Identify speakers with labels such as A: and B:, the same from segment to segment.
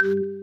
A: On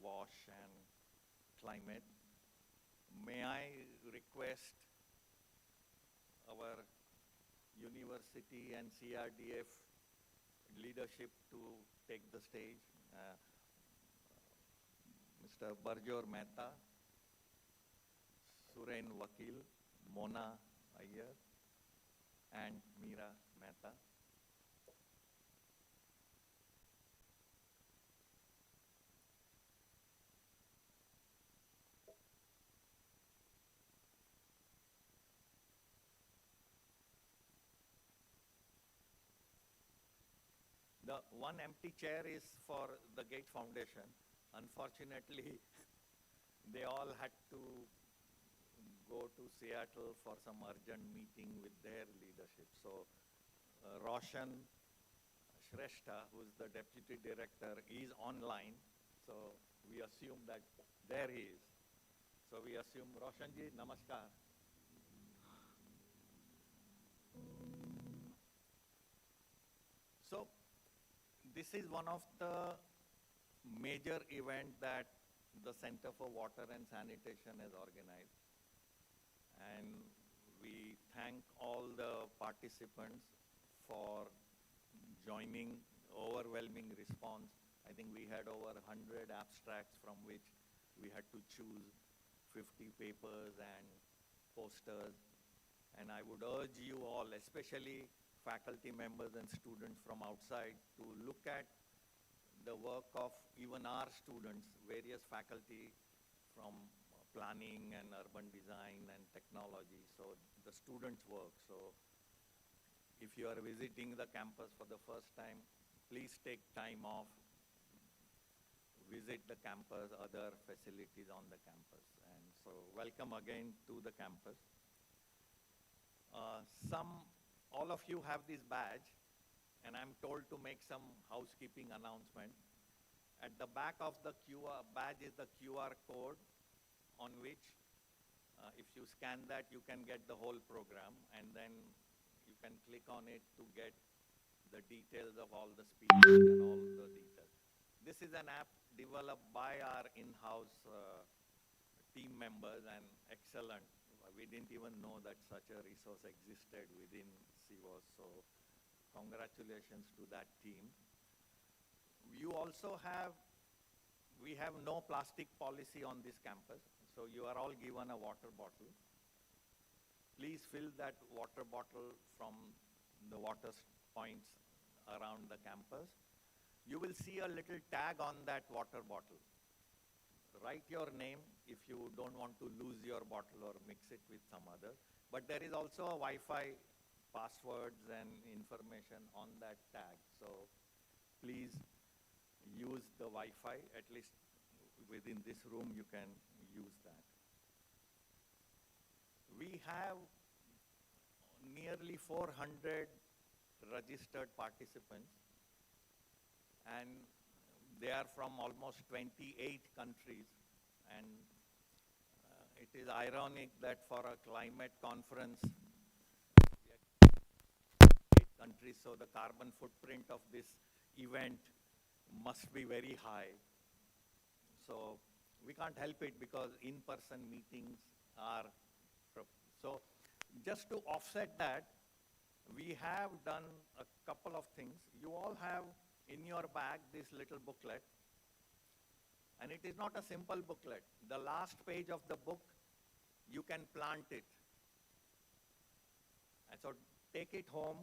A: wash and climate. May I request our university and CRDF leadership to take the stage? Mr. Barjor Mehta, Suren Vakil, Mona Iyer, and Meera Mehta. The one empty chair is for the Gates Foundation. Unfortunately, they all had to go to Seattle for some urgent meeting with their leadership. So Roshan Shrestha, who's the deputy director, is online. So we assume that there he is. So we assume Roshanji, namaskar. So this is one of the major events that the Center for Water and Sanitation has organized. And we thank all the participants for joining overwhelming response I think we had over 100 abstracts from which we had to choose 50 papers and posters. And I would urge you all, especially faculty members and students from outside, to look at the work of even our students, various faculty from planning and urban design and technology. So the students' work. So if you are visiting the campus for the first time, please take time off, visit the campus, other facilities on the campus. And so welcome again to the campus. All of you have this badge, and I'm told to make some housekeeping announcement. At the back of the QR badge is the QR code on which, if you scan that, you can get the whole program, and then you can click on it to get the details of all the speakers and all the details. This is an app developed by our in-house team members, and excellent. We didn't even know that such a resource existed within CWAS, so congratulations to that team. You also have, we have no plastic policy on this campus, so you are all given a water bottle. Please fill that water bottle from the water points around the campus. You will see a little tag on that water bottle. Write your name if you don't want to lose your bottle or mix it with some other. But there is also a Wi-Fi passwords and information on that tag. So please use the Wi-Fi. At least within this room you can use that. We have nearly 400 registered participants, and they are from almost 28 countries. And it is ironic that for a climate conference, 8 countries, so the carbon footprint of this event must be very high. So we can't help it because in-person meetings are, so just to offset that, we have done a couple of things. You all have in your bag this little booklet, and it is not a simple booklet. The last page of the book, you can plant it. And so take it home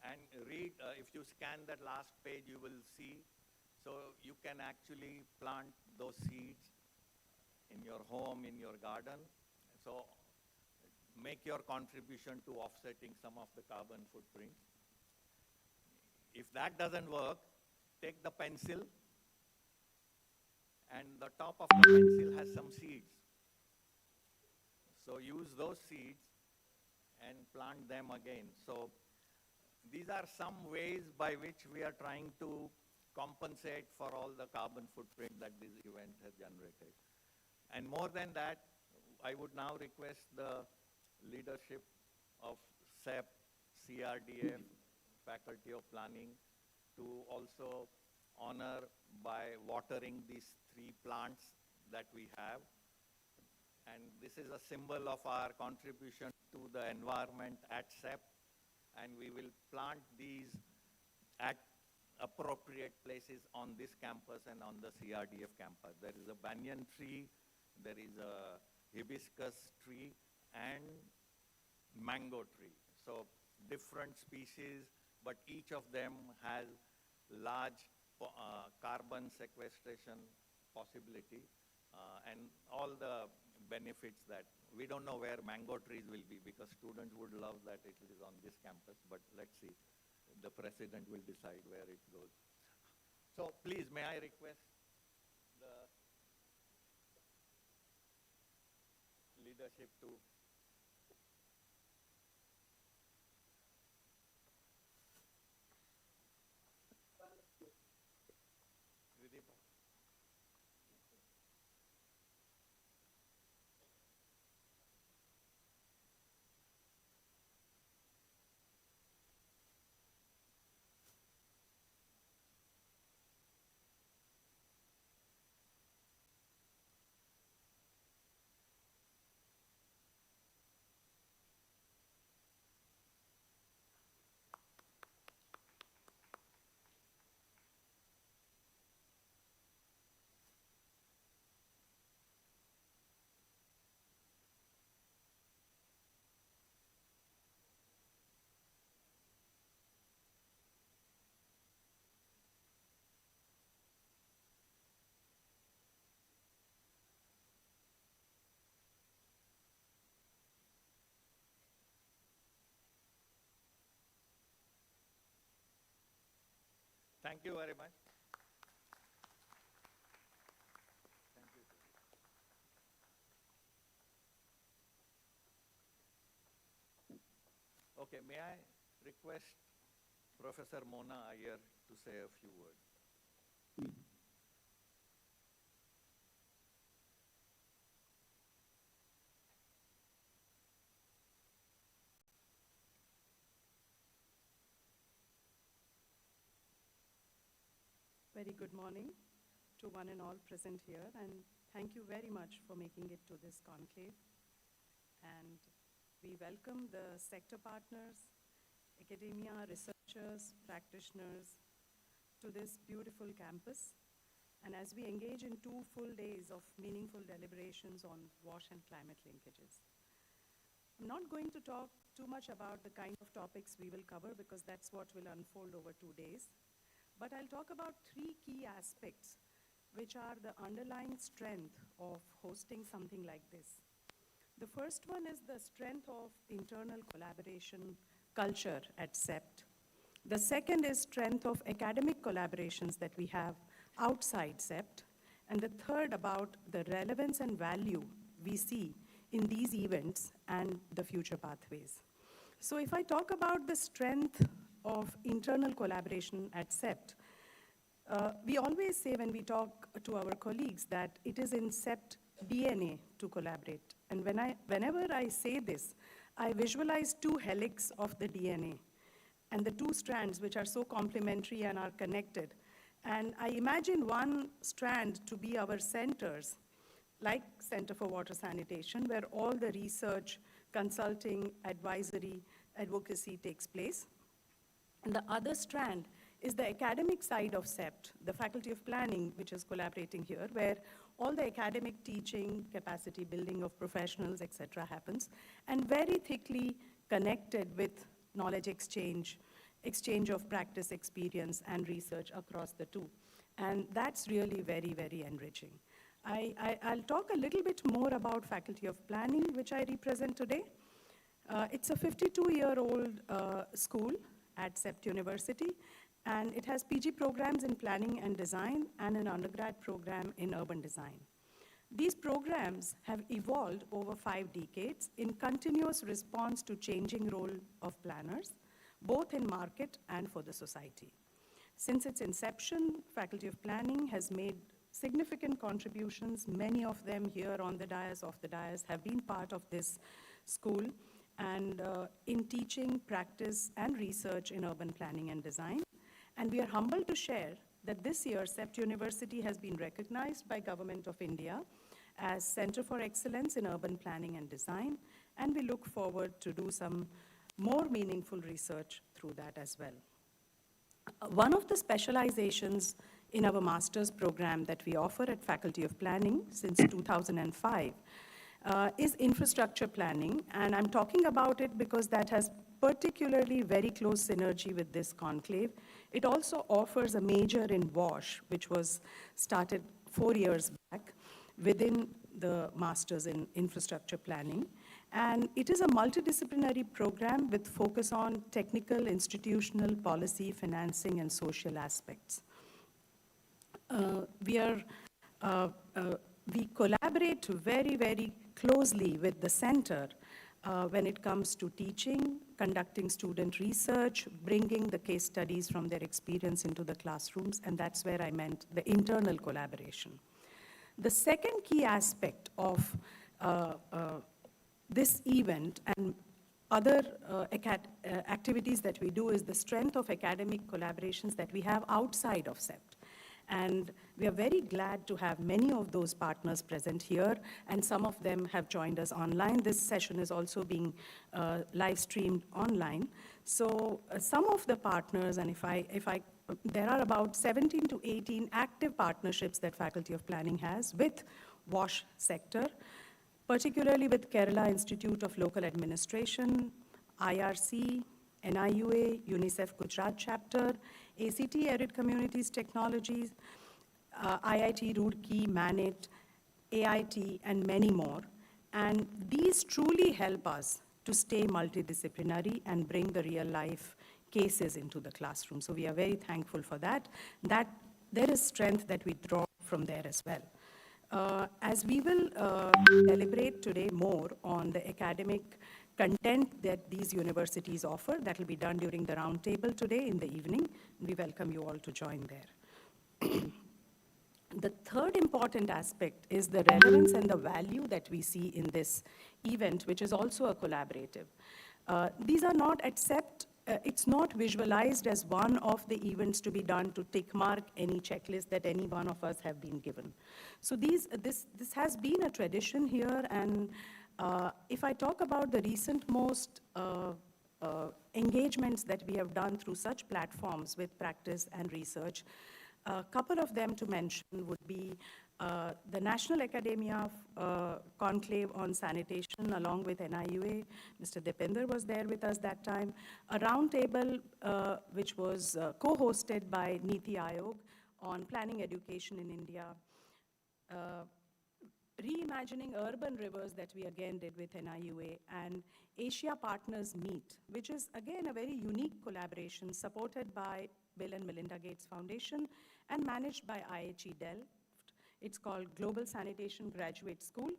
A: and read. If you scan that last page, you will see. So you can actually plant those seeds in your home, in your garden. So make your contribution to offsetting some of the carbon footprint. If that doesn't work, take the pencil, and the top of the pencil has some seeds. So use those seeds and plant them again. So these are some ways by which we are trying to compensate for all the carbon footprint that this event has generated. And more than that, I would now request the leadership of CEPT, CRDF, Faculty of Planning, to also honor by watering these 3 plants that we have. And this is a symbol of our contribution to the environment at CEPT, and we will plant these at appropriate places on this campus and on the CRDF campus. There is a banyan tree, there is a hibiscus tree, and mango tree. So different species, but each of them has large carbon sequestration possibility, and all the benefits that we don't know where mango trees will be, because students would love that it is on this campus, but let's see. The president will decide where it goes. So please, may I request the leadership to Thank you very much. Thank you. Okay, may I request Professor Mona Iyer to say a few words?
B: Very good morning to one and all present here, and thank you very much for making it to this conclave. And we welcome the sector partners, academia, researchers, practitioners to this beautiful campus. And as we engage in 2 full days of meaningful deliberations on WASH and climate linkages. I'm not going to talk too much about the kind of topics we will cover because that's what will unfold over 2 days. But I'll talk about 3 key aspects which are the underlying strength of hosting something like this. The first one is the strength of internal collaboration culture at CEPT. The second is strength of academic collaborations that we have outside CEPT. And the third about the relevance and value we see in these events and the future pathways. So if I talk about the strength of internal collaboration at CEPT, we always say when we talk to our colleagues that it is in CEPT DNA to collaborate. And whenever I say this, I visualize 2 helix of the DNA and the 2 strands which are so complementary and are connected. And I imagine one strand to be our centers, like Center for Water Sanitation, where all the research, consulting, advisory, advocacy takes place. And the other strand is the academic side of CEPT, the Faculty of Planning, which is collaborating here, where all the academic teaching, capacity building of professionals, etc. happens, and very thickly connected with knowledge exchange, exchange of practice experience and research across the 2. And that's really very, very enriching. I'll talk a little bit more about Faculty of Planning, which I represent today. It's a 52-year-old school at CEPT University, and it has PG programs in planning and design and an undergrad program in urban design. These programs have evolved over 5 decades in continuous response to changing role of planners, both in market and for the society. Since its inception, Faculty of Planning has made significant contributions. Many of them here on the dais, off the dais, have been part of this school and in teaching, practice, and research in urban planning and design. And we are humbled to share that this year, CEPT University has been recognized by Government of India as Center for Excellence in Urban Planning and Design, and we look forward to do some more meaningful research through that as well. One of the specializations in our master's program that we offer at Faculty of Planning since 2005 is infrastructure planning, and I'm talking about it because that has particularly very close synergy with this conclave. It also offers a major in WASH, which was started 4 years back within the Masters in Infrastructure Planning. And it is a multidisciplinary program with focus on technical, institutional, policy, financing, and social aspects. We collaborate very, very closely with the center when it comes to teaching, conducting student research, bringing the case studies from their experience into the classrooms, and that's where I meant the internal collaboration. The second key aspect of this event and other activities that we do is the strength of academic collaborations that we have outside of CEPT. And we are very glad to have many of those partners present here, and some of them have joined us online. This session is also being live streamed online. So some of the partners, and there are about 17 to 18 active partnerships that Faculty of Planning has with WASH sector, particularly with Kerala Institute of Local Administration, IRC, NIUA, UNICEF Gujarat chapter, ACT Arid Communities Technologies, IIT Roorkee, MANIT, AIT, and many more. And these truly help us to stay multidisciplinary and bring the real life cases into the classroom. So we are very thankful for that. That there is strength that we draw from there as well. As we will deliberate today more on the academic content that these universities offer, that will be done during the roundtable today in the evening. We welcome you all to join there. The third important aspect is the relevance and the value that we see in this event, which is also a collaborative. These are not it's not visualized as one of the events to be done to tick mark any checklist that any one of us have been given. So this has been a tradition here, and if I talk about the recent most engagements that we have done through such platforms with practice and research, a couple of them to mention would be the National Academia Conclave on Sanitation along with NIUA. Mr. Dipender was there with us that time. A roundtable which was co-hosted by Niti Aayog on planning education in India. Reimagining urban rivers that we again did with NIUA, and Asia Partners Meet, which is again a very unique collaboration supported by Bill and Melinda Gates Foundation and managed by IHE Delft. It's called Global Sanitation Graduate School.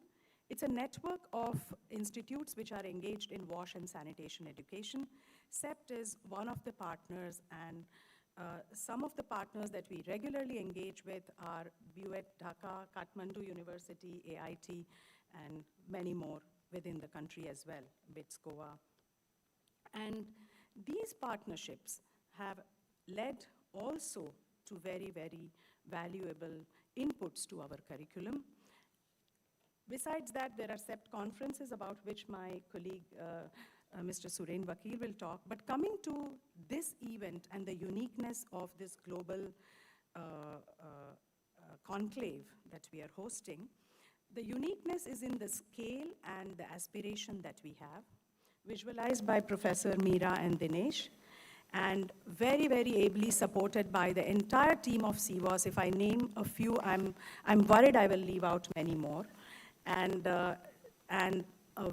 B: It's a network of institutes which are engaged in wash and sanitation education. CEPT is one of the partners, and some of the partners that we regularly engage with are BUET Dhaka, Kathmandu University, AIT, and many more within the country as well, BITS Goa. And these partnerships have led also to very, very valuable inputs to our curriculum. Besides that, there are CEPT conferences about which my colleague, Mr. Suren Vakil will talk. But coming to this event and the uniqueness of this global conclave that we are hosting, the uniqueness is in the scale and the aspiration that we have, visualized by Professor Meera and Dinesh, and very, very ably supported by the entire team of CWAS. If I name a few, I'm worried I will leave out many more. And a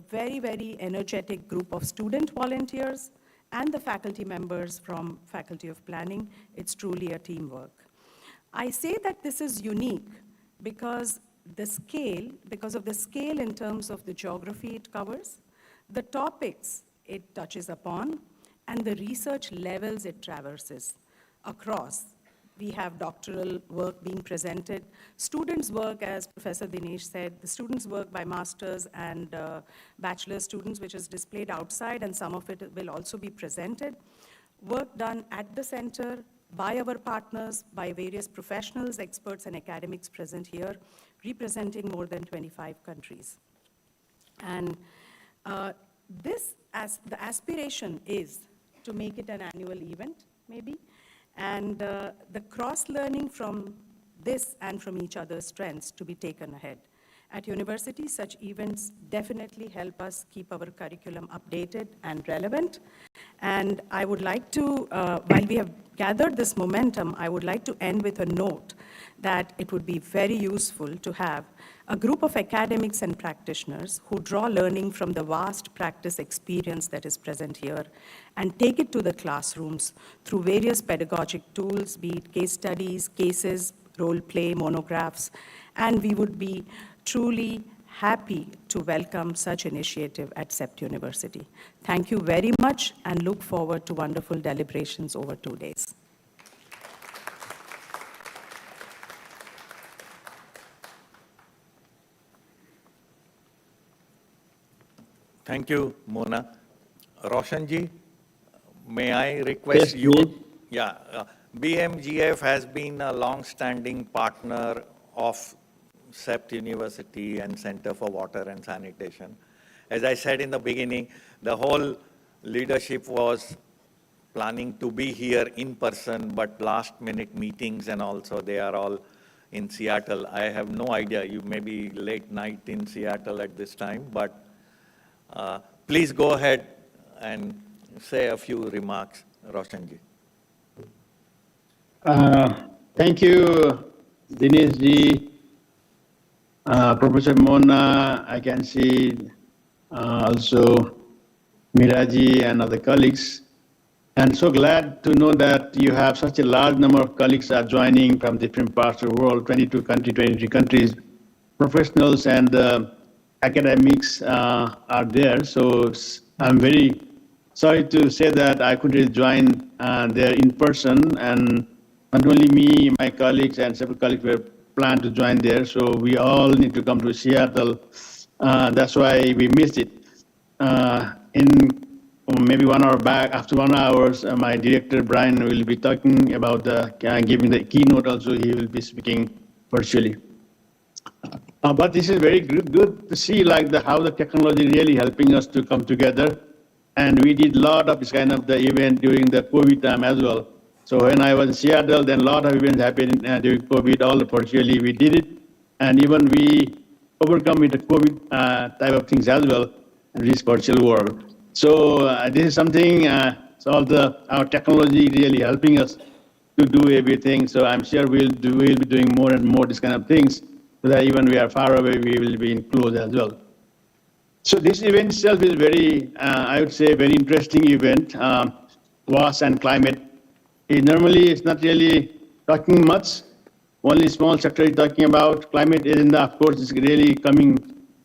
B: very, very energetic group of student volunteers and the faculty members from Faculty of Planning. It's truly a teamwork. I say that this is unique because of the scale in terms of the geography it covers, the topics it touches upon, and the research levels it traverses across. We have doctoral work being presented. Students' work, as Professor Dinesh said, the students' work by master's and bachelor students, which is displayed outside, and some of it will also be presented. Work done at the center by our partners, by various professionals, experts, and academics present here, representing more than 25 countries. And the aspiration is to make it an annual event, maybe, and the cross-learning from this and from each other's strengths to be taken ahead. At universities, such events definitely help us keep our curriculum updated and relevant. And I would like to, while we have gathered this momentum, I would like to end with a note that it would be very useful to have a group of academics and practitioners who draw learning from the vast practice experience that is present here and take it to the classrooms through various pedagogic tools, be it case studies, cases, role play, monographs, and we would be truly happy to welcome such initiative at CEPT University. Thank you very much and look forward to wonderful deliberations over 2 days.
A: Thank you, Mona. Roshanji, may I request
C: Yes,
A: you?
C: please.
A: Yeah, BMGF has been a long-standing partner of CEPT University and Center for Water and Sanitation. As I said in the beginning, the whole leadership was planning to be here in person, but last-minute meetings and also they are all in Seattle. I have no idea. You may be late night in Seattle at this time, but please go ahead and say a few remarks, Roshanji.
C: Thank you, Dinesh ji, Professor Mona. I can see also Miraji and other colleagues. and so glad to know that you have such a large number of colleagues are joining from different parts of the world, 23 countries, professionals and academics are there. So I'm very sorry to say that I couldn't join there in person, and not only me, my colleagues and several colleagues were planned to join there. So we all need to come to Seattle. That's why we missed it. In maybe 1 hour back, after 1 hour, my director Brian will be talking about giving the keynote. Also, he will be speaking virtually. But this is very good to see how the technology really helping us to come together. And we did a lot of this kind of the event during the COVID time as well. So when I was in Seattle, then a lot of events happened during COVID, all virtually we did it. And even we overcome with the COVID type of things as well in this virtual world. So this is something, our technology really helping us to do everything. So I'm sure we'll be doing more and more this kind of things, so that even we are far away, we will be in close as well. So this event itself is very, I would say, very interesting event. WAS and climate. Normally, it's not really talking much. Only small sector is talking about climate agenda. Of course, is really coming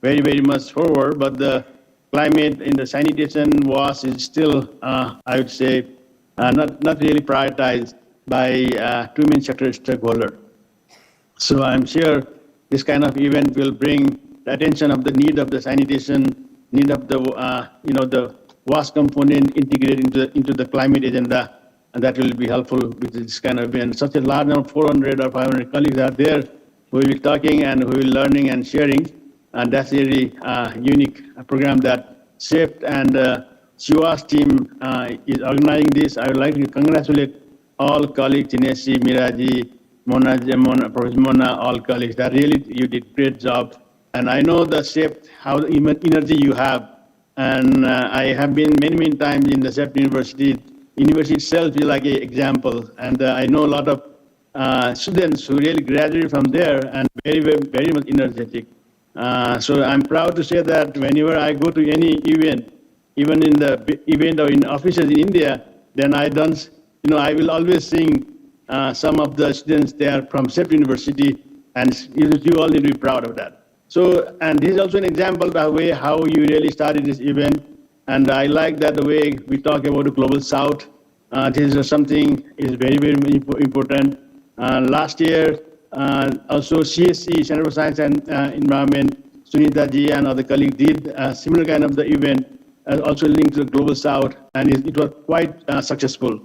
C: very, very much forward. But the climate in the sanitation WAS is still, I would say, not really prioritized by too many sector stakeholders. So I'm sure this kind of event will bring the attention of the need of the sanitation, need of the the WAS component integrated into the climate agenda, and that will be helpful with this kind of event. Such a large number, 400 or 500 colleagues are there who will be talking and who will be learning and sharing, and that's a really unique program that CEPT and CWAS team is organizing this. I would like to congratulate all colleagues, Jinesi, Miraji, Mona, Professor Mona, all colleagues. That really, you did great job. And I know the CEPT, how energy you have. And I have been many times in the CEPT University. University itself is like an example. And I know a lot of students who really graduated from there and very much energetic. So I'm proud to say that whenever I go to any event, even in the event or in offices in India, then I will always sing some of the students there from CEPT University, and you all need to be proud of that. So, and this is also an example of the way how you really started this event, and I like that the way we talk about the Global South. This is something is very important. Last year, also CSE, Center for Science and Environment, Sunita ji and other colleagues did a similar kind of the event, also linked to the Global South, and it was quite successful.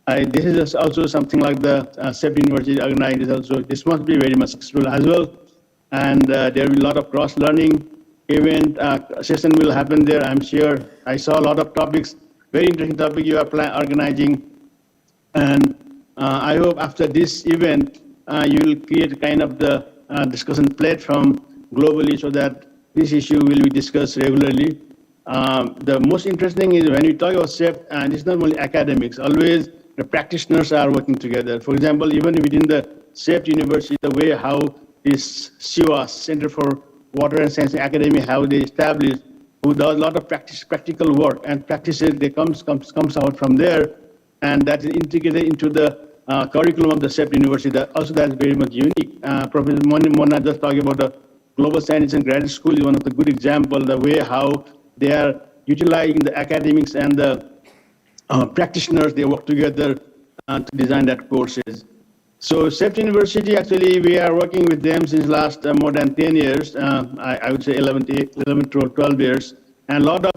C: This is also something like the CEPT University organized. Is also, this must be very much successful as well. And there will be a lot of cross-learning event session will happen there, I'm sure. I saw a lot of topics, very interesting topic you are organizing. And I hope after this event, you will create kind of the discussion platform globally so that this issue will be discussed regularly. The most interesting is when you talk about CEPT, and it's not only academics, always the practitioners are working together. For example, even within the CEPT University, the way how this CWAS, Center for Water and Science Academy, how they established, who does a lot of practical work and practices, they comes out from there, and that is integrated into the curriculum of the CEPT University. That is very much unique. Professor Mona just talking about the Global Science and Graduate School is one of the good examples, the way how they are utilizing the academics and the practitioners, they work together to design that courses. So CEPT University, actually, we are working with them since last more than 10 years. I would say 11 to 12 years. And a lot of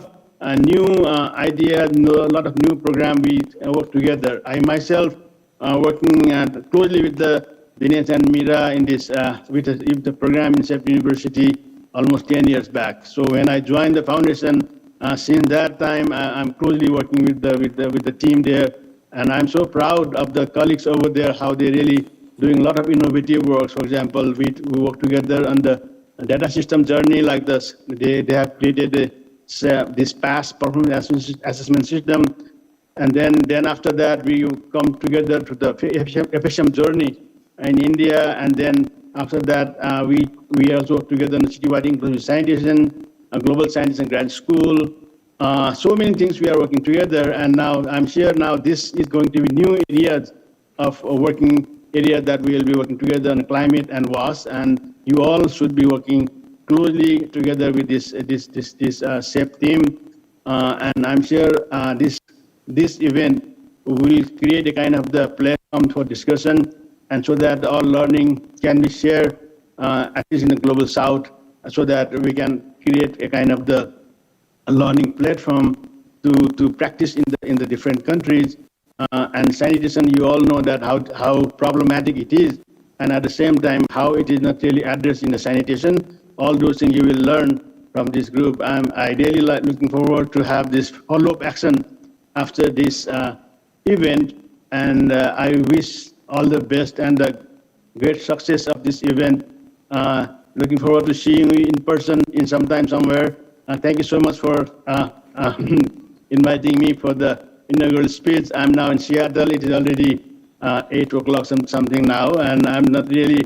C: new ideas, a lot of new programs we work together. I myself working closely with the Dinesh and Mira in this with the program in CEPT University almost 10 years back. So when I joined the foundation, since that time, I'm closely working with the team there, and I'm so proud of the colleagues over there, how they're really doing a lot of innovative work. For example, we work together on the data system journey like this. They have created this past performance assessment system, and then after that, we come together to the FSM journey in India, and then after that, we also work together on the citywide inclusive sanitation, global science and grad school, so many things we are working together, and now I'm sure now this is going to be new areas of working area that we will be working together on climate and WAS, and you all should be working closely together with this CEPT team, and I'm sure this event will create a kind of the platform for discussion, and so that all learning can be shared, at least in the global south, so that we can create a kind of the learning platform to practice in the different countries. And sanitation, you all know that how problematic it is, and at the same time how it is not really addressed in the sanitation. All those things you will learn from this group. I really looking forward to have this follow-up action after this event, and I wish all the best and the great success of this event. Looking forward to seeing you in person in sometime somewhere. Thank you so much for inviting me for the inaugural speech. I'm now in Seattle. It is already 8 o'clock something now, and I'm not really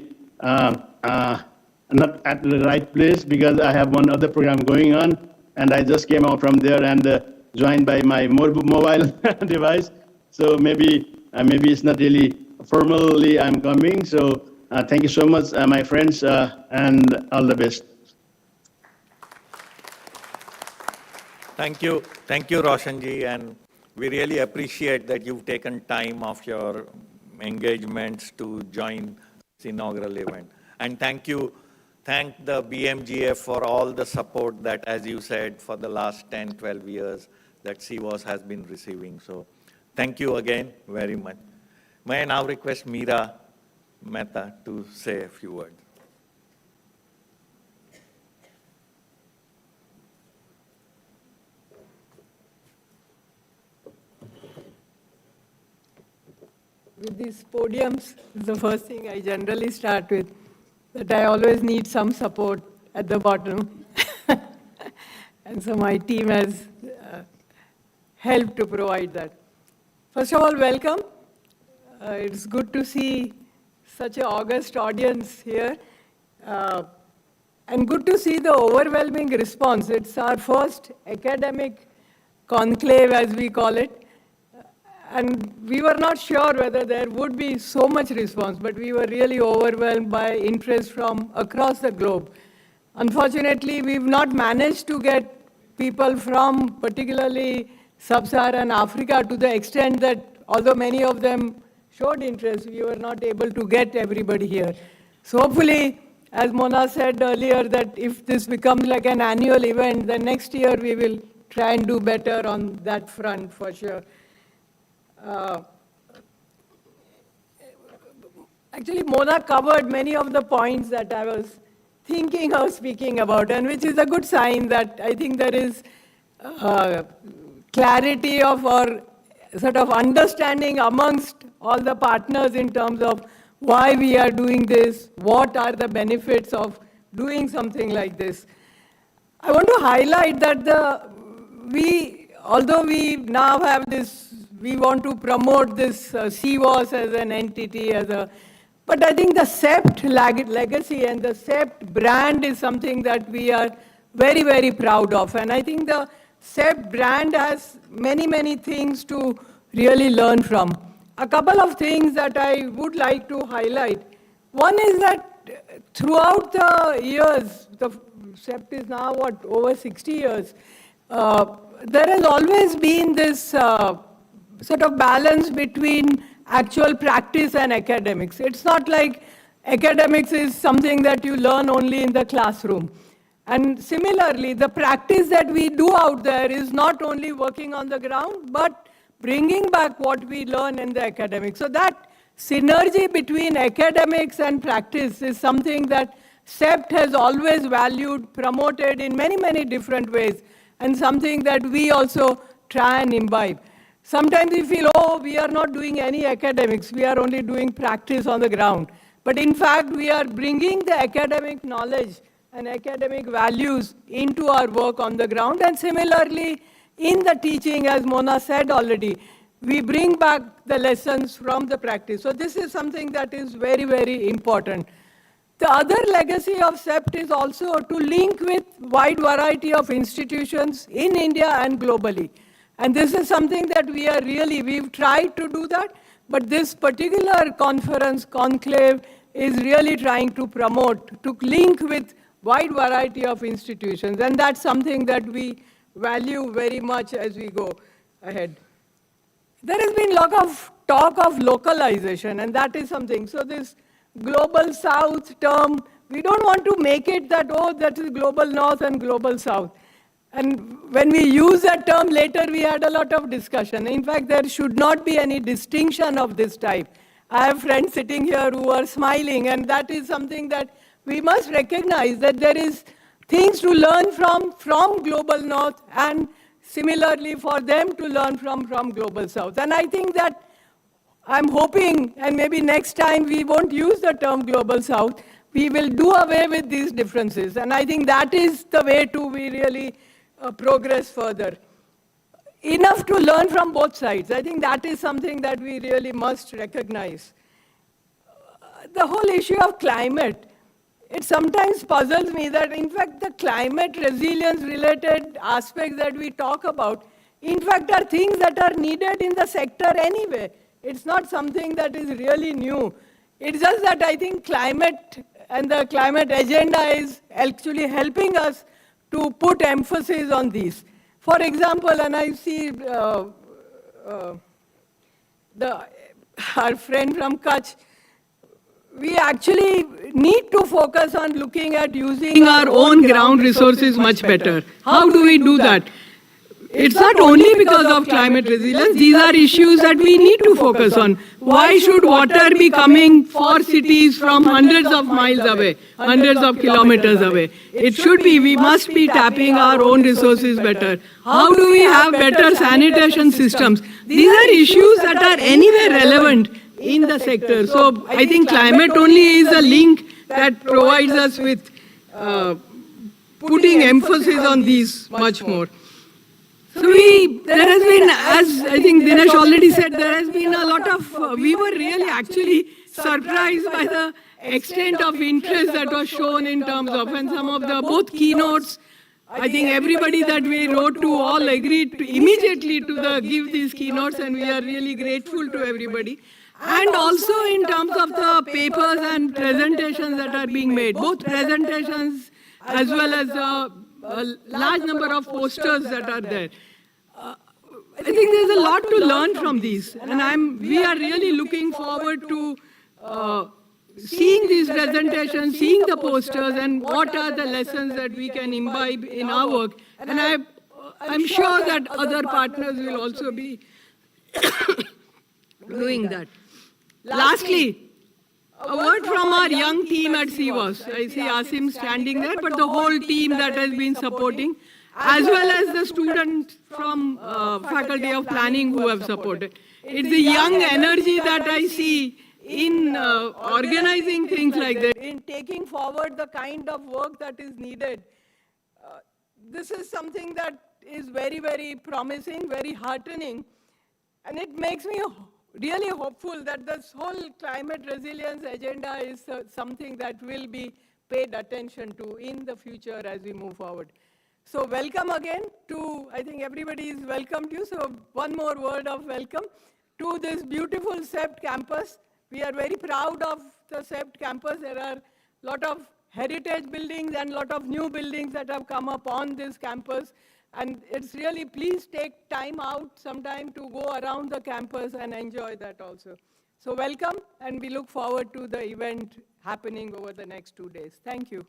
C: not at the right place because I have one other program going on, and I just came out from there and joined by my mobile device. So maybe it's not really formally I'm coming. So thank you so much, my friends, and all the best.
A: Thank you, Roshanji, and we really appreciate that you've taken time off your engagements to join this inaugural event. And thank the BMGF for all the support that, as you said, for the last 10, 12 years that CWAS has been receiving. So thank you again very much. May I now request Meera Mehta to say a few words.
D: With these podiums, the first thing I generally start with, that I always need some support at the bottom. And so my team has helped to provide that. First of all, welcome. It's good to see such an august audience here. And good to see the overwhelming response. It's our first academic conclave, as we call it. And we were not sure whether there would be so much response, but we were really overwhelmed by interest from across the globe. Unfortunately, we've not managed to get people from particularly sub-Saharan Africa to the extent that, although many of them showed interest, we were not able to get everybody here. So hopefully, as Mona said earlier, that if this becomes like an annual event, then next year we will try and do better on that front for sure. Actually, Mona covered many of the points that I was thinking of speaking about, and which is a good sign that I think there is clarity of or sort of understanding amongst all the partners in terms of why we are doing this, what are the benefits of doing something like this. I want to highlight that although we now have this, we want to promote this CWAS as an entity, but I think the CEPT legacy and the CEPT brand is something that we are very, very proud of. And I think the CEPT brand has many, many things to really learn from. A couple of things that I would like to highlight. One is that throughout the years, the CEPT is now, over 60 years, there has always been this sort of balance between actual practice and academics. It's not like academics is something that you learn only in the classroom. And similarly, the practice that we do out there is not only working on the ground, but bringing back what we learn in the academics. So that synergy between academics and practice is something that CEPT has always valued, promoted in many, many different ways, and something that we also try and imbibe. Sometimes we feel, oh, we are not doing any academics, we are only doing practice on the ground. But in fact, we are bringing the academic knowledge and academic values into our work on the ground. And similarly, in the teaching, as Mona said already, we bring back the lessons from the practice. So this is something that is very, very important. The other legacy of CEPT is also to link with wide variety of institutions in India and globally. And this is something that we've tried to do that, but this particular conference, Conclave, is really trying to promote, to link with wide variety of institutions. And that's something that we value very much as we go ahead. There has been a lot of talk of localization, and that is something. So this global south term, we don't want to make it that, oh, that is global north and global south. And when we use that term later, we had a lot of discussion. In fact, there should not be any distinction of this type. I have friends sitting here who are smiling, and that is something that we must recognize, that there is things to learn from global north, and similarly for them to learn from global south. And I think that I'm hoping, and maybe next time we won't use the term global south, we will do away with these differences. And I think that is the way to we really progress further. Enough to learn from both sides. I think that is something that we really must recognize. The whole issue of climate, it sometimes puzzles me that, in fact, the climate resilience-related aspects that we talk about, in fact, are things that are needed in the sector anyway. It's not something that is really new. It's just that I think climate and the climate agenda is actually helping us to put emphasis on these. For example, and I see our friend from Kutch, we actually need to focus on looking at using our own ground resources much better. How do we do that? It's not only because of climate resilience, these are issues that we need to focus on. Why should water be coming for cities from hundreds of miles away, hundreds of kilometers away? It should be, we must be tapping our own resources better. How do we have better sanitation systems? These are issues that are anyway relevant in the sector. So I think climate only is a link that provides us with putting emphasis on these much more. So there has been, as I think Dinesh already said, there has been a lot of, we were really actually surprised by the extent of interest that was shown in terms of, and some of the both keynotes, I think everybody that we wrote to all agreed to immediately to give these keynotes, and we are really grateful to everybody. And also in terms of the papers and presentations that are being made, both presentations as well as a large number of posters that are there. I think there's a lot to learn from these, and we are really looking forward to seeing these presentations, seeing the posters, and what are the lessons that we can imbibe in our work. And I'm sure that other partners will also be doing that. Lastly, a word from our young team at CWAS. I see Asim standing there, but the whole team that has been supporting, as well as the students from Faculty of Planning who have supported. It's the young energy that I see in organizing things like that, in taking forward the kind of work that is needed. This is something that is very, very promising, very heartening, and it makes me really hopeful that this whole climate resilience agenda is something that will be paid attention to in the future as we move forward. So welcome again to, I think everybody is welcomed you, so one more word of welcome to this beautiful CEPT campus. We are very proud of the CEPT campus. There are a lot of heritage buildings and a lot of new buildings that have come up on this campus. And it's really, please take time out sometime to go around the campus and enjoy that also. So welcome, and we look forward to the event happening over the next 2 days. Thank you.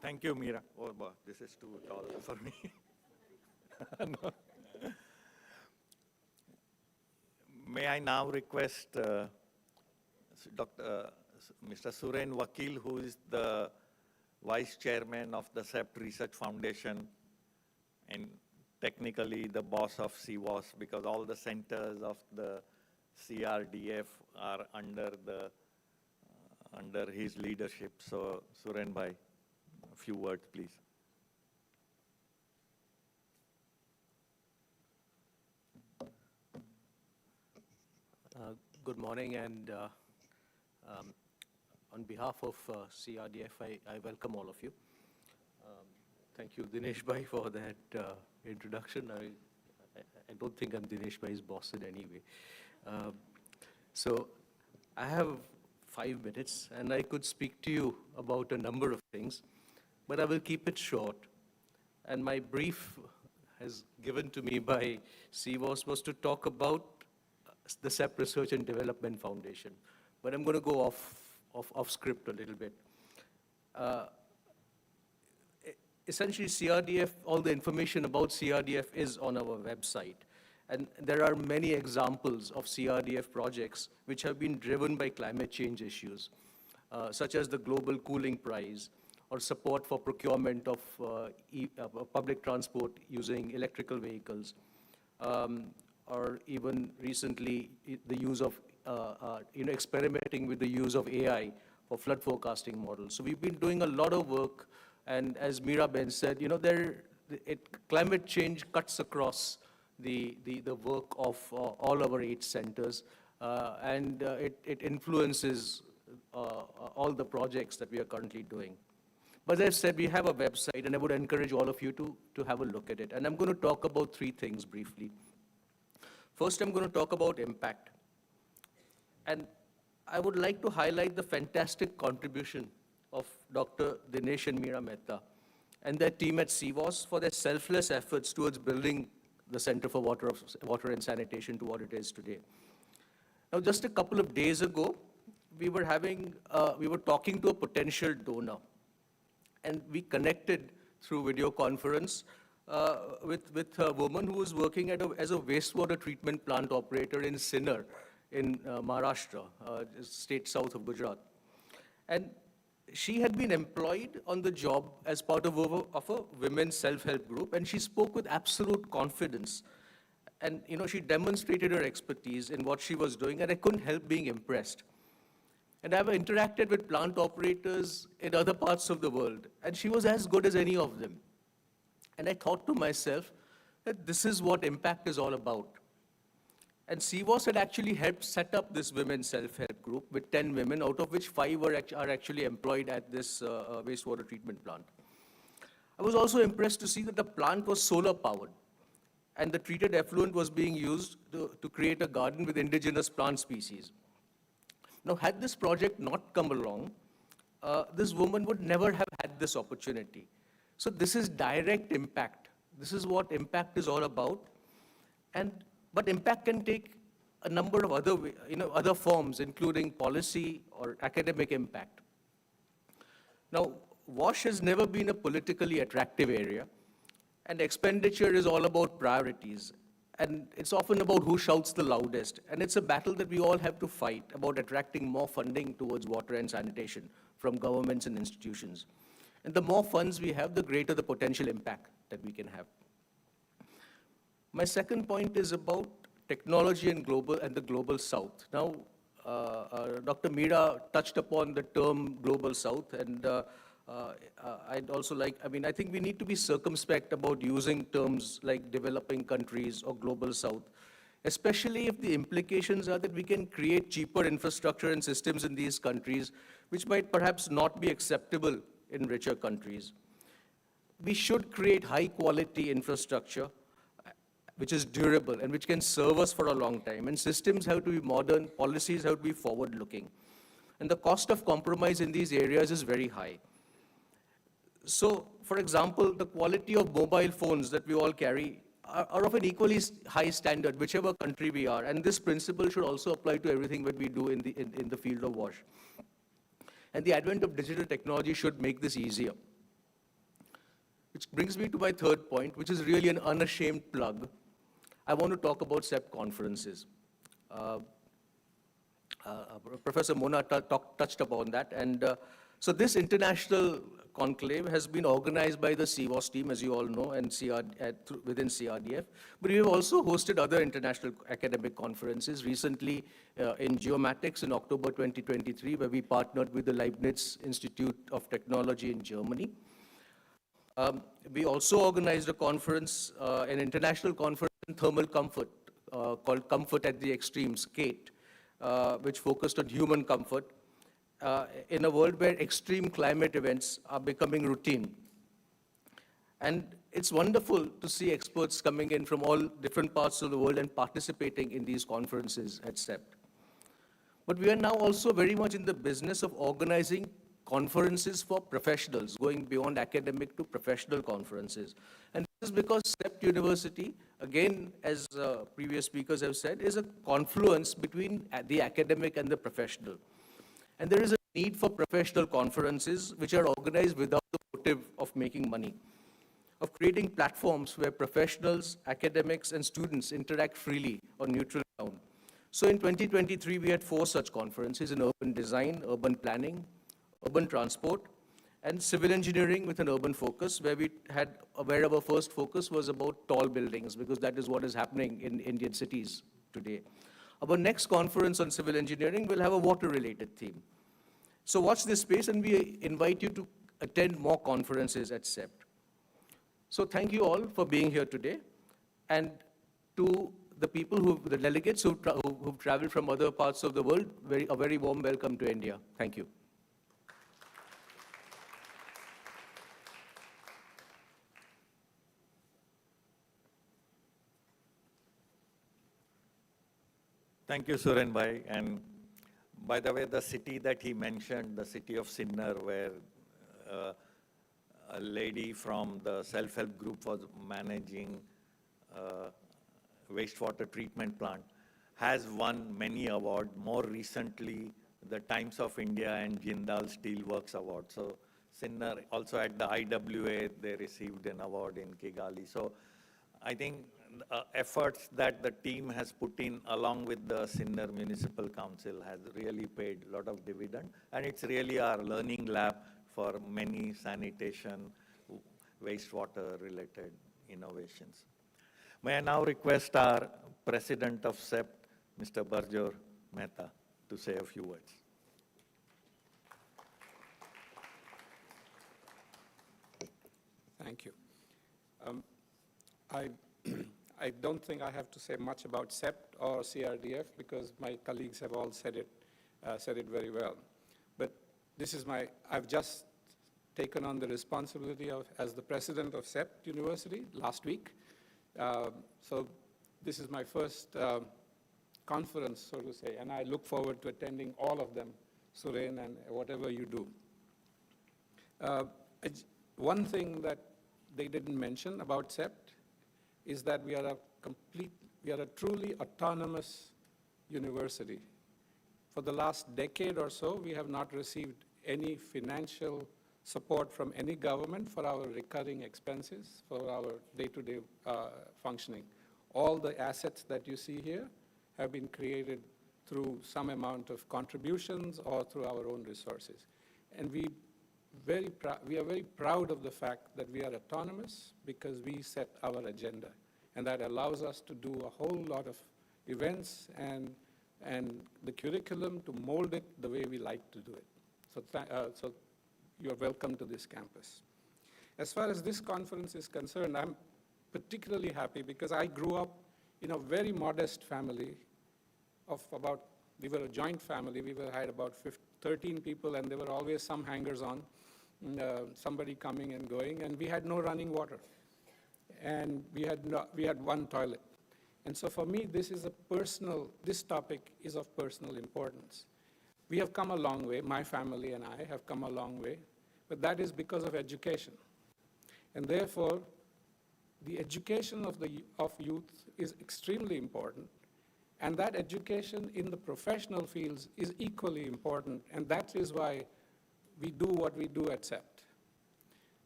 A: Thank you, Meera. Oh, wow, this is too tall for me. No. May I now request Mr. Suren Vakil, who is the Vice Chairman of the CEPT Research Foundation and technically the boss of CWAS, because all the centers of the CRDF are under his leadership. So, Suren bhai, a few words, please.
E: Good morning, and on behalf of CRDF, I welcome all of you. Thank you, Dinesh Bhai, for that introduction. I don't think I'm Dinesh Bhai's boss in any way. So I have 5 minutes, and I could speak to you about a number of things, but I will keep it short. And my brief as given to me by CWAS was to talk about the CEPT Research and Development Foundation. But I'm going to go off script a little bit. Essentially, CRDF, all the information about CRDF is on our website. And there are many examples of CRDF projects which have been driven by climate change issues, such as the Global Cooling Prize, or support for procurement of public transport using electrical vehicles, or even recently the use of, experimenting with the use of AI for flood forecasting models. So we've been doing a lot of work, and as Meera Ben said, climate change cuts across the work of all our 8 centers, and it influences all the projects that we are currently doing. But as I've said, we have a website, and I would encourage all of you to have a look at it. And I'm going to talk about 3 things briefly. First, I'm going to talk about impact. And I would like to highlight the fantastic contribution of Dr. Dinesh and Meera Mehta and their team at CWAS for their selfless efforts towards building the Center for Water and Sanitation to what it is today. Now, just a couple of days ago, we were talking to a potential donor, and we connected through video conference with a woman who was working as a wastewater treatment plant operator in Sinnar in Maharashtra, state south of Gujarat. And she had been employed on the job as part of a women's self-help group, and she spoke with absolute confidence. And she demonstrated her expertise in what she was doing, and I couldn't help being impressed. And I've interacted with plant operators in other parts of the world, and she was as good as any of them. And I thought to myself that this is what impact is all about. And CWAS had actually helped set up this women's self-help group with 10 women, out of which 5 are actually employed at this wastewater treatment plant. I was also impressed to see that the plant was solar-powered, and the treated effluent was being used to create a garden with indigenous plant species. Now, had this project not come along, this woman would never have had this opportunity. So this is direct impact. This is what impact is all about. But impact can take a number of other forms, including policy or academic impact. Now, WASH has never been a politically attractive area, and expenditure is all about priorities. And it's often about who shouts the loudest. And it's a battle that we all have to fight about attracting more funding towards water and sanitation from governments and institutions. And the more funds we have, the greater the potential impact that we can have. My second point is about technology and the global south. Now, Dr. Meera touched upon the term global south, and I'd also I think we need to be circumspect about using terms like developing countries or global south, especially if the implications are that we can create cheaper infrastructure and systems in these countries, which might perhaps not be acceptable in richer countries. We should create high quality infrastructure which is durable and which can serve us for a long time. And systems have to be modern, policies have to be forward-looking. And the cost of compromise in these areas is very high. So, for example, the quality of mobile phones that we all carry are of an equally high standard, whichever country we are. And this principle should also apply to everything that we do in the field of WASH. And the advent of digital technology should make this easier. Which brings me to my third point, which is really an unashamed plug. I want to talk about CEPT conferences. Professor Mona touched upon that. And so this international conclave has been organized by the CWAS team, as you all know, and within CRDF. But we have also hosted other international academic conferences, recently in geomatics in October 2023, where we partnered with the Leibniz Institute of Technology in Germany. We also organized a conference, an international conference in thermal comfort, called Comfort at the Extremes, CATE, which focused on human comfort in a world where extreme climate events are becoming routine. And it's wonderful to see experts coming in from all different parts of the world and participating in these conferences at CEPT. But we are now also very much in the business of organizing conferences for professionals, going beyond academic to professional conferences. And this is because CEPT University, again, as previous speakers have said, is a confluence between the academic and the professional. And there is a need for professional conferences which are organized without the motive of making money, of creating platforms where professionals, academics, and students interact freely on neutral ground. So in 2023, we had 4 such conferences in urban design, urban planning, urban transport, and civil engineering with an urban focus, where our first focus was about tall buildings, because that is what is happening in Indian cities today. Our next conference on civil engineering will have a water-related theme. So watch this space, and we invite you to attend more conferences at CEPT. So thank you all for being here today, and to the people the delegates who've traveled from other parts of the world, a very warm welcome to India. Thank you.
A: Thank you, Suren Bhai. And by the way, the city that he mentioned, the city of Sinnar, where a lady from the self-help group was managing wastewater treatment plant, has won many awards. More recently, the Times of India and Jindal Steelworks Award. So Sinnar, also at the IWA, they received an award in Kigali. So I think efforts that the team has put in along with the Sinnar Municipal Council has really paid a lot of dividend. And it's really our learning lab for many sanitation, wastewater related innovations. May I now request our President of CEPT, Mr. Barjor Mehta, to say a few words.
F: Thank you. I don't think I have to say much about CEPT or CRDF because my colleagues have all said it very well. But this is I've just taken on the responsibility as the president of CEPT University last week. So this is my first conference, so to say, and I look forward to attending all of them, Suren, and whatever you do. One thing that they didn't mention about CEPT is that we are a truly autonomous university. For the last decade or so, we have not received any financial support from any government for our recurring expenses, for our day-to-day functioning. All the assets that you see here have been created through some amount of contributions or through our own resources. And we are very proud of the fact that we are autonomous because we set our agenda. And that allows us to do a whole lot of events and the curriculum to mold it the way we like to do it. So you're welcome to this campus. As far as this conference is concerned, I'm particularly happy because I grew up in a very modest family of we were a joint family. We had about 13 people, and there were always some hangers-on, somebody coming and going, and we had no running water. And we had one toilet. And so for me, this topic is of personal importance. We have come a long way, my family and I have come a long way, but that is because of education. And therefore, the education of youth is extremely important, and that education in the professional fields is equally important, and that is why we do what we do at CEPT.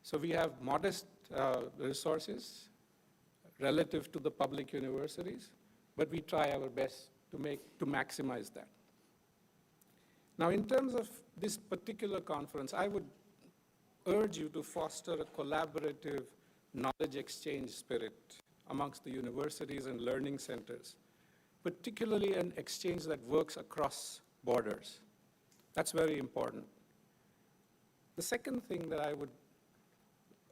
F: So we have modest resources relative to the public universities, but we try our best to maximize that. Now, in terms of this particular conference, I would urge you to foster a collaborative knowledge exchange spirit amongst the universities and learning centers, particularly an exchange that works across borders. That's very important. The second thing that I would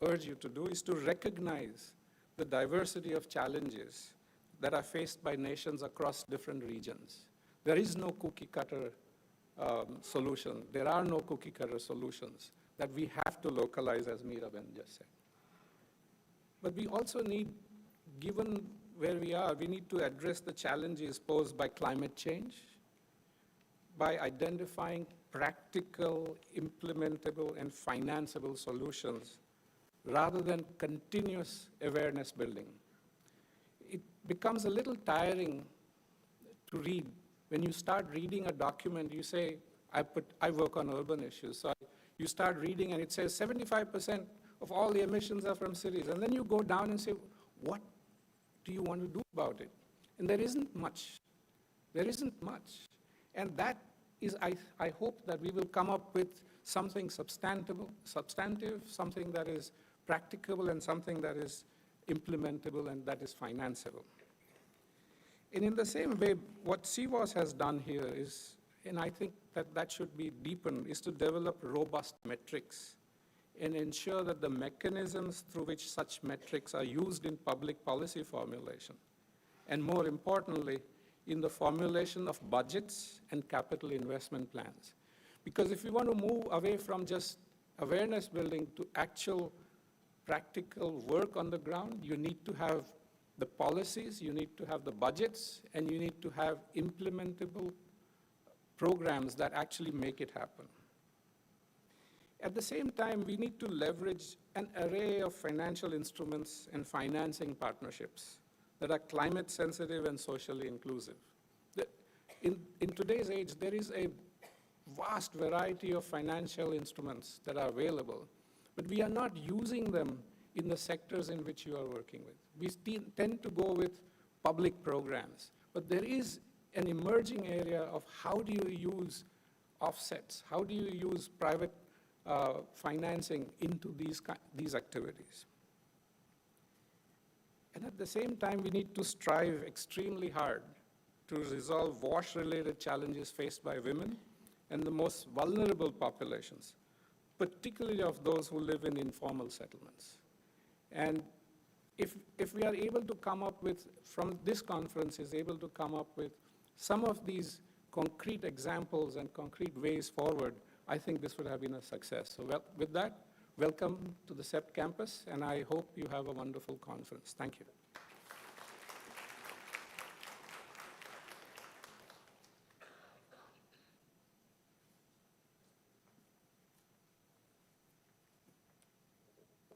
F: urge you to do is to recognize the diversity of challenges that are faced by nations across different regions. There is no cookie cutter solution. There are no cookie cutter solutions that we have to localize, as Meeraben just said. But we also need, given where we are, we need to address the challenges posed by climate change by identifying practical, implementable, and financeable solutions rather than continuous awareness building. It becomes a little tiring to read. When you start reading a document, you say, I work on urban issues. So you start reading and it says 75% of all the emissions are from cities. And then you go down and say, what do you want to do about it? And there isn't much. There isn't much. And that is, I hope that we will come up with something substantive, something that is practicable, and something that is implementable and that is financeable. And in the same way, what CWAS has done here is, and I think that should be deepened, is to develop robust metrics and ensure that the mechanisms through which such metrics are used in public policy formulation, and more importantly, in the formulation of budgets and capital investment plans. Because if we want to move away from just awareness building to actual practical work on the ground, you need to have the policies, you need to have the budgets, and you need to have implementable programs that actually make it happen. At the same time, we need to leverage an array of financial instruments and financing partnerships that are climate sensitive and socially inclusive. In today's age, there is a vast variety of financial instruments that are available, but we are not using them in the sectors in which you are working with. We tend to go with public programs, but there is an emerging area of how do you use offsets, how do you use private financing into these activities. And at the same time, we need to strive extremely hard to resolve WASH-related challenges faced by women and the most vulnerable populations, particularly of those who live in informal settlements. And if we are able to come up with, from this conference, is able to come up with some of these concrete examples and concrete ways forward, I think this would have been a success. So with that, welcome to the CEPT campus, and I hope you have a wonderful conference. Thank you.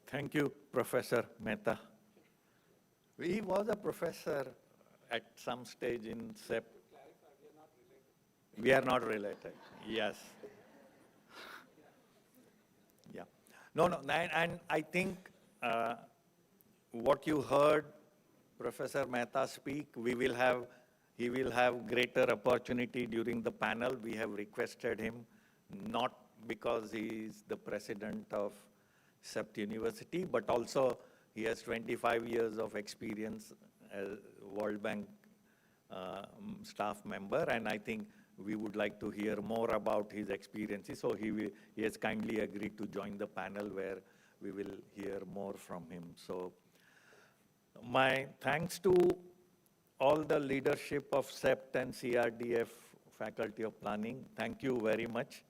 A: Thank you, Professor Mehta. He was a professor at some stage in CEPT. We are not related, yes. Yeah. No, and I think what you heard Professor Mehta speak, he will have greater opportunity during the panel. We have requested him, not because he is the president of CEPT University, but also he has 25 years of experience as World Bank staff member, and I think we would like to hear more about his experiences. So he has kindly agreed to join the panel where we will hear more from him. So my thanks to all the leadership of CEPT and CRDF Faculty of Planning. Thank you very much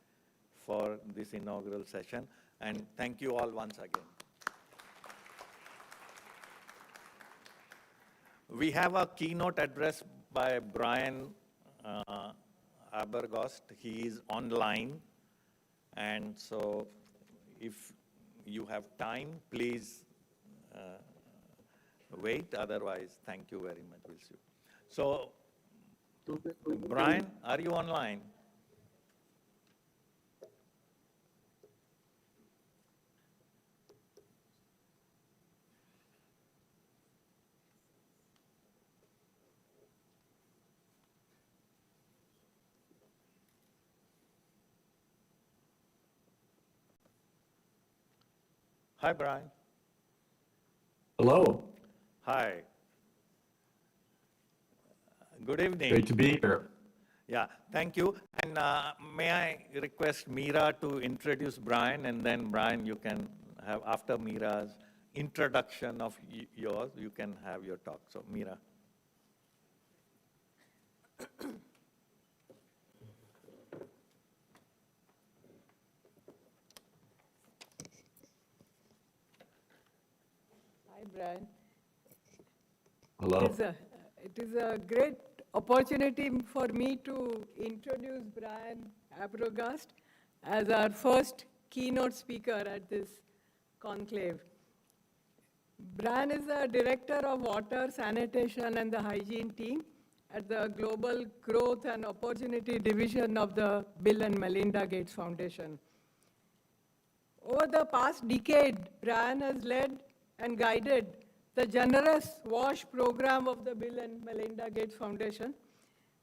A: for this inaugural session, and thank you all once again. We have a keynote address by Brian Abergost. He is online, and so if you have time, please wait. Otherwise, thank you very much. We'll see you. So, Brian, are you online? Hi, Brian.
G: Hello.
A: Hi. Good evening.
G: Great to be here.
A: Yeah, thank you. And may I request Meera to introduce Brian, and then Brian, you can have, after Meera's introduction of yours, you can have your talk. So, Meera.
D: Brian.
G: Hello.
D: It is a great opportunity for me to introduce Brian Abrogast as our first keynote speaker at this conclave. Brian is the Director of Water, Sanitation and the Hygiene team at the Global Growth and Opportunity Division of the Bill and Melinda Gates Foundation. Over the past decade, Brian has led and guided the generous WASH program of the Bill and Melinda Gates Foundation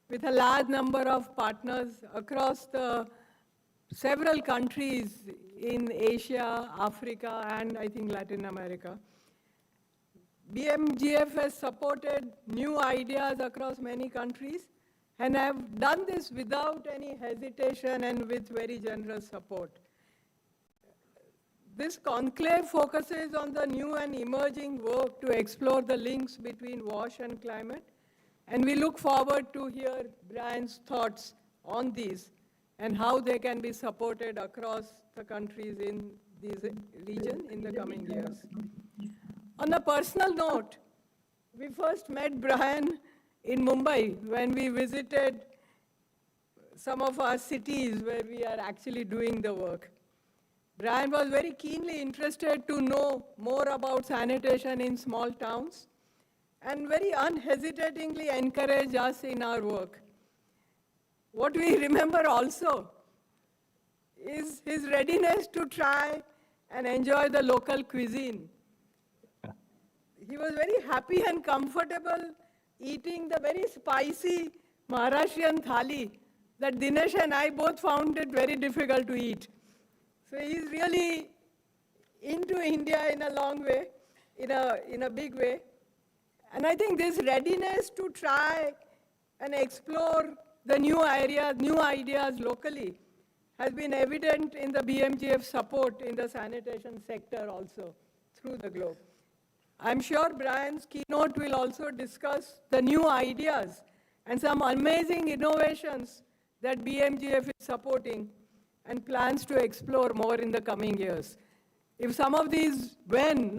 D: with a large number of partners across the several countries in Asia, Africa, and I think Latin America. BMGF has supported new ideas across many countries and have done this without any hesitation and with very generous support. This conclave focuses on the new and emerging work to explore the links between WASH and climate, and we look forward to hear Brian's thoughts on these and how they can be supported across the countries in this region in the coming years. On a personal note, we first met Brian in Mumbai when we visited some of our cities where we are actually doing the work. Brian was very keenly interested to know more about sanitation in small towns and very unhesitatingly encouraged us in our work. What we remember also is his readiness to try and enjoy the local cuisine. He was very happy and comfortable eating the very spicy Maharashtrian thali that Dinesh and I both found it very difficult to eat. So he's really into India in a long way, in a big way. And I think this readiness to try and explore the new areas, new ideas locally has been evident in the BMGF support in the sanitation sector also through the globe. I'm sure Brian's keynote will also discuss the new ideas and some amazing innovations that BMGF is supporting and plans to explore more in the coming years. If some of these, when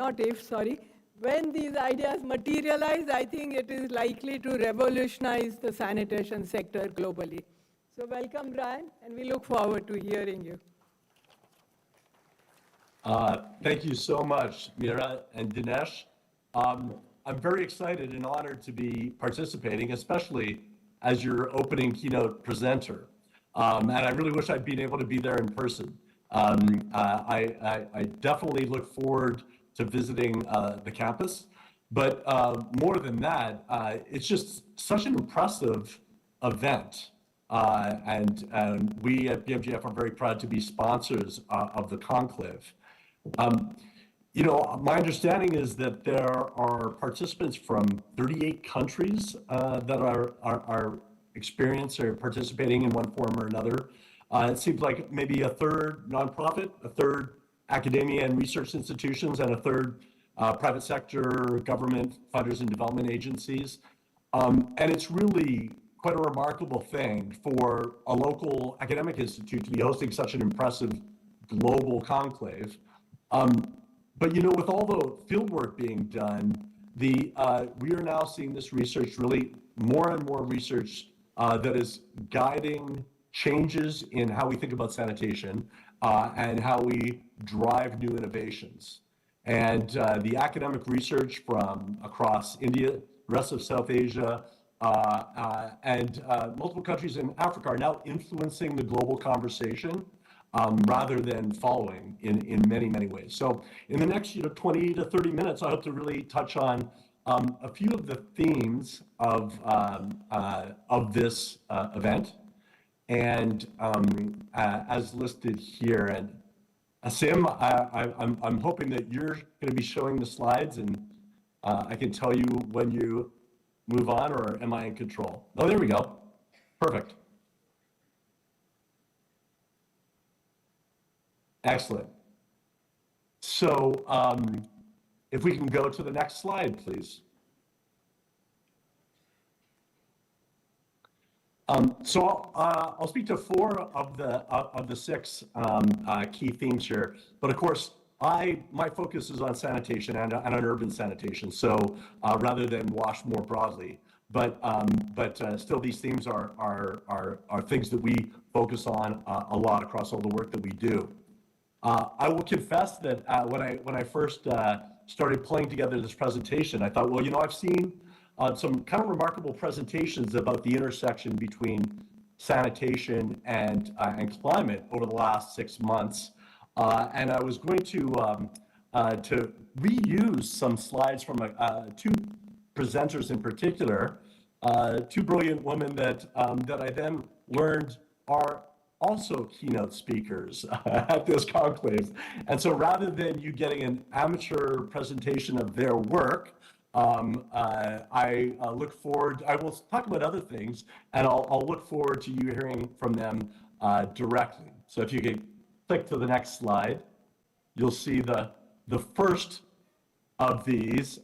D: these ideas materialize, I think it is likely to revolutionize the sanitation sector globally. So welcome, Brian, and we look forward to hearing you.
G: Thank you so much, Meera and Dinesh. I'm very excited and honored to be participating, especially as your opening keynote presenter. And I really wish I'd been able to be there in person. I definitely look forward to visiting the campus, but more than that, it's just such an impressive event. And we at BMGF are very proud to be sponsors of the Conclave. You know, my understanding is that there are participants from 38 countries that are experiencing or participating in one form or another. It seems like maybe a third nonprofit, a third academia and research institutions, and a third private sector, government, funders and development agencies. And it's really quite a remarkable thing for a local academic institute to be hosting such an impressive global conclave. But you know, with all the field work being done, we are now seeing this research, really more and more research that is guiding changes in how we think about sanitation and how we drive new innovations. And the academic research from across India, the rest of South Asia, and multiple countries in Africa are now influencing the global conversation rather than following in many, many ways. So in the next 20 to 30 minutes, I hope to really touch on a few of the themes of this event. And as listed here, and Sim, I'm hoping that you're going to be showing the slides, and I can tell you when you move on, or am I in control? Oh, there we go. Perfect. Excellent. So if we can go to the next slide, please. So I'll speak to 4 of the 6 key themes here, but of course, my focus is on sanitation and on urban sanitation, so rather than WASH more broadly. But still, these themes are things that we focus on a lot across all the work that we do. I will confess that when I first started pulling together this presentation, I thought, well, you know, I've seen some kind of remarkable presentations about the intersection between sanitation and climate over the last 6 months, and I was going to reuse some slides from two presenters in particular, two brilliant women that I then learned are also keynote speakers at this conclave. And so rather than you getting an amateur presentation of their work, I look forward, I will talk about other things, and I'll look forward to you hearing from them directly. So if you can click to the next slide, you'll see the first of these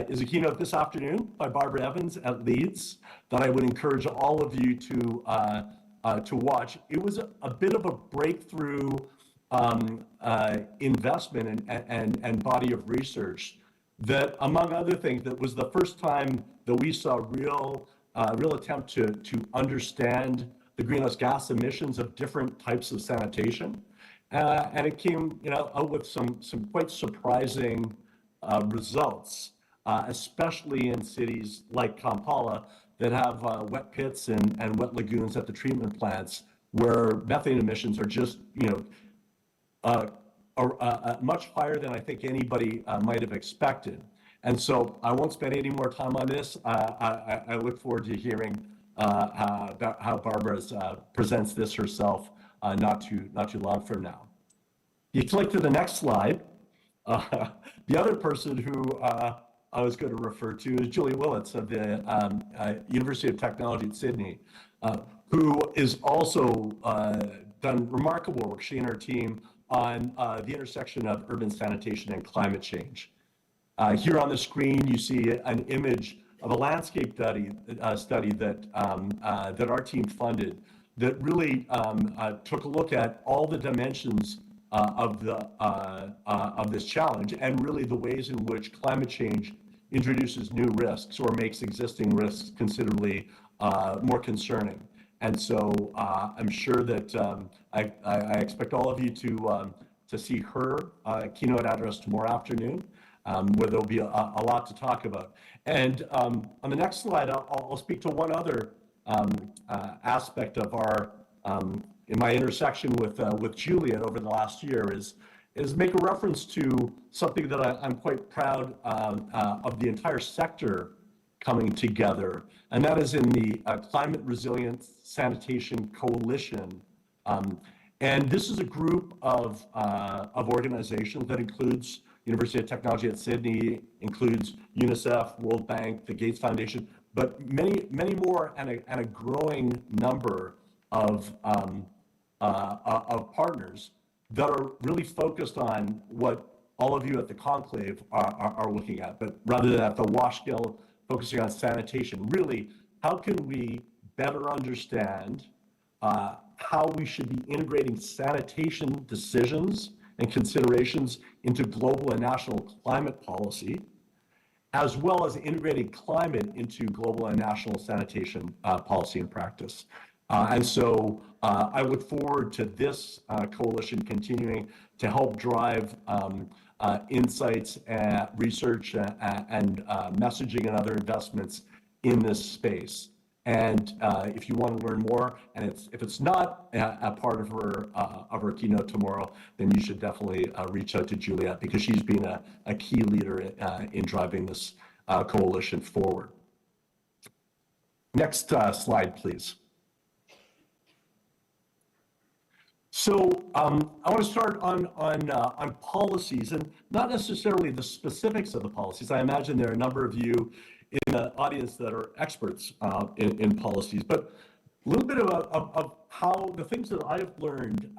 G: is a keynote this afternoon by Barbara Evans at Leeds that I would encourage all of you to watch. It was a bit of a breakthrough investment and body of research that, among other things, that was the first time that we saw real attempt to understand the greenhouse gas emissions of different types of sanitation. And it came, out with some quite surprising results, especially in cities like Kampala that have wet pits and wet lagoons at the treatment plants, where methane emissions are just, much higher than I think anybody might have expected. And so I won't spend any more time on this. I look forward to hearing how Barbara presents this herself not too long from now. You click to the next slide. The other person who I was going to refer to is Julie Willits of the University of Technology at Sydney, who is also done remarkable work, she and her team, on the intersection of urban sanitation and climate change. Here on the screen, you see an image of a landscape study that our team funded that really took a look at all the dimensions of this challenge, and really the ways in which climate change introduces new risks or makes existing risks considerably more concerning. And so I'm sure that I expect all of you to see her keynote address tomorrow afternoon, where there'll be a lot to talk about. And on the next slide, I'll speak to one other aspect of our in my intersection with Juliet over the last year is make a reference to something that I'm quite proud of the entire sector coming together, and that is in the Climate Resilient Sanitation Coalition. And this is a group of organizations that includes University of Technology at Sydney, includes UNICEF, World Bank, the Gates Foundation, but many more, and a growing number of partners that are really focused on what all of you at the Conclave are looking at, but rather than at the WASH scale, focusing on sanitation. Really, how can we better understand how we should be integrating sanitation decisions and considerations into global and national climate policy, as well as integrating climate into global and national sanitation policy and practice. And so I look forward to this coalition continuing to help drive insights, research, and messaging and other investments in this space. And if you want to learn more, and if it's not a part of her keynote tomorrow, then you should definitely reach out to Juliet, because she's been a key leader in driving this coalition forward. Next slide, please. So I want to start on policies, and not necessarily the specifics of the policies. I imagine there are a number of you in the audience that are experts in policies, but a little bit of how the things that I've learned,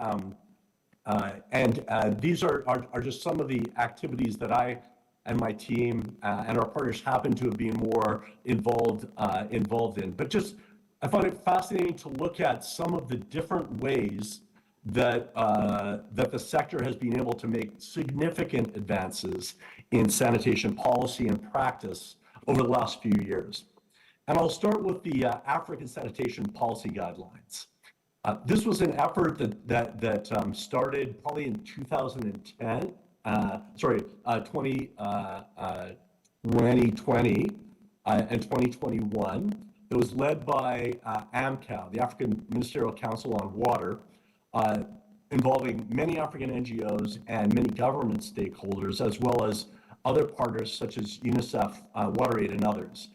G: and these are just some of the activities that I and my team and our partners happen to have been more involved in. But just, I found it fascinating to look at some of the different ways that the sector has been able to make significant advances in sanitation policy and practice over the last few years. And I'll start with the African Sanitation Policy Guidelines. This was an effort that started probably in 2010, 2020 and 2021. It was led by AMCAW, the African Ministerial Council on Water, involving many African NGOs and many government stakeholders, as well as other partners such as UNICEF, WaterAid, and others.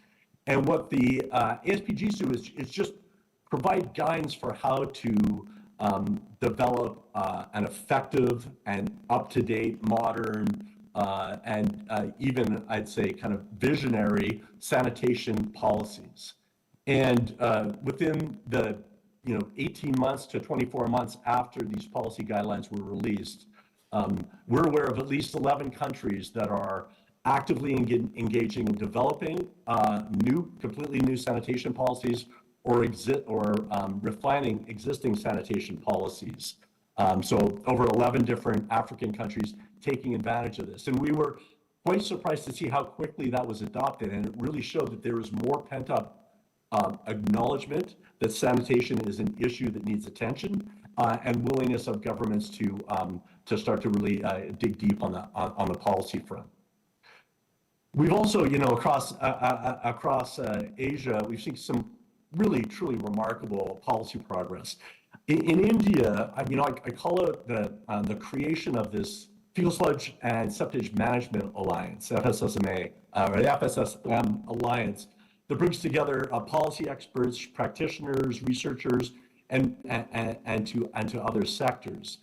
G: And what the ASPGs do is just provide guidance for how to develop an effective and up-to-date, modern, and even, I'd say, kind of visionary sanitation policies. And within the 18 months to 24 months after these policy guidelines were released, we're aware of at least 11 countries that are actively engaging in developing completely new sanitation policies or refining existing sanitation policies. So over 11 different African countries taking advantage of this. And we were quite surprised to see how quickly that was adopted. And it really showed that there is more pent-up acknowledgement that sanitation is an issue that needs attention, and willingness of governments to start to really dig deep on the policy front. We've also, across Asia, we've seen some really truly remarkable policy progress. In India, I call it the creation of this Fecal Sludge and Septage Management Alliance, FSSMA, or the FSSM Alliance, that brings together policy experts, practitioners, researchers, and to other sectors.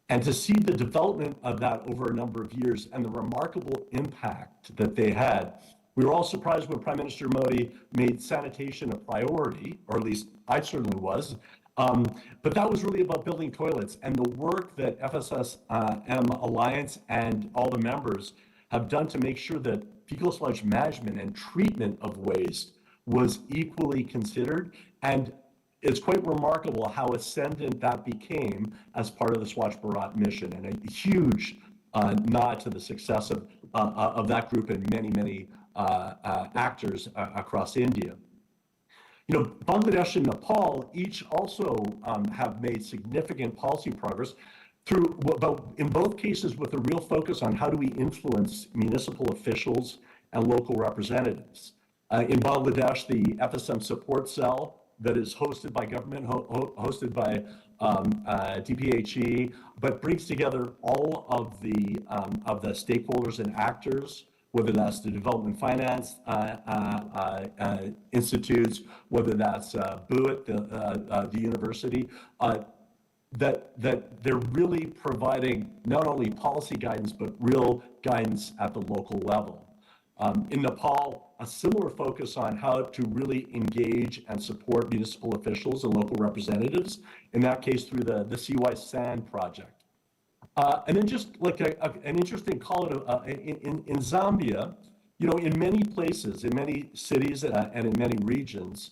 G: And to see the development of that over a number of years and the remarkable impact that they had, we were all surprised when Prime Minister Modi made sanitation a priority, or at least I certainly was. But that was really about building toilets, and the work that FSSM Alliance and all the members have done to make sure that fecal sludge management and treatment of waste was equally considered. And it's quite remarkable how ascendant that became as part of the Swachh Bharat mission, and a huge nod to the success of that group and many actors across India. Bangladesh and Nepal each also have made significant policy progress in both cases with a real focus on how do we influence municipal officials and local representatives. In Bangladesh, the FSM support cell that is hosted by government, hosted by DPHE, but brings together all of the stakeholders and actors, whether that's the development finance institutes, whether that's BUIT, the university, that they're really providing not only policy guidance, but real guidance at the local level. In Nepal, a similar focus on how to really engage and support municipal officials and local representatives, in that case through the CWAS-SAN project. And then just like an interesting call in Zambia, in many places, in many cities and in many regions,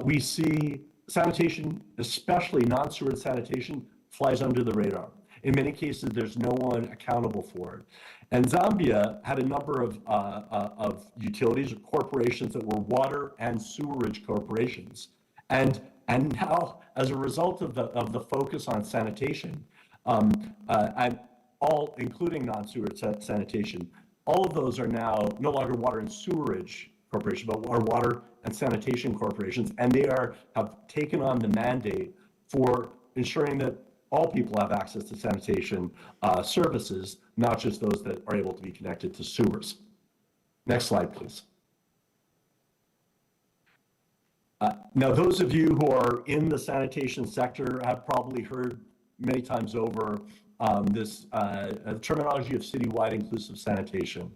G: we see sanitation, especially non-sewer sanitation, flies under the radar. In many cases, there's no one accountable for it. And Zambia had a number of utilities or corporations that were water and sewerage corporations. And now, as a result of the focus on sanitation, and all, including non-sewer sanitation, all of those are now no longer water and sewerage corporations, but are water and sanitation corporations. And they have taken on the mandate for ensuring that all people have access to sanitation services, not just those that are able to be connected to sewers. Next slide, please. Now, those of you who are in the sanitation sector have probably heard many times over this terminology of citywide inclusive sanitation.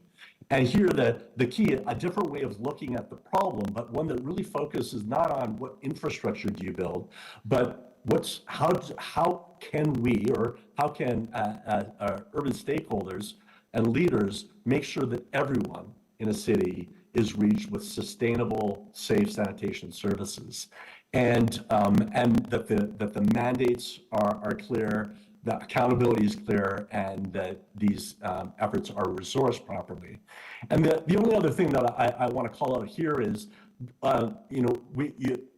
G: And here the key, a different way of looking at the problem, but one that really focuses not on what infrastructure do you build, but how can we, or how can urban stakeholders and leaders make sure that everyone in a city is reached with sustainable, safe sanitation services? and that the mandates are clear, the accountability is clear, and that these efforts are resourced properly. And the only other thing that I want to call out here is,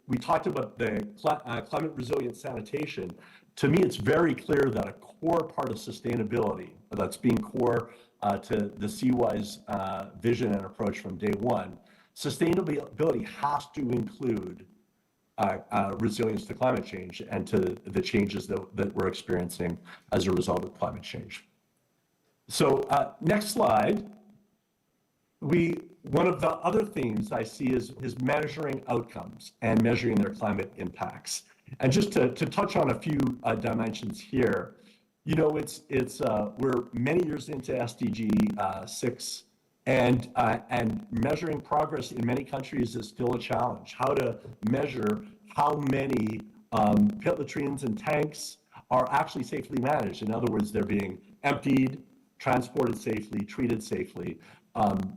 G: we talked about the climate resilient sanitation. To me, it's very clear that a core part of sustainability, that's being core to the CWAS vision and approach from day one, sustainability has to include resilience to climate change and to the changes that we're experiencing as a result of climate change. So next slide. One of the other themes I see is measuring outcomes and measuring their climate impacts. And just to touch on a few dimensions here, we're many years into SDG 6, and measuring progress in many countries is still a challenge. How to measure how many pit latrines and tanks are actually safely managed. In other words, they're being emptied, transported safely, treated safely.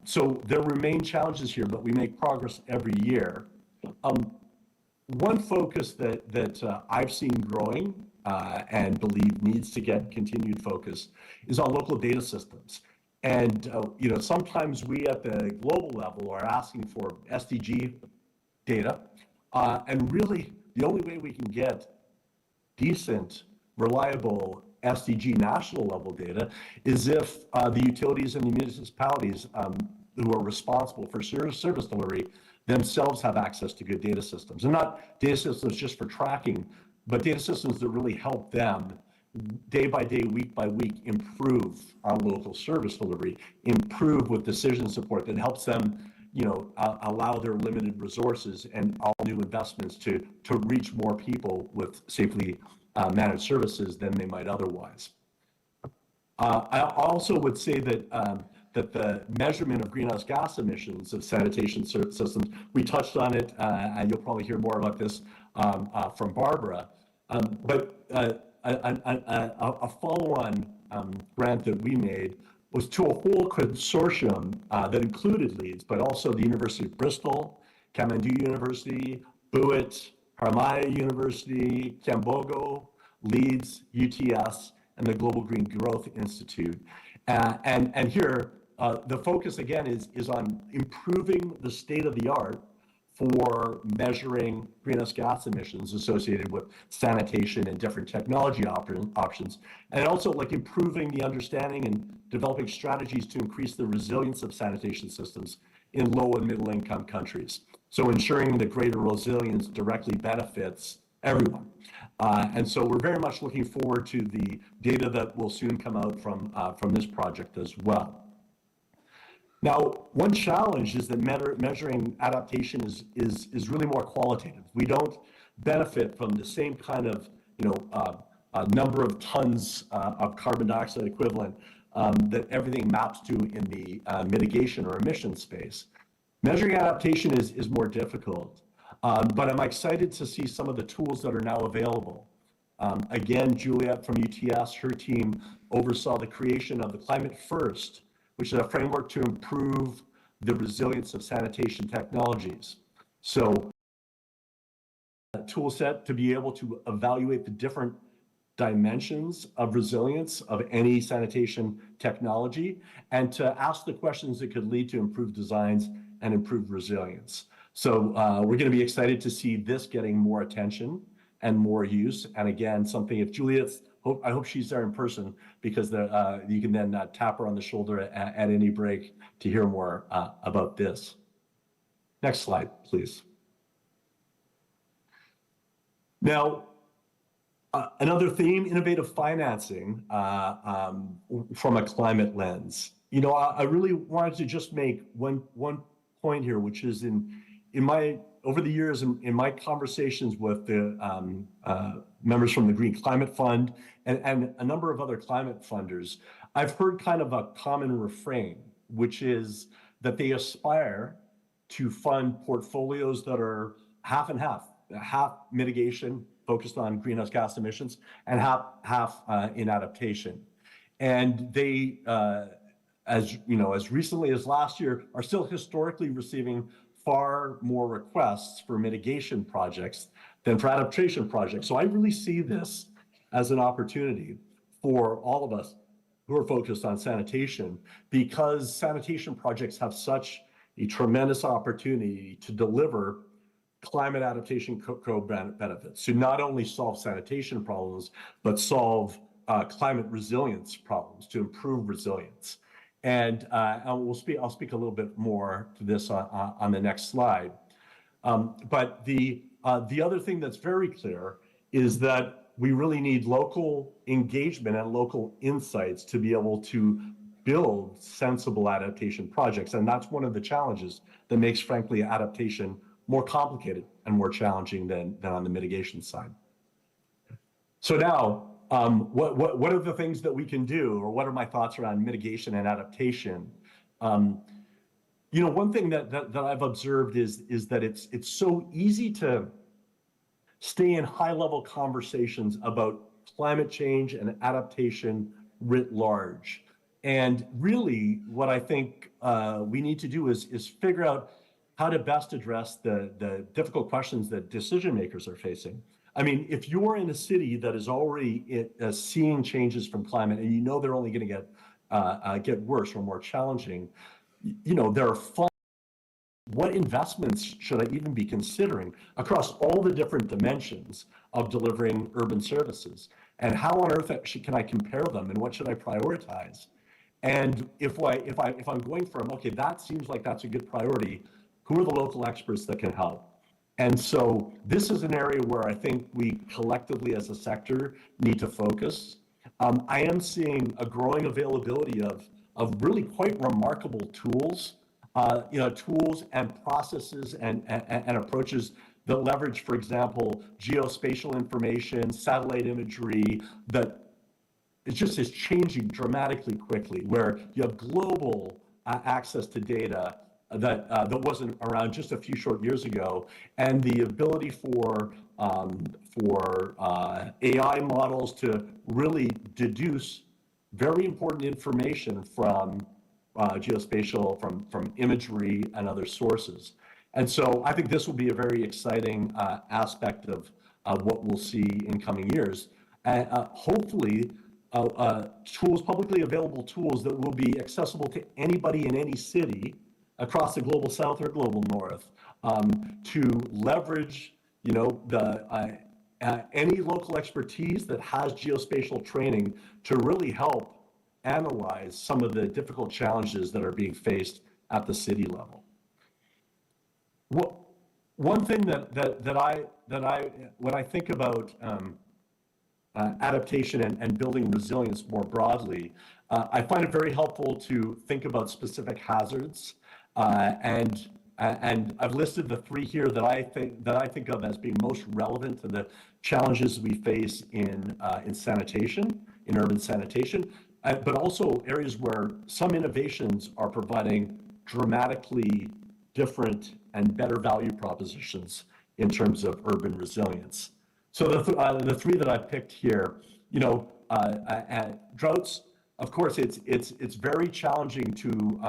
G: So there remain challenges here, but we make progress every year. One focus that I've seen growing and believe needs to get continued focus is on local data systems. And sometimes we at the global level are asking for SDG data, and really the only way we can get decent, reliable SDG national level data is if the utilities and the municipalities who are responsible for service delivery themselves have access to good data systems. And not data systems just for tracking, but data systems that really help them day by day, week by week, improve on local service delivery, improve with decision support that helps them, allow their limited resources and all new investments to reach more people with safely managed services than they might otherwise. I also would say that that the measurement of greenhouse gas emissions of sanitation systems, we touched on it, and you'll probably hear more about this from Barbara, but a follow-on grant that we made was to a whole consortium that included Leeds, but also the University of Bristol, Kathmandu University, Buit, Harmaya University, Cambogo, Leeds, UTS, and the Global Green Growth Institute. And here, the focus again is on improving the state of the art for measuring greenhouse gas emissions associated with sanitation and different technology options, and also like improving the understanding and developing strategies to increase the resilience of sanitation systems in low and middle income countries. So ensuring that greater resilience directly benefits everyone. And so we're very much looking forward to the data that will soon come out from this project as well. Now, one challenge is that measuring adaptation is really more qualitative. We don't benefit from the same kind of number of tons of carbon dioxide equivalent that everything maps to in the mitigation or emission space. Measuring adaptation is more difficult, but I'm excited to see some of the tools that are now available. Again, Juliet from UTS, her team oversaw the creation of the Climate First, which is a framework to improve the resilience of sanitation technologies. So a tool set to be able to evaluate the different dimensions of resilience of any sanitation technology and to ask the questions that could lead to improved designs and improved resilience. So we're going to be excited to see this getting more attention and more use. And again, something if Juliet's, I hope she's there in person because you can then tap her on the shoulder at any break to hear more about this. Next slide, please. Now, another theme, innovative financing from a climate lens. I really wanted to just make one point here, which is over the years in my conversations with the members from the Green Climate Fund and a number of other climate funders, I've heard kind of a common refrain, which is that they aspire to fund portfolios that are half and half mitigation focused on greenhouse gas emissions and half in adaptation. And they, as recently as last year, are still historically receiving far more requests for mitigation projects than for adaptation projects. So I really see this as an opportunity for all of us who are focused on sanitation, because sanitation projects have such a tremendous opportunity to deliver climate adaptation co-benefits, to not only solve sanitation problems, but solve climate resilience problems, to improve resilience. And I'll speak a little bit more to this on the next slide. But the other thing that's very clear is that we really need local engagement and local insights to be able to build sensible adaptation projects. And that's one of the challenges that makes, frankly, adaptation more complicated and more challenging than on the mitigation side. So now, what are the things that we can do, or what are my thoughts around mitigation and adaptation? You know, one thing that I've observed is that it's so easy to stay in high-level conversations about climate change and adaptation writ large. And really, what I think we need to do is figure out how to best address the difficult questions that decision makers are facing. I mean, if you're in a city that is already seeing changes from climate, and you know they're only going to get worse or more challenging, you know, there are what investments should I even be considering across all the different dimensions of delivering urban services? And how on earth can I compare them, and what should I prioritize? And if I'm going from, okay, that seems like that's a good priority, who are the local experts that can help? And so this is an area where I think we collectively as a sector need to focus. I am seeing a growing availability of really quite remarkable tools, tools and processes and approaches that leverage, for example, geospatial information, satellite imagery, that it just is changing dramatically quickly, where you have global access to data that wasn't around just a few short years ago, and the ability for AI models to really deduce very important information from geospatial, from imagery and other sources. And so I think this will be a very exciting aspect of what we'll see in coming years. Hopefully, tools, publicly available tools that will be accessible to anybody in any city across the global south or global north, to leverage, you know, any local expertise that has geospatial training to really help analyze some of the difficult challenges that are being faced at the city level. One thing when I think about adaptation and building resilience more broadly, I find it very helpful to think about specific hazards, and I've listed the three here that I think of as being most relevant to the challenges we face in sanitation, in urban sanitation, but also areas where some innovations are providing dramatically different and better value propositions in terms of urban resilience. So the three that I picked here, you know, droughts. Of course, it's very challenging to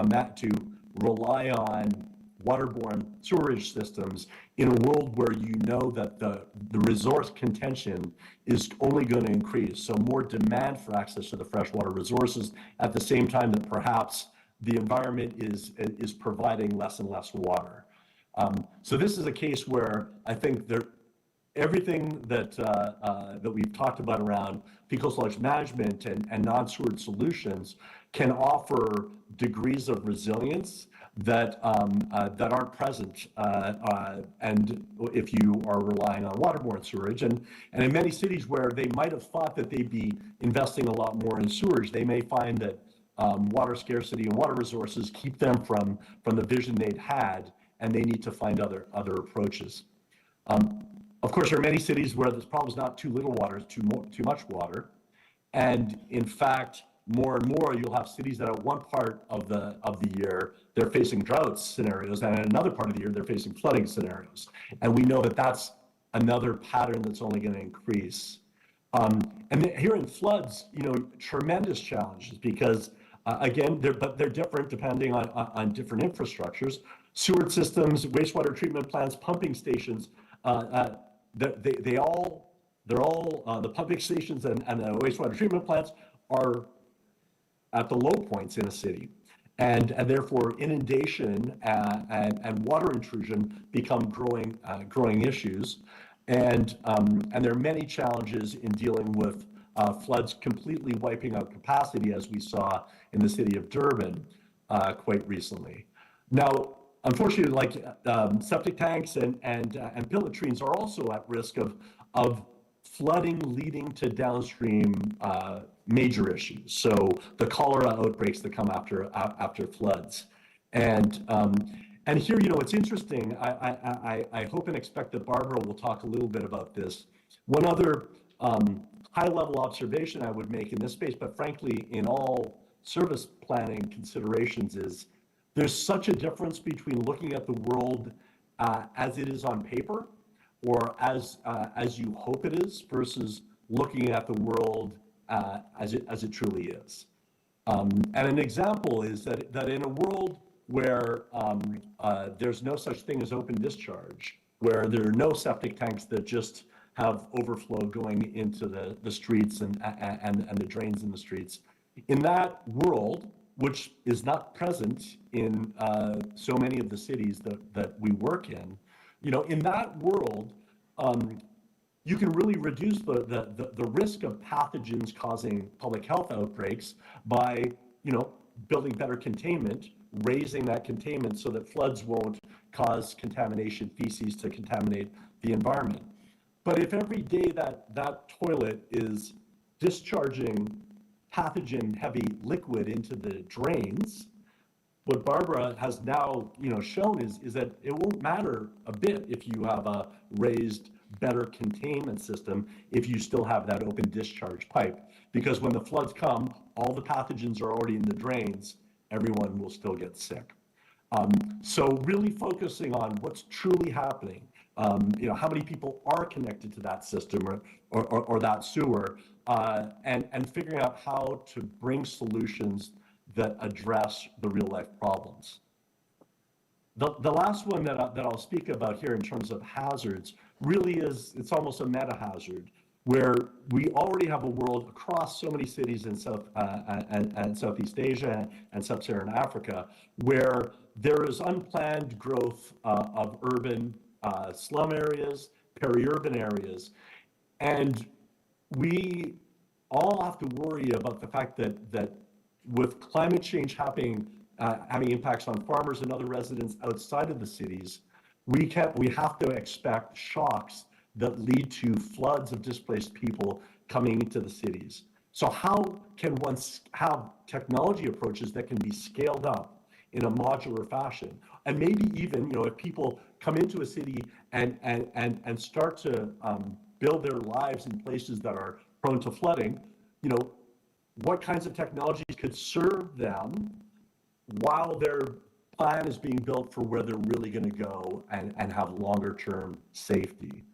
G: rely on waterborne sewerage systems in a world where you know that the resource contention is only going to increase. So more demand for access to the freshwater resources at the same time that perhaps the environment is providing less and less water. So this is a case where I think everything that we've talked about around fecal sludge management and non-sewered solutions can offer degrees of resilience that aren't present, and if you are relying on waterborne sewerage, and in many cities where they might have thought that they'd be investing a lot more in sewerage, they may find that water scarcity and water resources keep them from the vision they'd had, and they need to find other approaches. Of course, there are many cities where this problem is not too little water, it's too much water, and in fact, more and more, you'll have cities that at one part of the year, they're facing drought scenarios, and in another part of the year, they're facing flooding scenarios. And we know that that's another pattern that's only going to increase. And here in floods, you know, tremendous challenges because, again, they're different depending on different infrastructures. Sewer systems, wastewater treatment plants, pumping stations, they're all the pumping stations and the wastewater treatment plants are at the low points in a city. And therefore inundation and water intrusion become growing issues. And there are many challenges in dealing with floods completely wiping out capacity, as we saw in the city of Durban quite recently. Now, unfortunately, like septic tanks and pit latrines are also at risk of flooding leading to downstream major issues. So the cholera outbreaks that come after floods. And here, it's interesting. I hope and expect that Barbara will talk a little bit about this. One other high-level observation I would make in this space, but frankly, in all service planning considerations, is there's such a difference between looking at the world as it is on paper, or as you hope it is, versus looking at the world as it truly is. And an example is that in a world where there's no such thing as open discharge, where there are no septic tanks that just have overflow going into the streets and the drains in the streets, in that world, which is not present in so many of the cities that we work in, in that world, you can really reduce the risk of pathogens causing public health outbreaks by, building better containment, raising that containment so that floods won't cause contamination, feces to contaminate the environment. But if every day that toilet is discharging pathogen-heavy liquid into the drains, what Barbara has now, shown is that it won't matter a bit if you have a raised, better containment system if you still have that open discharge pipe, because when the floods come, all the pathogens are already in the drains. Everyone will still get sick. So really focusing on what's truly happening. How many people are connected to that system or that sewer, and figuring out how to bring solutions that address the real life problems. The last one that I'll speak about here in terms of hazards really is, it's almost a meta hazard, where we already have a world across so many cities in Southeast Asia and Sub-Saharan Africa, where there is unplanned growth of urban slum areas, peri-urban areas, and we all have to worry about the fact that with climate change having impacts on farmers and other residents outside of the cities, we have to expect shocks that lead to floods of displaced people coming into the cities. So how can one have technology approaches that can be scaled up in a modular fashion? And maybe even, if people come into a city and start to build their lives in places that are prone to flooding, what kinds of technologies could serve them while their plan is being built for where they're really going to go and have longer term safety.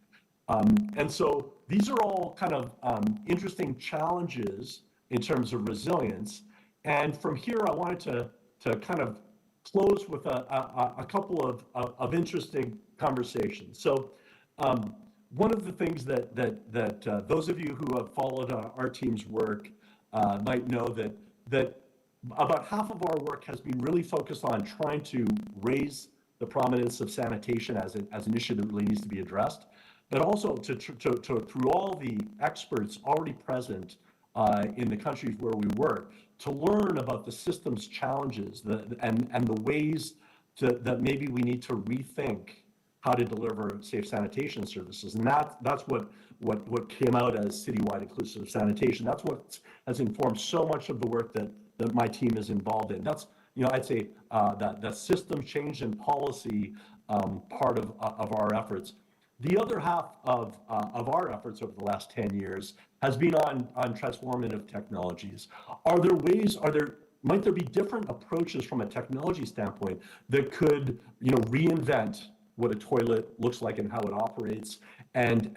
G: And so these are all kind of interesting challenges in terms of resilience. And from here, I wanted to kind of close with a couple of interesting conversations. So one of the things that those of you who have followed our team's work might know that about half of our work has been really focused on trying to raise the prominence of sanitation as an issue that really needs to be addressed, but also to through all the experts already present in the countries where we work, to learn about the system's challenges and the ways that maybe we need to rethink how to deliver safe sanitation services. And that's what came out as citywide inclusive sanitation. That's what has informed so much of the work that my team is involved in. That's, I'd say that system change and policy part of our efforts. The other half of our efforts over the last 10 years has been on transformative technologies. Might there be different approaches from a technology standpoint that could, reinvent what a toilet looks like and how it operates, and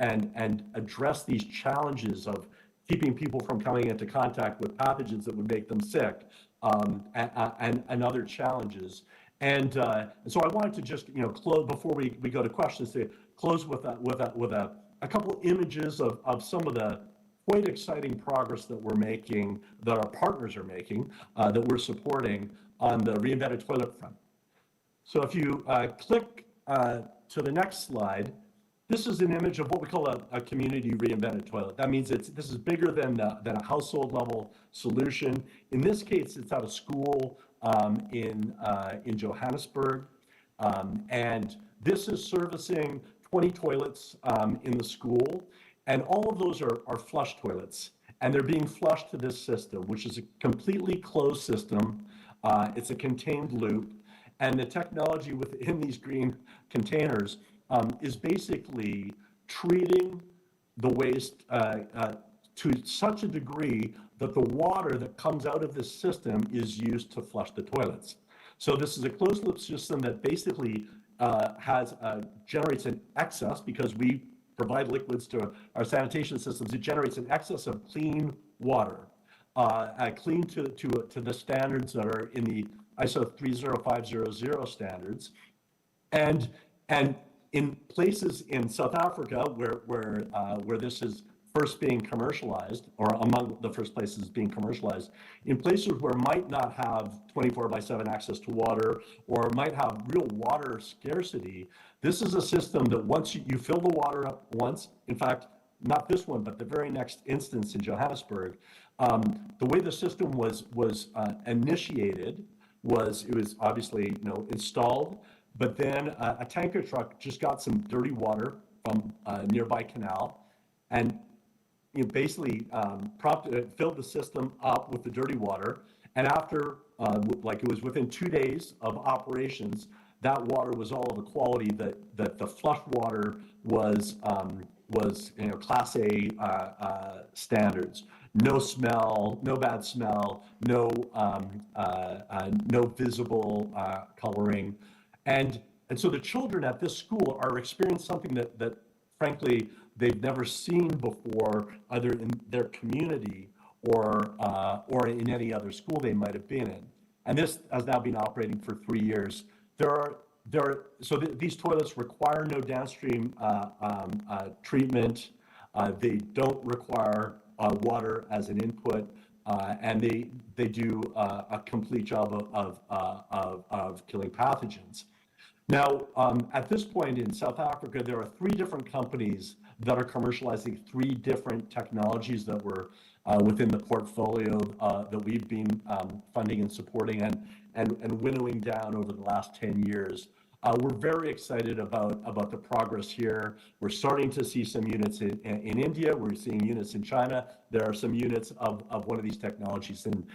G: address these challenges of keeping people from coming into contact with pathogens that would make them sick, and other challenges. And so I wanted to just, close before we go to questions, to close with a a couple images of some of the quite exciting progress that we're making, that our partners are making, that we're supporting on the reinvented toilet front. So if you click to the next slide, this is an image of what we call a community reinvented toilet. That means this is bigger than a household level solution. In this case, it's at a school in Johannesburg. And this is servicing 20 toilets in the school. And all of those are flush toilets. And they're being flushed to this system, which is a completely closed system. It's a contained loop. And the technology within these green containers is basically treating the waste to such a degree that the water that comes out of this system is used to flush the toilets. So this is a closed loop system that basically generates an excess, because we provide liquids to our sanitation systems. It generates an excess of clean water, clean to the standards that are in the ISO 30500 standards, and in places in South Africa where this is first being commercialized, or among the first places being commercialized, in places where might not have 24/7 access to water, or might have real water scarcity, this is a system that once you fill the water up once, in fact, not this one, but the very next instance in Johannesburg, the way the system was initiated was, it was obviously installed, but then a tanker truck just got some dirty water from a nearby canal, and basically filled the system up with the dirty water. And after, like, it was within 2 days of operations, that water was all of a quality that the flush water was Class A standards. No smell, no bad smell, no visible coloring. And so the children at this school are experiencing something that frankly, they've never seen before, either in their community or in any other school they might have been in. And this has now been operating for 3 years. These toilets require no downstream treatment. They don't require water as an input, and they do a complete job of killing pathogens. Now, at this point in South Africa, there are 3 different companies that are commercializing 3 different technologies that were within the portfolio that we've been funding and supporting and winnowing down over the last 10 years. We're very excited about the progress here. We're starting to see some units in India. We're seeing units in China. There are some units of one of these technologies in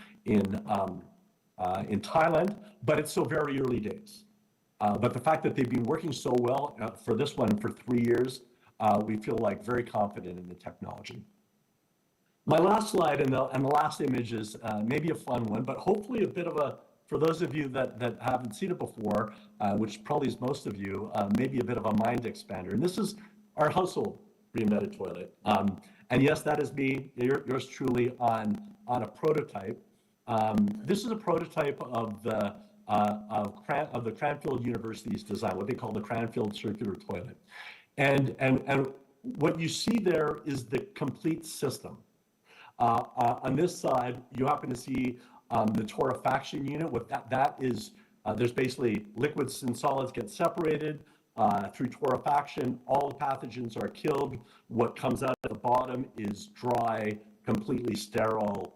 G: Thailand, but it's still very early days. But the fact that they've been working so well for this one for 3 years, we feel like very confident in the technology. My last slide and the last image is maybe a fun one, but hopefully a bit of a, for those of you that haven't seen it before, which probably is most of you, maybe a bit of a mind expander. And this is our household reinvented toilet. And yes, that is me, yours truly, on a prototype. This is a prototype of the Cranfield University's design, what they call the Cranfield circular toilet. And what you see there is the complete system. On this side, you happen to see the torrefaction unit. What that is, there's basically liquids and solids get separated through torrefaction. All the pathogens are killed. What comes out at the bottom is dry, completely sterile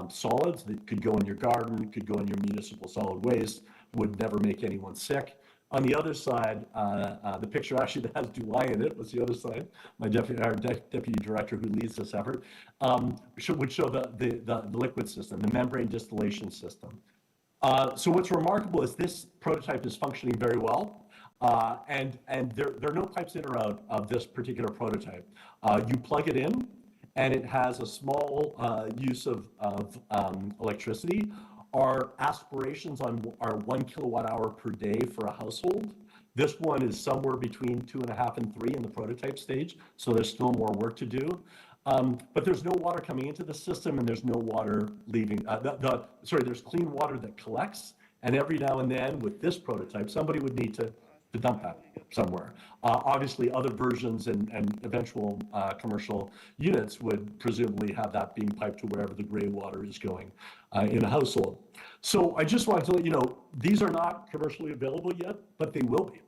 G: solids that could go in your garden, could go in your municipal solid waste, would never make anyone sick. On the other side, the picture actually that has Duai in it, what's the other side? My deputy director who leads this effort, would show the liquid system, the membrane distillation system. So what's remarkable is this prototype is functioning very well. And there are no pipes in or out of this particular prototype. You plug it in, and it has a small use of electricity. Our aspirations are 1 kilowatt hour per day for a household. This one is somewhere between 2.5 and 3 in the prototype stage, so there's still more work to do. But there's no water coming into the system, and there's no water leaving. There's clean water that collects, and every now and then with this prototype, somebody would need to to dump that somewhere. Obviously, other versions and eventual commercial units would presumably have that being piped to wherever the gray water is going in a household. So I just wanted to let you know, these are not commercially available yet, but they will be.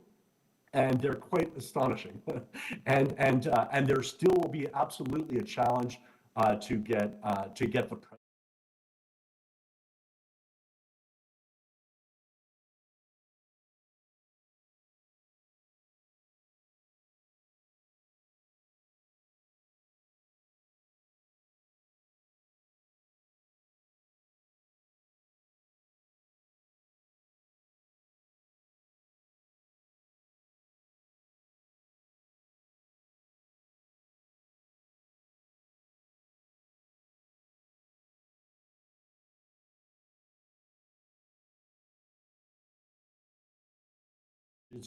G: And they're quite astonishing. and there still will be absolutely a challenge to get the price.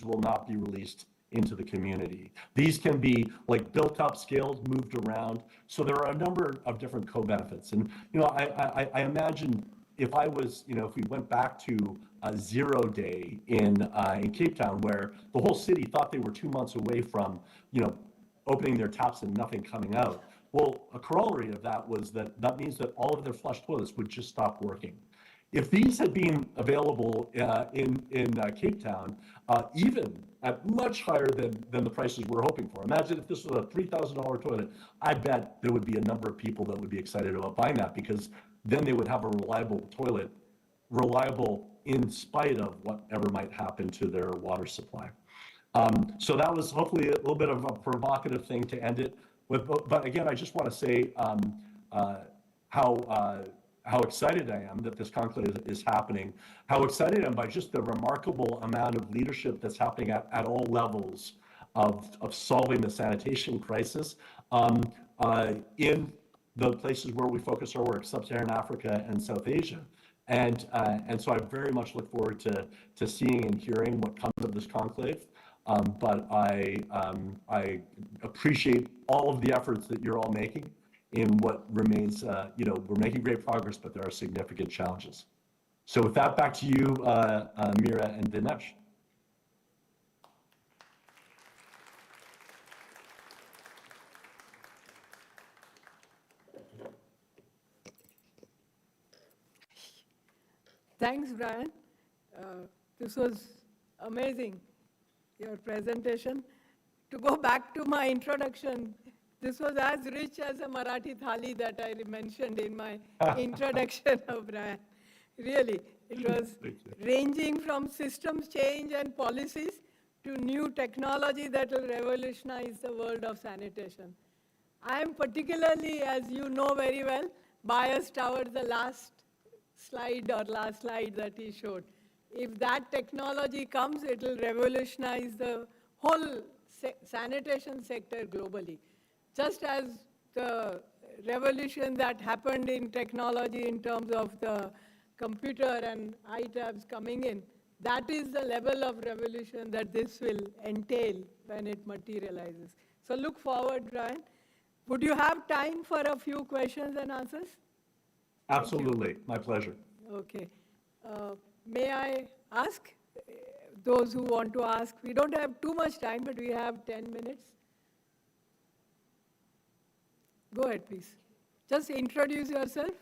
G: Will not be released into the community. These can be like built up, scaled, moved around. So there are a number of different co-benefits. And, I imagine if I was, if we went back to a 0 day in Cape Town, where the whole city thought they were 2 months away from, opening their taps and nothing coming out. Well, a corollary of that was that means that all of their flush toilets would just stop working. If these had been available in Cape Town, even at much higher than the prices we're hoping for. Imagine if this was a $3,000 toilet, I bet there would be a number of people that would be excited about buying that, because then they would have a reliable toilet, reliable in spite of whatever might happen to their water supply. So that was hopefully a little bit of a provocative thing to end it with. But again, I just want to say how excited I am that this conclave is happening, how excited I am by just the remarkable amount of leadership that's happening at all levels of solving the sanitation crisis in the places where we focus our work, Sub-Saharan Africa and South Asia. And so I very much look forward to seeing and hearing what comes of this conclave. But I appreciate all of the efforts that you're all making in what remains, we're making great progress, but there are significant challenges. So with that, back to you, Mira and Dinesh.
D: Thanks, Brian. This was amazing, your presentation. To go back to my introduction, this was as rich as a Marathi thali that I mentioned in my introduction of Brian. Really, it was ranging from systems change and policies to new technology that will revolutionize the world of sanitation. I am particularly, as you know very well, biased towards the last slide that he showed. If that technology comes, it will revolutionize the whole sanitation sector globally. Just as the revolution that happened in technology in terms of the computer and iTabs coming in, that is the level of revolution that this will entail when it materializes. So look forward, Brian. Would you have time for a few questions and answers?
G: Absolutely, my pleasure.
D: Okay. May I ask those who want to ask? We don't have too much time, but we have 10 minutes. Go ahead, please. Just introduce yourself.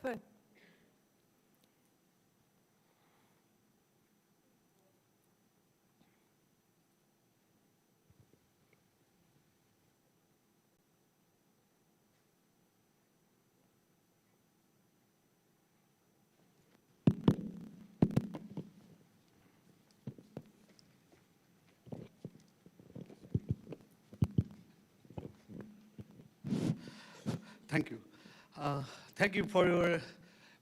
H: Thank you. Thank you for your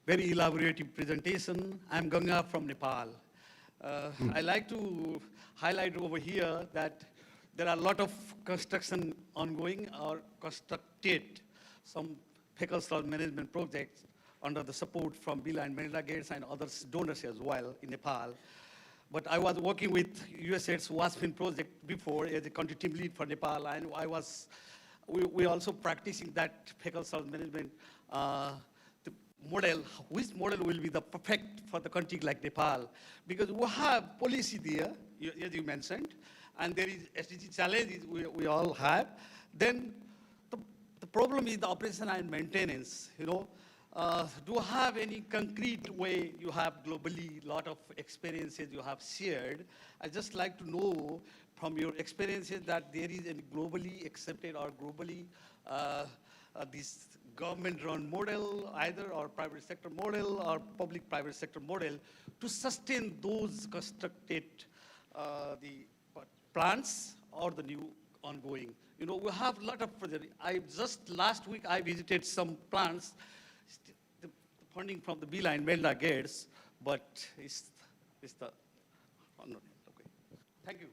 H: very elaborative presentation. I'm Ganga from Nepal. I like to highlight over here that there are a lot of construction ongoing or constructed, some fecal salt management projects under the support from Bill and Melinda Gates and other donors as well in Nepal. But I was working with USAID's WASFIN project before as a country team lead for Nepal, and we also practicing that fecal salt management the model, which model will be the perfect for the country like Nepal, because we have policy there, as you mentioned, and there is SDG challenges we all have, then the problem is the operation and maintenance, do you have any concrete way you have globally, lot of experiences you have shared? I'd just like to know from your experiences that there is any globally accepted or globally this government-run model either, or private sector model, or public-private sector model to sustain those constructed the plants or the new ongoing. We have a lot of projects. Last week I visited some plants, the funding from the Beeline Melda Gates, but it's the, oh, no, okay. Thank you.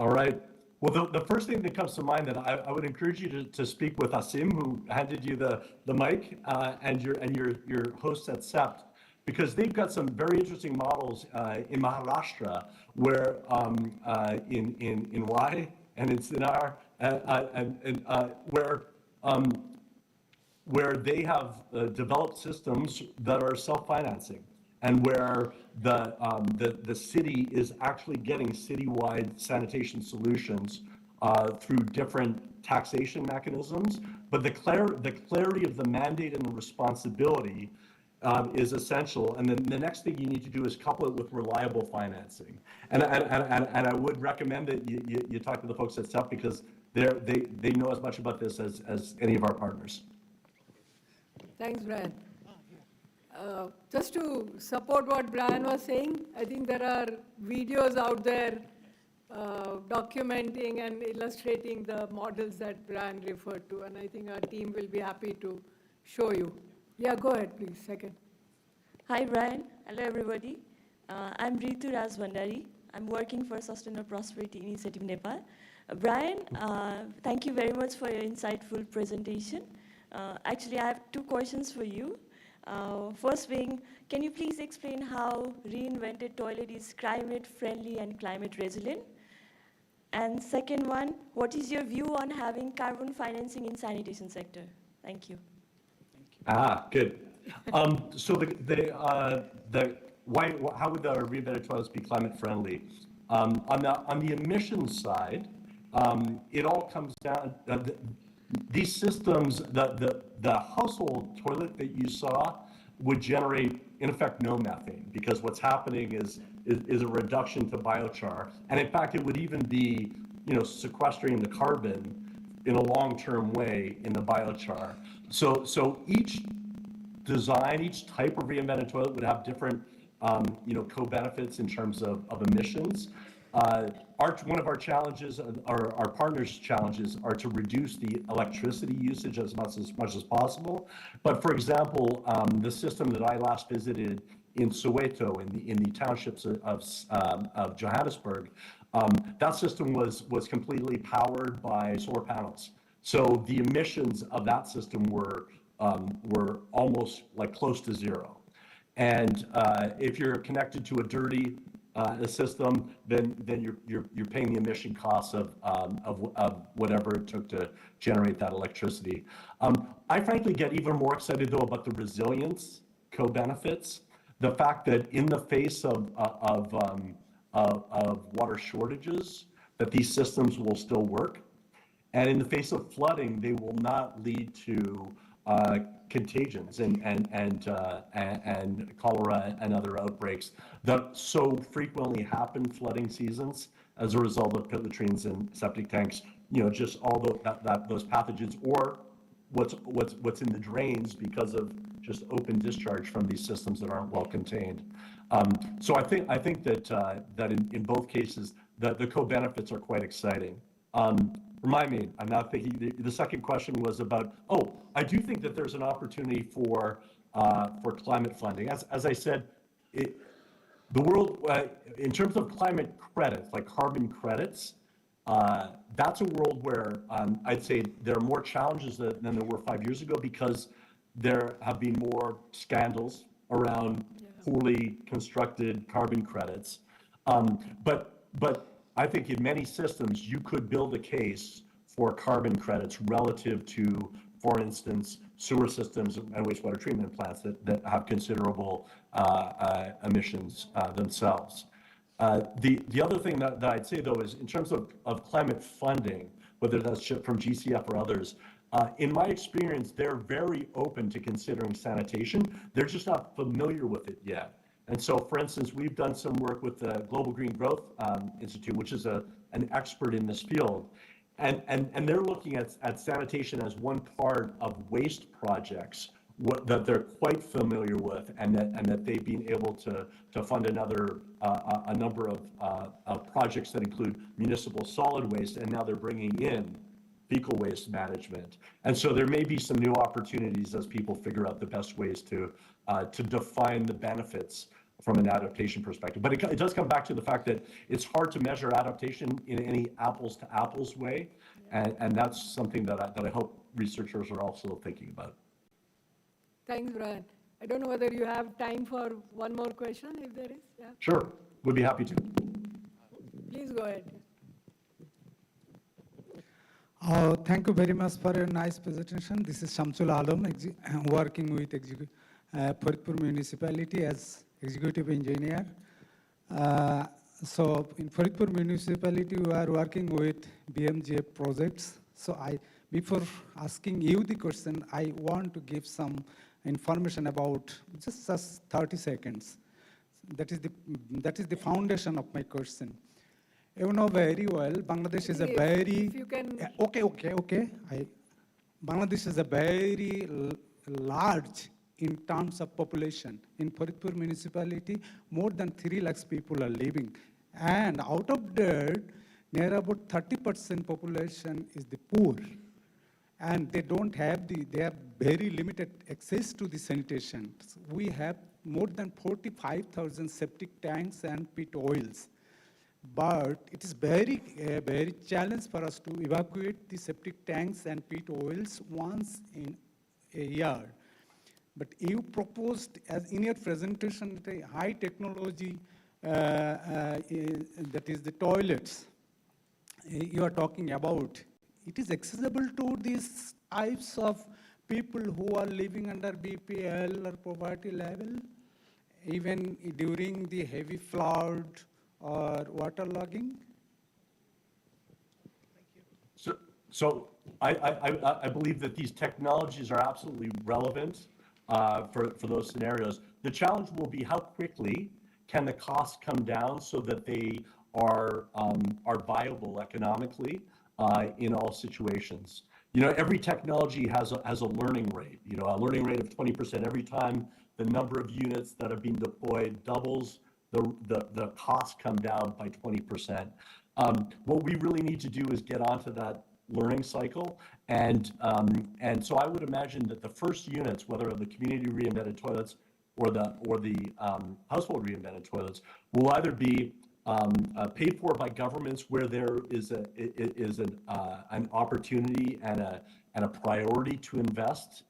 G: All right. Well, the first thing that comes to mind that I would encourage you to speak with Asim, who handed you the mic, and your hosts at CEPT, because they've got some very interesting models in Maharashtra, where in Y and in Sinar, where they have developed systems that are self-financing, and where the city is actually getting citywide sanitation solutions through different taxation mechanisms. But the clarity of the mandate and the responsibility is essential. And then the next thing you need to do is couple it with reliable financing. And I would recommend that you talk to the folks at CEPT, because they know as much about this as any of our partners.
D: Thanks, Brian. Just to support what Brian was saying, I think there are videos out there documenting and illustrating the models that Brian referred to, and I think our team will be happy to show you. Yeah, go ahead, please, second.
I: Hi, Brian. Hello, everybody. I'm Ritu Razbandari. I'm working for Sustainable Prosperity Initiative Nepal. Brian, thank you very much for your insightful presentation. Actually, I have two questions for you. First being, can you please explain how reinvented toilet is climate friendly and climate resilient? And second one, what is your view on having carbon financing in sanitation sector? Thank you.
G: Good. So how would the reinvented toilets be climate friendly? On the emissions side, it all comes down. These systems, the household toilet that you saw would generate, in effect, no methane, because what's happening is a reduction to biochar. And in fact, it would even be, sequestering the carbon in a long-term way in the biochar. So each design, each type of reinvented toilet would have different, co-benefits in terms of emissions. One of our challenges, our partners' challenges, are to reduce the electricity usage as much as possible. But for example, the system that I last visited in Soweto, in the townships of Johannesburg, that system was completely powered by solar panels. So the emissions of that system were almost like close to zero. And if you're connected to a dirty system, then you're paying the emission costs of whatever it took to generate that electricity. I frankly get even more excited though about the resilience co-benefits. The fact that in the face of water shortages, that these systems will still work, and in the face of flooding, they will not lead to contagions and cholera and other outbreaks that so frequently happen flooding seasons as a result of pit latrines and septic tanks. Just all those pathogens, or what's in the drains because of just open discharge from these systems that aren't well contained. So I think that in both cases the co-benefits are quite exciting. Remind me, I'm not thinking, the second question was about, I do think that there's an opportunity for climate funding. As I said, the world, in terms of climate credits, like carbon credits, that's a world where I'd say there are more challenges than there were 5 years ago, because there have been more scandals around poorly constructed carbon credits. But I think in many systems, you could build a case for carbon credits relative to, for instance, sewer systems and wastewater treatment plants that have considerable emissions themselves. The other thing that I'd say, though, is in terms of climate funding, whether that's from GCF or others, in my experience, they're very open to considering sanitation. They're just not familiar with it yet. And so, for instance, we've done some work with the Global Green Growth Institute, which is an expert in this field. And they're looking at sanitation as one part of waste projects that they're quite familiar with, and that they've been able to fund a number of projects that include municipal solid waste, and now they're bringing in fecal waste management. And so there may be some new opportunities as people figure out the best ways to define the benefits from an adaptation perspective. But it does come back to the fact that it's hard to measure adaptation in any apples to apples way, and that's something that I hope researchers are also thinking about.
D: Thanks, Brian. I don't know whether you have time for one more question, if there is. Yeah.
G: Sure, would be happy to.
D: Please go ahead.
J: Thank you very much for your nice presentation. This is Shamsul Alam, working with Faridpur Municipality as executive engineer. So in Faridpur Municipality, we are working with BMGF projects. So before asking you the question, I want to give some information about just 30 seconds. That is the foundation of my question. You know very well, Bangladesh is a very...
D: If you can...
J: Okay. Bangladesh is a very large in terms of population. In Faridpur municipality, more than 3 lakhs people are living. And out of that, near about 30% population is the poor. And they don't have they have very limited access to the sanitation. So we have more than 45,000 septic tanks and pit oils. But it is very challenge for us to evacuate the septic tanks and pit oils once in a year. But you proposed, as in your presentation, the high technology, that is the toilets you are talking about. It is accessible to these types of people who are living under BPL or poverty level, even during the heavy flood or waterlogging?
G: So I believe that these technologies are absolutely relevant for those scenarios. The challenge will be how quickly can the costs come down so that they are viable economically in all situations. You know, every technology has a learning rate. You know, a learning rate of 20%. Every time the number of units that have been deployed doubles, the costs come down by 20%. What we really need to do is get onto that learning cycle, and so I would imagine that the first units, whether the community reinvented toilets or the household reinvented toilets, will either be paid for by governments where there is an opportunity and a priority to invest,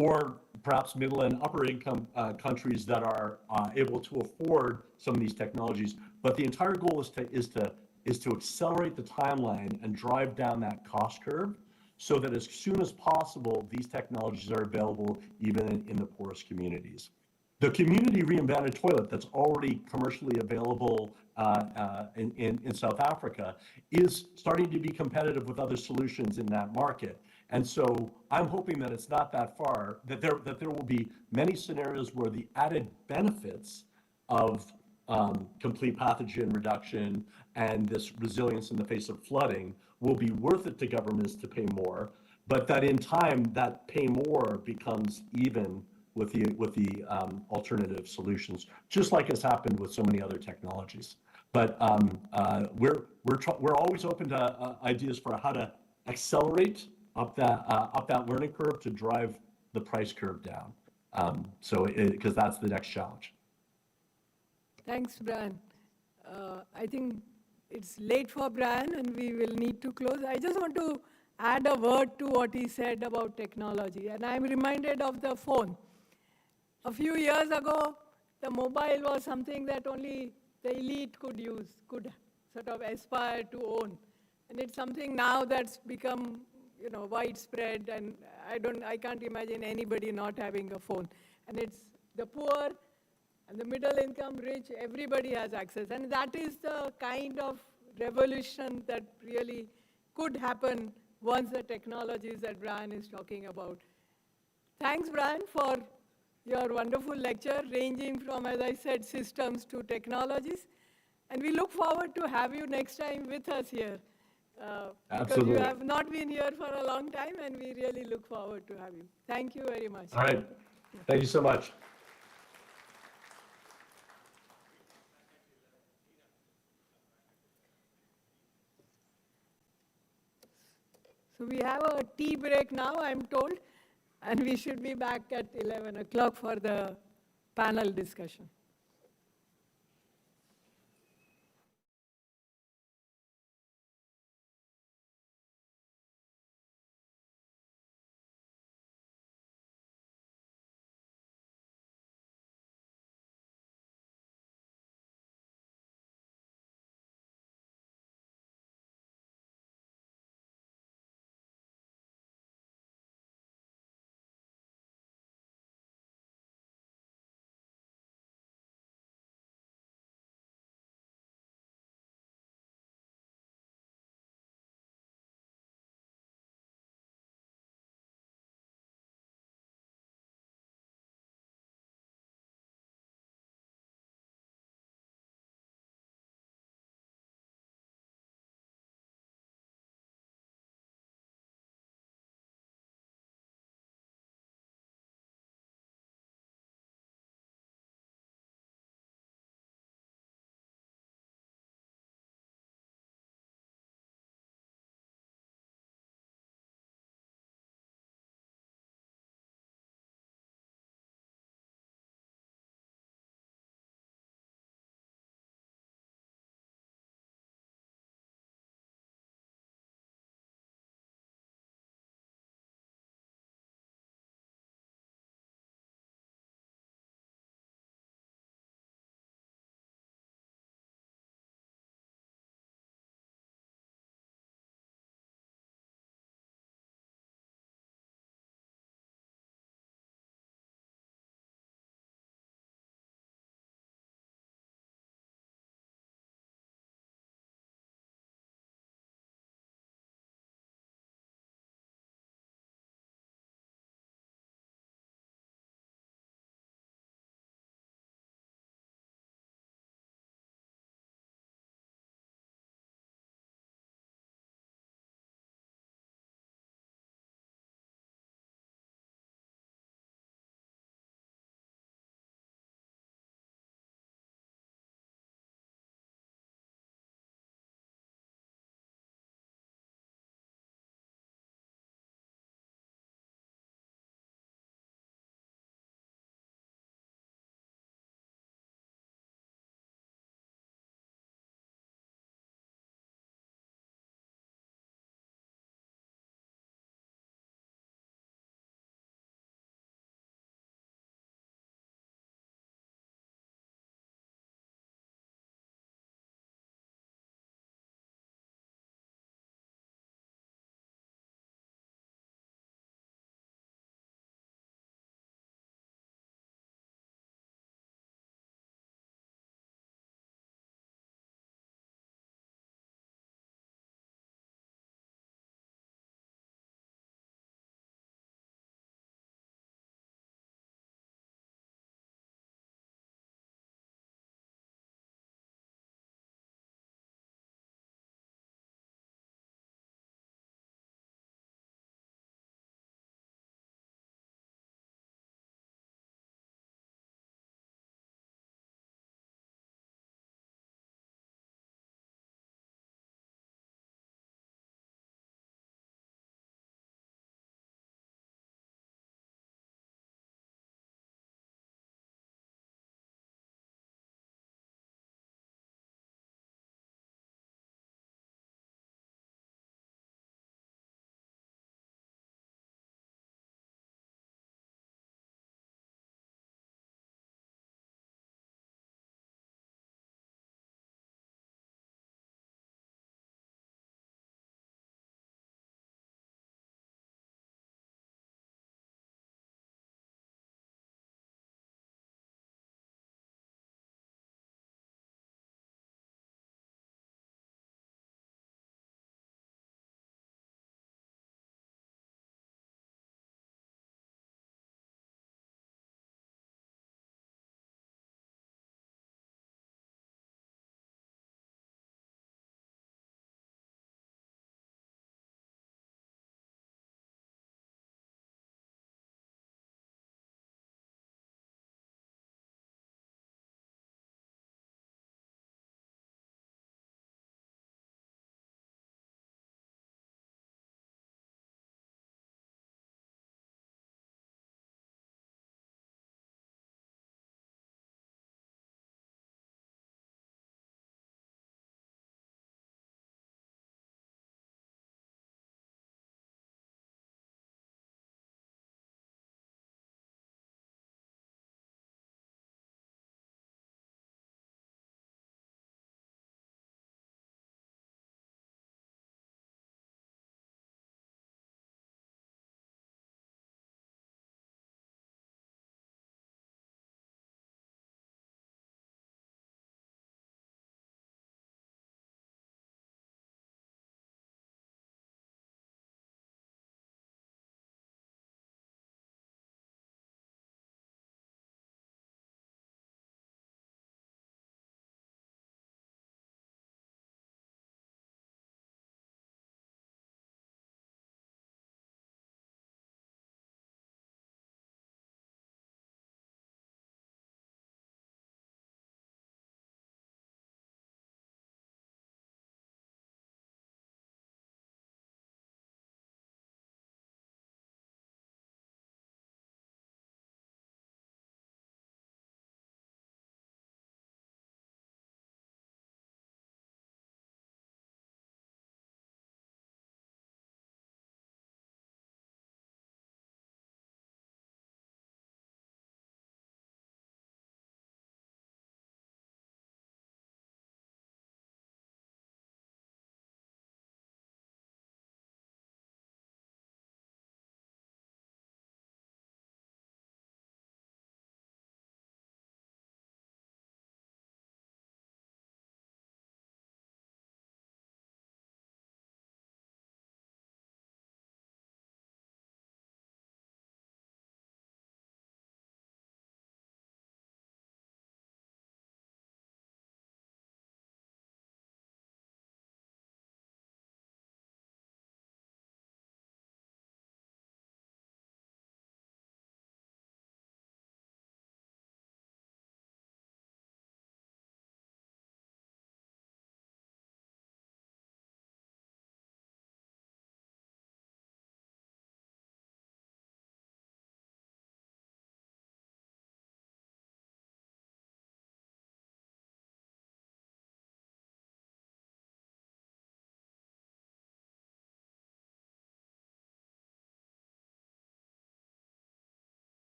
G: or perhaps middle and upper income countries that are able to afford some of these technologies. But the entire goal is to accelerate the timeline and drive down that cost curve so that as soon as possible, these technologies are available even in the poorest communities. The community reinvented toilet that's already commercially available in South Africa is starting to be competitive with other solutions in that market. And so I'm hoping that it's not that far, that there will be many scenarios where the added benefits of complete pathogen reduction and this resilience in the face of flooding will be worth it to governments to pay more, but that in time that pay more becomes even with the alternative solutions, just like has happened with so many other technologies. But we're always open to ideas for how to accelerate up that learning curve to drive the price curve down. Because that's the next challenge.
D: Thanks, Brian. I think it's late for Brian and we will need to close. I just want to add a word to what he said about technology. And I'm reminded of the phone. A few years ago, the mobile was something that only the elite could use, could sort of aspire to own. And it's something now that's become, you know, widespread, and I can't imagine anybody not having a phone. And it's the poor And the middle income, rich, everybody has access. And that is the kind of revolution that really could happen once the technologies that Brian is talking about. Thanks, Brian, for your wonderful lecture, ranging from, as I said, systems to technologies. And we look forward to have you next time with us here. Because
G: Absolutely.
D: you have not been here for a long time, and we really look forward to have you. Thank you very much.
G: All right. Thank you so much.
D: So we have a tea break now, I'm told, and we should be back at 11 o'clock for the panel discussion.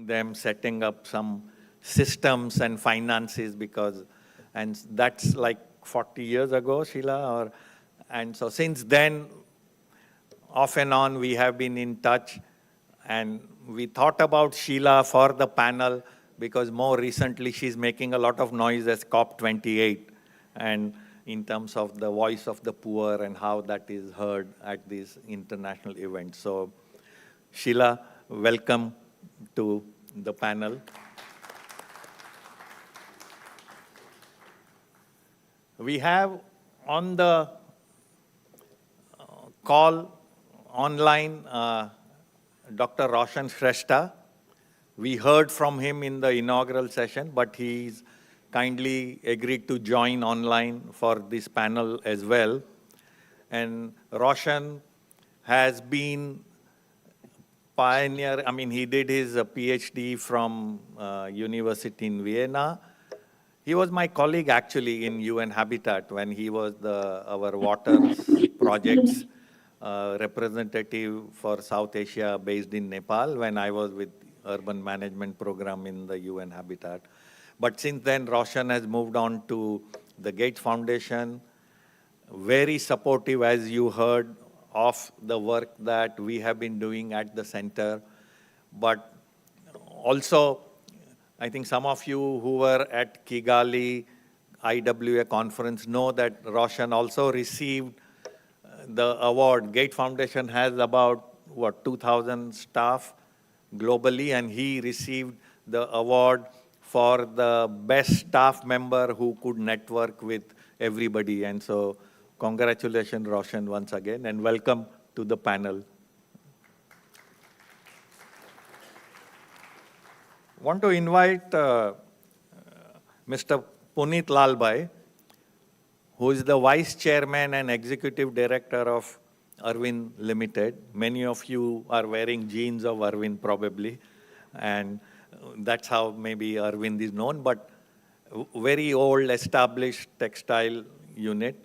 A: them setting up some systems and finances and that's like 40 years ago, Sheila, and so since then, off and on, we have been in touch, and we thought about Sheila for the panel because more recently she's making a lot of noise as COP28, and in terms of the voice of the poor and how that is heard at these international events. So, Sheila, welcome to the panel. We have on the call online Dr. Roshan Shrestha. We heard from him in the inaugural session, but he's kindly agreed to join online for this panel as well. And Roshan has been pioneer, I mean, he did his PhD from University in Vienna. He was my colleague actually in UN Habitat when he was our water projects representative for South Asia based in Nepal when I was with urban management program in the UN Habitat. But since then, Roshan has moved on to the Gates Foundation, very supportive, as you heard, of the work that we have been doing at the center. But also, I think some of you who were at Kigali IWA conference know that Roshan also received the award. Gate Foundation has about, 2,000 staff globally, and he received the award for the best staff member who could network with everybody. And so, congratulations, Roshan, once again, and welcome to the panel. Want to invite Mr. Puneet Lalbhai, who is the Vice Chairman and Executive Director of Arvind Limited. Many of you are wearing jeans of Arvind probably, and that's how maybe Arvind is known, but very old established textile unit.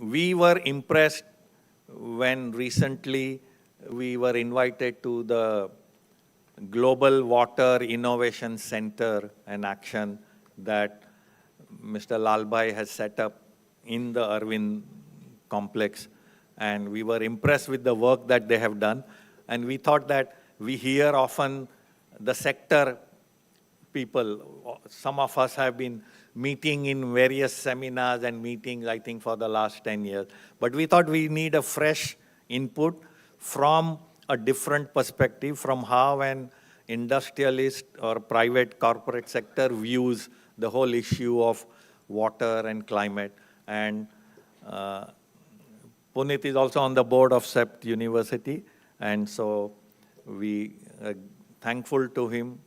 A: We were impressed when recently we were invited to the Global Water Innovation Center and Action that Mr. Lalbhai has set up in the Arvind complex. And we were impressed with the work that they have done. And we thought that we hear often the sector people. Some of us have been meeting in various seminars and meetings, I think, for the last 10 years. But we thought we need a fresh input from a different perspective, from how an industrialist or private corporate sector views the whole issue of water and climate. And Puneet is also on the board of CEPT University, and so we are thankful to him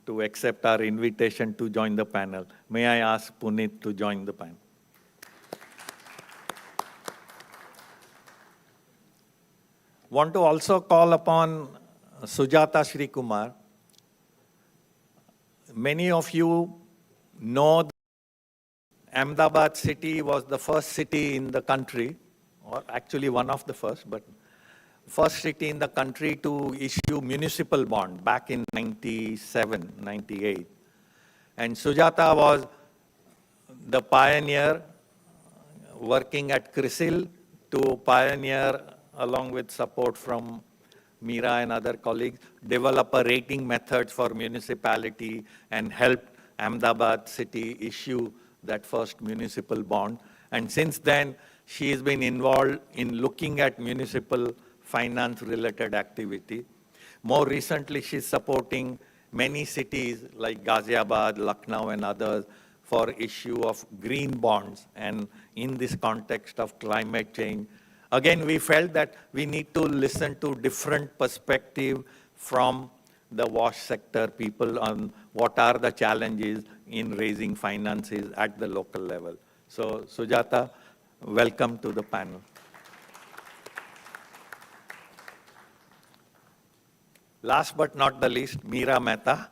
A: to accept our invitation to join the panel. May I ask Puneet to join the panel? Want to also call upon Sujata Shri Kumar. Many of you know that Ahmedabad city was the first city in the country, or actually one of the first, but first city in the country to issue municipal bond back in 97, 98. And Sujata was the pioneer working at CRISIL to pioneer, along with support from Meera and other colleagues, develop a rating method for municipality and helped Ahmedabad city issue that first municipal bond. And since then, she has been involved in looking at municipal finance-related activity. More recently, she's supporting many cities like Ghaziabad, Lucknow, and others for issue of green bonds. And in this context of climate change, again, we felt that we need to listen to different perspective from the wash sector people on what are the challenges in raising finances at the local level. So, Sujata, welcome to the panel. Last but not the least, Meera Mehta.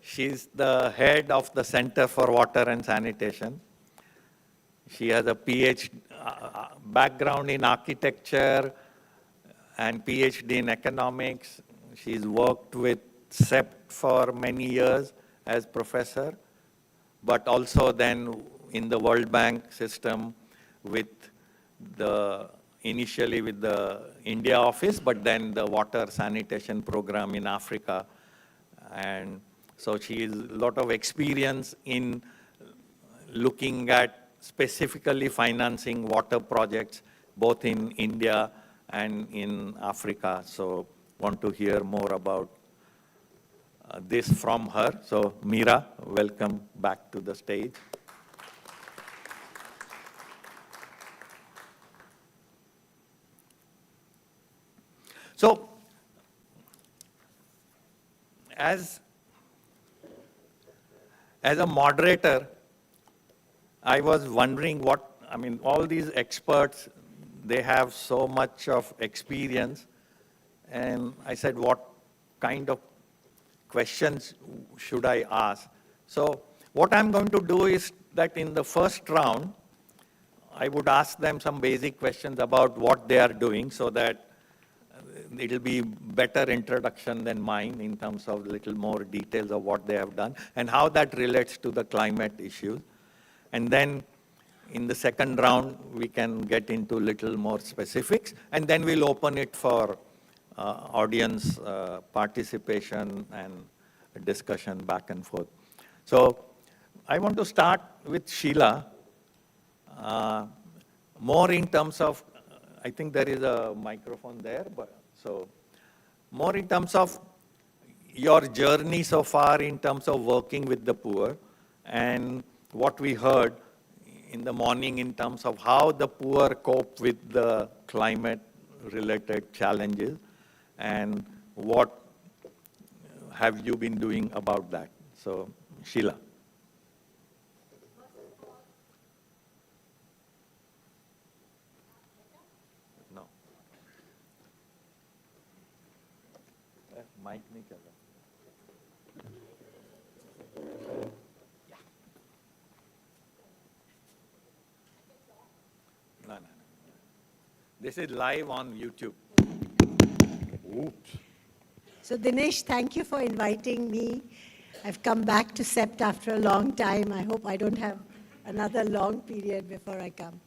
A: She's the head of the Center for Water and Sanitation. She has a PhD background in architecture and PhD in economics. She's worked with CEPT for many years as professor, but also then in the World Bank system with initially with the India office, but then the water sanitation program in Africa. And so she has a lot of experience in looking at specifically financing water projects, both in India and in Africa. So want to hear more about this from her. So Meera, welcome back to the stage. So as a moderator, I was wondering all these experts, they have so much of experience. And I said, what kind of questions should I ask? So what I'm going to do is that in the first round, I would ask them some basic questions about what they are doing so that it'll be better introduction than mine in terms of little more details of what they have done and how that relates to the climate issues. And then in the second round, we can get into little more specifics, and then we'll open it for audience participation and discussion back and forth. So I want to start with Sheila, more in terms of, I think there is a microphone there, but so more in terms of your journey so far in terms of working with the poor and what we heard in the morning in terms of how the poor cope with the climate-related challenges and what have you been doing about that. So, Sheila. No. Mic nahi chal raha. No. This is live on YouTube.
K: Oops. So Dinesh, thank you for inviting me. I've come back to CEPT after a long time. I hope I don't have another long period before I come.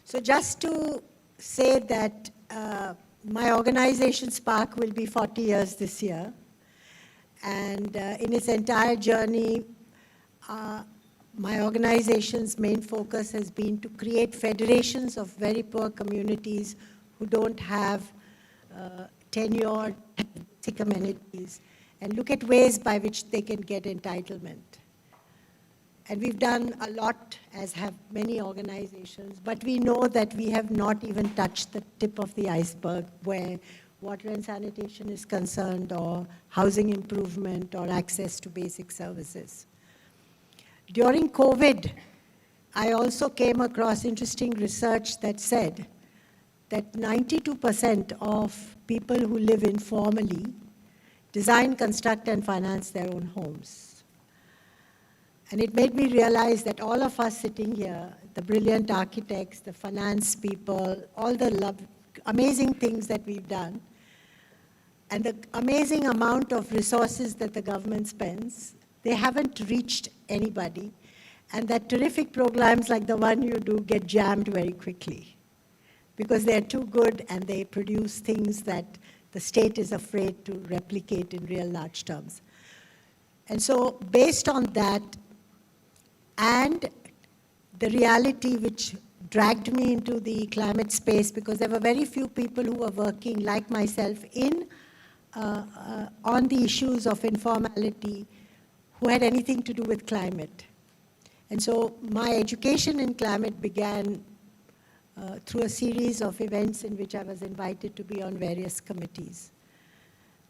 K: So just to say that my organization, Spark, will be 40 years this year. And in its entire journey, my organization's main focus has been to create federations of very poor communities who don't have tenured basic amenities and look at ways by which they can get entitlement. And we've done a lot, as have many organizations, but we know that we have not even touched the tip of the iceberg where water and sanitation is concerned, or housing improvement, or access to basic services. During COVID, I also came across interesting research that said that 92% of people who live informally design, construct, and finance their own homes. And it made me realize that all of us sitting here, the brilliant architects, the finance people, all the amazing things that we've done, and the amazing amount of resources that the government spends, they haven't reached anybody. And that terrific programs like the one you do get jammed very quickly because they're too good and they produce things that the state is afraid to replicate in real large terms. And so based on that and the reality which dragged me into the climate space, because there were very few people who were working like myself on the issues of informality who had anything to do with climate. And so my education in climate began through a series of events in which I was invited to be on various committees.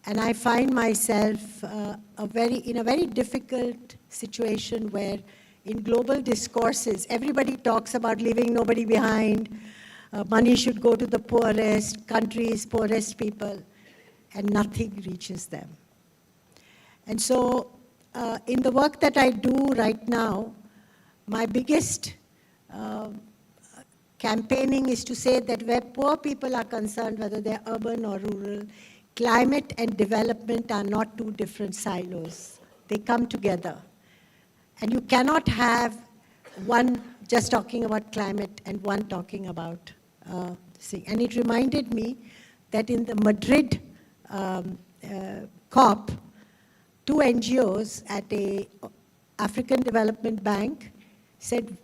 K: And I find myself in a very difficult situation where in global discourses, everybody talks about leaving nobody behind, money should go to the poorest countries, poorest people, and nothing reaches them. And so in the work that I do right now, my biggest campaigning is to say that where poor people are concerned, whether they're urban or rural, climate and development are not two different silos. They come together. And you cannot have one just talking about climate and one talking about and it reminded me that in the Madrid COP, two NGOs at a African Development Bank said,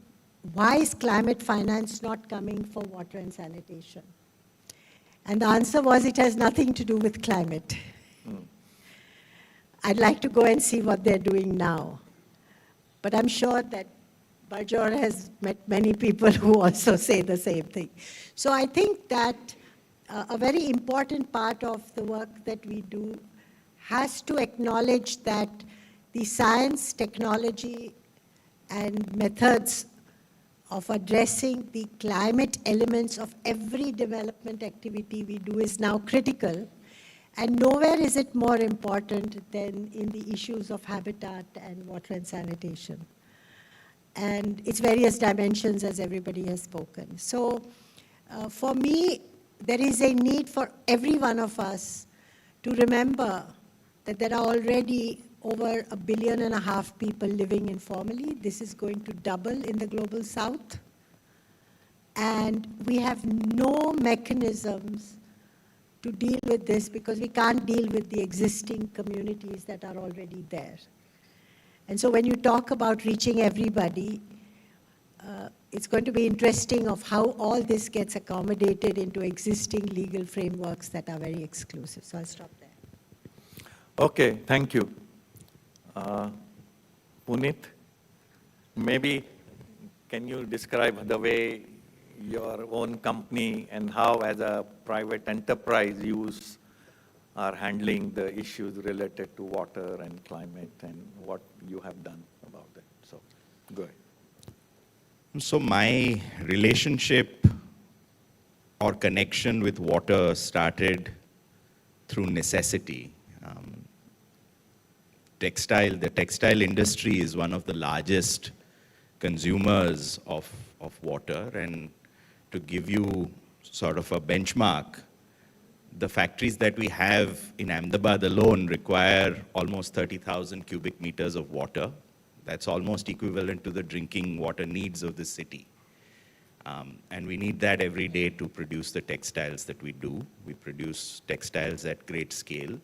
K: why is climate finance not coming for water and sanitation? And the answer was, it has nothing to do with climate. I'd like to go and see what they're doing now. But I'm sure that Bajor has met many people who also say the same thing. So I think that a very important part of the work that we do has to acknowledge that the science, technology, and methods of addressing the climate elements of every development activity we do is now critical. And nowhere is it more important than in the issues of habitat and water and sanitation. And its various dimensions, as everybody has spoken. So for me, there is a need for every one of us to remember that there are already over 1.5 billion people living informally. This is going to double in the global south. And we have no mechanisms to deal with this because we can't deal with the existing communities that are already there. And so when you talk about reaching everybody, it's going to be interesting of how all this gets accommodated into existing legal frameworks that are very exclusive. So I'll stop there.
A: Okay, thank you. Puneet, maybe can you describe the way your own company and how as a private enterprise you are handling the issues related to water and climate and what you have done about that. So go ahead.
L: So my relationship or connection with water started through necessity. The textile industry is one of the largest consumers of water, and to give you sort of a benchmark, the factories that we have in Ahmedabad alone require almost 30,000 cubic meters of water. That's almost equivalent to the drinking water needs of the city. And we need that every day to produce the textiles that we do. We produce textiles at great scale.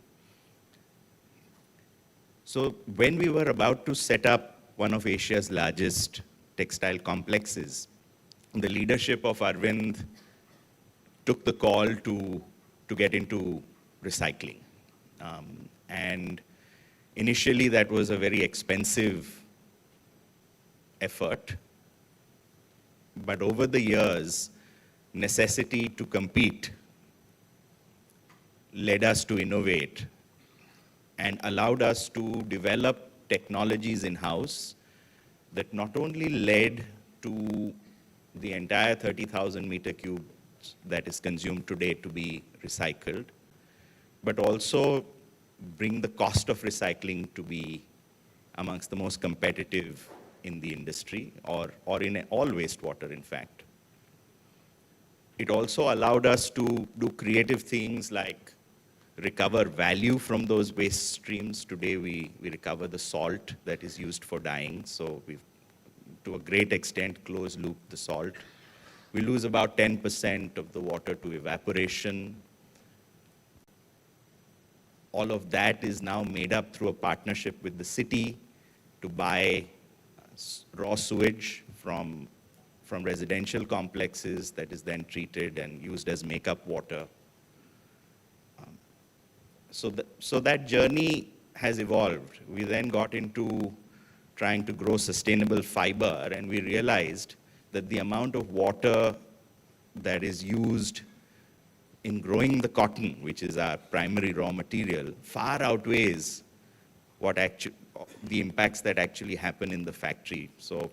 L: So when we were about to set up one of Asia's largest textile complexes, the leadership of Arvind took the call to get into recycling. And initially that was a very expensive effort. But over the years, necessity to compete led us to innovate and allowed us to develop technologies in-house that not only led to the entire 30,000 meter cubes that is consumed today to be recycled, but also bring the cost of recycling to be amongst the most competitive in the industry, or in all wastewater, in fact. It also allowed us to do creative things like recover value from those waste streams. Today we recover the salt that is used for dyeing, so we've, to a great extent, closed loop the salt. We lose about 10% of the water to evaporation. All of that is now made up through a partnership with the city to buy raw sewage from residential complexes that is then treated and used as makeup water. So that journey has evolved. We then got into trying to grow sustainable fiber, and we realized that the amount of water that is used in growing the cotton, which is our primary raw material, far outweighs the impacts that actually happen in the factory. So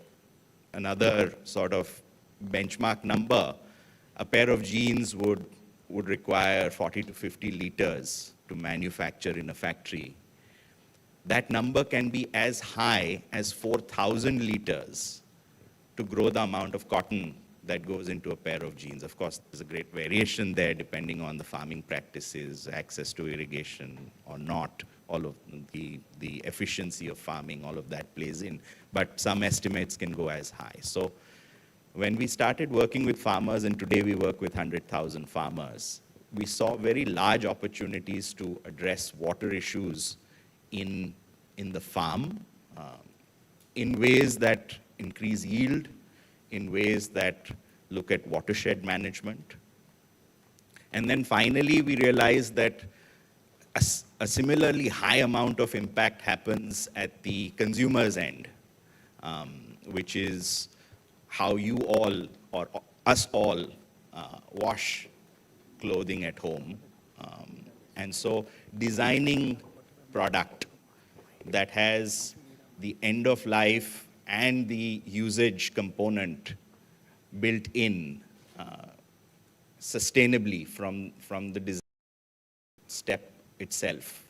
L: another sort of benchmark number, a pair of jeans would require 40 to 50 liters to manufacture in a factory. That number can be as high as 4,000 liters to grow the amount of cotton that goes into a pair of jeans. Of course, there's a great variation there depending on the farming practices, access to irrigation or not, all of the efficiency of farming, all of that plays in. But some estimates can go as high. So when we started working with farmers, and today we work with 100,000 farmers, we saw very large opportunities to address water issues in the farm in ways that increase yield, in ways that look at watershed management. And then finally, we realized that a similarly high amount of impact happens at the consumer's end, which is how you all, or us all, wash clothing at home. And so designing product that has the end of life and the usage component built in sustainably from the design step itself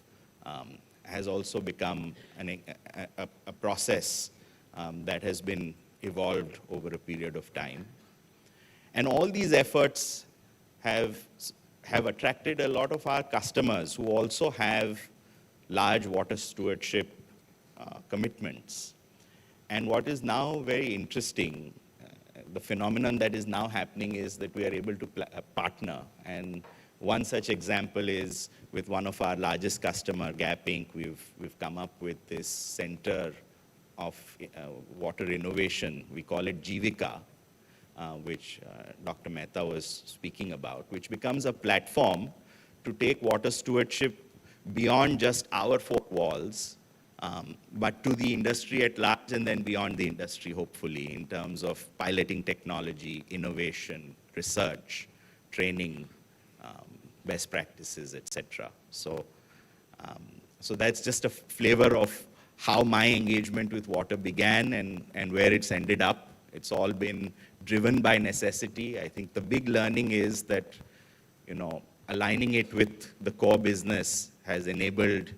L: has also become a process that has been evolved over a period of time. And all these efforts have attracted a lot of our customers who also have large water stewardship commitments. And what is now very interesting, the phenomenon that is now happening is that we are able to partner. And one such example is with one of our largest customer, Gap Inc. We've come up with this center of water innovation. We call it Jivika, which Dr. Mehta was speaking about, which becomes a platform to take water stewardship beyond just our four walls, but to the industry at large and then beyond the industry, hopefully, in terms of piloting technology, innovation, research, training, best practices, etc. So that's just a flavor of how my engagement with water began and where it's ended up. It's all been driven by necessity. I think the big learning is that, aligning it with the core business has enabled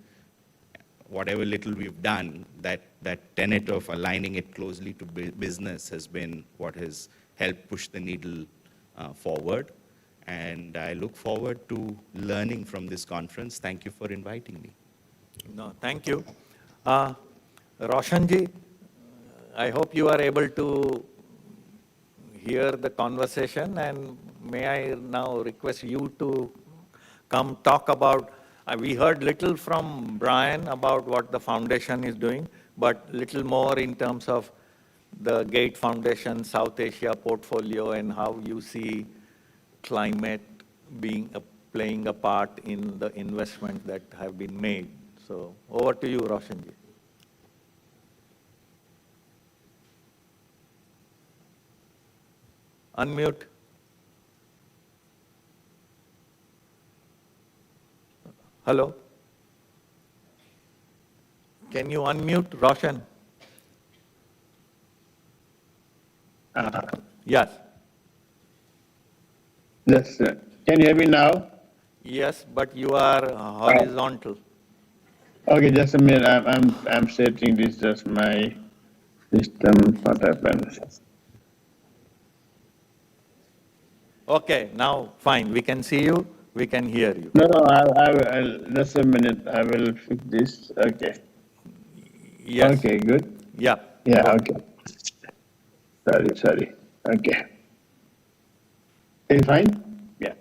L: whatever little we've done. That tenet of aligning it closely to business has been what has helped push the needle forward. And I look forward to learning from this conference. Thank you for inviting me.
A: No, thank you. Roshanji, I hope you are able to hear the conversation, and may I now request you to come talk about, we heard little from Brian about what the foundation is doing, but little more in terms of the Gate Foundation South Asia portfolio and how you see climate playing a part in the investment that have been made. So over to you, Roshanji. Unmute. Hello? Can you unmute, Roshan? Yes.
C: Yes, sir. Can you hear me now?
A: Yes, but you are horizontal.
C: Okay, just a minute. I'm setting this, just my system. What happened?
A: Okay, now fine. We can see you. We can hear you.
C: No, I'll just a minute. I will fix this. Okay.
A: Yes.
C: Okay, good.
A: Yeah.
C: Yeah, okay. Sorry. Okay. Is it fine? Yeah.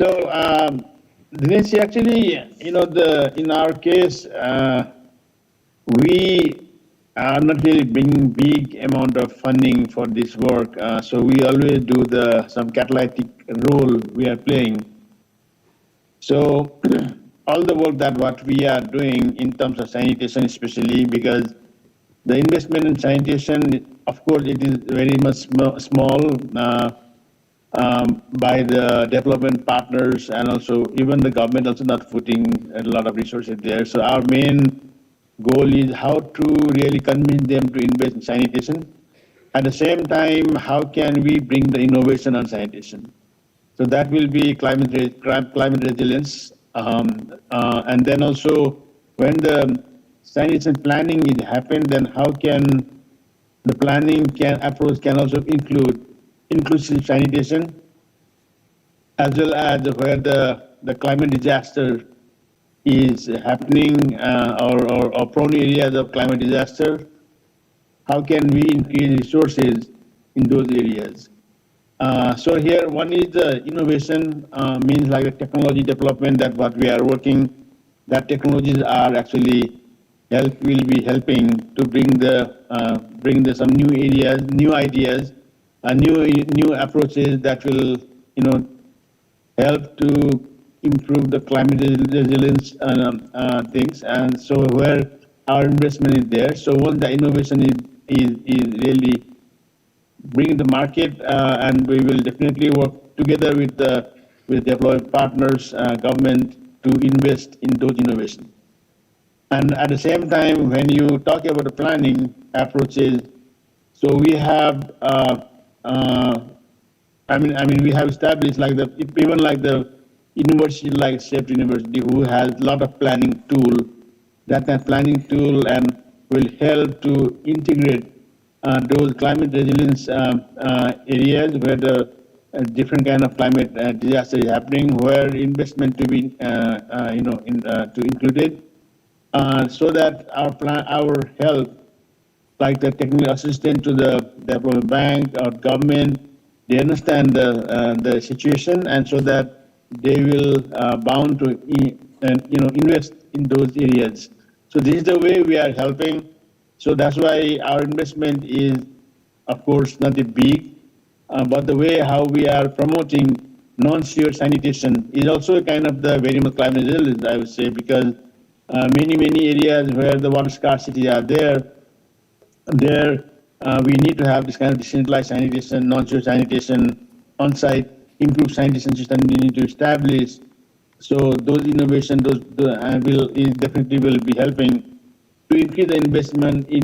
C: So, Dinesh, actually, in our case, we are not really bringing big amount of funding for this work. So we always do some catalytic role we are playing. So all the work that what we are doing in terms of sanitation, especially because the investment in sanitation, of course, it is very much small by the development partners, and also even the government also not putting a lot of resources there. So our main goal is how to really convince them to invest in sanitation. At the same time, how can we bring the innovation on sanitation? So that will be climate resilience. And then also, when the sanitation planning is happened, then how can the planning approach can also include inclusive sanitation, as well as where the climate disaster is happening or prone areas of climate disaster. How can we increase resources in those areas? So here, one is the innovation, means like a technology development that what we are working, that technologies are actually will be helping to bring the some new areas, new ideas, new approaches that will, help to improve the climate resilience things. And so where our investment is there. So once the innovation is really bring the market, and we will definitely work together with development partners, government to invest in those innovations. And at the same time, when you talk about the planning approaches, so we have, we have established like even like the university like CEPT University, who has a lot of planning tool, that planning tool and will help to integrate those climate resilience areas where the different kind of climate disaster is happening, where investment to be, to included, so that our help, like the technical assistant to the development bank or government, they understand the situation, and so that they will bound to invest in those areas. So this is the way we are helping. So that's why our investment is, of course, not that big, but the way how we are promoting non-sewer sanitation is also kind of the very much climate resilience, I would say, because many areas where the water scarcity are there, we need to have this kind of decentralized sanitation, non-sewer sanitation, on-site, improved sanitation system we need to establish. So those innovations, definitely will be helping to increase the investment in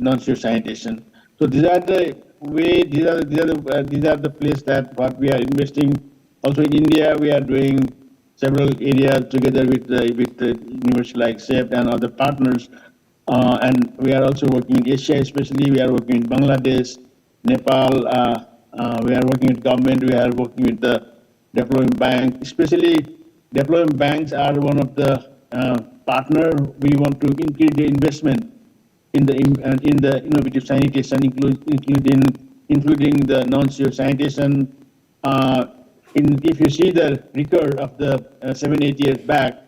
C: non-sewer sanitation. So these are the way, these are the place that what we are investing. Also in India, we are doing several areas together with the university like CEPT and other partners. And we are also working in Asia, especially we are working in Bangladesh, Nepal. We are working with government. We are working with the development bank. Especially, development banks are one of the partner. We want to increase the investment in the innovative sanitation, including the non-sewer sanitation. If you see the record of the 7-8 years back,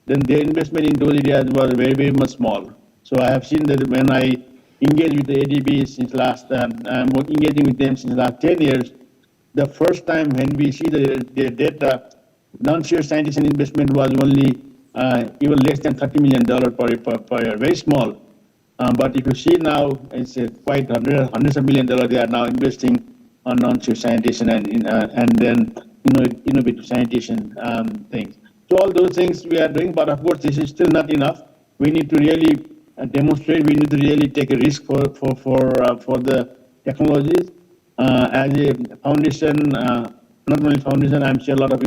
C: then their investment in those areas was very much small. So I have seen that when I engage with the ADB since last, I'm engaging with them since last 10 years, the first time when we see the data, non-sewer sanitation investment was only even less than $30 million per year, very small. But if you see now, it's quite hundreds of millions of dollars they are now investing on non-sewer sanitation and then innovative sanitation things. So all those things we are doing, but of course this is still not enough. We need to really demonstrate. We need to really take a risk for the technologies. As a foundation, not only foundation, I'm sure a lot of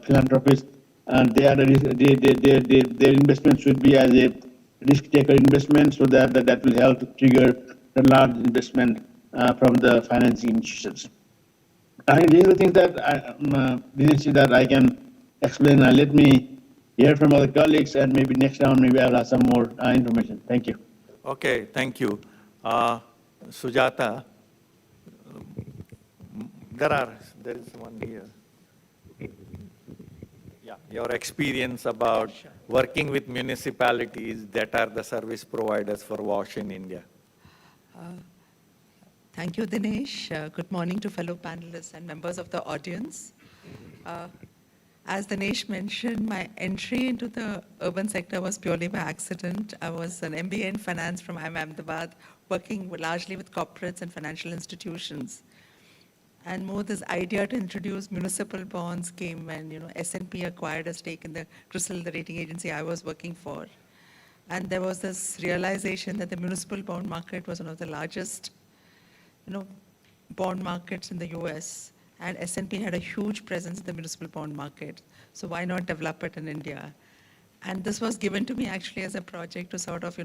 C: philanthropists, their investment should be as a risk taker investment, so that will help to trigger the large investment from the financing institutions. I think these are the things that I can explain. Let me hear from other colleagues, and maybe next round, maybe I'll have some more information. Thank you.
A: Okay, thank you. Sujata, there is one here. Yeah, your experience about working with municipalities that are the service providers for WASH in India.
M: Thank you, Dinesh. Good morning to fellow panelists and members of the audience. As Dinesh mentioned, my entry into the urban sector was purely by accident. I was an MBA in finance from IIM Ahmedabad, working largely with corporates and financial institutions. And more this idea to introduce municipal bonds came when S&P acquired a stake in the CRISIL, the rating agency I was working for. And there was this realization that the municipal bond market was one of the largest bond markets in the US, and S&P had a huge presence in the municipal bond market. So why not develop it in India? And this was given to me actually as a project to sort of,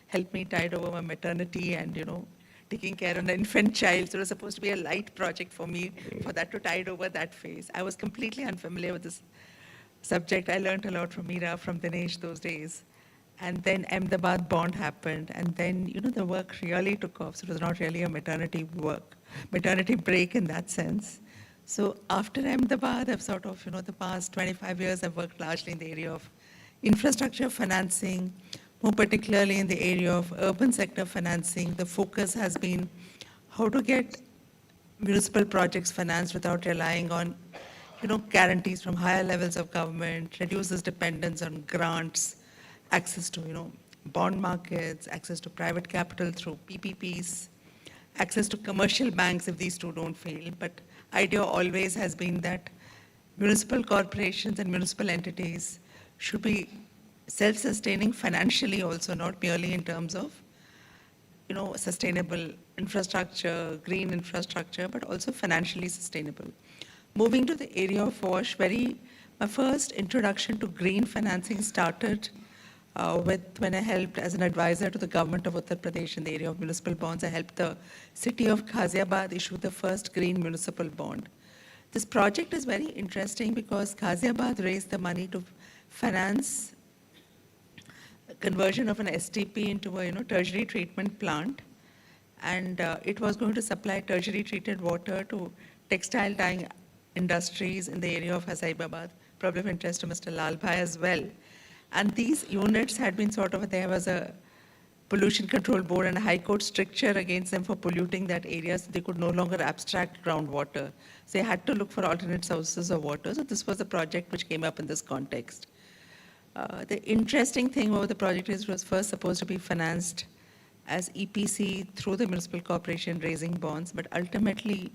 M: help me tide over my maternity and, taking care of an infant child. So it was supposed to be a light project for me, for that to tide over that phase. I was completely unfamiliar with this subject. I learned a lot from Meera, from Dinesh those days. And then Ahmedabad bond happened, and then, the work really took off. So it was not really a maternity break in that sense. So after Ahmedabad, I've sort of, the past 25 years, I've worked largely in the area of infrastructure financing, more particularly in the area of urban sector financing. The focus has been how to get municipal projects financed without relying on, guarantees from higher levels of government, reduces dependence on grants, access to, bond markets, access to private capital through PPPs, access to commercial banks if these two don't fail. But idea always has been that municipal corporations and municipal entities should be self-sustaining financially also, not merely in terms of, sustainable infrastructure, green infrastructure, but also financially sustainable. Moving to the area of WASH, my first introduction to green financing started when I helped as an advisor to the government of Uttar Pradesh in the area of municipal bonds. I helped the city of Ghaziabad issue the first green municipal bond. This project is very interesting because Ghaziabad raised the money to finance conversion of an STP into a tertiary treatment plant, and it was going to supply tertiary treated water to textile dyeing industries in the area of Hasaibabad, probably of interest to Mr. Lalbhai as well. And these units had been there was a pollution control board and a high court stricture against them for polluting that area, so they could no longer abstract groundwater. So they had to look for alternate sources of water. So this was a project which came up in this context. The interesting thing about the project is it was first supposed to be financed as EPC through the municipal corporation raising bonds, but ultimately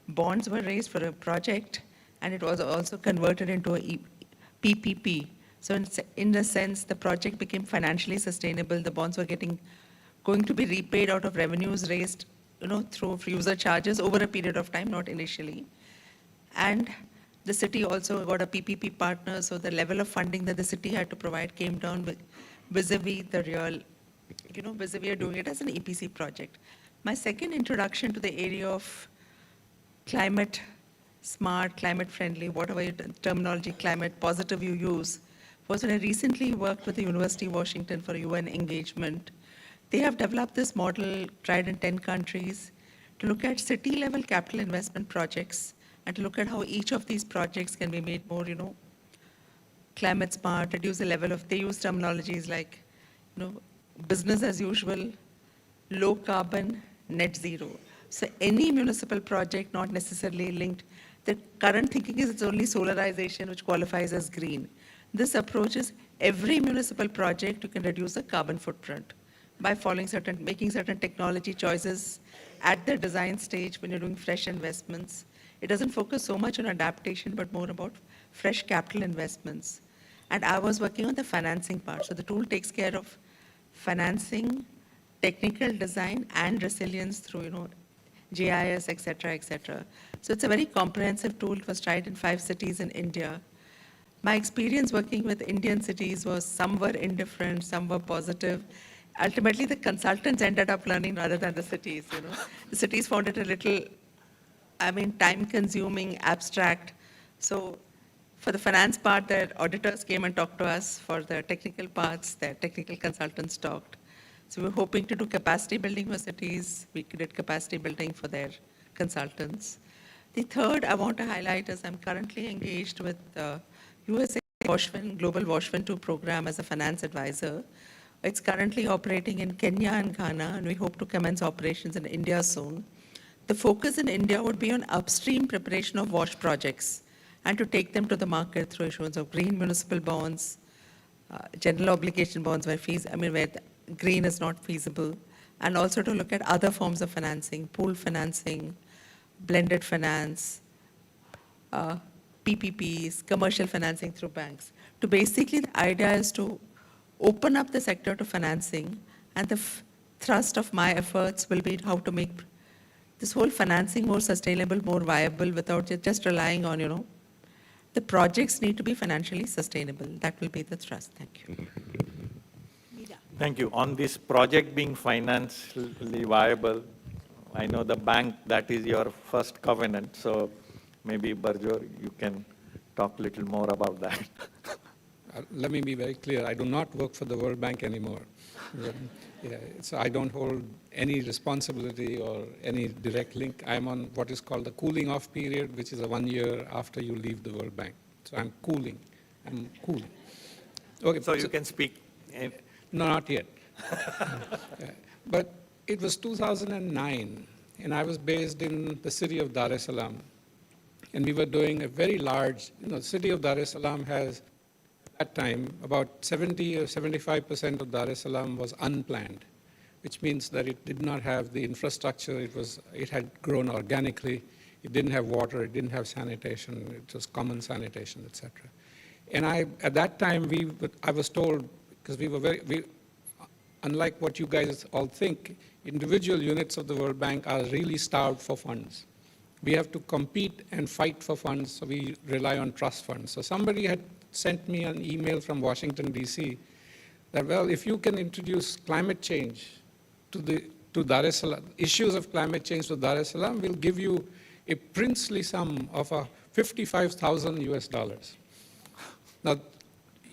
M: bonds were raised for a project and it was also converted into a PPP. So in a sense, the project became financially sustainable. The bonds were going to be repaid out of revenues raised, through user charges over a period of time, not initially. And the city also got a PPP partner, so the level of funding that the city had to provide came down vis-a-vis the real, vis-a-vis doing it as an EPC project. My second introduction to the area of climate smart, climate friendly, whatever terminology, climate positive you use, was when I recently worked with the University of Washington for a UN engagement. They have developed this model, tried in 10 countries, to look at city-level capital investment projects and to look at how each of these projects can be made more, climate smart, reduce the level of, they use terminologies like, business as usual, low carbon, net zero. So any municipal project not necessarily linked, the current thinking is it's only solarization which qualifies as green. This approach is every municipal project you can reduce the carbon footprint by making certain technology choices at the design stage when you're doing fresh investments. It doesn't focus so much on adaptation, but more about fresh capital investments. And I was working on the financing part. So the tool takes care of financing, technical design, and resilience through, GIS, et cetera. So it's a very comprehensive tool. It was tried in 5 cities in India. My experience working with Indian cities was some were indifferent, some were positive. Ultimately, the consultants ended up learning rather than the cities, The cities found it a little, time-consuming, abstract. So for the finance part, their auditors came and talked to us. For the technical parts, their technical consultants talked. So we were hoping to do capacity building for cities. We did capacity building for their consultants. The third I want to highlight is I'm currently engaged with USA Global WASHWIN 2 program as a finance advisor. It's currently operating in Kenya and Ghana, and we hope to commence operations in India soon. The focus in India would be on upstream preparation of WASH projects and to take them to the market through issuance of green municipal bonds, general obligation bonds where green is not feasible, and also to look at other forms of financing, pool financing, blended finance, PPPs, commercial financing through banks. To basically, the idea is to open up the sector to financing, and the thrust of my efforts will be how to make this whole financing more sustainable, more viable, without just relying on, the projects need to be financially sustainable. That will be the thrust. Thank you.
A: Thank you. On this project being financially viable, I know the bank, that is your first covenant, so maybe Barjor, you can talk a little more about that.
F: Let me be very clear. I do not work for the World Bank anymore. Yeah, so I don't hold any responsibility or any direct link. I'm on what is called the cooling off period, which is a 1 year after you leave the World Bank. So I'm cooling. I'm cooling. Okay.
A: So you can speak.
F: No, not yet. Yeah. But it was 2009, and I was based in the city of Dar es Salaam. And we were doing a very large, the city of Dar es Salaam has, at that time, about 70 or 75% of Dar es Salaam was unplanned, which means that it did not have the infrastructure. It had grown organically. It didn't have water. It didn't have sanitation. It was common sanitation, etc. And at that time, I was told, because we were unlike what you guys all think, individual units of the World Bank are really starved for funds. We have to compete and fight for funds, so we rely on trust funds. So somebody had sent me an email from Washington, D.C., that, well, if you can introduce climate change to Dar es Salaam, issues of climate change to Dar es Salaam, we'll give you a princely sum of $55,000 US. Now,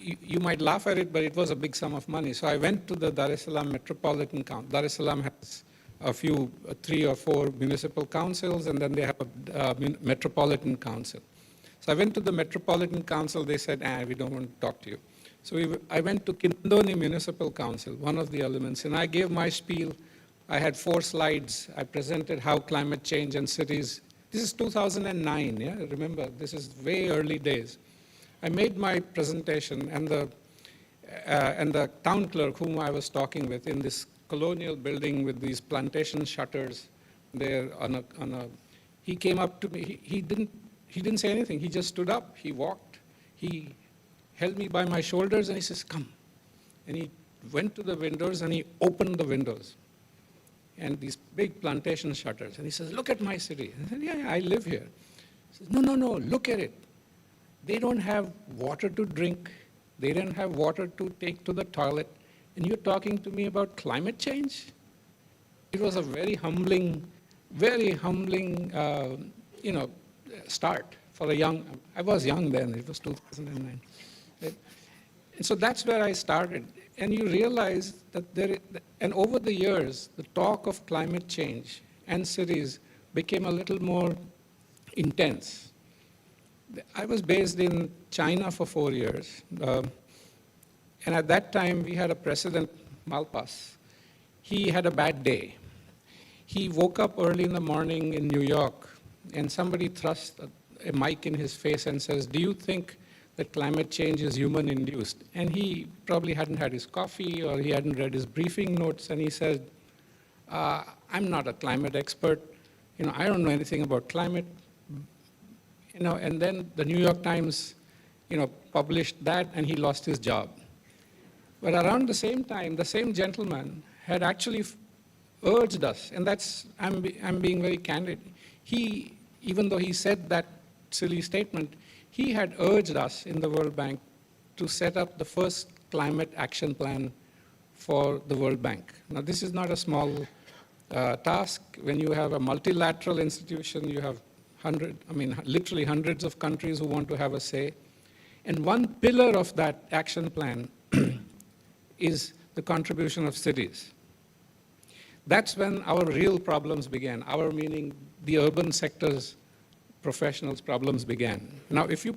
F: you might laugh at it, but it was a big sum of money. So I went to the Dar es Salaam Metropolitan Council. Dar es Salaam has a few, 3 or 4 municipal councils, and then they have a Metropolitan Council. So I went to the Metropolitan Council. They said, we don't want to talk to you. So I went to Kinondoni Municipal Council, one of the elements, and I gave my spiel. I had 4 slides. I presented how climate change and cities, this is 2009, yeah? Remember, this is way early days. I made my presentation, and the town clerk whom I was talking with in this colonial building with these plantation shutters there he came up to me. He didn't say anything. He just stood up. He walked. He held me by my shoulders, and he says, come. And he went to the windows, and he opened the windows. And these big plantation shutters. And he says, look at my city. I said, yeah, I live here. He says, no, look at it. They don't have water to drink. They don't have water to take to the toilet. And you're talking to me about climate change? It was a very humbling, start for a young, I was young then, it was 2009. And so that's where I started. And you realize that and over the years, the talk of climate change and cities became a little more intense. I was based in China for 4 years. And at that time, we had a president, Malpass. He had a bad day. He woke up early in the morning in New York, and somebody thrust a mic in his face and says, do you think that climate change is human-induced? And he probably hadn't had his coffee, or he hadn't read his briefing notes, and he said, I'm not a climate expert. I don't know anything about climate. And then the New York Times, published that, and he lost his job. But around the same time, the same gentleman had actually urged us, and I'm being very candid. Even though he said that silly statement, he had urged us in the World Bank to set up the first climate action plan for the World Bank. Now, this is not a small task. When you have a multilateral institution, you have literally hundreds of countries who want to have a say. And one pillar of that action plan is the contribution of cities. That's when our real problems began, our meaning the urban sector's professionals' problems began. Now, if you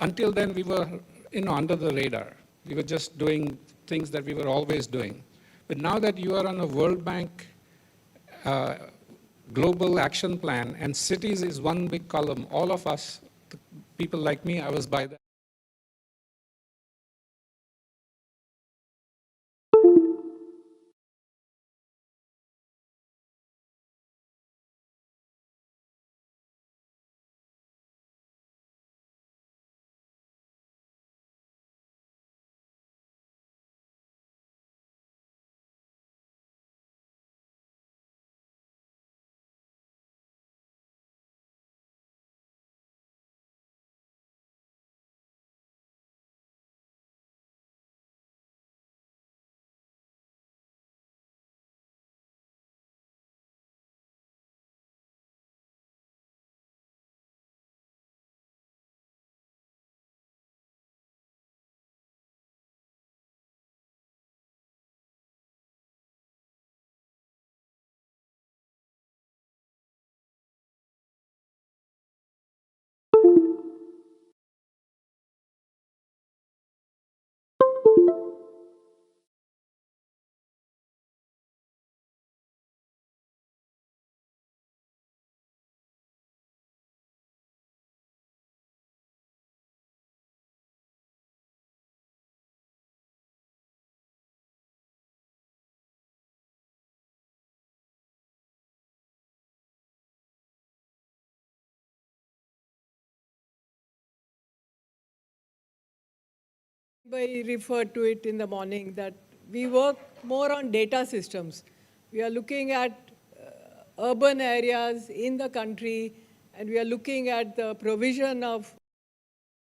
F: until then we were under the radar. We were just doing things that we were always doing. But now that you are on a World Bank global action plan, and cities is one big column, all of us, people like me, I was by that.
D: I referred to it in the morning that we work more on data systems. We are looking at urban areas in the country, and we are looking at the provision of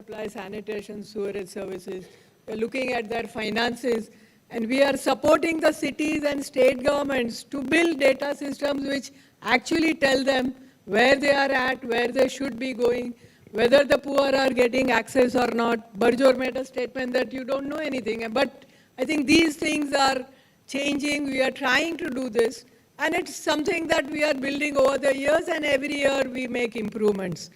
D: supply, sanitation, sewerage services. We are looking at their finances, and we are supporting the cities and state governments to build data systems which actually tell them where they are at, where they should be going, whether the poor are getting access or not. Barjor made a statement that you don't know anything, but I think these things are changing. We are trying to do this, and it's something that we are building over the years, and every year we make improvements.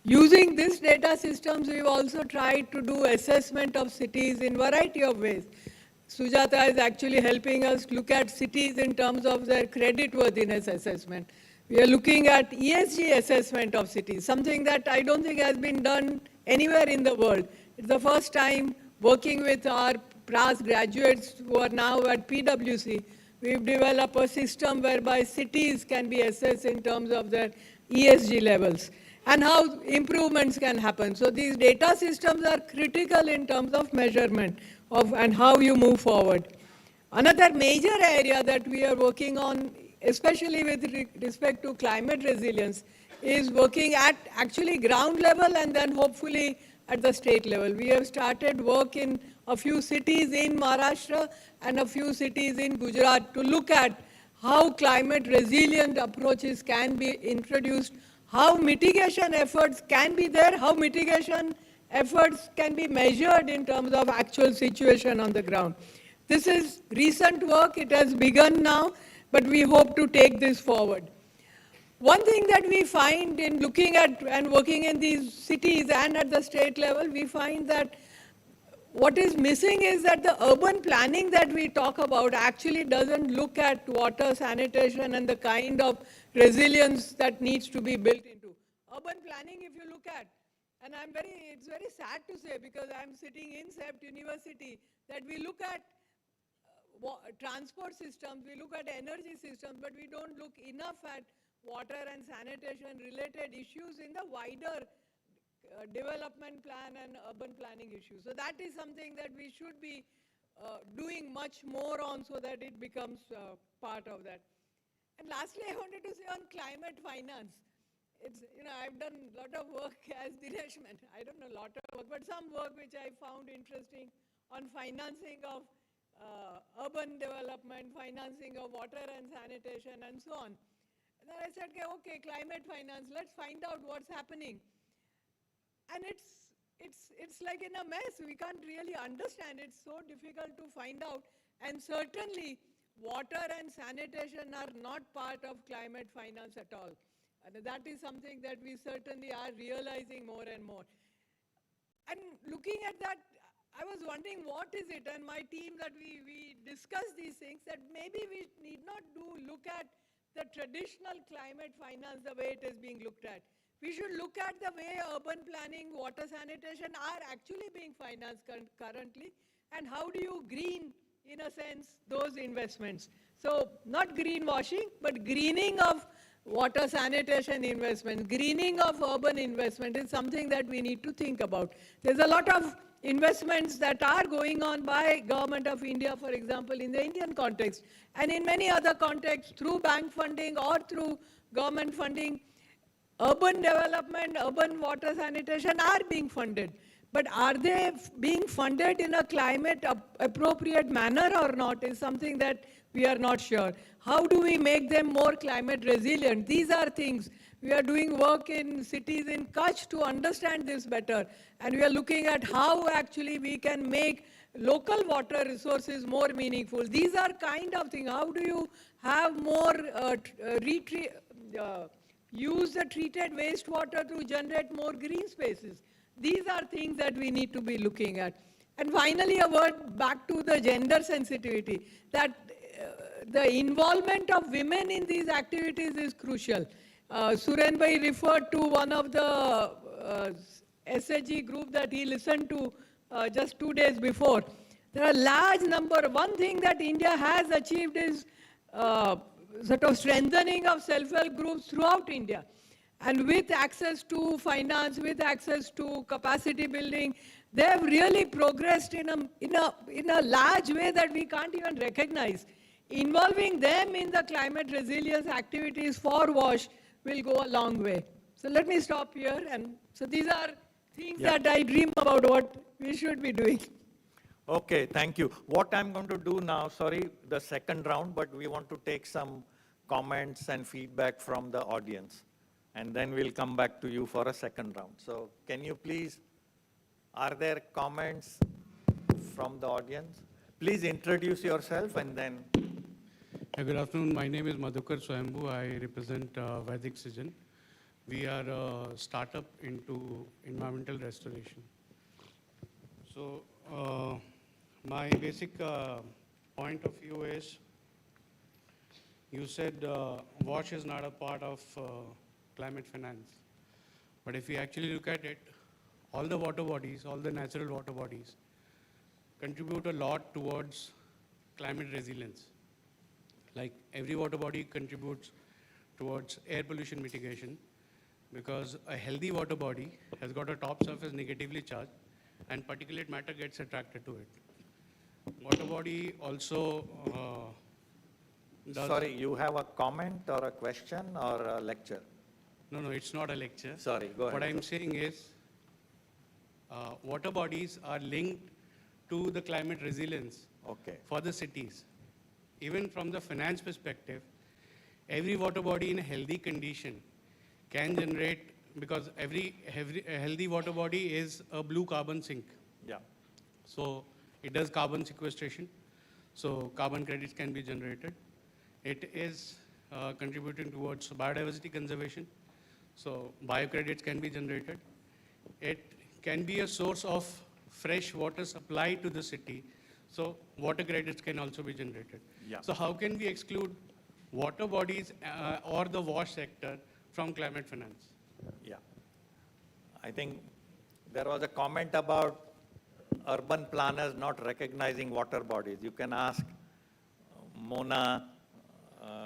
D: Using these data systems, we've also tried to do assessment of cities in variety of ways. Sujata is actually helping us look at cities in terms of their creditworthiness assessment. We are looking at ESG assessment of cities, something that I don't think has been done anywhere in the world. It's the first time working with our PRAS graduates who are now at PwC. We've developed a system whereby cities can be assessed in terms of their ESG levels and how improvements can happen. So these data systems are critical in terms of measurement of and how you move forward. Another major area that we are working on, especially with respect to climate resilience, is working at actually ground level and then hopefully at the state level. We have started work in a few cities in Maharashtra and a few cities in Gujarat to look at how climate resilient approaches can be introduced, how mitigation efforts can be there, how mitigation efforts can be measured in terms of actual situation on the ground. This is recent work, it has begun now, but we hope to take this forward. One thing that we find in looking at and working in these cities and at the state level, we find that what is missing is that the urban planning that we talk about actually doesn't look at water, sanitation, and the kind of resilience that needs to be built into. Urban planning, if you look at, and it's very sad to say because I'm sitting in CEPT University, that we look at transport systems, we look at energy systems, but we don't look enough at water and sanitation related issues in the wider development plan and urban planning issues. So that is something that we should be doing much more on so that it becomes part of that. And lastly, I wanted to say on climate finance. It's, I've done a lot of work as Dinesh mentioned. I don't know a lot of work, but some work which I found interesting on financing of urban development, financing of water and sanitation, and so on. And then I said, okay, climate finance, let's find out what's happening. And it's like in a mess. We can't really understand. It's so difficult to find out. And certainly, water and sanitation are not part of climate finance at all. And that is something that we certainly are realizing more and more. And looking at that, I was wondering what is it, and my team that we discussed these things, that maybe we need not look at the traditional climate finance the way it is being looked at. We should look at the way urban planning, water sanitation are actually being financed currently, and how do you green, in a sense, those investments. So not greenwashing, but greening of water sanitation investments, greening of urban investment is something that we need to think about. There's a lot of investments that are going on by Government of India, for example, in the Indian context, and in many other contexts, through bank funding or through government funding, urban development, urban water sanitation are being funded. But are they being funded in a climate appropriate manner or not is something that we are not sure. How do we make them more climate resilient? These are things. We are doing work in cities in Kutch to understand this better. And we are looking at how actually we can make local water resources more meaningful. These are kind of things. How do you have more use the treated wastewater to generate more green spaces? These are things that we need to be looking at. And finally, a word back to the gender sensitivity, that the involvement of women in these activities is crucial. Suren bhai referred to one of the SHG group that he listened to just 2 days before. There are a large number. One thing that India has achieved is sort of strengthening of self-help groups throughout India. And with access to finance, with access to capacity building, They have really progressed in a large way that we can't even recognize. Involving them in the climate resilience activities for WASH will go a long way. So let me stop here. And so these are things that I dream about what we should be doing.
A: Okay, thank you. What I'm going to do now, sorry, the second round, but we want to take some comments and feedback from the audience. And then we'll come back to you for a second round. So can you please, are there comments from the audience? Please introduce yourself and then.
N: Good afternoon. My name is Madhukar Swayambhu. I represent Vedic Sijan. We are a startup into environmental restoration. So my basic point of view is, you said WASH is not a part of climate finance. But if you actually look at it, all the water bodies, all the natural water bodies contribute a lot towards climate resilience. Like every water body contributes towards air pollution mitigation, because a healthy water body has got a top surface negatively charged and particulate matter gets attracted to it. Water body also does...
A: Sorry, you have a comment or a question or a lecture?
N: No, it's not a lecture.
A: Sorry, go ahead.
N: What I'm saying is, water bodies are linked to the climate resilience for the cities. Even from the finance perspective, every water body in a healthy condition can generate, because every healthy water body is a blue carbon sink.
A: Yeah.
N: So it does carbon sequestration. So carbon credits can be generated. It is contributing towards biodiversity conservation. So biocredits can be generated. It can be a source of fresh water supply to the city. So water credits can also be generated.
A: Yeah.
N: So how can we exclude water bodies or the WASH sector from climate finance?
A: Yeah. I think there was a comment about urban planners not recognizing water bodies. You can ask Mona,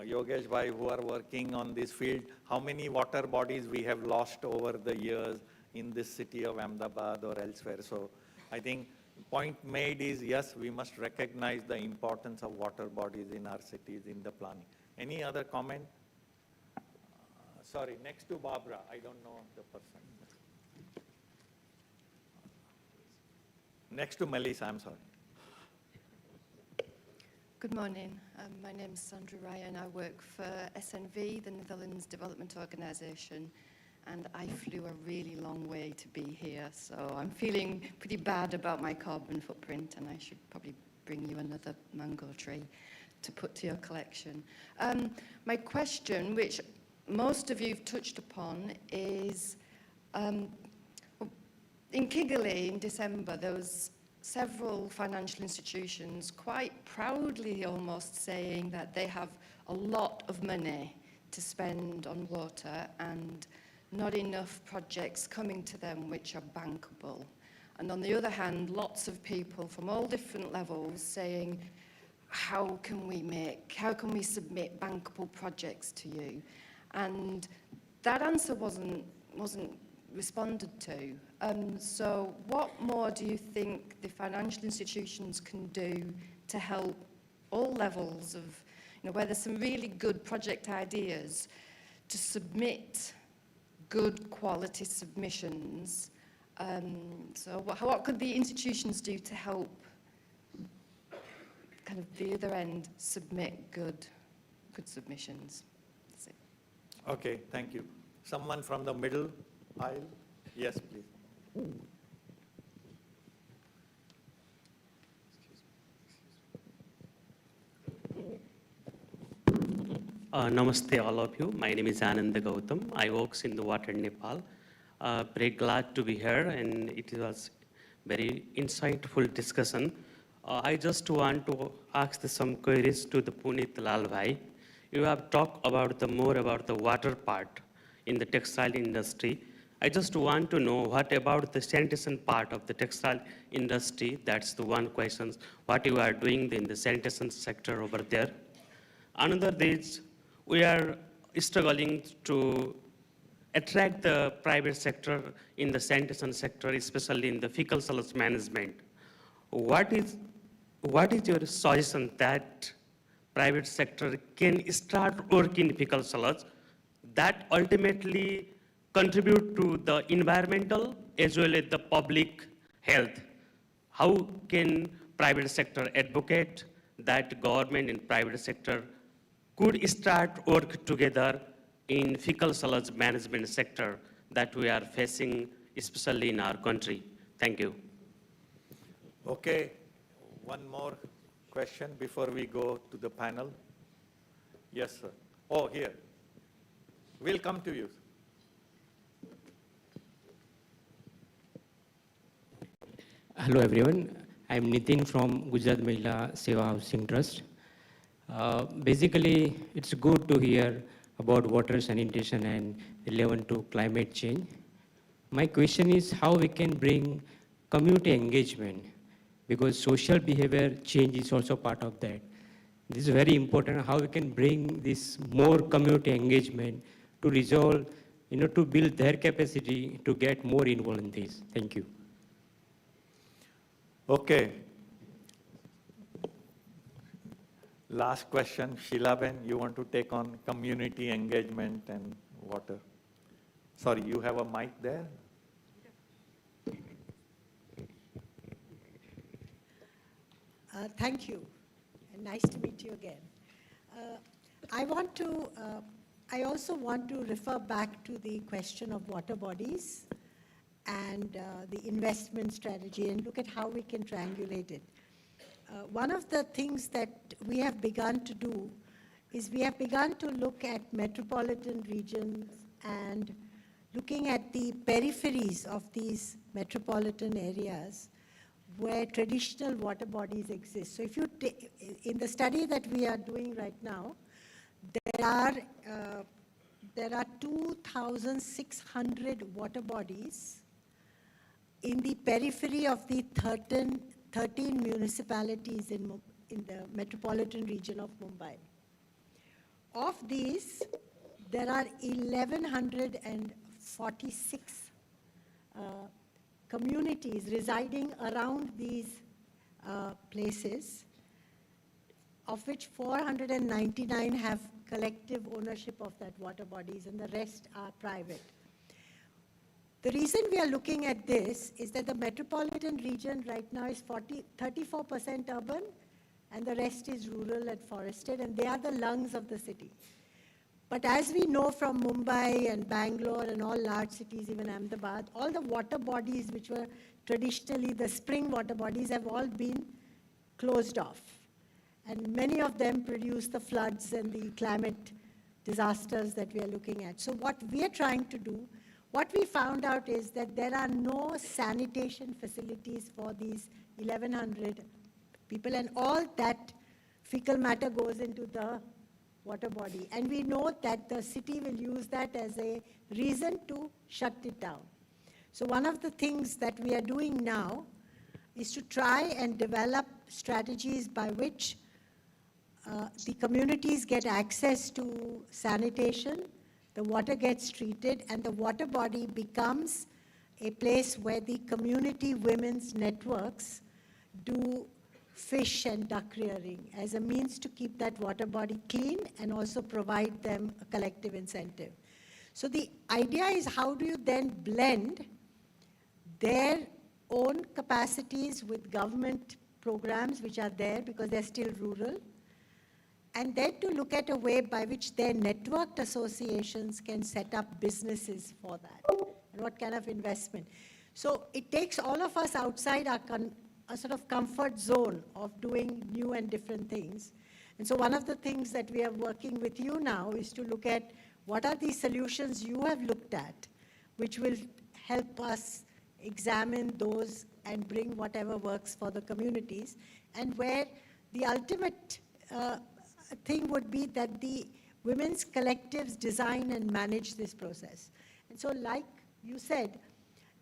A: Yogesh Bhai, who are working on this field, how many water bodies we have lost over the years in this city of Ahmedabad or elsewhere. So I think point made is, yes, we must recognize the importance of water bodies in our cities in the planning. Any other comment? Sorry, next to Barbara, I don't know the person. Next to Melissa, I'm sorry.
O: Good morning. My name is Sandra Ryan. I work for SNV, the Netherlands Development Organization, and I flew a really long way to be here, so I'm feeling pretty bad about my carbon footprint, and I should probably bring you another mango tree to put to your collection. My question, which most of you have touched upon, is in Kigali in December, there was several financial institutions quite proudly almost saying that they have a lot of money to spend on water and not enough projects coming to them which are bankable. And on the other hand, lots of people from all different levels saying, how can we submit bankable projects to you? And that answer wasn't responded to. So what more do you think the financial institutions can do to help all levels of, where there's some really good project ideas, to submit good quality submissions? So what could the institutions do to help kind of the other end submit good submissions? That's it.
A: Okay, thank you. Someone from the middle aisle? Yes, please.
P: Namaste all of you. My name is Ananda Gautam. I work in the water in Nepal. Very glad to be here, and it was very insightful discussion. I just want to ask some queries to the Punit Lal Bhai. You have talked about more about the water part in the textile industry. I just want to know what about the sanitation part of the textile industry. That's the one question. What you are doing in the sanitation sector over there. Another is we are struggling to attract the private sector in the sanitation sector, especially in the fecal solids management. What is your suggestion that private sector can start working in fecal solids that ultimately contribute to the environmental as well as the public health? How can private sector advocate that government and private sector could start work together in fecal solids management sector that we are facing, especially in our country? Thank you.
A: Okay, one more question before we go to the panel. Yes, sir. Oh, here. We'll come to you.
Q: Hello everyone, I'm Nitin from Gujarat Mahila Seva Housing Trust. Basically, it's good to hear about water sanitation and relevant to climate change. My question is how we can bring community engagement, because social behavior change is also part of that. This is very important, how we can bring this more community engagement to resolve, to build their capacity to get more involved in this. Thank you.
A: Okay. Last question, Sheila-ben, you want to take on community engagement and water? Sorry, you have a mic there?
K: Thank you, and nice to meet you again. I also want to refer back to the question of water bodies and the investment strategy and look at how we can triangulate it. One of the things that we have begun to do is we have begun to look at metropolitan regions and looking at the peripheries of these metropolitan areas where traditional water bodies exist. So if you in the study that we are doing right now, there are 2,600 water bodies in the periphery of the 13 municipalities in the metropolitan region of Mumbai. Of these, there are 1,146 communities residing around these places, of which 499 have collective ownership of that water bodies and the rest are private. The reason we are looking at this is that the metropolitan region right now is 34% urban and the rest is rural and forested, and they are the lungs of the city. But as we know from Mumbai and Bangalore and all large cities, even Ahmedabad, all the water bodies which were traditionally the spring water bodies have all been closed off. And many of them produce the floods and the climate disasters that we are looking at. So what we are trying to do, what we found out is that there are no sanitation facilities for these 1,100 people, and all that fecal matter goes into the water body. And we know that the city will use that as a reason to shut it down. So one of the things that we are doing now is to try and develop strategies by which the communities get access to sanitation, the water gets treated, and the water body becomes a place where the community women's networks do fish and duck rearing as a means to keep that water body clean and also provide them a collective incentive. So the idea is, how do you then blend their own capacities with government programs which are there because they're still rural, and then to look at a way by which their networked associations can set up businesses for that, and what kind of investment. So it takes all of us outside our sort of comfort zone of doing new and different things. And so one of the things that we are working with you now is to look at what are the solutions you have looked at, which will help us examine those and bring whatever works for the communities, and where the ultimate thing would be that the women's collectives design and manage this process. And so like you said,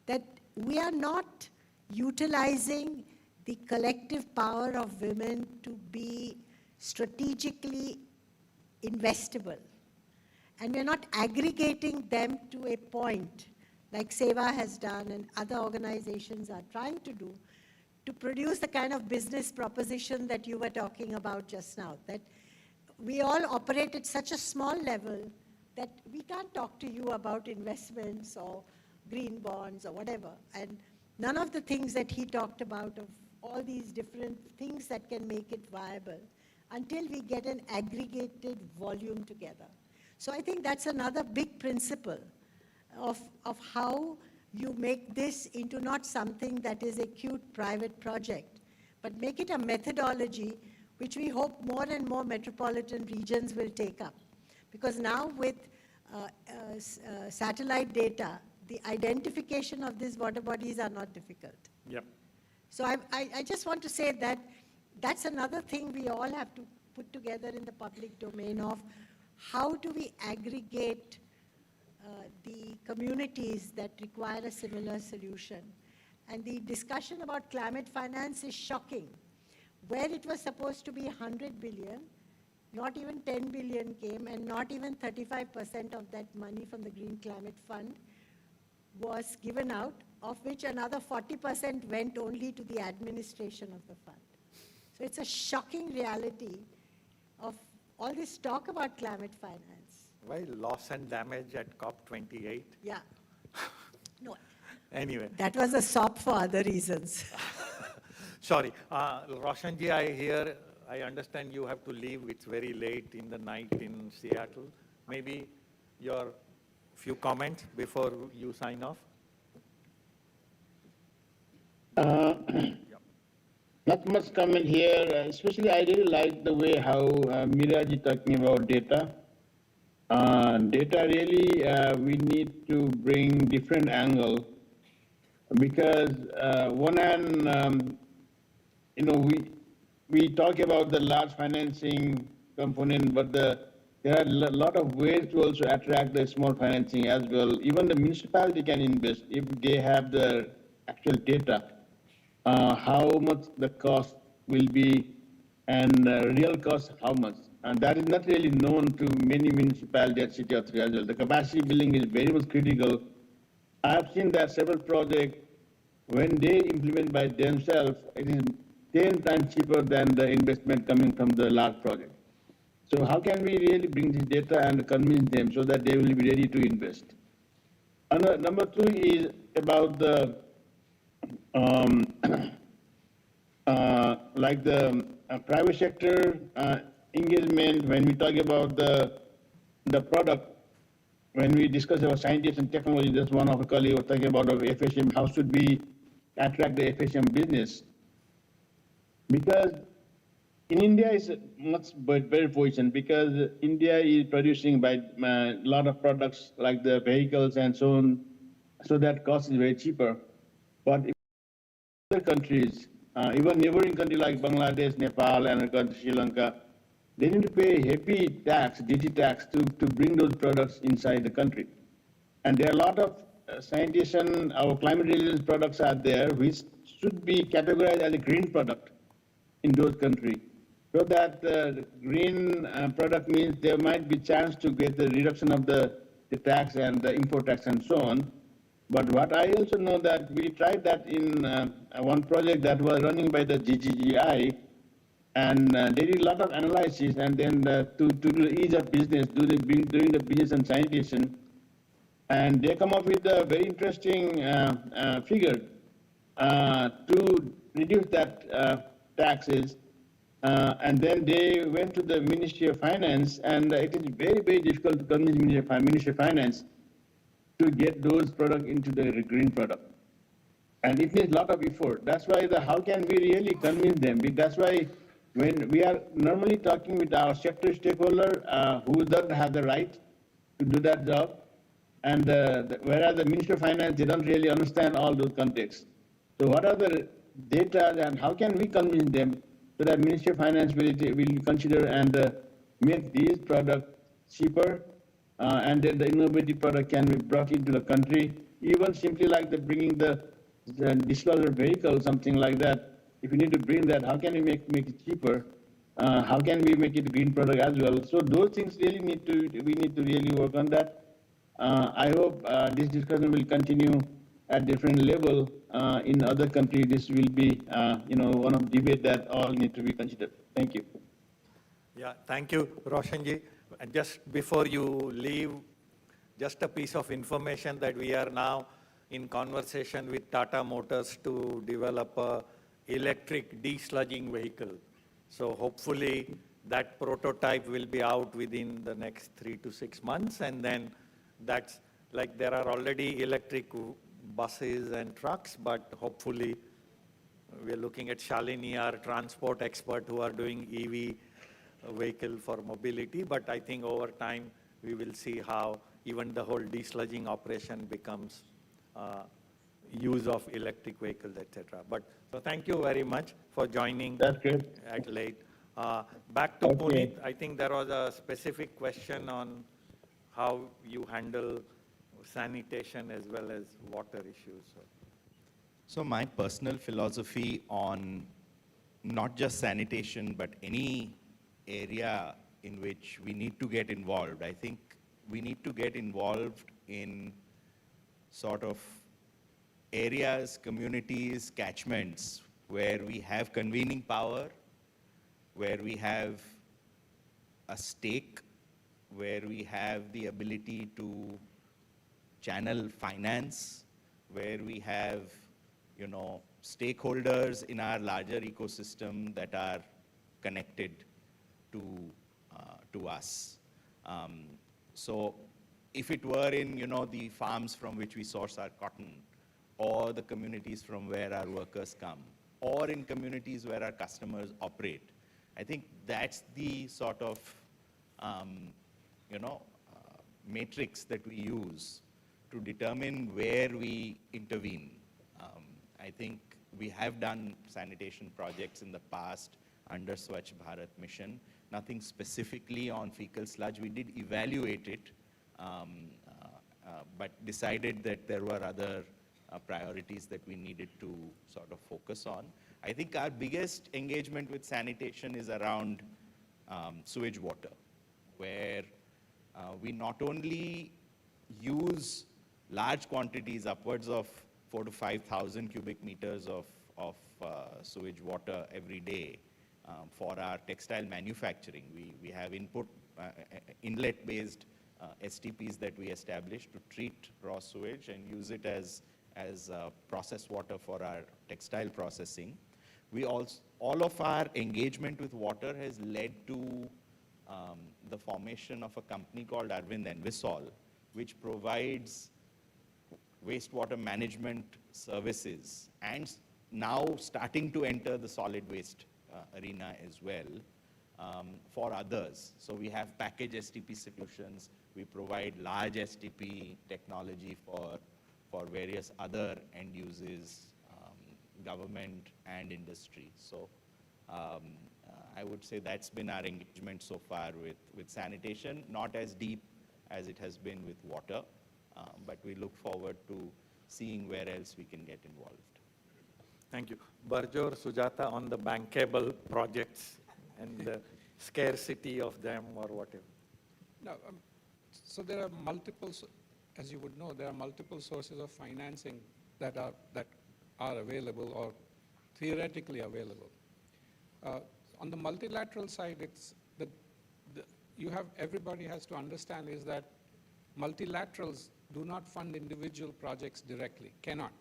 K: that we are not utilizing the collective power of women to be strategically investable. and we're not aggregating them to a point, like SEWA has done and other organizations are trying to do, to produce the kind of business proposition that you were talking about just now, that we all operate at such a small level that we can't talk to you about investments or green bonds or whatever. And none of the things that he talked about of all these different things that can make it viable until we get an aggregated volume together. So I think that's another big principle of how you make this into not something that is a cute private project, but make it a methodology which we hope more and more metropolitan regions will take up. Because now with satellite data, the identification of these water bodies are not difficult.
A: Yep.
K: So I just want to say that that's another thing we all have to put together in the public domain of how do we aggregate the communities that require a similar solution. And the discussion about climate finance is shocking. Where it was supposed to be 100 billion, not even 10 billion came, and not even 35% of that money from the Green Climate Fund was given out, of which another 40% went only to the administration of the fund. So it's a shocking reality of all this talk about climate finance.
A: Why loss and damage at COP28?
K: Yeah. No.
A: Anyway.
K: That was a SOP for other reasons.
A: Sorry. Roshanji, I understand you have to leave. It's very late in the night in Seattle. Maybe your few comments before you sign off?
C: Not much comment here. Especially, I really like the way how Miraj is talking about data. Data really, we need to bring different angle because one hand, we talk about the large financing component, but there are a lot of ways to also attract the small financing as well. Even the municipality can invest if they have the actual data, how much the cost will be and real cost how much. And that is not really known to many municipalities at city authority as well. The capacity building is very much critical. I have seen that several projects, when they implement by themselves, it is 10 times cheaper than the investment coming from the large project. So how can we really bring this data and convince them so that they will be ready to invest? Number two is about the like the private sector engagement. When we talk about the product, when we discuss about scientists and technology, that's one of the colleagues was talking about of FSM, how should we attract the FSM business? Because in India is much better position because India is producing by a lot of products like the vehicles and so on, so that cost is very cheaper. But if other countries, even neighboring countries like Bangladesh, Nepal, and Sri Lanka, they need to pay heavy tax, DT tax, to bring those products inside the country. And there are a lot of scientists and our climate resilience products are there, which should be categorized as a green product in those countries. So that the green product means there might be chance to get the reduction of the tax and the import tax and so on. But what I also know that we tried that in one project that was running by the GGGI, and they did a lot of analysis, and then to do the ease of business, doing the business and sanitation, and they come up with a very interesting figure to reduce that taxes. And then they went to the Ministry of Finance, and it is very, very difficult to convince Ministry of Finance to get those products into the green product. And it needs a lot of effort. That's why how can we really convince them? That's why when we are normally talking with our sector stakeholder who doesn't have the right to do that job, and whereas the Ministry of Finance, they don't really understand all those contexts. So what are the data and how can we convince them so that Ministry of Finance will consider and make these products cheaper, and then the innovative product can be brought into the country, even simply like bringing the disclosure vehicle, something like that. If you need to bring that, how can you make it cheaper? How can we make it green product as well? So those things really we need to really work on that. I hope this discussion will continue at different level. In other countries, this will be, one of debate that all need to be considered. Thank you.
A: Yeah, thank you, Roshanji. And just before you leave, just a piece of information that we are now in conversation with Tata Motors to develop a electric desludging vehicle. So hopefully that prototype will be out within the next 3 to 6 months. And then that's like there are already electric buses and trucks, but hopefully we're looking at Shalini, our transport expert, who are doing EV vehicle for mobility. But I think over time, we will see how even the whole desludging operation becomes use of electric vehicles, etc. But so thank you very much for joining at late. Back to Puneet, I think there was a specific question on how you handle sanitation as well as water issues.
L: So my personal philosophy on not just sanitation, but any area in which we need to get involved, I think we need to get involved in sort of areas, communities, catchments where we have convening power, where we have a stake, where we have the ability to channel finance, where we have, stakeholders in our larger ecosystem that are connected to us. So if it were in, the farms from which we source our cotton, or the communities from where our workers come, or in communities where our customers operate, I think that's the sort of, matrix that we use to determine where we intervene. I think we have done sanitation projects in the past under Swachh Bharat mission, nothing specifically on fecal sludge. We did evaluate it, but decided that there were other priorities that we needed to sort of focus on. I think our biggest engagement with sanitation is around sewage water, where we not only use large quantities, upwards of 4,000 to 5,000 cubic meters of sewage water every day for our textile manufacturing. We have inlet-based STPs that we established to treat raw sewage and use it as processed water for our textile processing. All of our engagement with water has led to the formation of a company called Arvind Envisol, which provides wastewater management services and now starting to enter the solid waste arena as well for others. So we have package STP solutions. We provide large STP technology for various other end uses, government and industry. So I would say that's been our engagement so far with sanitation, not as deep as it has been with water, but we look forward to seeing where else we can get involved.
A: Thank you. Barjor, Sujata, on the bankable projects and the scarcity of them or whatever.
F: No, so there are multiple, as you would know, there are multiple sources of financing that are available or theoretically available. On the multilateral side, it's everybody has to understand is that multilaterals do not fund individual projects directly, cannot,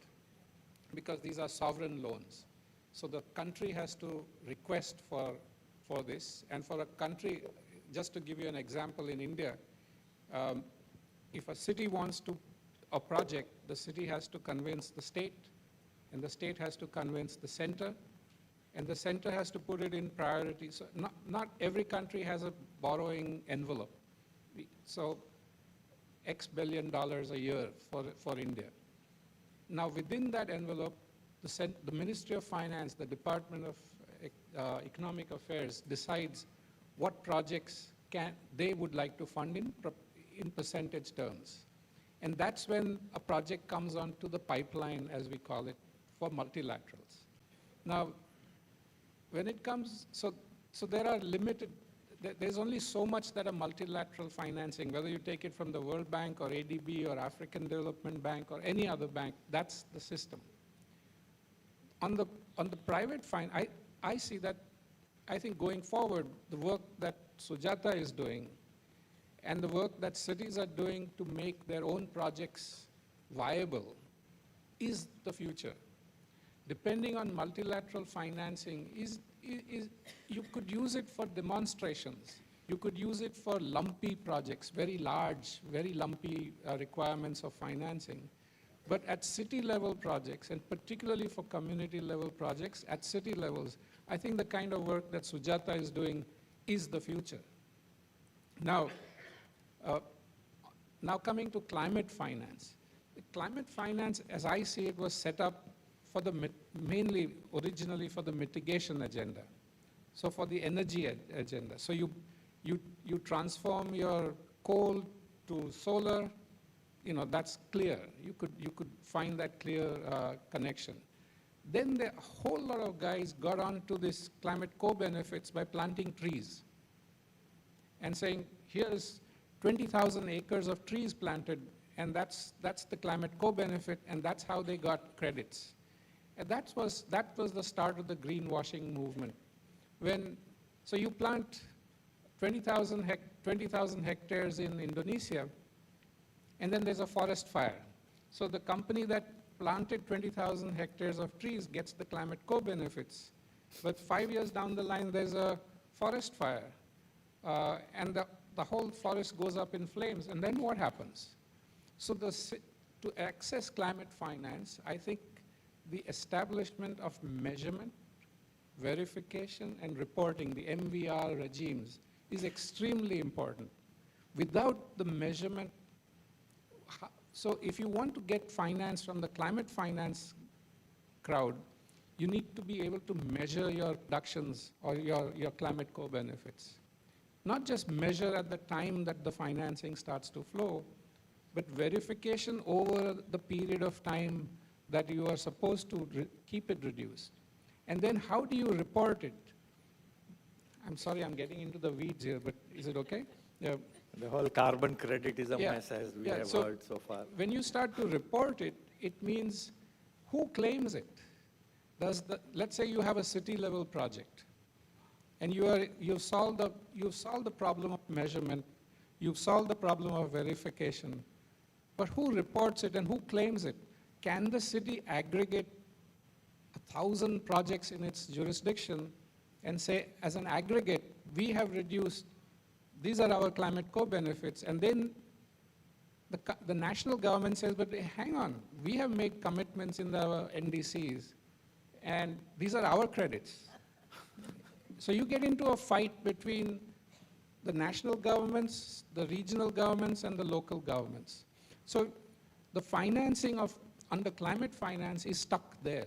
F: because these are sovereign loans. So the country has to request for this, and for a country, just to give you an example, in India, if a city wants a project, the city has to convince the state, and the state has to convince the center, and the center has to put it in priority. So not every country has a borrowing envelope. So X billion dollars a year for India. Now within that envelope, the Ministry of Finance, the Department of Economic Affairs decides what projects they would like to fund in percentage terms. And that's when a project comes onto the pipeline, as we call it, for multilaterals. Now, when it comes, so So there are limited, there's only so much that a multilateral financing, whether you take it from the World Bank or ADB or African Development Bank or any other bank, that's the system. On the private I see that, I think going forward, the work that Sujata is doing and the work that cities are doing to make their own projects viable is the future. Depending on multilateral financing, you could use it for demonstrations. You could use it for lumpy projects, very large, very lumpy requirements of financing. But at city level projects, and particularly for community level projects at city levels, I think the kind of work that Sujata is doing is the future. Now coming to climate finance. Climate finance, as I see it, was set up for mainly originally for the mitigation agenda. So for the energy agenda. So you transform your coal to solar, that's clear. You could find that clear connection. Then a whole lot of guys got onto this climate co-benefits by planting trees and saying, here's 20,000 acres of trees planted, and that's the climate co-benefit, and that's how they got credits. And that was the start of the greenwashing movement. So you plant 20,000 hectares in Indonesia, and then there's a forest fire. So the company that planted 20,000 hectares of trees gets the climate co-benefits. But 5 years down the line, there's a forest fire, and the whole forest goes up in flames, and then what happens? So to access climate finance, I think the establishment of measurement, verification, and reporting, the MVR regimes, is extremely important. Without the measurement, so if you want to get finance from the climate finance crowd, you need to be able to measure your reductions or your climate co-benefits. Not just measure at the time that the financing starts to flow, but verification over the period of time that you are supposed to keep it reduced. And then how do you report it? I'm sorry, I'm getting into the weeds here, but is it okay? Yeah.
A: The whole carbon credit is a mess, as we have heard so far.
F: When you start to report it, it means who claims it? Let's say you have a city level project, and you've solved the problem of measurement, you've solved the problem of verification, but who reports it and who claims it? Can the city aggregate 1,000 projects in its jurisdiction and say, as an aggregate, we have reduced, these are our climate co-benefits, and then the national government says, but hang on, we have made commitments in the NDCs, and these are our credits. So you get into a fight between the national governments, the regional governments, and the local governments. So the financing under climate finance is stuck there.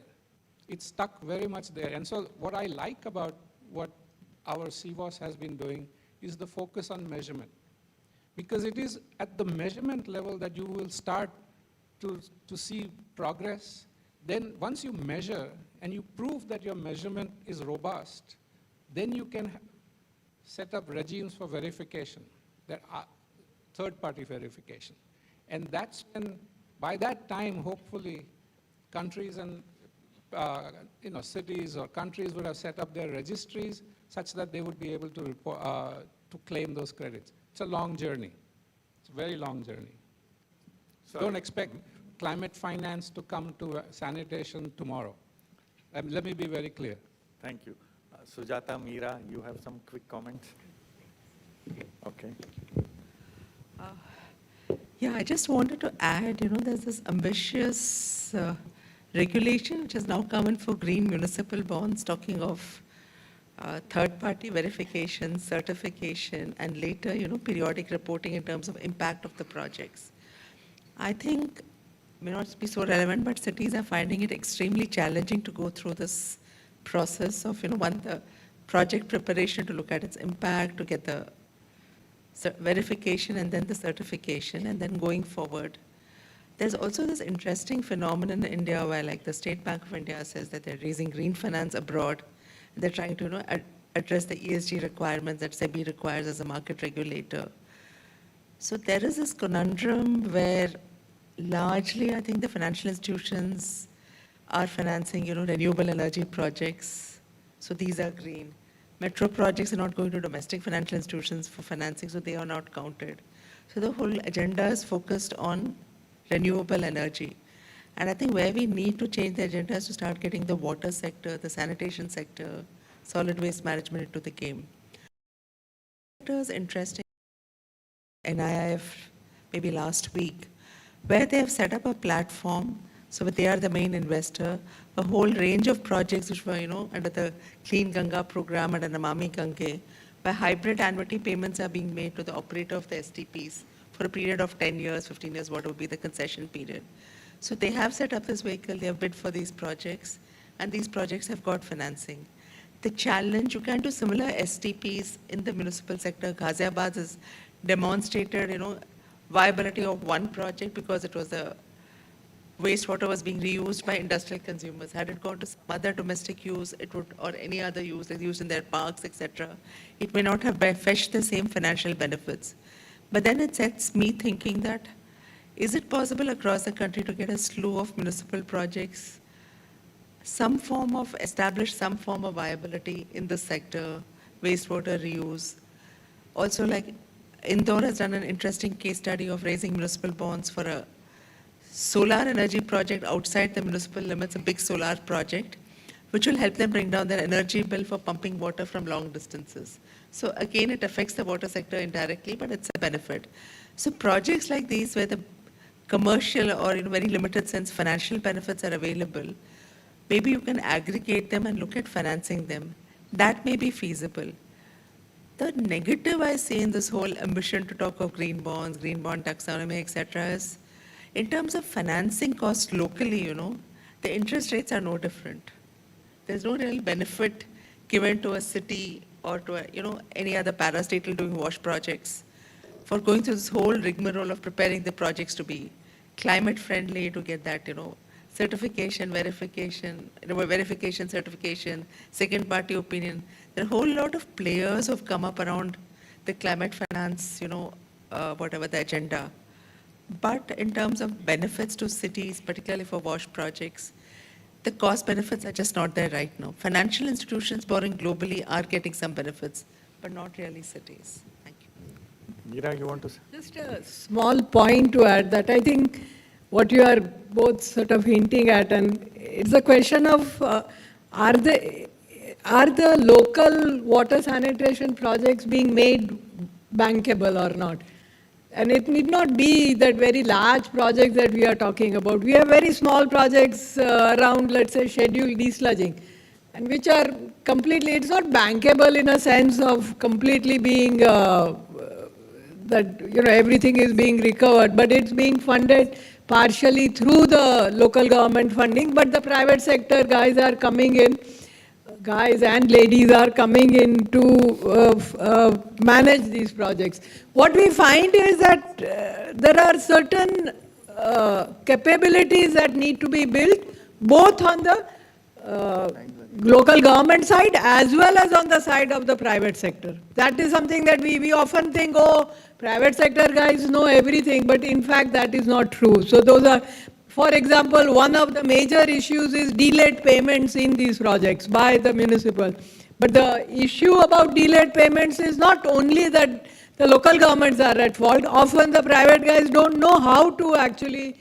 F: It's stuck very much there. And so what I like about what our CWAS has been doing is the focus on measurement. Because it is at the measurement level that you will start to see progress. Then once you measure and you prove that your measurement is robust, then you can set up regimes for verification, that are third-party verification. And that's when, by that time, hopefully, countries and cities or countries would have set up their registries such that they would be able to report, to claim those credits. It's a long journey. It's a very long journey. So don't expect climate finance to come to sanitation tomorrow. Let me be very clear.
A: Thank you. Sujata, Meera, you have some quick comments? Okay.
M: Yeah, I just wanted to add, there's this ambitious regulation which has now come in for green municipal bonds, talking of third-party verification, certification, and later, periodic reporting in terms of impact of the projects. I think, may not be so relevant, but cities are finding it extremely challenging to go through this process of, the project preparation to look at its impact, to get the verification and then the certification, and then going forward. There's also this interesting phenomenon in India where, like, the State Bank of India says that they're raising green finance abroad. They're trying to, address the ESG requirements that SEBI requires as a market regulator. So there is this conundrum where largely I think the financial institutions are financing, renewable energy projects. So these are green. Metro projects are not going to domestic financial institutions for financing, so they are not counted. So the whole agenda is focused on renewable energy. And I think where we need to change the agenda is to start getting the water sector, the sanitation sector, solid waste management into the game. It was interesting, NIIF maybe last week, where they have set up a platform, so they are the main investor, a whole range of projects which were, under the Clean Ganga program and Namami Gange, where hybrid annuity payments are being made to the operator of the STPs for a period of 10 years, 15 years, what would be the concession period. So they have set up this vehicle, they have bid for these projects, and these projects have got financing. The challenge, you can do similar STPs in the municipal sector. Ghaziabad has demonstrated, viability of one project because it was the wastewater was being reused by industrial consumers. Had it gone to some other domestic use, it would, or any other use, like used in their parks, etc., it may not have fetched the same financial benefits. But then it sets me thinking that, is it possible across the country to get a slew of municipal projects, establish some form of viability in the sector, wastewater reuse? Also, like Indore has done an interesting case study of raising municipal bonds for a solar energy project outside the municipal limits, a big solar project, which will help them bring down their energy bill for pumping water from long distances. So again, it affects the water sector indirectly, but it's a benefit. So projects like these where the commercial or in very limited sense financial benefits are available, maybe you can aggregate them and look at financing them. That may be feasible. The negative I see in this whole ambition to talk of green bonds, green bond taxonomy, etc., is in terms of financing costs locally, the interest rates are no different. There's no real benefit given to a city or to any other parastatal doing wash projects for going through this whole rigmarole of preparing the projects to be climate friendly, to get that, certification, verification, certification, second party opinion. There are a whole lot of players who have come up around the climate finance, whatever the agenda. But in terms of benefits to cities, particularly for wash projects, the cost benefits are just not there right now. Financial institutions borrowing globally are getting some benefits, but not really cities. Thank you.
F: Meera, you want to say?
D: Just a small point to add that I think what you are both sort of hinting at, and it's a question of are the local water sanitation projects being made bankable or not? And it need not be that very large projects that we are talking about. We have very small projects around, let's say, scheduled desludging, and which are completely, it's not bankable in a sense of completely being that, everything is being recovered, but it's being funded partially through the local government funding, but the private sector guys are coming in, guys and ladies are coming in to manage these projects. What we find is that there are certain capabilities that need to be built, both on the local government side as well as on the side of the private sector. That is something that we often think, oh, private sector guys know everything, but in fact that is not true. So those are, for example, one of the major issues is delayed payments in these projects by the municipal. But the issue about delayed payments is not only that the local governments are at fault, often the private guys don't know how to actually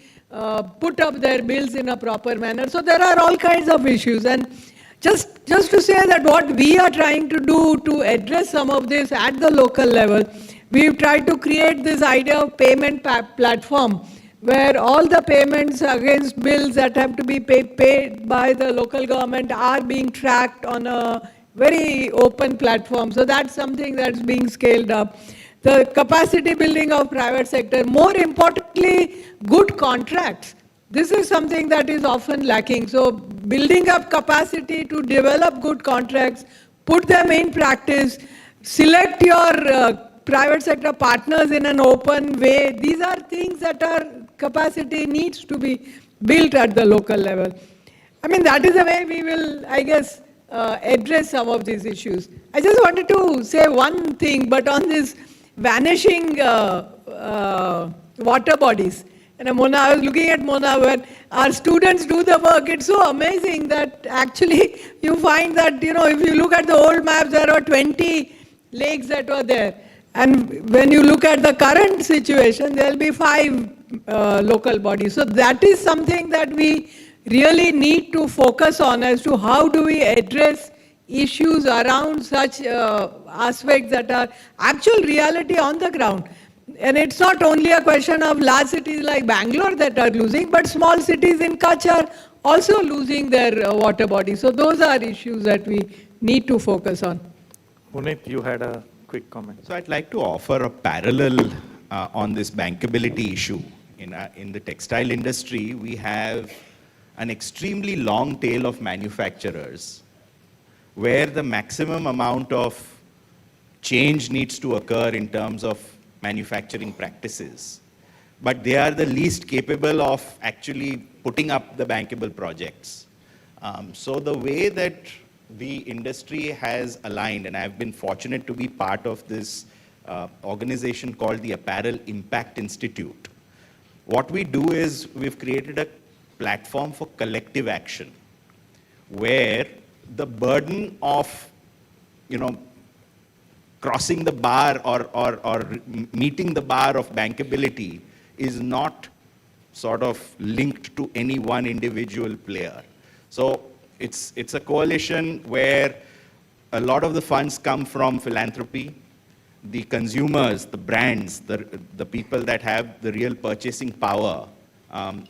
D: put up their bills in a proper manner. So there are all kinds of issues. And just to say that what we are trying to do to address some of this at the local level, we've tried to create this idea of payment platform, where all the payments against bills that have to be paid by the local government are being tracked on a very open platform. So that's something that's being scaled up. The capacity building of private sector, more importantly, good contracts. This is something that is often lacking. So building up capacity to develop good contracts, put them in practice, select your private sector partners in an open way. These are things that our capacity needs to be built at the local level. I mean, that is the way we will, I guess, address some of these issues. I just wanted to say one thing, but on this vanishing water bodies. And Mona, I was looking at Mona, when our students do the work, it's so amazing that actually you find that, if you look at the old maps, there are 20 lakes that were there. And when you look at the current situation, there will be 5 local bodies. So that is something that we really need to focus on, as to how do we address issues around such aspects that are actual reality on the ground. And it's not only a question of large cities like Bangalore that are losing, but small cities in Kutch are also losing their water bodies. So those are issues that we need to focus on.
A: Punit, you had a quick comment.
L: So I'd like to offer a parallel on this bankability issue. In the textile industry, we have an extremely long tail of manufacturers where the maximum amount of change needs to occur in terms of manufacturing practices. But they are the least capable of actually putting up the bankable projects. So the way that the industry has aligned, and I've been fortunate to be part of this organization called the Apparel Impact Institute. What we do is we've created a platform for collective action where the burden of, crossing the bar or meeting the bar of bankability is not sort of linked to any one individual player. So it's a coalition where a lot of the funds come from philanthropy, the consumers, the brands, the people that have the real purchasing power,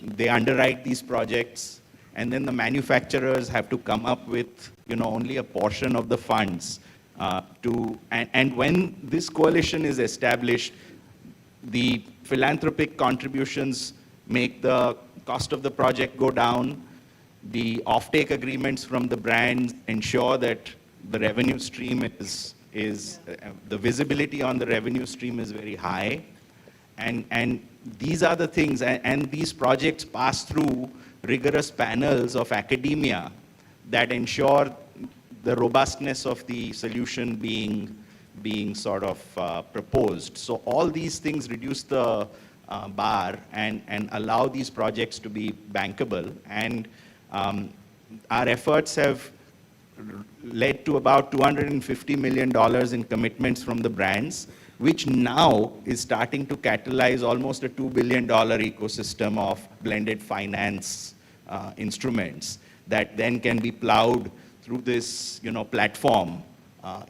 L: they underwrite these projects, and then the manufacturers have to come up with, only a portion of the funds and when this coalition is established, the philanthropic contributions make the cost of the project go down. The offtake agreements from the brands ensure that the revenue stream the visibility on the revenue stream is very high. And these are the things, and these projects pass through rigorous panels of academia that ensure the robustness of the solution being sort of proposed. So all these things reduce the bar and allow these projects to be bankable. And our efforts have led to about $250 million in commitments from the brands, which now is starting to catalyze almost a $2 billion ecosystem of blended finance instruments that then can be plowed through this platform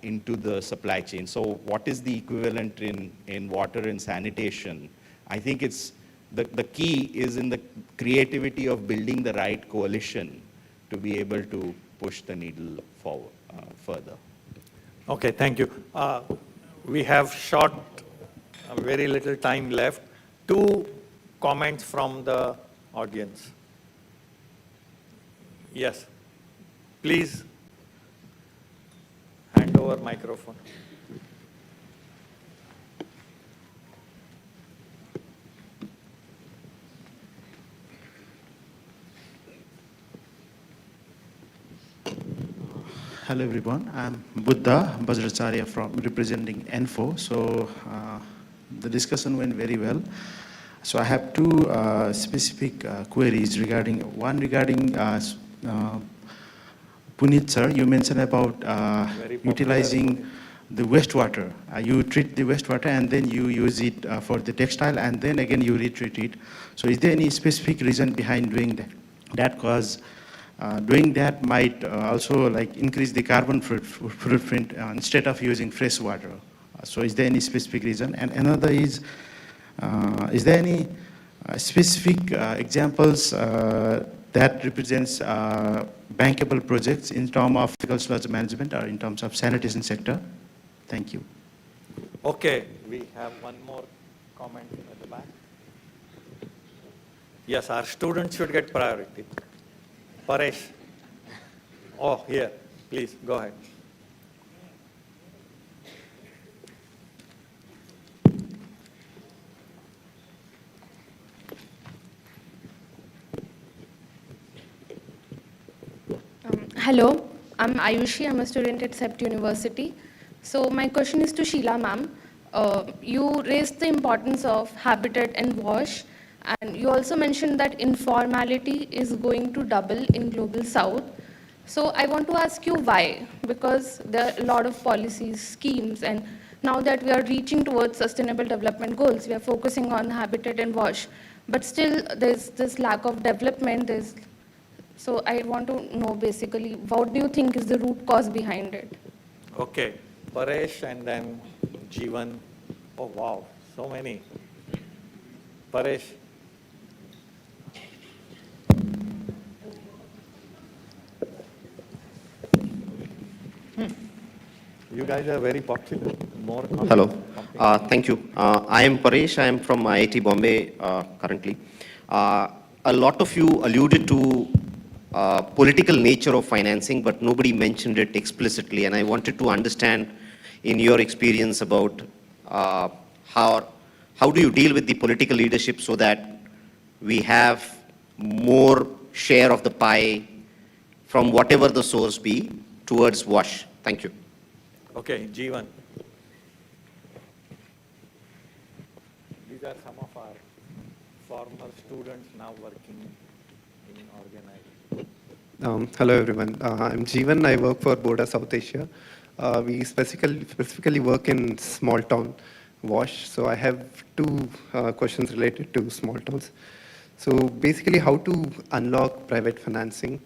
L: into the supply chain. So what is the equivalent in water and sanitation? I think it's the key is in the creativity of building the right coalition to be able to push the needle forward further.
A: Okay, thank you. We have very little time left. 2 comments from the audience. Yes, please hand over microphone.
R: Hello everyone, I'm Buddha Bajracharya from representing Enfo. So the discussion went very well. So I have 2 specific queries regarding Puneet sir, you mentioned about utilizing the wastewater. You treat the wastewater and then you use it for the textile and then again you retreat it. So is there any specific reason behind doing that? Because doing that might also increase the carbon footprint instead of using fresh water. So is there any specific reason? And another is there any specific examples that represents bankable projects in terms of fecal sludge management or in terms of sanitation sector? Thank you.
A: Okay, we have one more comment at the back. Yes, our students should get priority. Paresh. Oh, here, please, go ahead.
S: Hello, I'm Ayushi. I'm a student at CEPT University. So my question is to Sheila ma'am. You raised the importance of habitat and wash, and you also mentioned that informality is going to double in Global South. So I want to ask you why, because there are a lot of policies, schemes, and now that we are reaching towards sustainable development goals, we are focusing on habitat and wash, but still there's this lack of development. So I want to know basically, what do you think is the root cause behind it?
A: Okay, Paresh and then Jeevan. Oh wow, so many. Paresh. You guys are very popular. More.
T: Hello. Thank you. I am Paresh. I am from IIT Bombay currently. A lot of you alluded to political nature of financing, but nobody mentioned it explicitly. And I wanted to understand, in your experience, about how do you deal with the political leadership so that we have more share of the pie from whatever the source be towards WASH. Thank you.
A: Okay, Jeevan. These are some of our former students now working in organized.
U: Hello everyone. I'm Jeevan. I work for Boda South Asia. We specifically work in small town WASH. So I have two questions related to small towns. So basically, how to unlock private financing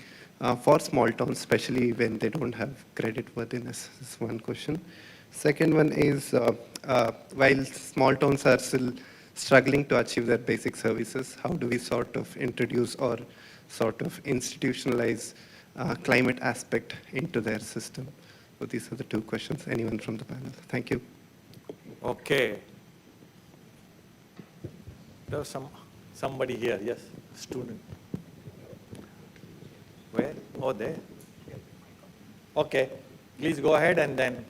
U: for small towns, especially when they don't have credit worthiness, is one question. Second one is, while small towns are still struggling to achieve their basic services, how do we sort of introduce or sort of institutionalize climate aspect into their system? So these are the two questions. Anyone from the panel? Thank you.
A: Okay. There was somebody here, yes, student. Where? Oh, there. Okay, please go ahead and then.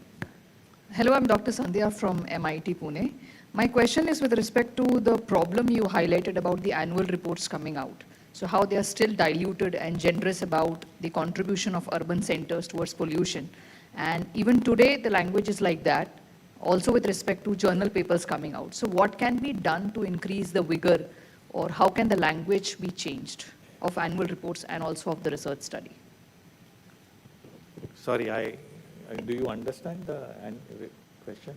V: Hello, I'm Dr. Sandhya from MIT Pune. My question is with respect to the problem you highlighted about the annual reports coming out. So how they are still diluted and generous about the contribution of urban centers towards pollution. And even today, the language is like that, also with respect to journal papers coming out. So what can be done to increase the vigor, or how can the language be changed of annual reports and also of the research study?
A: Sorry, do you understand the question?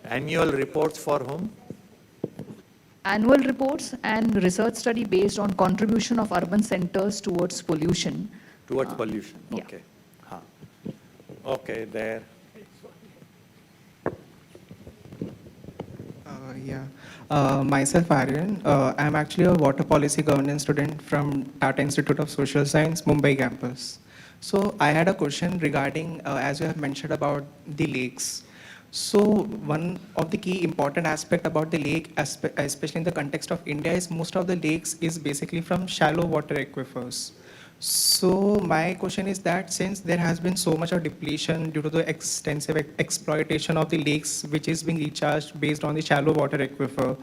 A: Annual reports for whom?
V: Annual reports and research study based on contribution of urban centers towards pollution.
A: Towards pollution,
V: yeah.
A: Okay. Okay, there.
W: Myself, Aryan. I'm actually a water policy governance student from Tata Institute of Social Science, Mumbai campus. So I had a question regarding, as you have mentioned about the lakes. So one of the key important aspect about the lake, especially in the context of India, is most of the lakes is basically from shallow water aquifers. So my question is that since there has been so much of depletion due to the extensive exploitation of the lakes, which is being recharged based on the shallow water aquifer,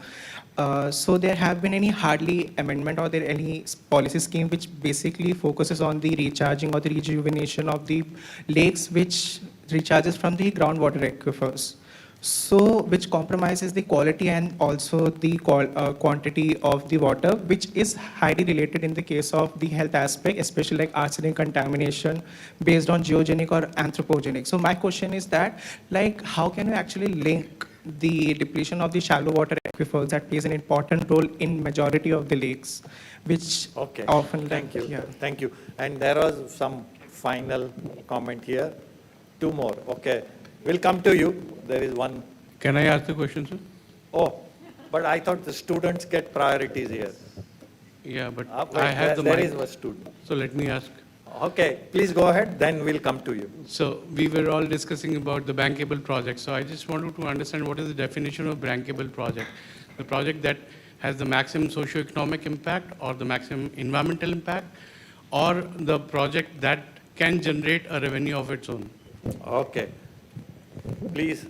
W: so there have been any hardly amendment or there any policy scheme which basically focuses on the recharging or the rejuvenation of the lakes which recharges from the groundwater aquifers? So, which compromises the quality and also the quantity of the water, which is highly related in the case of the health aspect, especially like arsenic contamination based on geogenic or anthropogenic. So my question is that, like, how can we actually link the depletion of the shallow water aquifers that plays an important role in majority of the lakes, which often...
A: Thank you.
W: Yeah.
A: Thank you. And there was some final comment here. Two more. Okay. We'll come to you. There is one.
N: Can I ask the question, sir?
A: Oh, but I thought the students get priorities here.
N: Yeah, but
A: Wait,
N: I have the
A: there
N: mic.
A: is a student.
N: So let me ask.
A: Okay, please go ahead, then we'll come to you.
N: So we were all discussing about the bankable project. So I just wanted to understand what is the definition of bankable project. The project that has the maximum socio-economic impact or the maximum environmental impact, or the project that can generate a revenue of its own.
A: Okay. Please.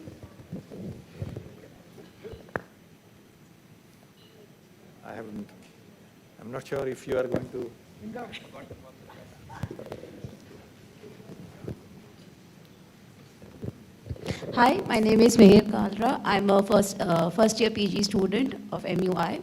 A: I'm not sure if you are going to.
B: Hi, my name is Meher Kalra. I'm a first year PG student of MUI.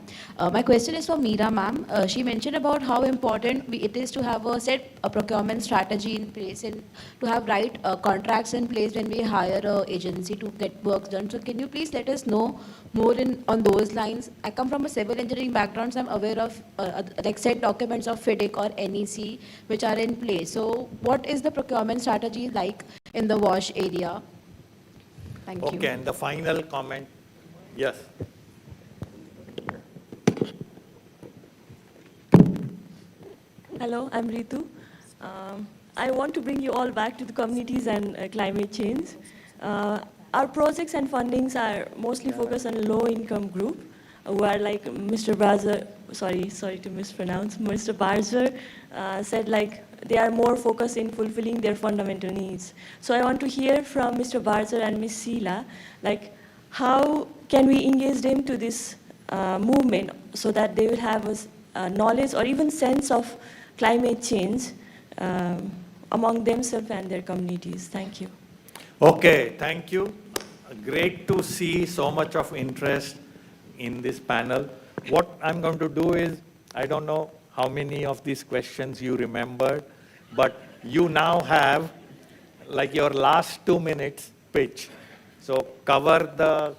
B: My question is for Meera ma'am. She mentioned about how important it is to have a procurement strategy in place and to have right contracts in place when we hire an agency to get work done. So can you please let us know more on those lines? I come from a civil engineering background, so I'm aware of like set documents of FIDIC or NEC which are in place. So what is the procurement strategy like in the WASH area? Thank you.
A: Okay, and the final comment, yes.
I: Hello, I'm Ritu. I want to bring you all back to the communities and climate change. Our projects and fundings are mostly focused on low-income group, who are like Mr. Barzer, sorry to mispronounce, Mr. Barzer said like they are more focused in fulfilling their fundamental needs. So I want to hear from Mr. Barzer and Ms. Sheila, like how can we engage them to this movement so that they will have a knowledge or even sense of climate change among themselves and their communities. Thank you.
A: Okay, thank you. Great to see so much of interest in this panel. What I'm going to do is, I don't know how many of these questions you remembered, but you now have like your last 2 minutes pitch. So cover the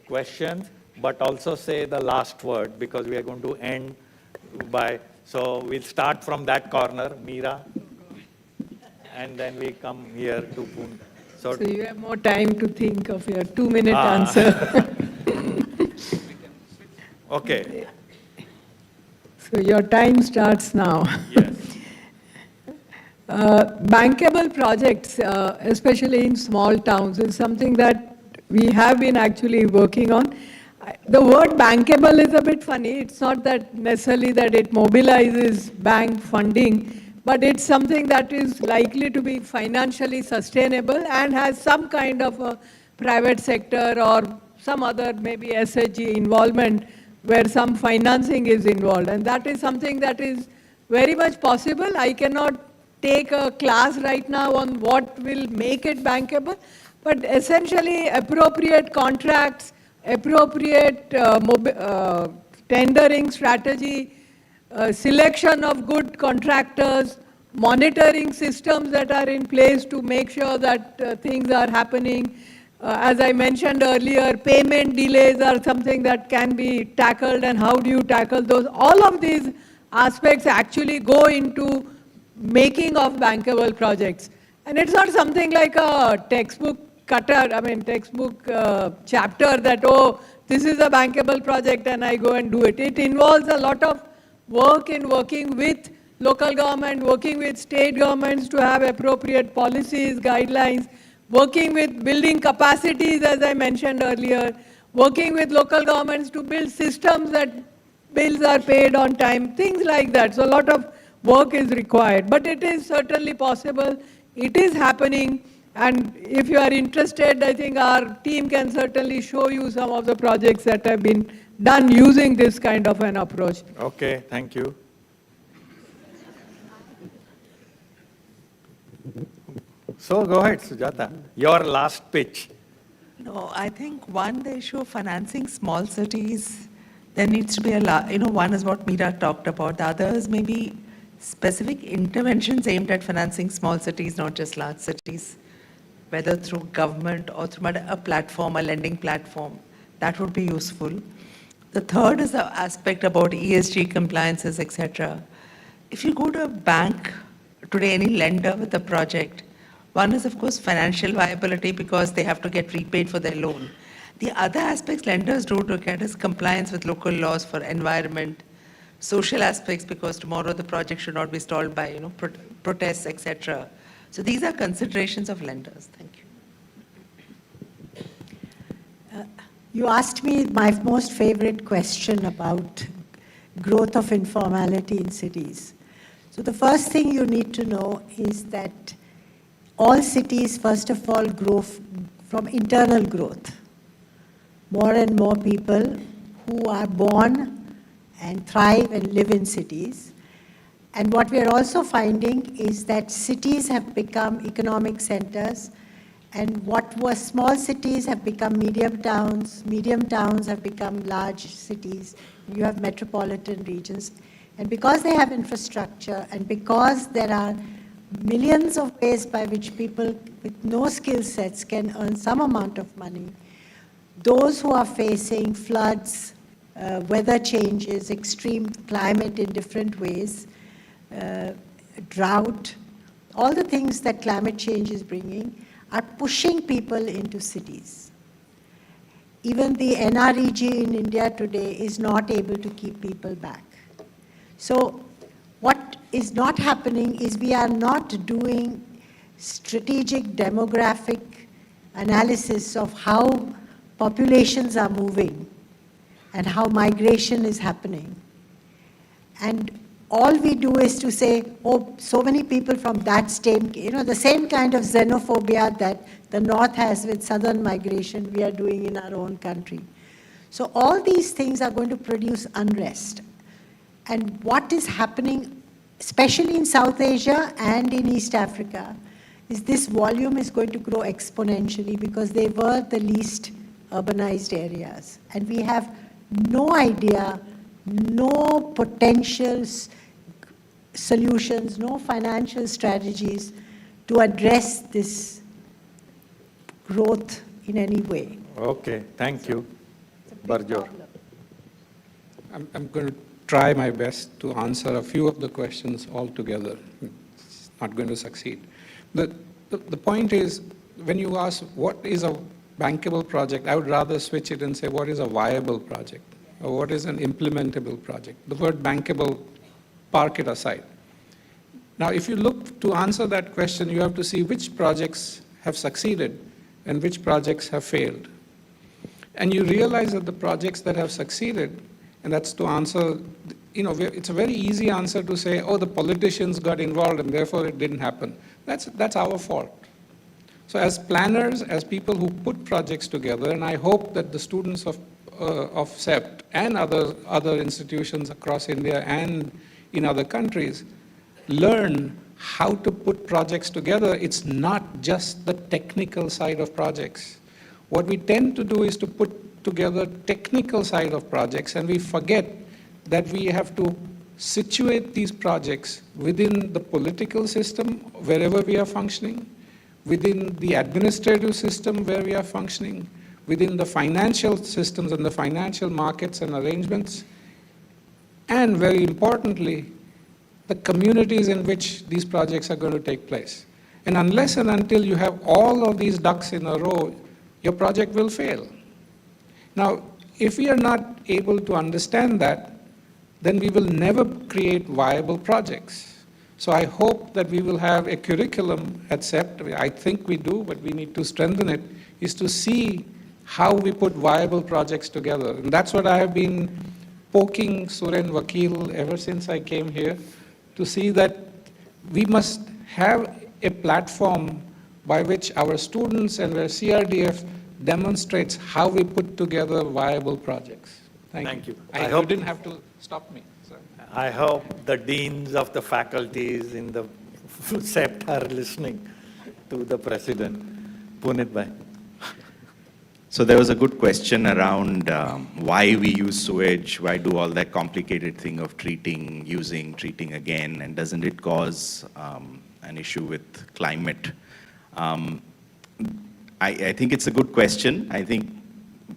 A: questions, but also say the last word because we are going to end by, so we'll start from that corner, Meera, and then we come here to Poon.
D: So you have more time to think of your 2-minute answer.
A: Okay.
D: So your time starts now.
A: Yes.
D: Bankable projects, especially in small towns, is something that we have been actually working on. The word bankable is a bit funny. It's not that necessarily that it mobilizes bank funding, but it's something that is likely to be financially sustainable and has some kind of a private sector or some other maybe SHG involvement where some financing is involved. And that is something that is very much possible. I cannot take a class right now on what will make it bankable, but essentially appropriate contracts, appropriate tendering strategy, selection of good contractors, monitoring systems that are in place to make sure that things are happening. As I mentioned earlier, payment delays are something that can be tackled, and how do you tackle those? All of these aspects actually go into making of bankable projects. And it's not something like a textbook textbook chapter that, oh, this is a bankable project and I go and do it. It involves a lot of work in working with local government, working with state governments to have appropriate policies, guidelines, working with building capacities, as I mentioned earlier, working with local governments to build systems that bills are paid on time, things like that. So a lot of work is required, but it is certainly possible. It is happening. And if you are interested, I think our team can certainly show you some of the projects that have been done using this kind of an approach.
A: Okay, thank you. So go ahead, Sujata, your last pitch.
M: No, I think one, the issue of financing small cities, there needs to be one is what Meera talked about. The other is maybe specific interventions aimed at financing small cities, not just large cities, whether through government or through a platform, a lending platform. That would be useful. The third is the aspect about ESG compliances, etc. If you go to a bank today, any lender with a project, one is, of course, financial viability because they have to get repaid for their loan. The other aspects lenders do look at is compliance with local laws for environment, social aspects because tomorrow the project should not be stalled by protests, etc. So these are considerations of lenders. Thank you.
K: You asked me my most favorite question about growth of informality in cities. So the first thing you need to know is that all cities, first of all, grow from internal growth. More and more people who are born and thrive and live in cities. And what we are also finding is that cities have become economic centers And what were small cities have become medium towns have become large cities, you have metropolitan regions. And because they have infrastructure, and because there are millions of ways by which people with no skill sets can earn some amount of money, those who are facing floods, weather changes, extreme climate in different ways, drought, all the things that climate change is bringing, are pushing people into cities. Even the NREG in India today is not able to keep people back. So what is not happening is we are not doing strategic demographic analysis of how populations are moving and how migration is happening. And all we do is to say, oh, so many people from that state, the same kind of xenophobia that the North has with southern migration, we are doing in our own country. So all these things are going to produce unrest. And what is happening, especially in South Asia and in East Africa, is this volume is going to grow exponentially because they were the least urbanized areas. And we have no idea, no potential solutions, no financial strategies to address this growth in any way.
F: Okay, thank you. Barjor. I'm going to try my best to answer a few of the questions altogether. It's not going to succeed. The point is, when you ask what is a bankable project, I would rather switch it and say what is a viable project or what is an implementable project. The word bankable, park it aside. Now, if you look to answer that question, you have to see which projects have succeeded and which projects have failed. And you realize that the projects that have succeeded, and that's to answer, it's a very easy answer to say, oh, the politicians got involved and therefore it didn't happen. That's our fault. So as planners, as people who put projects together, and I hope that the students of CEPT and other institutions across India and in other countries learn how to put projects together. It's not just the technical side of projects. What we tend to do is to put together technical side of projects, and we forget that we have to situate these projects within the political system wherever we are functioning, within the administrative system where we are functioning, within the financial systems and the financial markets and arrangements, and very importantly, the communities in which these projects are going to take place. And unless and until you have all of these ducks in a row, your project will fail. Now, if we are not able to understand that, then we will never create viable projects. So I hope that we will have a curriculum at CEPT, I think we do, but we need to strengthen it, is to see how we put viable projects together. And that's what I have been poking Suren Vakil ever since I came here, to see that we must have a platform by which our students and where CRDF demonstrates how we put together viable projects. Thank you. I hope you didn't have to stop me. Sorry.
A: I hope the deans of the faculties in the CEPT are listening to the president. Punit Bhai.
L: So there was a good question around why we use sewage, why do all that complicated thing of treating, using, treating again, and doesn't it cause an issue with climate? I think it's a good question. I think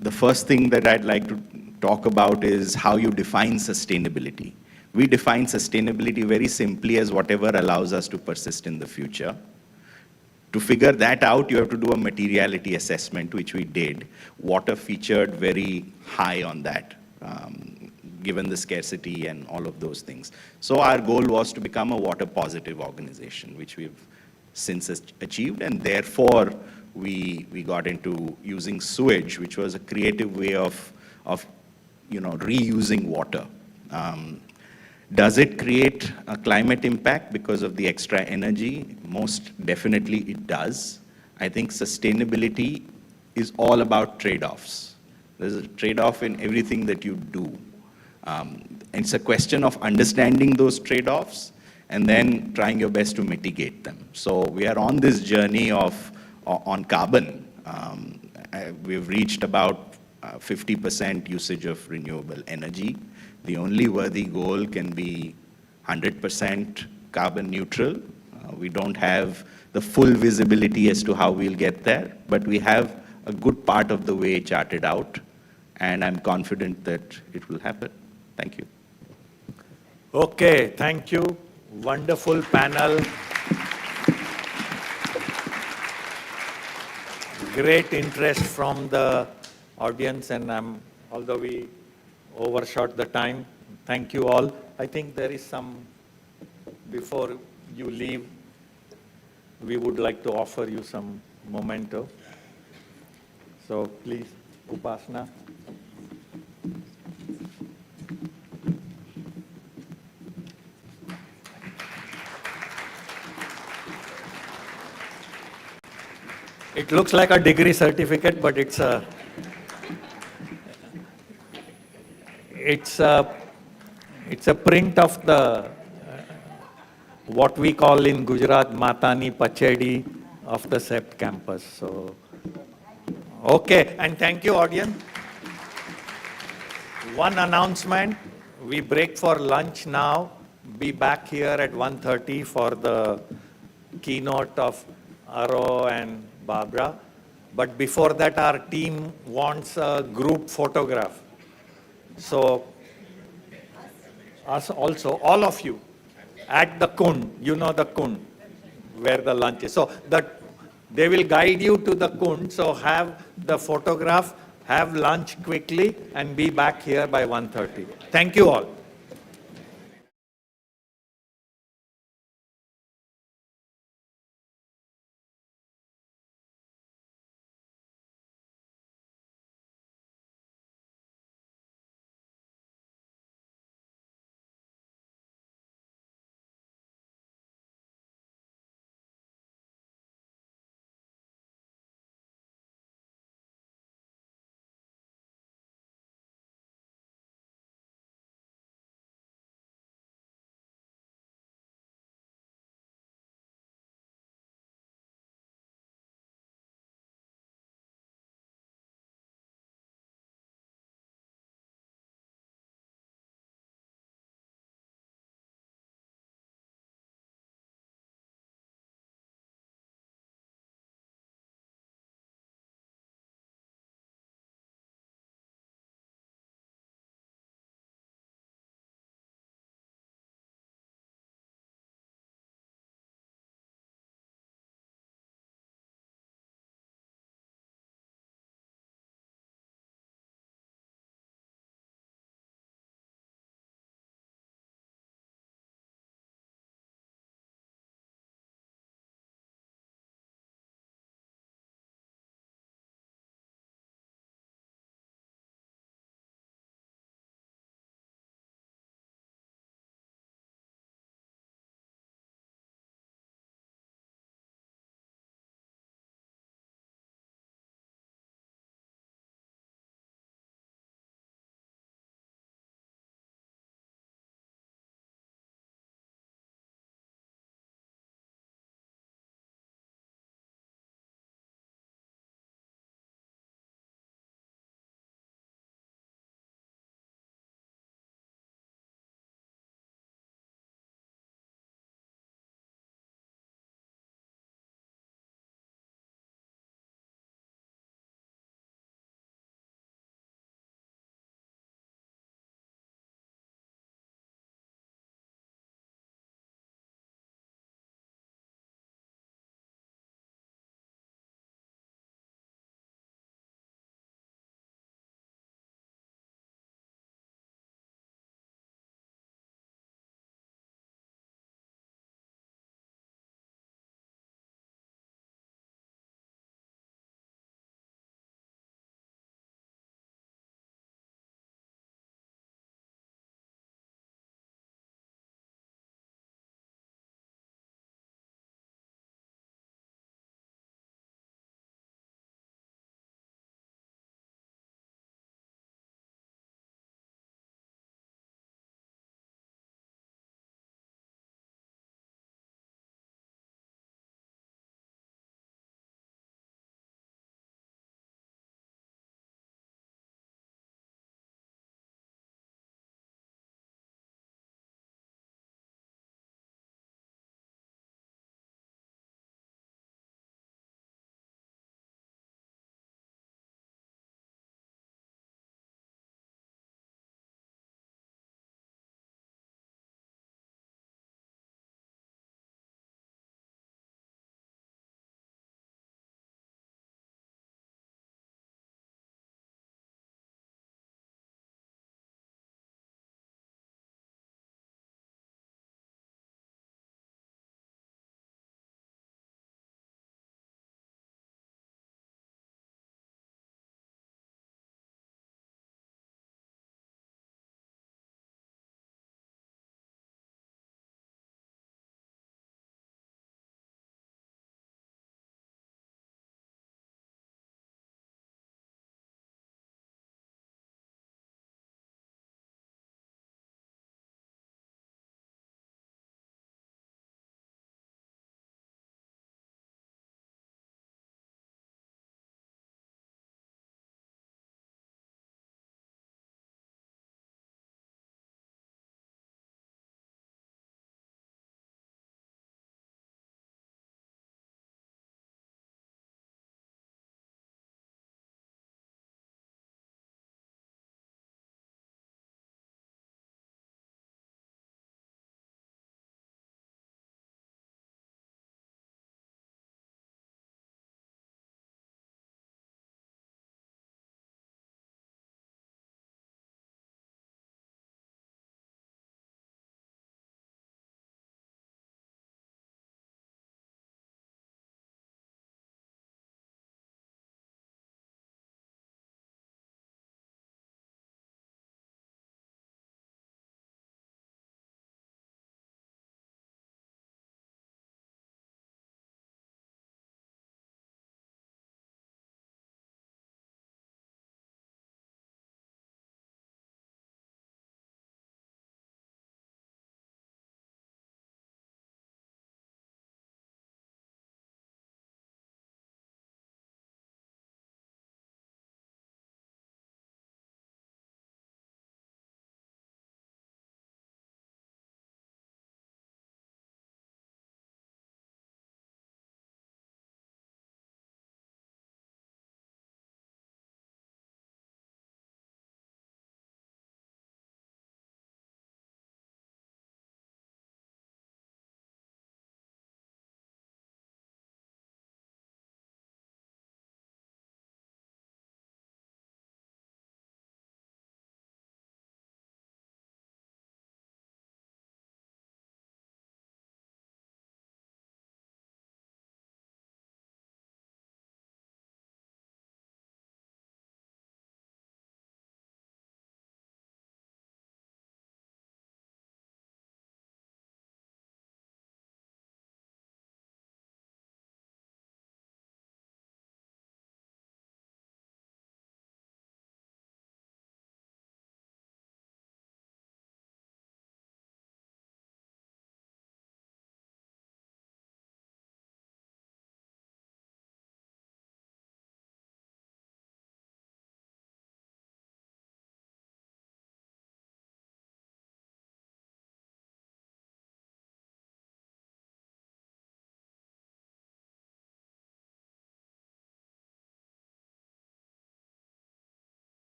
L: the first thing that I'd like to talk about is how you define sustainability. We define sustainability very simply as whatever allows us to persist in the future. To figure that out, you have to do a materiality assessment, which we did. Water featured very high on that, given the scarcity and all of those things. So our goal was to become a water positive organization, which we've since achieved, and therefore we got into using sewage, which was a creative way of reusing water. Does it create a climate impact because of the extra energy? Most definitely it does. I think sustainability is all about trade-offs. There's a trade-off in everything that you do. It's a question of understanding those trade-offs and then trying your best to mitigate them. So we are on this journey of on carbon. We've reached about 50% usage of renewable energy. The only worthy goal can be 100% carbon neutral. We don't have the full visibility as to how we'll get there, but we have a good part of the way charted out, and I'm confident that it will happen. Thank you.
A: Okay, thank you. Wonderful panel. Great interest from the audience, and although we overshot the time, thank you all. I think there is some, before you leave, we would like to offer you some memento. So please, Upasana. It looks like a degree certificate, but it's a print of the what we call in Gujarat Matani Pachedi of the CEPT campus. So, okay, and thank you, audience. One announcement: we break for lunch now. Be back here at 1:30 for the keynote of Aro and Barbara. But before that, our team wants a group photograph. So, us also, all of you, at the Kund, you know the Kund, where the lunch is. So, they will guide you to the Kund. So, have the photograph, have lunch quickly, and be back here by 1:30. Thank you all.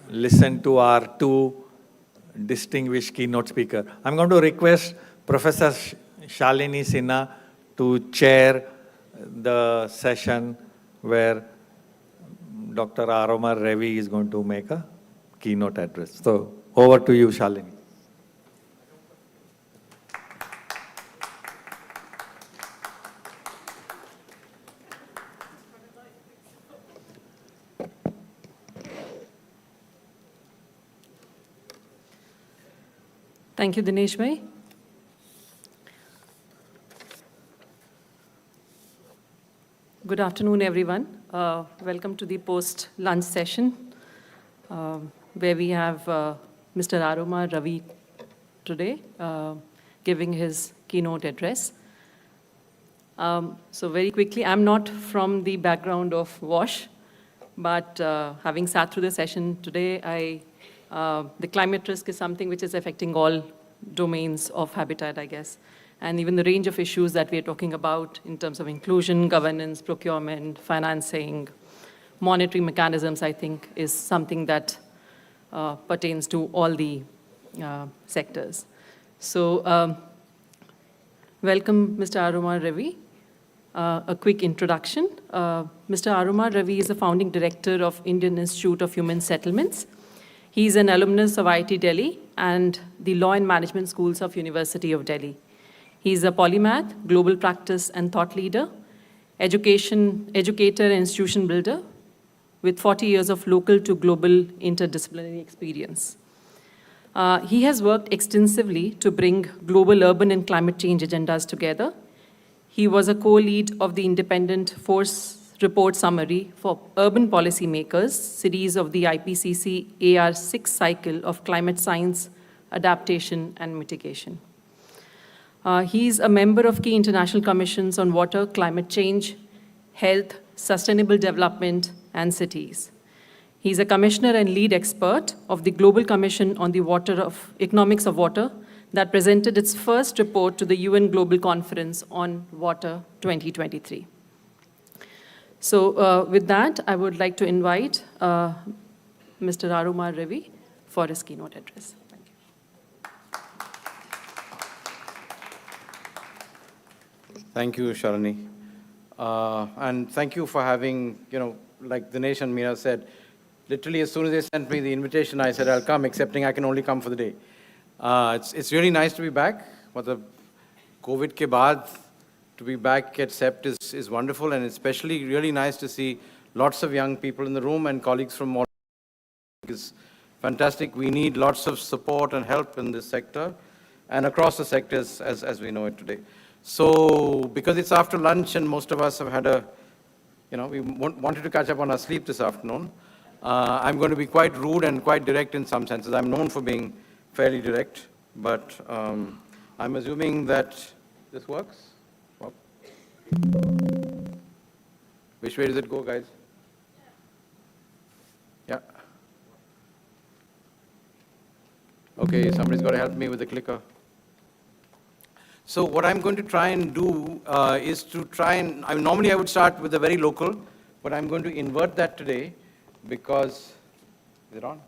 A: listen to our two distinguished keynote speakers. I'm going to request Professor Shalini Sinha to chair the session where Dr. Aroma Ravi is going to make a keynote address. So over to you, Shalini.
E: Thank you, Dinesh bhai. Good afternoon, everyone. Welcome to the post-lunch session, where we have Mr. Aroma Ravi today giving his keynote address. So very quickly, I'm not from the background of WASH, but having sat through the session today, the climate risk is something which is affecting all domains of habitat, I guess. And even the range of issues that we're talking about in terms of inclusion, governance, procurement, financing, monitoring mechanisms, I think, is something that pertains to all the sectors. So welcome, Mr. Aroma Ravi. A quick introduction. Mr. Aroma Ravi is the founding director of Indian Institute of Human Settlements. He's an alumnus of IIT Delhi and the Law and Management Schools of University of Delhi. He's a polymath, global practice and thought leader, educator and institution builder with 40 years of local to global interdisciplinary experience. He has worked extensively to bring global urban and climate change agendas together. He was a co-lead of the Independent Force Report Summary for Urban Policymakers, series of the IPCC AR6 cycle of climate science, adaptation, and mitigation. He's a member of key international commissions on water, climate change, health, sustainable development, and cities. He's a commissioner and lead expert of the Global Commission on the Economics of Water that presented its first report to the UN Global Conference on Water 2023. So with that, I would like to invite Mr. Aroma Ravi for his keynote address.
H: Thank you, Shalini. And thank you for having, like Dinesh and Meera said, literally as soon as they sent me the invitation, I said, I'll come, excepting I can only come for the day. It's really nice to be back. COVID ke baad, to be back at CEPT is wonderful, and especially really nice to see lots of young people in the room and colleagues from all. It's fantastic. We need lots of support and help in this sector and across the sectors as we know it today. So because it's after lunch and most of us have had we wanted to catch up on our sleep this afternoon, I'm going to be quite rude and quite direct in some senses. I'm known for being fairly direct, but I'm assuming that this works. Well, which way does it go, guys? Yeah. Okay, somebody's got to help me with the clicker. So what I'm going to try and do is to try and, normally I would start with the very local, but I'm going to invert that today because, is it on?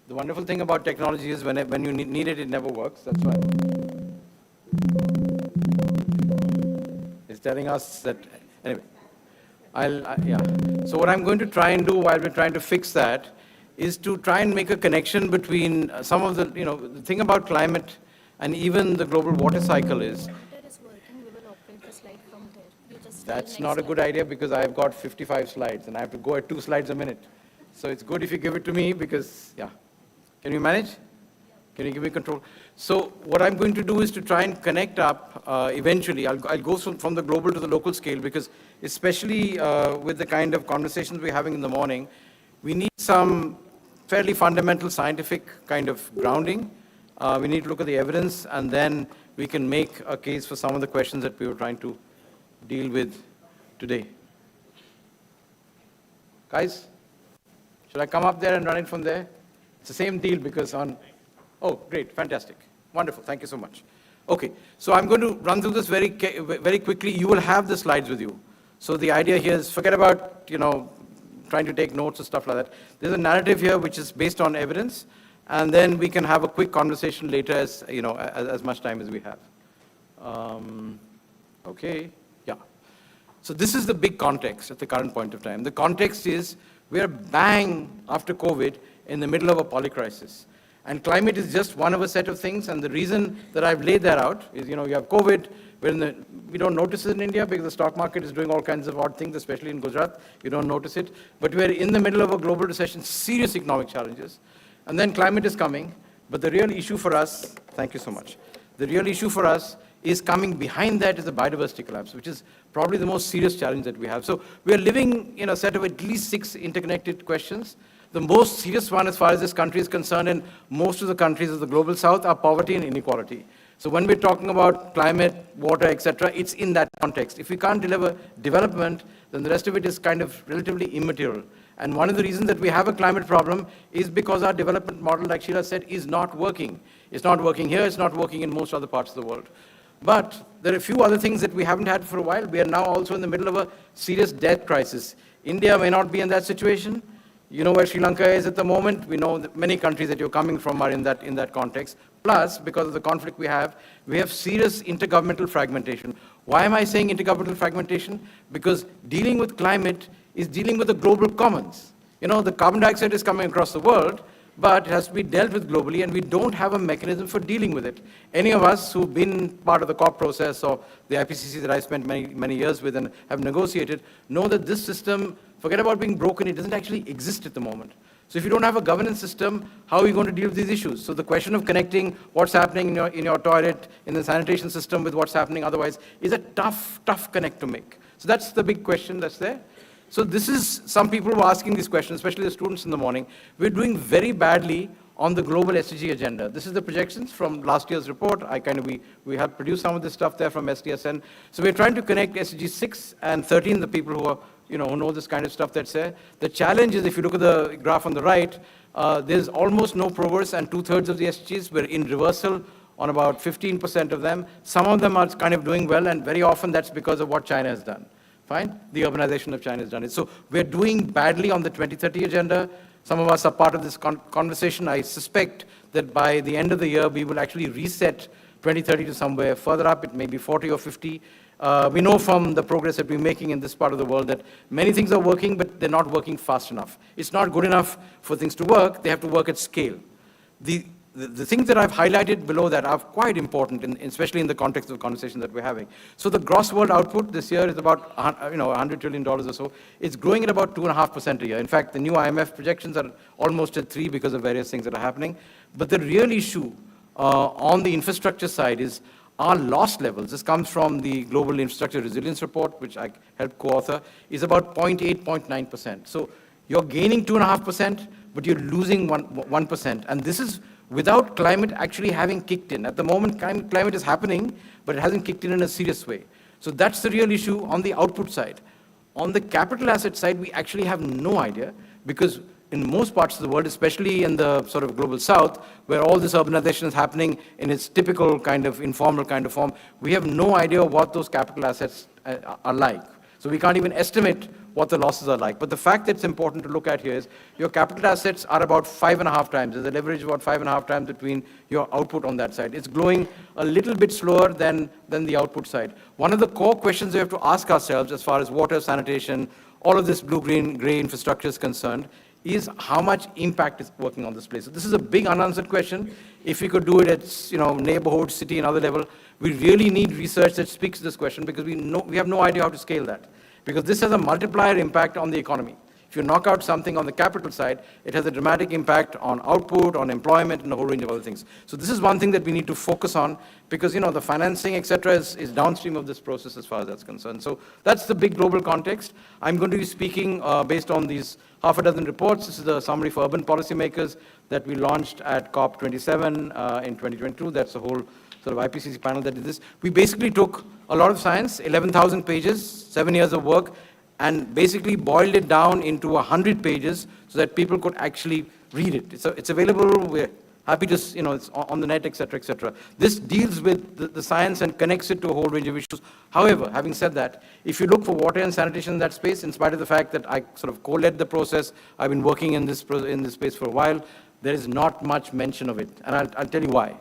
H: The wonderful thing about technology is when you need it, it never works. That's why. It's telling us that, anyway. Yeah. So what I'm going to try and do while we're trying to fix that is to try and make a connection between some of the, the thing about climate and even the global water cycle is. That's not a good idea because I've got 55 slides and I have to go at 2 slides a minute. So it's good if you give it to me because, yeah. Can you manage? Can you give me control? So what I'm going to do is to try and connect up eventually. I'll go from the global to the local scale because especially with the kind of conversations we're having in the morning, we need some fairly fundamental scientific kind of grounding. We need to look at the evidence and then we can make a case for some of the questions that we were trying to deal with today. Guys, should I come up there and run it from there? It's the same deal because oh, great, fantastic. Wonderful, thank you so much. Okay, so I'm going to run through this very quickly. You will have the slides with you. So the idea here is forget about, trying to take notes or stuff like that. There's a narrative here which is based on evidence, and then we can have a quick conversation later as much time as we have. Okay, yeah. So this is the big context at the current point of time. The context is we're bang after COVID in the middle of a polycrisis. And climate is just one of a set of things, and the reason that I've laid that out is, you have COVID, we don't notice it in India because the stock market is doing all kinds of odd things, especially in Gujarat, you don't notice it. But we're in the middle of a global recession, serious economic challenges. And then climate is coming, but the real issue for us, thank you so much, the real issue for us is coming behind that is the biodiversity collapse, which is probably the most serious challenge that we have. So we're living in a set of at least 6 interconnected questions. The most serious one as far as this country is concerned, and most of the countries of the global south, are poverty and inequality. So when we're talking about climate, water, etc., it's in that context. If we can't deliver development, then the rest of it is kind of relatively immaterial. And one of the reasons that we have a climate problem is because our development model, like Sheila said, is not working. It's not working here, it's not working in most other parts of the world. But there are a few other things that we haven't had for a while. We are now also in the middle of a serious debt crisis. India may not be in that situation. You know where Sri Lanka is at the moment. We know that many countries that you're coming from are in that context. Plus, because of the conflict we have serious intergovernmental fragmentation. Why am I saying intergovernmental fragmentation? Because dealing with climate is dealing with the global commons. The carbon dioxide is coming across the world, but it has to be dealt with globally, and we don't have a mechanism for dealing with it. Any of us who've been part of the COP process or the IPCC that I spent many years with and have negotiated know that this system, forget about being broken, it doesn't actually exist at the moment. So if you don't have a governance system, how are you going to deal with these issues? So the question of connecting what's happening in your toilet, in the sanitation system with what's happening otherwise is a tough connect to make. So that's the big question that's there. So this is, some people were asking these questions, especially the students in the morning. We're doing very badly on the global SDG agenda. This is the projections from last year's report. We have produced some of this stuff there from SDSN. So we're trying to connect SDG 6 and 13, the people who are, who know this kind of stuff that's there. The challenge is, if you look at the graph on the right, there's almost no progress, and 2/3 of the SDGs were in reversal on about 15% of them. Some of them are kind of doing well, and very often that's because of what China has done. Fine? The urbanization of China has done it. So we're doing badly on the 2030 agenda. Some of us are part of this conversation. I suspect that by the end of the year, we will actually reset 2030 to somewhere further up. It may be 40 or 50. We know from the progress that we're making in this part of the world that many things are working, but they're not working fast enough. It's not good enough for things to work. They have to work at scale. The things that I've highlighted below that are quite important, especially in the context of the conversation that we're having. So the gross world output this year is about $100 trillion or so. It's growing at about 2.5% a year. In fact, the new IMF projections are almost at 3% because of various things that are happening. But the real issue on the infrastructure side is our loss levels. This comes from the Global Infrastructure Resilience Report, which I helped co-author, is about 0.8, 0.9%. So you're gaining 2.5%, but you're losing 1%. And this is without climate actually having kicked in. At the moment, climate is happening, but it hasn't kicked in a serious way. So that's the real issue on the output side. On the capital asset side, we actually have no idea, because in most parts of the world, especially in the sort of global south, where all this urbanization is happening in its typical kind of informal kind of form, we have no idea what those capital assets are like. So we can't even estimate what the losses are like. But the fact that's important to look at here is your capital assets are about 5.5 times. There's a leverage about 5.5 times between your output on that side. It's growing a little bit slower than the output side. One of the core questions we have to ask ourselves as far as water, sanitation, all of this blue, green, gray infrastructure is concerned, is how much impact is working on this place. So this is a big unanswered question. If we could do it at neighborhood, city, and other level, we really need research that speaks to this question, because we have no idea how to scale that. Because this has a multiplier impact on the economy. If you knock out something on the capital side, it has a dramatic impact on output, on employment, and a whole range of other things. So this is one thing that we need to focus on, because the financing, etc., is downstream of this process as far as that's concerned. So that's the big global context. I'm going to be speaking based on these half a dozen reports. This is the summary for urban policymakers that we launched at COP27 in 2022. That's the whole sort of IPCC panel that did this. We basically took a lot of science, 11,000 pages, 7 years of work, and basically boiled it down into 100 pages so that people could actually read it. It's available. Happy to, it's on the net, et cetera. This deals with the science and connects it to a whole range of issues. However, having said that, if you look for water and sanitation in that space, in spite of the fact that I sort of co-led the process, I've been working in this space for a while, there is not much mention of it, and I'll tell you why.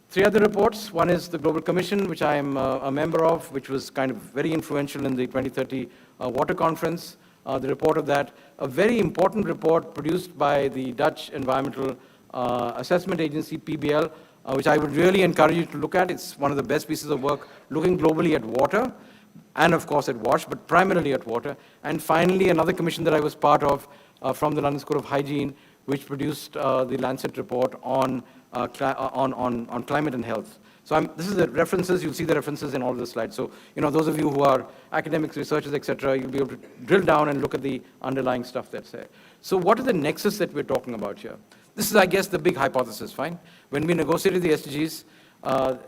H: 3 other reports. One is the Global Commission, which I am a member of, which was kind of very influential in the 2030 Water Conference. The report of that, a very important report produced by the Dutch Environmental Assessment Agency, PBL, which I would really encourage you to look at. It's one of the best pieces of work looking globally at water, and of course at WASH, but primarily at water. And finally, another commission that I was part of from the London School of Hygiene, which produced the Lancet report on climate and health. So this is the references. You'll see the references in all the slides. So, those of you who are academics, researchers, etc., you'll be able to drill down and look at the underlying stuff that's there. So what are the nexus that we're talking about here? This is, I guess, the big hypothesis, fine? When we negotiated the SDGs,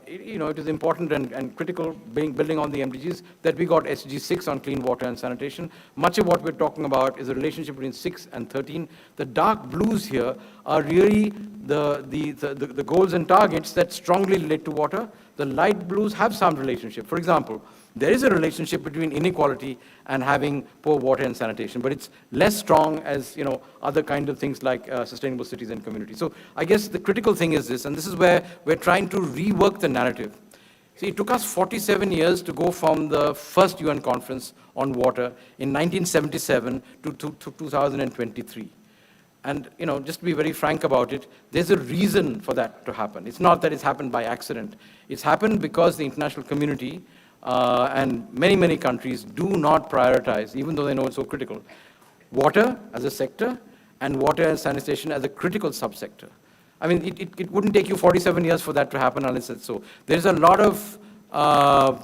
H: it is important and critical, building on the MDGs, that we got SDG 6 on clean water and sanitation. Much of what we're talking about is a relationship between 6 and 13. The dark blues here are really the goals and targets that strongly relate to water. The light blues have some relationship. For example, there is a relationship between inequality and having poor water and sanitation, but it's less strong as other kind of things like sustainable cities and communities. So I guess the critical thing is this, and this is where we're trying to rework the narrative. See, it took us 47 years to go from the first UN conference on water in 1977 to 2023. And just to be very frank about it, there's a reason for that to happen. It's not that it's happened by accident. It's happened because the international community and many countries do not prioritize, even though they know it's so critical, water as a sector and water and sanitation as a critical subsector. I mean, it wouldn't take you 47 years for that to happen unless it's so. There's a lot of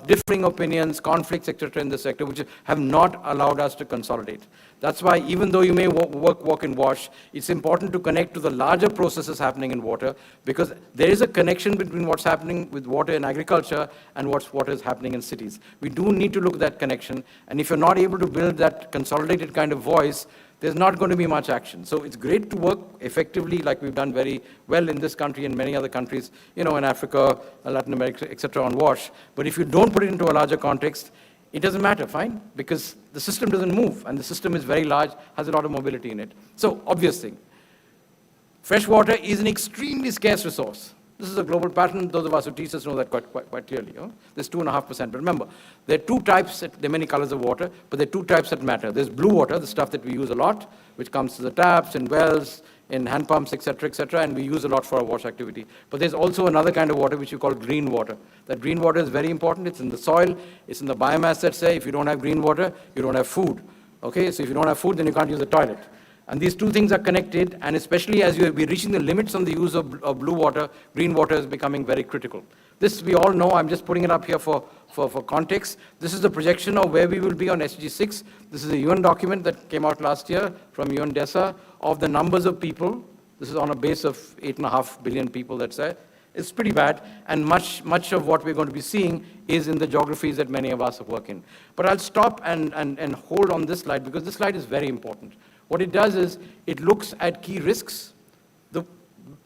H: differing opinions, conflicts, etc. in the sector, which have not allowed us to consolidate. That's why even though you may walk and wash, it's important to connect to the larger processes happening in water, because there is a connection between what's happening with water in agriculture and what is happening in cities. We do need to look at that connection, and if you're not able to build that consolidated kind of voice, there's not going to be much action. So it's great to work effectively, like we've done very well in this country and many other countries, in Africa, Latin America, etc., on WASH. But if you don't put it into a larger context, it doesn't matter, fine, because the system doesn't move, and the system is very large, has a lot of mobility in it. So, obvious thing, fresh water is an extremely scarce resource. This is a global pattern. Those of us who teach us know that quite clearly. There's 2.5%. But remember, there are 2 types, there are many colors of water, but there are 2 types that matter. There's blue water, the stuff that we use a lot, which comes to the taps and wells, in hand pumps, etc., and we use a lot for our wash activity. But there's also another kind of water which we call green water. That green water is very important. It's in the soil, it's in the biomass that say if you don't have green water, you don't have food. Okay, so if you don't have food, then you can't use the toilet. And these 2 things are connected, and especially as we're reaching the limits on the use of blue water, green water is becoming very critical. This we all know. I'm just putting it up here for context. This is the projection of where we will be on SDG 6. This is a UN document that came out last year from UNDESA of the numbers of people. This is on a base of 8.5 billion people, that's it. It's pretty bad, and much of what we're going to be seeing is in the geographies that many of us work in. But I'll stop and hold on this slide, because this slide is very important. What it does is it looks at key risks.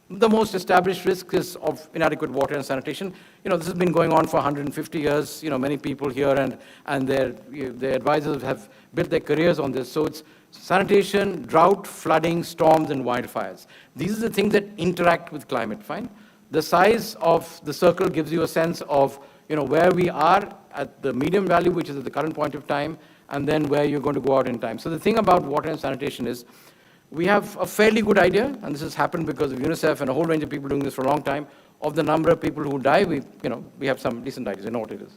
H: The most established risk is of inadequate water and sanitation. This has been going on for 150 years. Many people here and their advisors have built their careers on this. So it's sanitation, drought, flooding, storms, and wildfires. These are the things that interact with climate, fine? The size of the circle gives you a sense of where we are at the medium value, which is at the current point of time, and then where you're going to go out in time. So the thing about water and sanitation is we have a fairly good idea, and this has happened because of UNICEF and a whole range of people doing this for a long time, of the number of people who die. We have some decent ideas, what it is.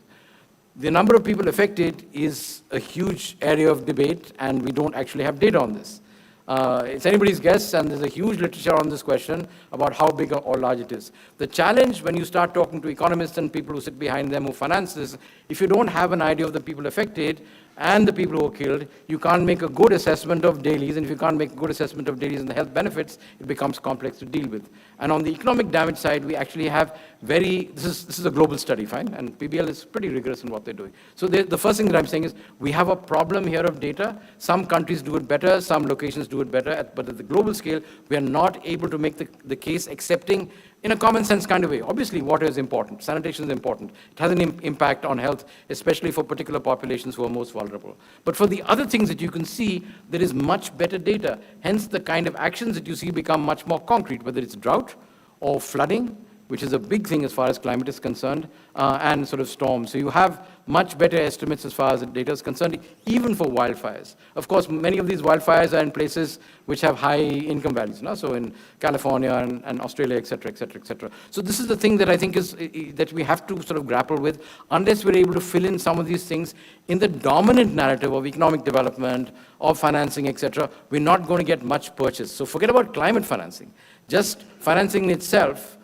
H: The number of people affected is a huge area of debate, and we don't actually have data on this. It's anybody's guess, and there's a huge literature on this question about how big or large it is. The challenge when you start talking to economists and people who sit behind them who finance this, if you don't have an idea of the people affected, and the people who are killed, you can't make a good assessment of dailies, and if you can't make a good assessment of dailies and the health benefits, it becomes complex to deal with. And on the economic damage side, we actually have this is a global study, fine, and PBL is pretty rigorous in what they're doing. So the first thing that I'm saying is we have a problem here of data. Some countries do it better, some locations do it better, but at the global scale, we are not able to make the case accepting in a common sense kind of way. Obviously, water is important, sanitation is important. It has an impact on health, especially for particular populations who are most vulnerable. But for the other things that you can see, there is much better data. Hence, the kind of actions that you see become much more concrete, whether it's drought or flooding, which is a big thing as far as climate is concerned, and sort of storms. So you have much better estimates as far as the data is concerned, even for wildfires. Of course, many of these wildfires are in places which have high income values, no? So in California and Australia, et cetera, et cetera, et cetera. So this is the thing that I think is that we have to sort of grapple with. Unless we're able to fill in some of these things in the dominant narrative of economic development, of financing, et cetera, we're not going to get much purchase. So forget about climate financing. Just financing in itself,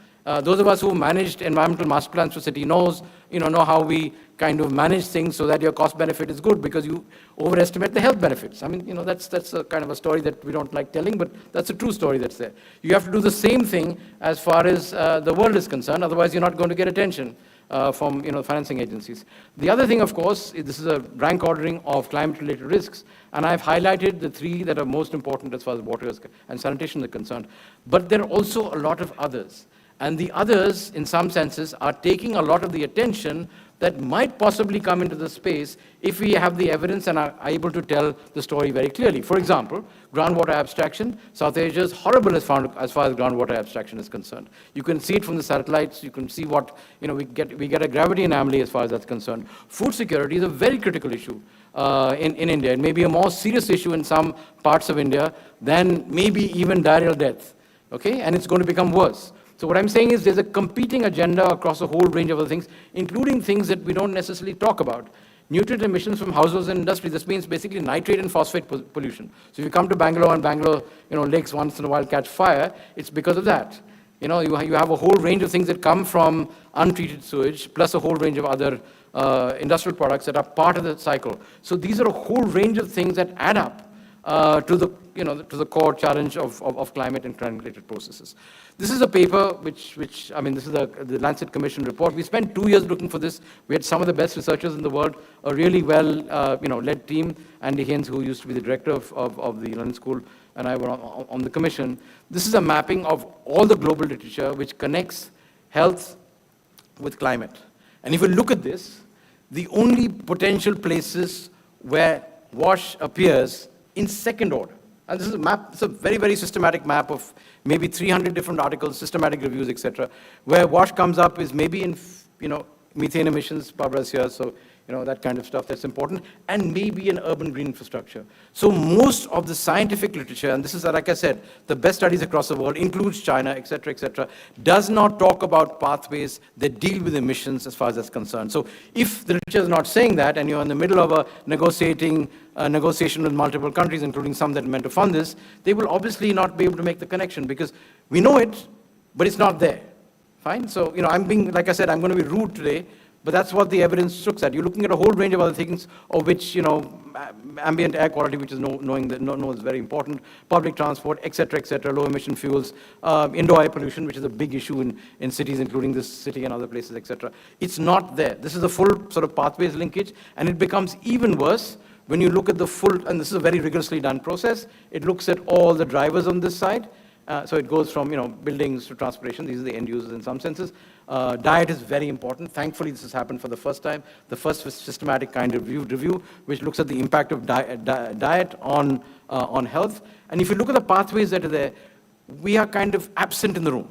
H: those of us who managed environmental master plans for city know how we kind of manage things so that your cost benefit is good because you overestimate the health benefits. I mean, that's a kind of a story that we don't like telling, but that's a true story that's there. You have to do the same thing as far as the world is concerned, otherwise you're not going to get attention from financing agencies. The other thing, of course, this is a rank ordering of climate-related risks, and I've highlighted the three that are most important as far as water and sanitation are concerned. But there are also a lot of others. And the others, in some senses, are taking a lot of the attention that might possibly come into the space if we have the evidence and are able to tell the story very clearly. For example, groundwater abstraction. South Asia is horrible as far as groundwater abstraction is concerned. You can see it from the satellites. You can see what, we get a gravity anomaly as far as that's concerned. Food security is a very critical issue in India. It may be a more serious issue in some parts of India than maybe even diarrheal death, okay? And it's going to become worse. So what I'm saying is there's a competing agenda across a whole range of other things, including things that we don't necessarily talk about. Nutrient emissions from households and industry, this means basically nitrate and phosphate pollution. So if you come to Bangalore and Bangalore, lakes once in a while catch fire, it's because of that. You have a whole range of things that come from untreated sewage, plus a whole range of other industrial products that are part of the cycle. So these are a whole range of things that add up to the core challenge of climate and climate-related processes. This is a paper this is the Lancet Commission report. We spent 2 years looking for this. We had some of the best researchers in the world, a really well, led team. Andy Haynes, who used to be the director of the London School, and I were on the commission. This is a mapping of all the global literature which connects health with climate. And if you look at this, the only potential places where WASH appears in second order. And this is a map, it's a very, very systematic map of maybe 300 different articles, systematic reviews, etc. Where WASH comes up is maybe in, methane emissions, Barbara's here, so, that kind of stuff that's important, and maybe in urban green infrastructure. So most of the scientific literature, and this is, like I said, the best studies across the world, includes China, etc., does not talk about pathways that deal with emissions as far as that's concerned. So if the literature is not saying that, and you're in the middle of a negotiation with multiple countries, including some that are meant to fund this, they will obviously not be able to make the connection because we know it, but it's not there. Fine? So, like I said, I'm going to be rude today, but that's what the evidence looks at. You're looking at a whole range of other things, of which, ambient air quality, which is knowing is very important, public transport, etc., low emission fuels, indoor air pollution, which is a big issue in cities, including this city and other places, etc. It's not there. This is a full sort of pathways linkage, and it becomes even worse when you look at the full, and this is a very rigorously done process. It looks at all the drivers on this side. So it goes from buildings to transportation. These are the end users in some senses. Diet is very important. Thankfully, this has happened for the first time. The first systematic kind of review, which looks at the impact of diet on health. And if you look at the pathways that are there, we are kind of absent in the room.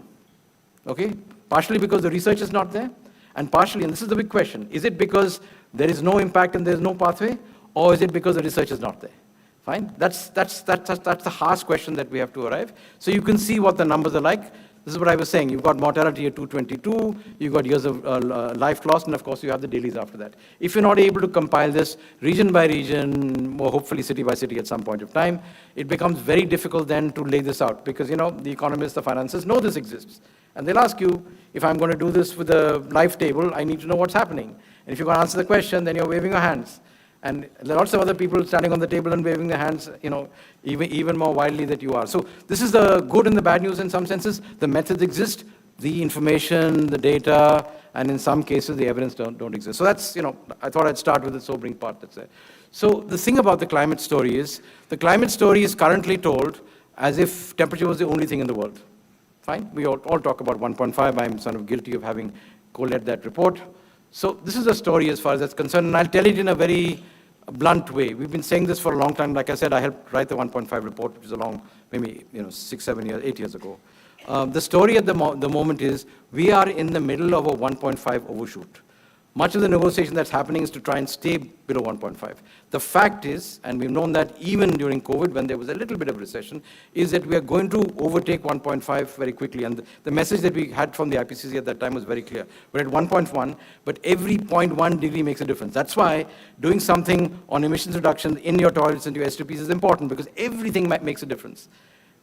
H: Okay, partially because the research is not there, and partially, and this is the big question: is it because there is no impact and there is no pathway, or is it because the research is not there? Fine. That's the harsh question that we have to arrive. So you can see what the numbers are like. This is what I was saying. You've got mortality at 222, you've got years of life lost, and of course you have the dailies after that. If you're not able to compile this region by region, or hopefully city by city at some point of time, it becomes very difficult then to lay this out because, the economists, the financiers know this exists. And they'll ask you, if I'm going to do this with a life table, I need to know what's happening. And if you're going to answer the question, then you're waving your hands. And lots of other people standing on the table and waving their hands, even more wildly than you are. So this is the good and the bad news in some senses. The methods exist, the information, the data, and in some cases the evidence don't exist. So that's, I thought I'd start with the sobering part that's there. So the thing about the climate story is, the climate story is currently told as if temperature was the only thing in the world. Fine, we all talk about 1.5. I'm sort of guilty of having co-led that report. So this is the story as far as that's concerned, and I'll tell it in a very blunt way. We've been saying this for a long time. Like I said, I helped write the 1.5 report, which is a long, maybe 6, 7 years, 8 years ago. The story at the moment is we are in the middle of a 1.5 overshoot. Much of the negotiation that's happening is to try and stay below 1.5. The fact is, and we've known that even during COVID when there was a little bit of recession, is that we are going to overtake 1.5 very quickly. And the message that we had from the IPCC at that time was very clear. We're at 1.1, but every 0.1 degree makes a difference. That's why doing something on emissions reduction in your toilets and your STPs is important, because everything makes a difference.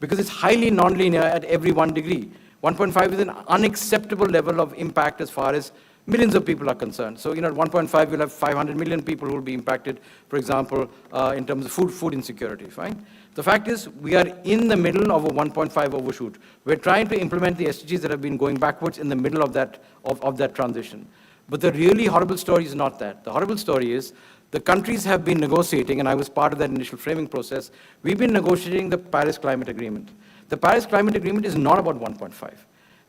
H: Because it's highly nonlinear at every 1 degree. 1.5 is an unacceptable level of impact as far as millions of people are concerned. So, at 1.5, you'll have 500 million people who will be impacted, for example, in terms of food insecurity, fine? The fact is, we are in the middle of a 1.5 overshoot. We're trying to implement the SDGs that have been going backwards in the middle of that transition. But the really horrible story is not that. The horrible story is, the countries have been negotiating, and I was part of that initial framing process, we've been negotiating the Paris Climate Agreement. The Paris Climate Agreement is not about 1.5.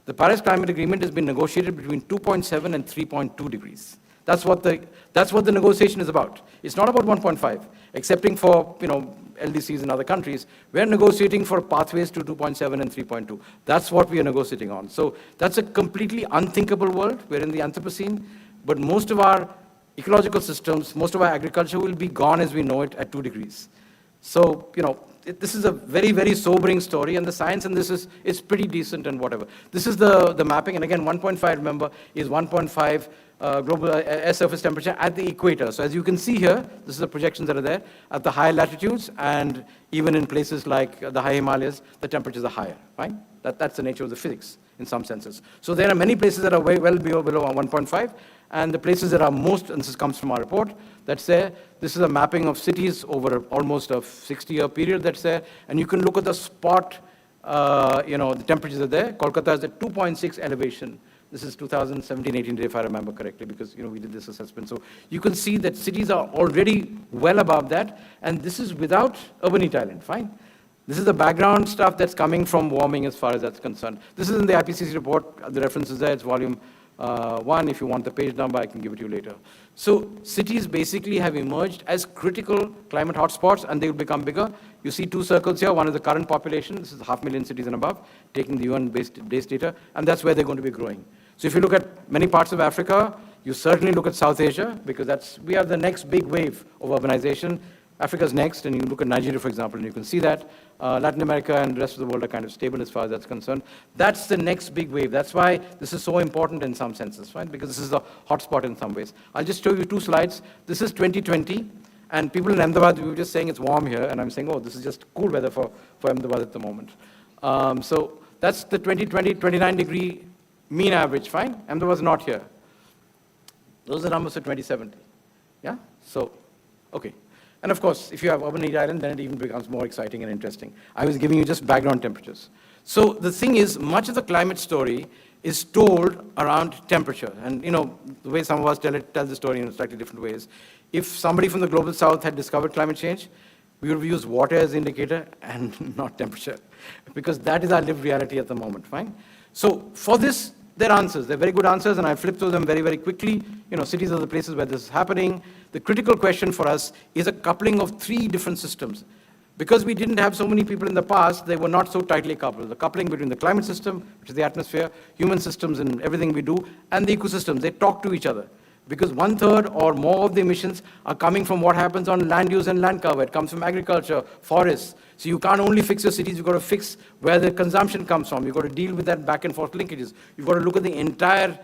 H: The Paris Climate Agreement has been negotiated between 2.7 and 3.2 degrees. That's what the negotiation is about. It's not about 1.5, excepting for LDCs in other countries. We're negotiating for pathways to 2.7 and 3.2. That's what we are negotiating on. So that's a completely unthinkable world. We're in the Anthropocene, but most of our ecological systems, most of our agriculture will be gone as we know it at 2 degrees. So, this is a very, very sobering story, and the science in this is pretty decent and whatever. This is the mapping, and again, 1.5, remember, is 1.5 global air surface temperature at the equator. So as you can see here, this is the projections that are there. At the higher latitudes, and even in places like the high Himalayas, the temperatures are higher, right? That's the nature of the physics in some senses. So there are many places that are well below 1.5, and the places that are most, and this comes from our report, that's there. This is a mapping of cities over almost a 60-year period that's there, and you can look at the spot, the temperatures are there. Kolkata is at 2.6 elevation. This is 2017-18, if I remember correctly, because we did this assessment. So you can see that cities are already well above that, and this is without urban heat island, fine? This is the background stuff that's coming from warming as far as that's concerned. This is in the IPCC report, the reference is there, it's volume 1. If you want the page number, I can give it to you later. So cities basically have emerged as critical climate hotspots, and they will become bigger. You see 2 circles here. One is the current population. This is 500,000 cities and above, taking the UN-based data, and that's where they're going to be growing. So if you look at many parts of Africa, you certainly look at South Asia, because we are the next big wave of urbanization. Africa's next, and you look at Nigeria, for example, and you can see that. Latin America and the rest of the world are kind of stable as far as that's concerned. That's the next big wave. That's why this is so important in some senses, right? Because this is the hotspot in some ways. I'll just show you 2 slides. This is 2020, and people in Ahmedabad, we were just saying it's warm here, and I'm saying, oh, this is just cool weather for Ahmedabad at the moment. So that's the 2020, 29-degree mean average, fine? Ahmedabad's not here. Those are the numbers for 2070, yeah? So, okay. And of course, if you have urban heat island, then it even becomes more exciting and interesting. I was giving you just background temperatures. So the thing is, much of the climate story is told around temperature. And the way some of us tell the story in slightly different ways. If somebody from the global south had discovered climate change, we would have used water as the indicator and not temperature, because that is our lived reality at the moment, fine? So for this, there are answers. They're very good answers, and I flipped through them very, very quickly. Cities are the places where this is happening. The critical question for us is a coupling of 3 different systems. Because we didn't have so many people in the past, they were not so tightly coupled. The coupling between the climate system, which is the atmosphere, human systems and everything we do, and the ecosystems, they talk to each other. Because 1/3 or more of the emissions are coming from what happens on land use and land cover. It comes from agriculture, forests. So you can't only fix your cities, you've got to fix where the consumption comes from. You've got to deal with that back and forth linkages. You've got to look at the entire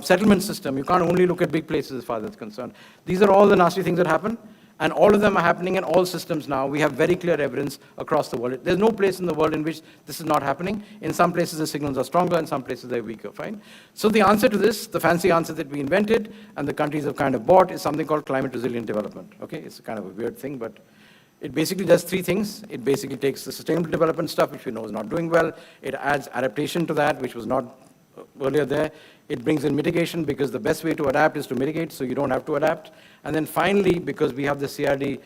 H: settlement system. You can't only look at big places as far as that's concerned. These are all the nasty things that happen. And all of them are happening in all systems now. We have very clear evidence across the world. There's no place in the world in which this is not happening. In some places, the signals are stronger, in some places, they're weaker, fine? So the answer to this, the fancy answer that we invented, and the countries have kind of bought, is something called climate resilient development, okay? It's kind of a weird thing, but it basically does three things. It basically takes the sustainable development stuff, which we know is not doing well. It adds adaptation to that, which was not earlier there. It brings in mitigation, because the best way to adapt is to mitigate, so you don't have to adapt. And then finally, because we have the CRD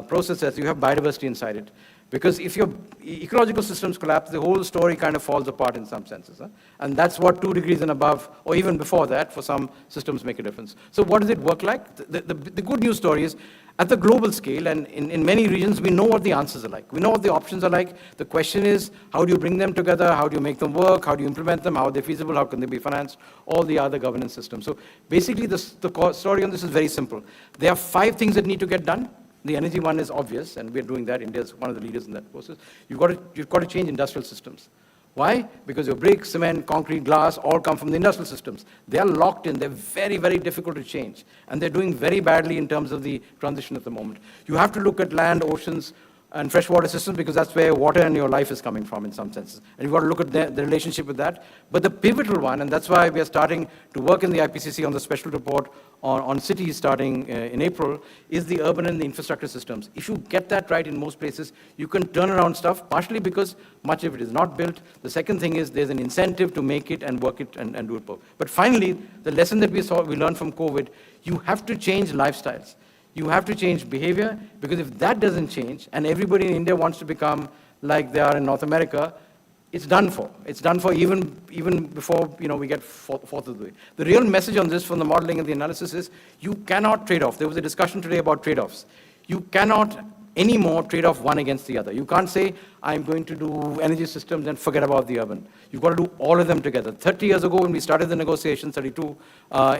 H: processes, you have biodiversity inside it. Because if your ecological systems collapse, the whole story kind of falls apart in some senses. Huh? And that's what 2 degrees and above, or even before that, for some systems make a difference. So what does it work like? The good news story is, at the global scale, and in many regions, we know what the answers are like. We know what the options are like. The question is, how do you bring them together? How do you make them work? How do you implement them? How are they feasible? How can they be financed? All the other governance systems. So basically, the story on this is very simple. There are 5 things that need to get done. The energy one is obvious, and we're doing that. India is one of the leaders in that process. You've got to change industrial systems. Why? Because your brick, cement, concrete, glass all come from the industrial systems. They are locked in. They're very, very difficult to change. And they're doing very badly in terms of the transition at the moment. You have to look at land, oceans, and freshwater systems, because that's where water in your life is coming from in some senses. And you've got to look at the relationship with that. But the pivotal one, and that's why we are starting to work in the IPCC on the special report on cities starting in April, is the urban and the infrastructure systems. If you get that right in most places, you can turn around stuff, partially because much of it is not built. The second thing is there's an incentive to make it and work it and do it. But finally, the lesson that we learned from COVID, you have to change lifestyles. You have to change behavior, because if that doesn't change, and everybody in India wants to become like they are in North America, it's done for. It's done for even before we get fourth of the way. The real message on this from the modeling and the analysis is, you cannot trade off. There was a discussion today about trade-offs. You cannot anymore trade off one against the other. You can't say, I'm going to do energy systems and forget about the urban. You've got to do all of them together. 30 years ago, when we started the negotiations, 32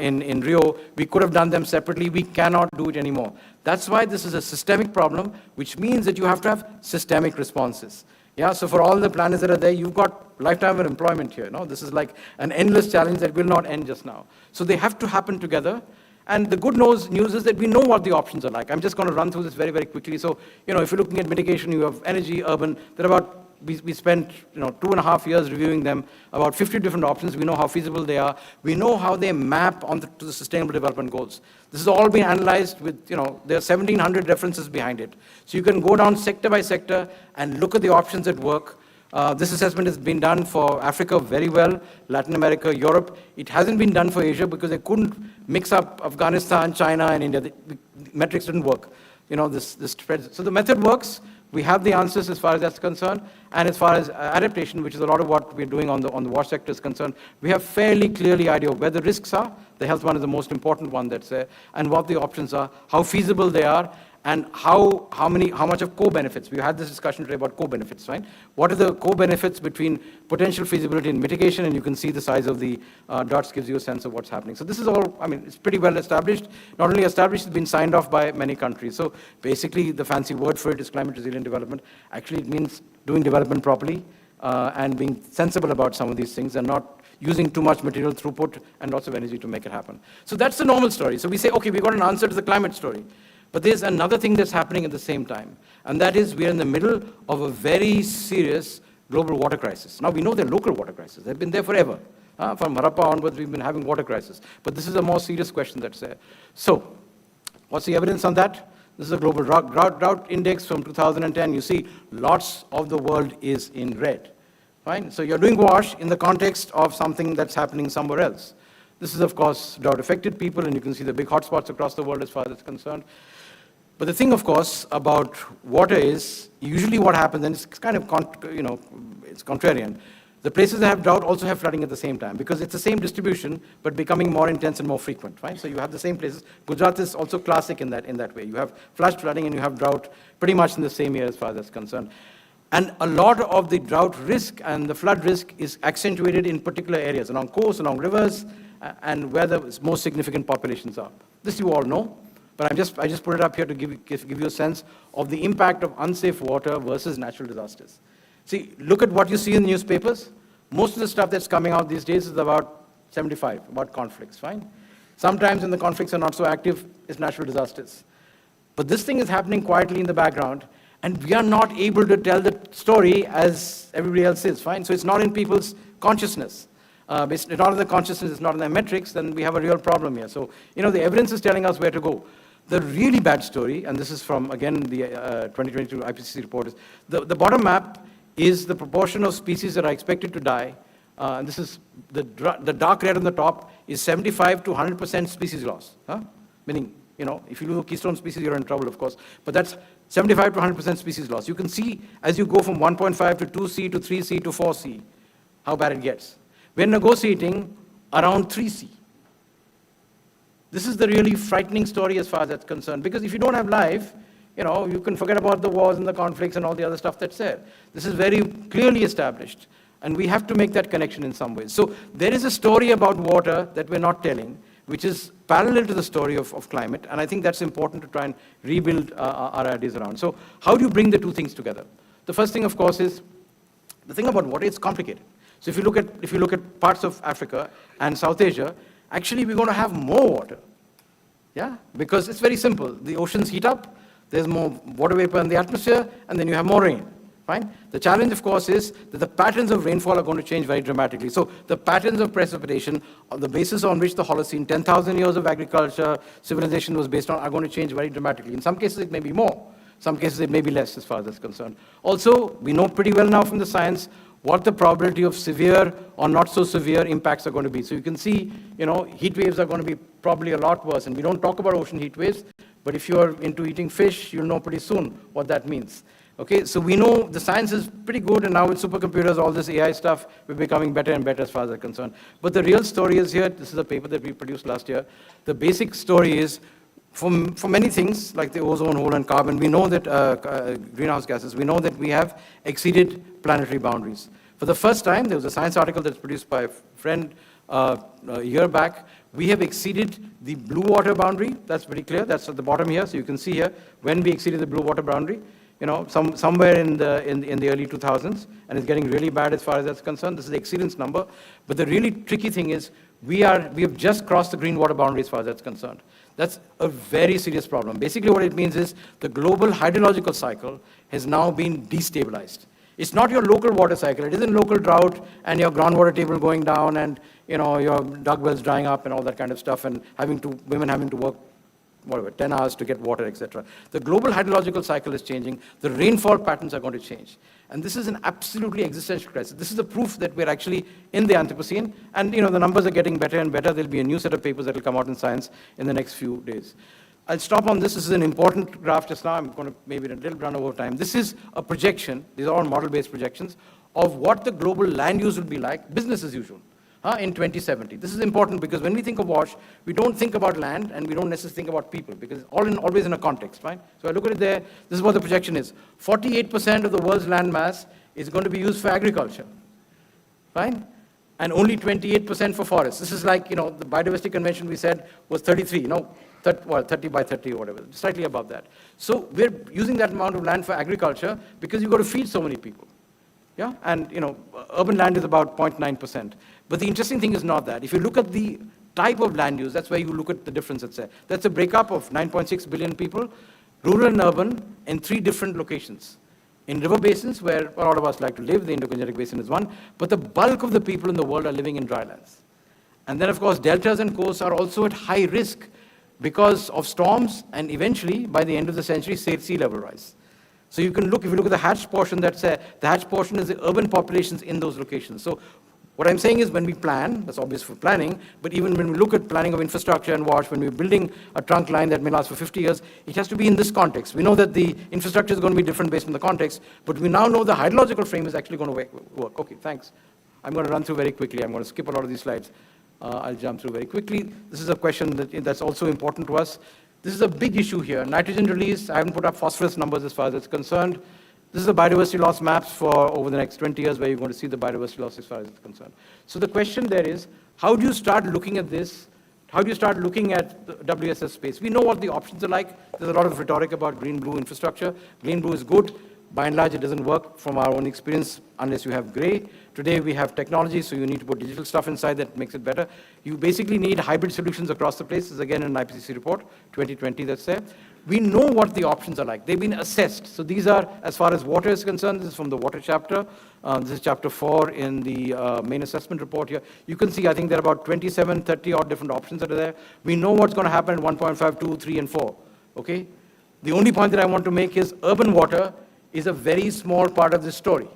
H: in Rio, we could have done them separately. We cannot do it anymore. That's why this is a systemic problem, which means that you have to have systemic responses. Yeah, so for all the planners that are there, you've got lifetime of employment here. No? This is like an endless challenge that will not end just now. So they have to happen together. And the good news is that we know what the options are like. I'm just going to run through this very, very quickly. So, if you're looking at mitigation, you have energy, urban. There are about, we spent 2.5 years reviewing them, about 50 different options. We know how feasible they are. We know how they map onto the Sustainable Development Goals. This has all been analyzed with, there are 1,700 references behind it. So you can go down sector by sector and look at the options that work. This assessment has been done for Africa very well, Latin America, Europe. It hasn't been done for Asia because they couldn't mix up Afghanistan, China, and India. The metrics didn't work. This spread. So the method works. We have the answers as far as that's concerned. And as far as adaptation, which is a lot of what we're doing on the wash sector is concerned, we have fairly clearly idea of where the risks are. The health one is the most important one that's there, and what the options are, how feasible they are, and how much of co-benefits. We had this discussion today about co-benefits, right? What are the co-benefits between potential feasibility and mitigation? And you can see the size of the dots gives you a sense of what's happening. So this is all, it's pretty well established. Not only established, it's been signed off by many countries. So basically, the fancy word for it is climate resilient development. Actually, it means doing development properly and being sensible about some of these things and not using too much material throughput and lots of energy to make it happen. So that's the normal story. So we say, okay, we've got an answer to the climate story. But there's another thing that's happening at the same time, and that is we're in the middle of a very serious global water crisis. Now, we know they're local water crises. They've been there forever. From Harappa onwards, we've been having water crisis. But this is a more serious question that's there. So, what's the evidence on that? This is a global drought index from 2010. You see, lots of the world is in red. Fine? So you're doing WASH in the context of something that's happening somewhere else. This is, of course, drought-affected people, and you can see the big hotspots across the world as far as it's concerned. But the thing, of course, about water is usually what happens, and it's kind of, it's contrarian. The places that have drought also have flooding at the same time because it's the same distribution, but becoming more intense and more frequent, right? So you have the same places. Gujarat is also classic in that way. You have flash flooding and you have drought pretty much in the same year as far as that's concerned. And a lot of the drought risk and the flood risk is accentuated in particular areas, along coasts, along rivers, and where the most significant populations are. This you all know. But I just put it up here to give you a sense of the impact of unsafe water versus natural disasters. See, look at what you see in the newspapers. Most of the stuff that's coming out these days is about 75, about conflicts, fine? Sometimes when the conflicts are not so active, it's natural disasters. But this thing is happening quietly in the background, and we are not able to tell the story as everybody else is, fine? So it's not in people's consciousness. It's not in the consciousness, it's not in the metrics, then we have a real problem here. So, the evidence is telling us where to go. The really bad story, and this is from, again, the 2022 IPCC report, is the bottom map is the proportion of species that are expected to die. And this is the dark red on the top is 75 to 100% species loss. Meaning, if you lose a keystone species, you're in trouble, of course. But that's 75 to 100% species loss. You can see as you go from 1.5 to 2C to 3C to 4C, how bad it gets. We're negotiating around 3C. This is the really frightening story as far as that's concerned, because if you don't have life, you can forget about the wars and the conflicts and all the other stuff that's there. This is very clearly established, and we have to make that connection in some ways. So there is a story about water that we're not telling, which is parallel to the story of climate, and I think that's important to try and rebuild our ideas around. So how do you bring the two things together? The first thing, of course, is the thing about water, it's complicated. So if you look at parts of Africa and South Asia, actually we're going to have more water. Yeah, because it's very simple. The oceans heat up, there's more water vapor in the atmosphere, and then you have more rain. Fine? The challenge, of course, is that the patterns of rainfall are going to change very dramatically. So the patterns of precipitation, the basis on which the Holocene, 10,000 years of agriculture, civilization was based on, are going to change very dramatically. In some cases, it may be more. Some cases, it may be less, as far as that's concerned. Also, we know pretty well now from the science what the probability of severe or not so severe impacts are going to be. So you can see, heat waves are going to be probably a lot worse. And we don't talk about ocean heat waves, but if you're into eating fish, you'll know pretty soon what that means. Okay, so we know the science is pretty good, and now with supercomputers, all this AI stuff, we're becoming better and better as far as I'm concerned. But the real story is here. This is a paper that we produced last year. The basic story is, for many things, like the ozone hole and carbon, we know that greenhouse gases, we know that we have exceeded planetary boundaries. For the first time, there was a science article that's produced by a friend a year back. We have exceeded the blue water boundary. That's pretty clear. That's at the bottom here. So you can see here when we exceeded the blue water boundary. Somewhere in the early 2000s, and it's getting really bad as far as that's concerned. This is the exceedance number. But the really tricky thing is we have just crossed the green water boundary as far as that's concerned. That's a very serious problem. Basically what it means is the global hydrological cycle has now been destabilized. It's not your local water cycle. It isn't local drought and your groundwater table going down and your dug wells drying up and all that kind of stuff, and women having to work 10 hours to get water, etc. The global hydrological cycle is changing. The rainfall patterns are going to change. And this is an absolutely existential crisis. This is the proof that we're actually in the Anthropocene. And the numbers are getting better and better. There'll be a new set of papers that will come out in Science in the next few days. I'll stop on this. This is an important graph just now. I'm going to maybe a little run over time. This is a projection. These are all model-based projections of what the global land use will be like, business as usual. In 2070. This is important because when we think of WASH, we don't think about land and we don't necessarily think about people because it's always in a context, fine? So I look at it there, this is what the projection is. 48% of the world's land mass is going to be used for agriculture, fine? And only 28% for forests. This is like, the biodiversity convention we said was 33, 30 by 30 or whatever, slightly above that. So we're using that amount of land for agriculture because you've got to feed so many people. Yeah, and urban land is about 0.9%. But the interesting thing is not that. If you look at the type of land use, that's where you look at the difference that's there. That's a breakup of 9.6 billion people, rural and urban, in 3 different locations. In river basins, where a lot of us like to live, the Indo-Gangetic Basin is one, but the bulk of the people in the world are living in drylands. And then, of course, deltas and coasts are also at high risk because of storms and eventually, by the end of the century, sea level rise. So you can look, if you look at the hatched portion, that's the hatched portion is the urban populations in those locations. So what I'm saying is when we plan, that's obvious for planning, but even when we look at planning of infrastructure and WASH, when we're building a trunk line that may last for 50 years, it has to be in this context. We know that the infrastructure is going to be different based on the context, but we now know the hydrological frame is actually going to work. Okay, thanks. I'm going to run through very quickly. I'm going to skip a lot of these slides. I'll jump through very quickly. This is a question that's also important to us. This is a big issue here. Nitrogen release, I haven't put up phosphorus numbers as far as it's concerned. This is the biodiversity loss maps for over the next 20 years where you're going to see the biodiversity loss as far as it's concerned. So the question there is, how do you start looking at this? How do you start looking at the WSS space? We know what the options are like. There's a lot of rhetoric about green-blue infrastructure. Green-blue is good. By and large, it doesn't work from our own experience unless you have gray. Today we have technology, so you need to put digital stuff inside that makes it better. You basically need hybrid solutions across the places, again in an IPCC report, 2020 that's there. We know what the options are like. They've been assessed. So these are, as far as water is concerned, this is from the water chapter. This is chapter 4 in the main assessment report here. You can see, I think there are about 27, 30 odd different options that are there. We know what's going to happen at 1.5, 2, 3, and 4, okay? The only point that I want to make is urban water is a very small part of this story.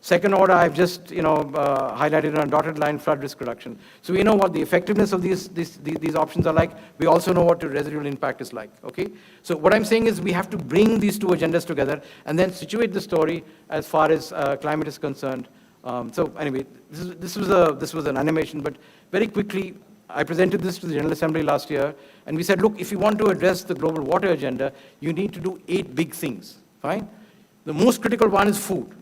H: Second order, I've just highlighted on a dotted line, flood risk reduction. So we know what the effectiveness of these options are like. We also know what the residual impact is like, okay? So what I'm saying is we have to bring these two agendas together and then situate the story as far as climate is concerned. So anyway, this was an animation, but very quickly, I presented this to the General Assembly last year, and we said, look, if you want to address the global water agenda, you need to do 8 big things, fine? The most critical one is food,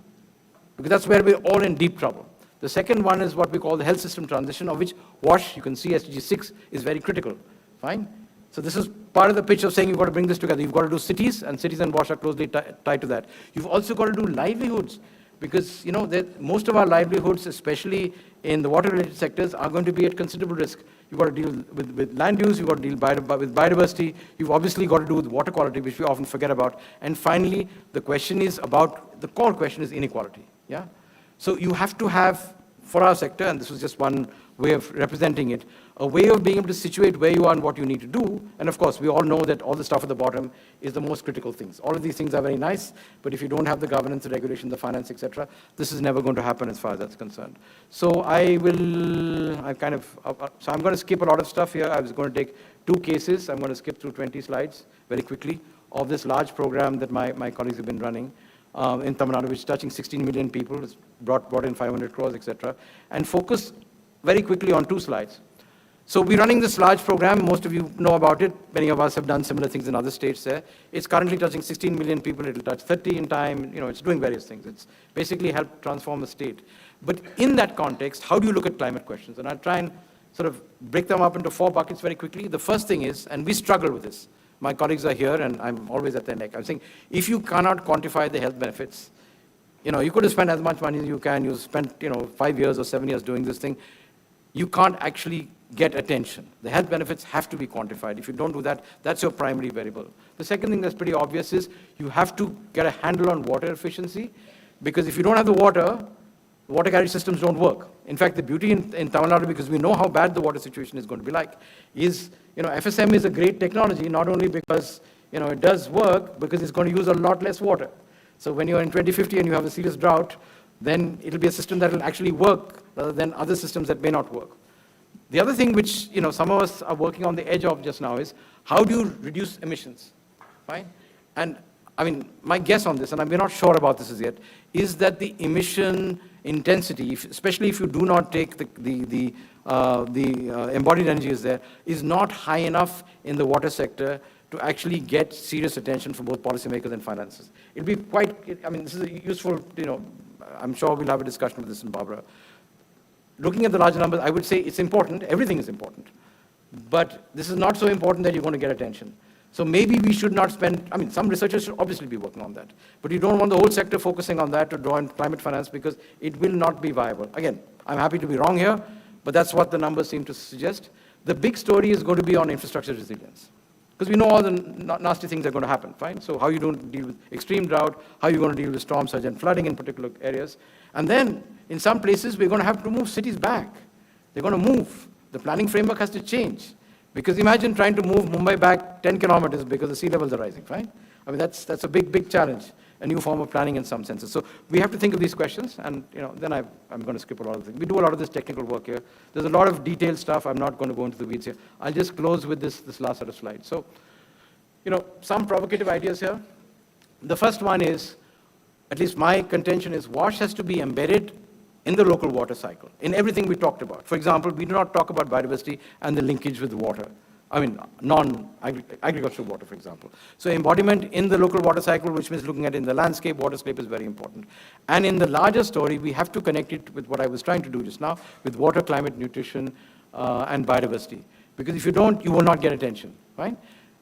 H: because that's where we're all in deep trouble. The second one is what we call the health system transition, of which WASH, you can see SDG 6, is very critical, fine? So this is part of the pitch of saying you've got to bring this together. You've got to do cities, and cities and WASH are closely tied to that. You've also got to do livelihoods, because most of our livelihoods, especially in the water-related sectors, are going to be at considerable risk. You've got to deal with land use, you've got to deal with biodiversity, you've obviously got to do with water quality, which we often forget about. And finally, the core question is inequality. Yeah? So you have to have, for our sector, and this was just one way of representing it, a way of being able to situate where you are and what you need to do. And of course, we all know that all the stuff at the bottom is the most critical things. All of these things are very nice, but if you don't have the governance, the regulation, the finance, etc., this is never going to happen as far as that's concerned. So I'm going to skip a lot of stuff here. I was going to take 2 cases. I'm going to skip through 20 slides very quickly of this large program that my colleagues have been running in Tamil Nadu, which is touching 16 million people. It's brought in 500 crores, etc., and focus very quickly on 2 slides. So we're running this large program. Most of you know about it. Many of us have done similar things in other states there. It's currently touching 16 million people. It'll touch 30 in time. It's doing various things. It's basically helped transform the state. But in that context, how do you look at climate questions? And I'll try and sort of break them up into 4 buckets very quickly. The first thing is, and we struggle with this. My colleagues are here, and I'm always at their neck. I'm saying, if you cannot quantify the health benefits, you could have spent as much money as you can. You spent, 5 years or 7 years doing this thing. You can't actually get attention. The health benefits have to be quantified. If you don't do that, that's your primary variable. The second thing that's pretty obvious is you have to get a handle on water efficiency, because if you don't have the water carriage systems don't work. In fact, the beauty in Tamil Nadu, because we know how bad the water situation is going to be like, is, FSM is a great technology, not only because, it does work, because it's going to use a lot less water. So when you're in 2050 and you have a serious drought, then it'll be a system that will actually work rather than other systems that may not work. The other thing which, some of us are working on the edge of just now is, how do you reduce emissions, right? And I mean, my guess on this, and we're not sure about this as yet, is that the emission intensity, especially if you do not take the embodied energy is there, is not high enough in the water sector to actually get serious attention from both policymakers and finances. It'll be this is a useful, I'm sure we'll have a discussion with this in Barbara. Looking at the larger numbers, I would say it's important, everything is important. But this is not so important that you're going to get attention. So maybe we should not spend, some researchers should obviously be working on that. But you don't want the whole sector focusing on that to draw in climate finance, because it will not be viable. Again, I'm happy to be wrong here, but that's what the numbers seem to suggest. The big story is going to be on infrastructure resilience, because we know all the nasty things are going to happen, fine? So how you don't deal with extreme drought, how you're going to deal with storm surge and flooding in particular areas. And then, in some places, we're going to have to move cities back. They're going to move. The planning framework has to change. Because imagine trying to move Mumbai back 10 kilometers because the sea levels are rising, fine? That's a big, big challenge, a new form of planning in some senses. So we have to think of these questions, and then I'm going to skip a lot of things. We do a lot of this technical work here. There's a lot of detailed stuff. I'm not going to go into the weeds here. I'll just close with this last set of slides. So, some provocative ideas here. The first one is, at least my contention is, WASH has to be embedded in the local water cycle, in everything we talked about. For example, we do not talk about biodiversity and the linkage with water. Non-agricultural water, for example. So embodiment in the local water cycle, which means looking at it in the landscape, waterscape is very important. And in the larger story, we have to connect it with what I was trying to do just now, with water, climate, nutrition, and biodiversity. Because if you don't, you will not get attention, right?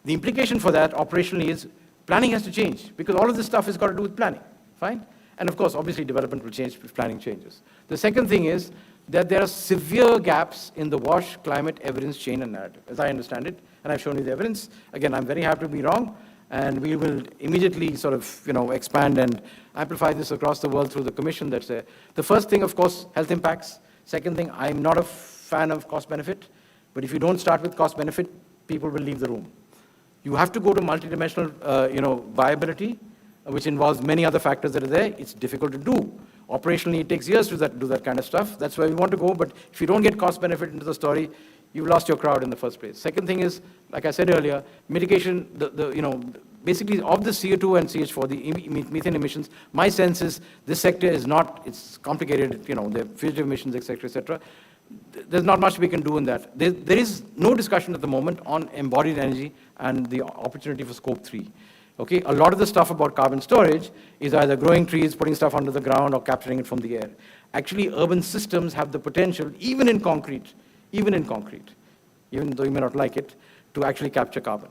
H: The implication for that operationally is planning has to change, because all of this stuff has got to do with planning, fine? And of course, obviously, development will change if planning changes. The second thing is that there are severe gaps in the WASH climate evidence chain and narrative, as I understand it, and I've shown you the evidence. Again, I'm very happy to be wrong, and we will immediately sort of, expand and amplify this across the world through the commission that's there. The first thing, of course, health impacts. Second thing, I'm not a fan of cost benefit, but if you don't start with cost benefit, people will leave the room. You have to go to multidimensional, viability, which involves many other factors that are there. It's difficult to do. Operationally, it takes years to do that kind of stuff. That's where we want to go, but if you don't get cost benefit into the story, you've lost your crowd in the first place. Second thing is, like I said earlier, mitigation, basically of the CO2 and CH4, the methane emissions, my sense is this sector is not, it's complicated, the fugitive emissions, et cetera. There's not much we can do in that. There is no discussion at the moment on embodied energy and the opportunity for scope 3. Okay, a lot of the stuff about carbon storage is either growing trees, putting stuff under the ground, or capturing it from the air. Actually, urban systems have the potential, even in concrete, even though you may not like it, to actually capture carbon.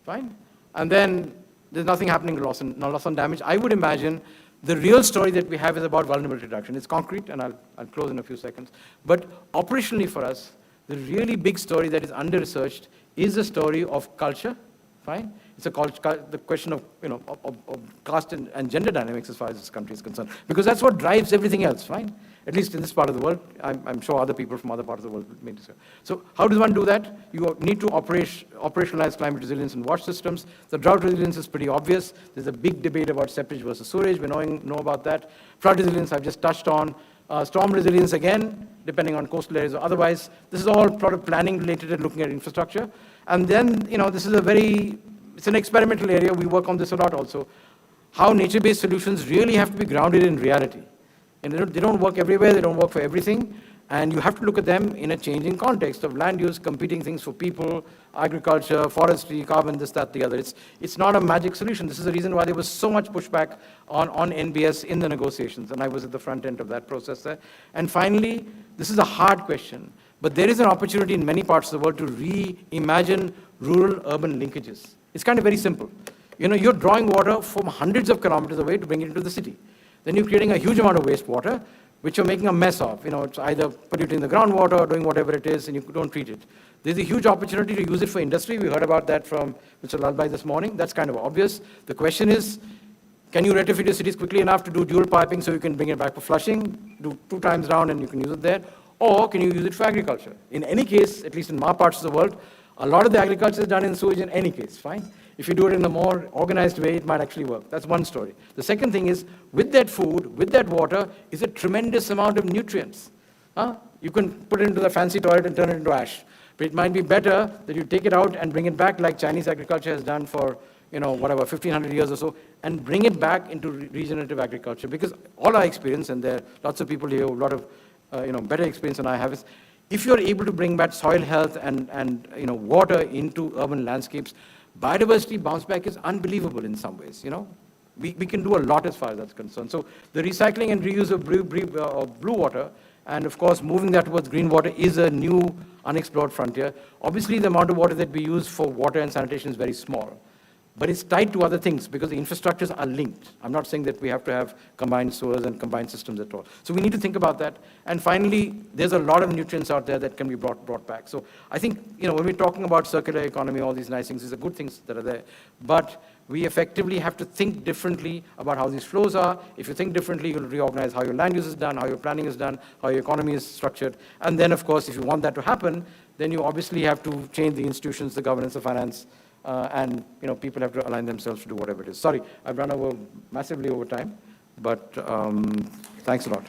H: Fine? And then there's nothing happening to loss and damage. I would imagine the real story that we have is about vulnerability reduction. It's concrete, and I'll close in a few seconds. But operationally for us, the really big story that is under-researched is the story of culture. Fine? It's the question of, of caste and gender dynamics as far as this country is concerned. Because that's what drives everything else, fine? At least in this part of the world. I'm sure other people from other parts of the world may disagree. So how does one do that? You need to operationalize climate resilience in WASH systems. The drought resilience is pretty obvious. There's a big debate about seepage versus sewerage. We know about that. Flood resilience I've just touched on. Storm resilience, again, depending on coastal areas or otherwise. This is all sort of planning related and looking at infrastructure. And then, this is it's an experimental area. We work on this a lot also. How nature-based solutions really have to be grounded in reality. And they don't work everywhere. They don't work for everything. And you have to look at them in a changing context of land use, competing things for people, agriculture, forestry, carbon, this, that, the other. It's not a magic solution. This is the reason why there was so much pushback on NBS in the negotiations. And I was at the front end of that process there. And finally, this is a hard question. But there is an opportunity in many parts of the world to reimagine rural-urban linkages. It's kind of very simple. You're drawing water from hundreds of kilometers away to bring it into the city. Then you're creating a huge amount of wastewater, which you're making a mess of. It's either polluting the groundwater or doing whatever it is, and you don't treat it. There's a huge opportunity to use it for industry. We heard about that from Mr. Lalbhai this morning. That's kind of obvious. The question is, can you retrofit your cities quickly enough to do dual piping so you can bring it back for flushing, do 2 times round and you can use it there? Or can you use it for agriculture? In any case, at least in my parts of the world, a lot of the agriculture is done in sewage in any case, fine? If you do it in a more organized way, it might actually work. That's one story. The second thing is, with that food, with that water, is a tremendous amount of nutrients. You can put it into the fancy toilet and turn it into ash. But it might be better that you take it out and bring it back like Chinese agriculture has done for, 1,500 years or so, and bring it back into regenerative agriculture. Because all our experience, and there are lots of people here who have a lot of, better experience than I have, is if you're able to bring back soil health and water into urban landscapes, biodiversity bounce back is unbelievable in some ways, We can do a lot as far as that's concerned. So the recycling and reuse of blue water, and of course moving that towards green water, is a new unexplored frontier. Obviously the amount of water that we use for water and sanitation is very small. But it's tied to other things because the infrastructures are linked. I'm not saying that we have to have combined sewers and combined systems at all. So we need to think about that. And finally, there's a lot of nutrients out there that can be brought back. So I think, when we're talking about circular economy, all these nice things, these are good things that are there. But we effectively have to think differently about how these flows are. If you think differently, you'll reorganize how your land use is done, how your planning is done, how your economy is structured. And then, of course, if you want that to happen, then you obviously have to change the institutions, the governance, the finance, and people have to align themselves to do whatever it is. Sorry, I've run massively over time, but thanks a lot.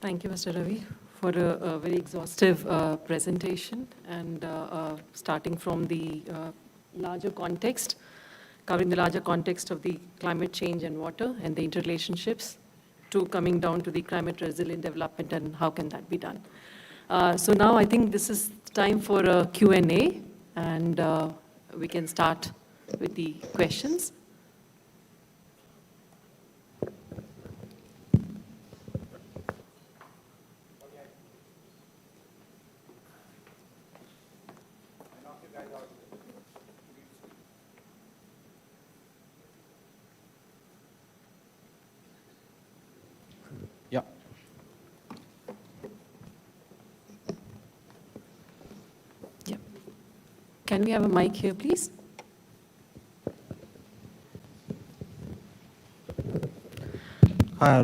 E: Thank you, Mr. Ravi, for a very exhaustive presentation, and starting from the larger context, covering the larger context of the climate change and water and the interrelationships, to coming down to the climate resilient development and how can that be done. So now I think this is time for a Q&A, and we can start with the questions. Can we have a mic here, please?
G: Hi,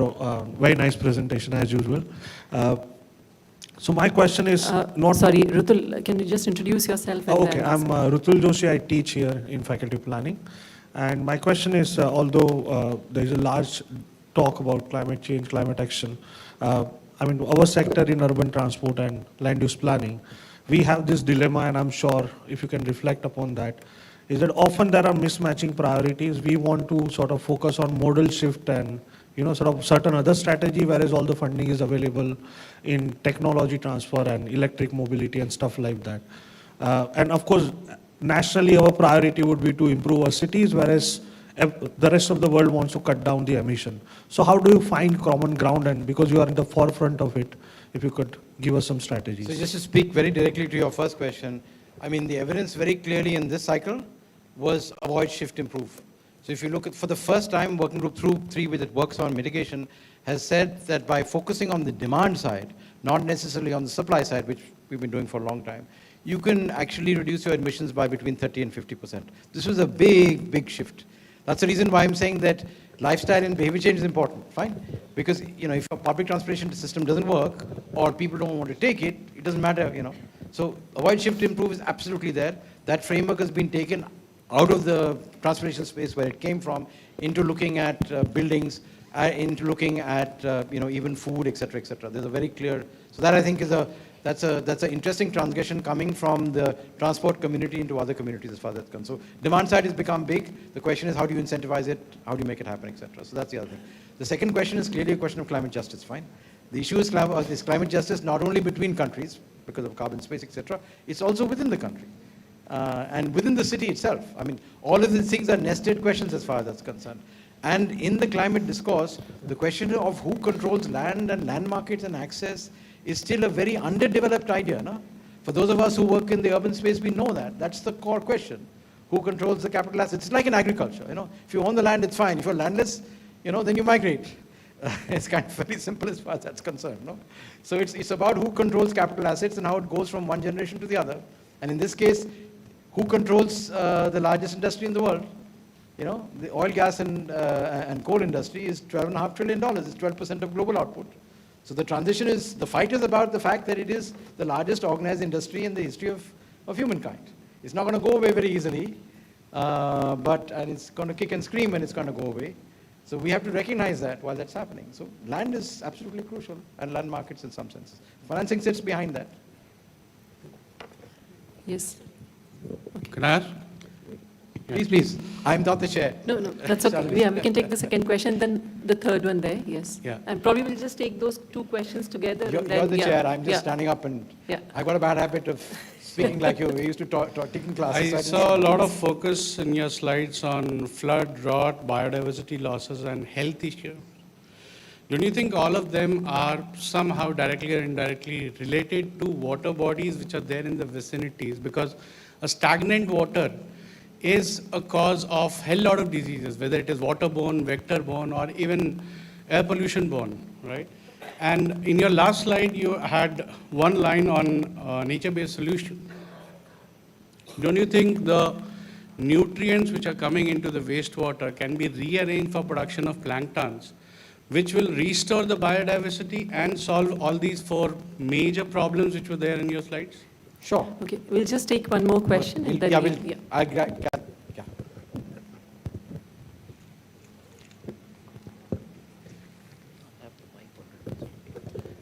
G: very nice presentation as usual. So my question is not...
E: Sorry, Rutul, can you just introduce yourself? And
G: Okay, I'm Rutul Joshi. I teach here in faculty planning. And my question is, although there is a large talk about climate change, climate action, I mean, our sector in urban transport and land use planning, we have this dilemma, and I'm sure if you can reflect upon that, is that often there are mismatching priorities. We want to sort of focus on modal shift and sort of certain other strategy, whereas all the funding is available in technology transfer and electric mobility and stuff like that. And of course, nationally, our priority would be to improve our cities, whereas the rest of the world wants to cut down the emission. So how do you find common ground? And because you are in the forefront of it, if you could give us some strategies.
H: So just to speak very directly to your first question, I mean, the evidence very clearly in this cycle was avoid, shift, improve. So if you look at, for the first time, Working Group 3, which it works on mitigation, has said that by focusing on the demand side, not necessarily on the supply side, which we've been doing for a long time, you can actually reduce your emissions by between 30 and 50%. This was a big, big shift. That's the reason why I'm saying that lifestyle and behavior change is important, fine? Because, if a public transportation system doesn't work or people don't want to take it, it doesn't matter, So avoid, shift, improve is absolutely there. That framework has been taken out of the transportation space where it came from into looking at buildings, into looking at, even food, et cetera, et cetera. There's a very clear, so that I think is that's an interesting transition coming from the transport community into other communities as far as that's concerned. So demand side has become big. The question is how do you incentivize it? How do you make it happen, et cetera. So that's the other thing. The second question is clearly a question of climate justice, fine. The issue is climate justice not only between countries because of carbon space, et cetera, it's also within the country. And within the city itself. I mean, all of these things are nested questions as far as that's concerned. And in the climate discourse, the question of who controls land and land markets and access is still a very underdeveloped idea. No? For those of us who work in the urban space, we know that. That's the core question. Who controls the capital assets? It's like in agriculture. If you own the land, it's fine. If you're landless, then you migrate. It's kind of very simple as far as that's concerned. No? So it's about who controls capital assets and how it goes from one generation to the other. And in this case, who controls the largest industry in the world? The oil, gas, and coal industry is $12.5 trillion. It's 12% of global output. So the transition is, the fight is about the fact that it is the largest organized industry in the history of humankind. It's not going to go away very easily, and it's going to kick and scream and it's going to go away. So we have to recognize that while that's happening. So land is absolutely crucial, and land markets in some senses. Financing sits behind that.
E: Yes.
N: Okay. Can I ask?
H: Please, please. I'm not the chair.
E: No, that's okay. Yeah, we can take the second question, then the third one there, yes.
H: Yeah.
E: And probably we'll just take those two questions together.
H: You're the chair. I'm just standing up, and I got a bad habit of speaking like you. We used to talk taking classes.
N: I saw a lot of focus in your slides on flood, drought, biodiversity losses, and health issues. Don't you think all of them are somehow directly or indirectly related to water bodies which are there in the vicinities? Because a stagnant water is a cause of hell lot of diseases, whether it is waterborne, vector-borne, or even air pollution-borne, right? And in your last slide, you had one line on nature-based solution. Don't you think the nutrients which are coming into the wastewater can be rearranged for production of planktons, which will restore the biodiversity and solve all these four major problems which were there in your slides?
H: Sure.
E: Okay, we'll just take one more question. And then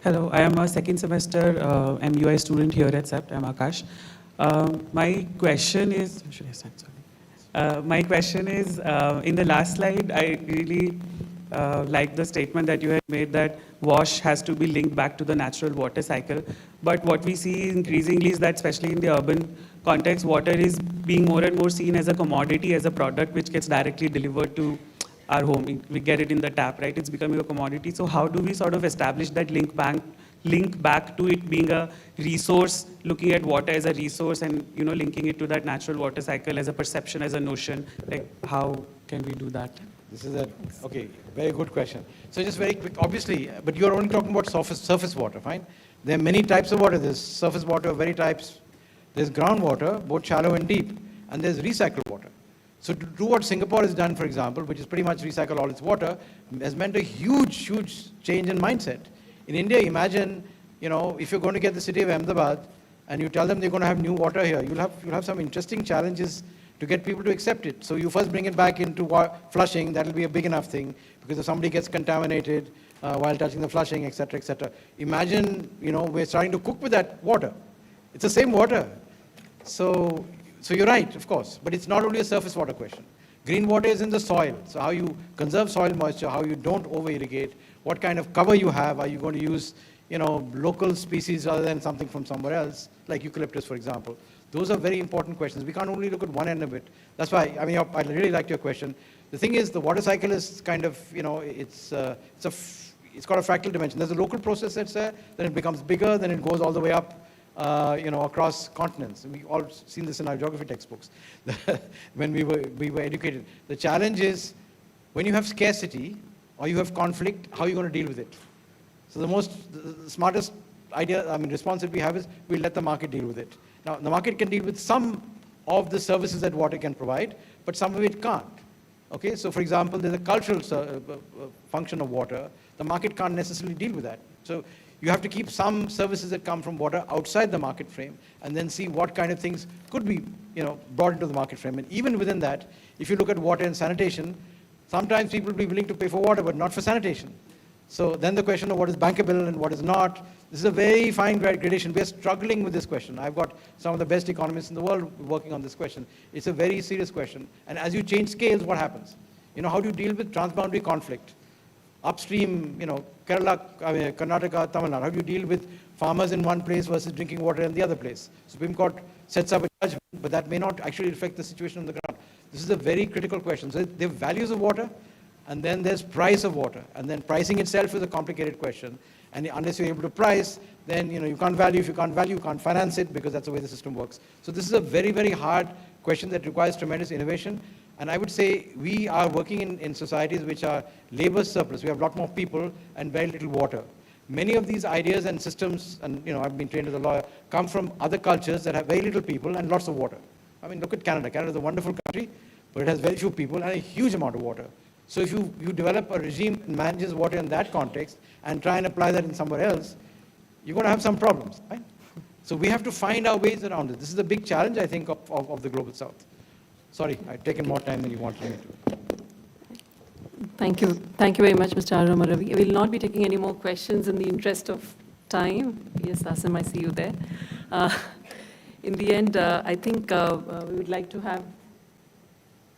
J: Hello, I am a second semester MUI student here at CEPT. I'm Akash. My question is, should I stand? Sorry. My question is, in the last slide, I really like the statement that you had made that wash has to be linked back to the natural water cycle. But what we see increasingly is that, especially in the urban context, water is being more and more seen as a commodity, as a product which gets directly delivered to our home. We get it in the tap, right? It's becoming a commodity. So how do we sort of establish that link back to it being a resource, looking at water as a resource and, linking it to that natural water cycle as a perception, as a notion? Like, how can we do that?
H: This is okay, very good question. So just very quick, obviously, but you're only talking about surface water, fine? There are many types of water. There's surface water of many types.
O: There's groundwater, both shallow and deep, and there's recycled water. So to do what Singapore has done, for example, which is pretty much recycle all its water, has meant a huge, huge change in mindset. In India, imagine, if you're going to get the city of Ahmedabad and you tell them they're going to have new water here, you'll have some interesting challenges to get people to accept it. So you first bring it back into flushing. That'll be a big enough thing, because if somebody gets contaminated while touching the flushing, etc., etc. Imagine, we're starting to cook with that water. It's the same water. So you're right, of course, but it's not only a surface water question. Green water is in the soil, so how you conserve soil moisture, how you don't over-irrigate, what kind of cover you have. Are you going to use, local species rather than something from somewhere else, like eucalyptus, for example? Those are very important questions. We can't only look at one end of it. That's why, I really liked your question. The thing is, the water cycle is kind of, it's got a fractal dimension. There's a local process that's there, then it becomes bigger, then it goes all the way up, across continents. We've all seen this in our geography textbooks when we were educated. The challenge is, when you have scarcity or you have conflict, how are you going to deal with it? So the smartest response that we have is, we'll let the market deal with it. Now, the market can deal with some of the services that water can provide, but some of it can't. Okay, so for example, there's a cultural function of water. The market can't necessarily deal with that. So you have to keep some services that come from water outside the market frame, and then see what kind of things could be, brought into the market frame. And even within that, if you look at water and sanitation, sometimes people will be willing to pay for water, but not for sanitation. So then the question of what is bankable and what is not, this is a very fine gradation. We're struggling with this question. I've got some of the best economists in the world working on this question. It's a very serious question. And as you change scales, what happens? How do you deal with transboundary conflict? Upstream, Kerala, Karnataka, Tamil Nadu, how do you deal with farmers in one place versus drinking water in the other place? Supreme Court sets up a judgment, but that may not actually reflect the situation on the ground. This is a very critical question. So there are values of water, and then there's price of water. And then pricing itself is a complicated question. And unless you're able to price, then you can't value. If you can't value, you can't finance it, because that's the way the system works. So this is a very, very hard question that requires tremendous innovation. And I would say we are working in societies which are labor surplus. We have a lot more people and very little water. Many of these ideas and systems, and I've been trained as a lawyer, come from other cultures that have very little people and lots of water. Look at Canada. Canada is a wonderful country, but it has very few people and a huge amount of water. So if you develop a regime that manages water in that context and try and apply that in somewhere else, you're going to have some problems, right? So we have to find our ways around it. This is a big challenge, I think, of the Global South. Sorry, I've taken more time than you wanted me to.
E: Thank you. Thank you very much, Mr. Aruma Ravi. We will not be taking any more questions in the interest of time. Yes, Asim, I see you there. In the end, I think we would like to have,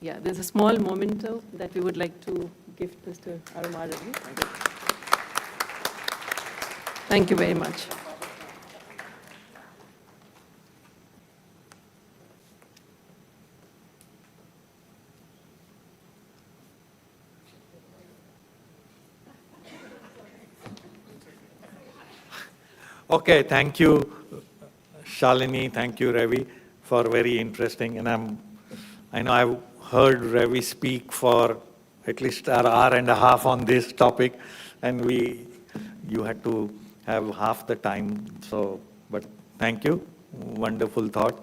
E: there's a small memento that we would like to give Mr. Aruma Ravi. Thank you very much.
A: Okay, thank you, Shalini. Thank you, Ravi, for very interesting. And I know I've heard Ravi speak for at least an hour and a half on this topic, and you had to have half the time. So, but thank you. Wonderful thought.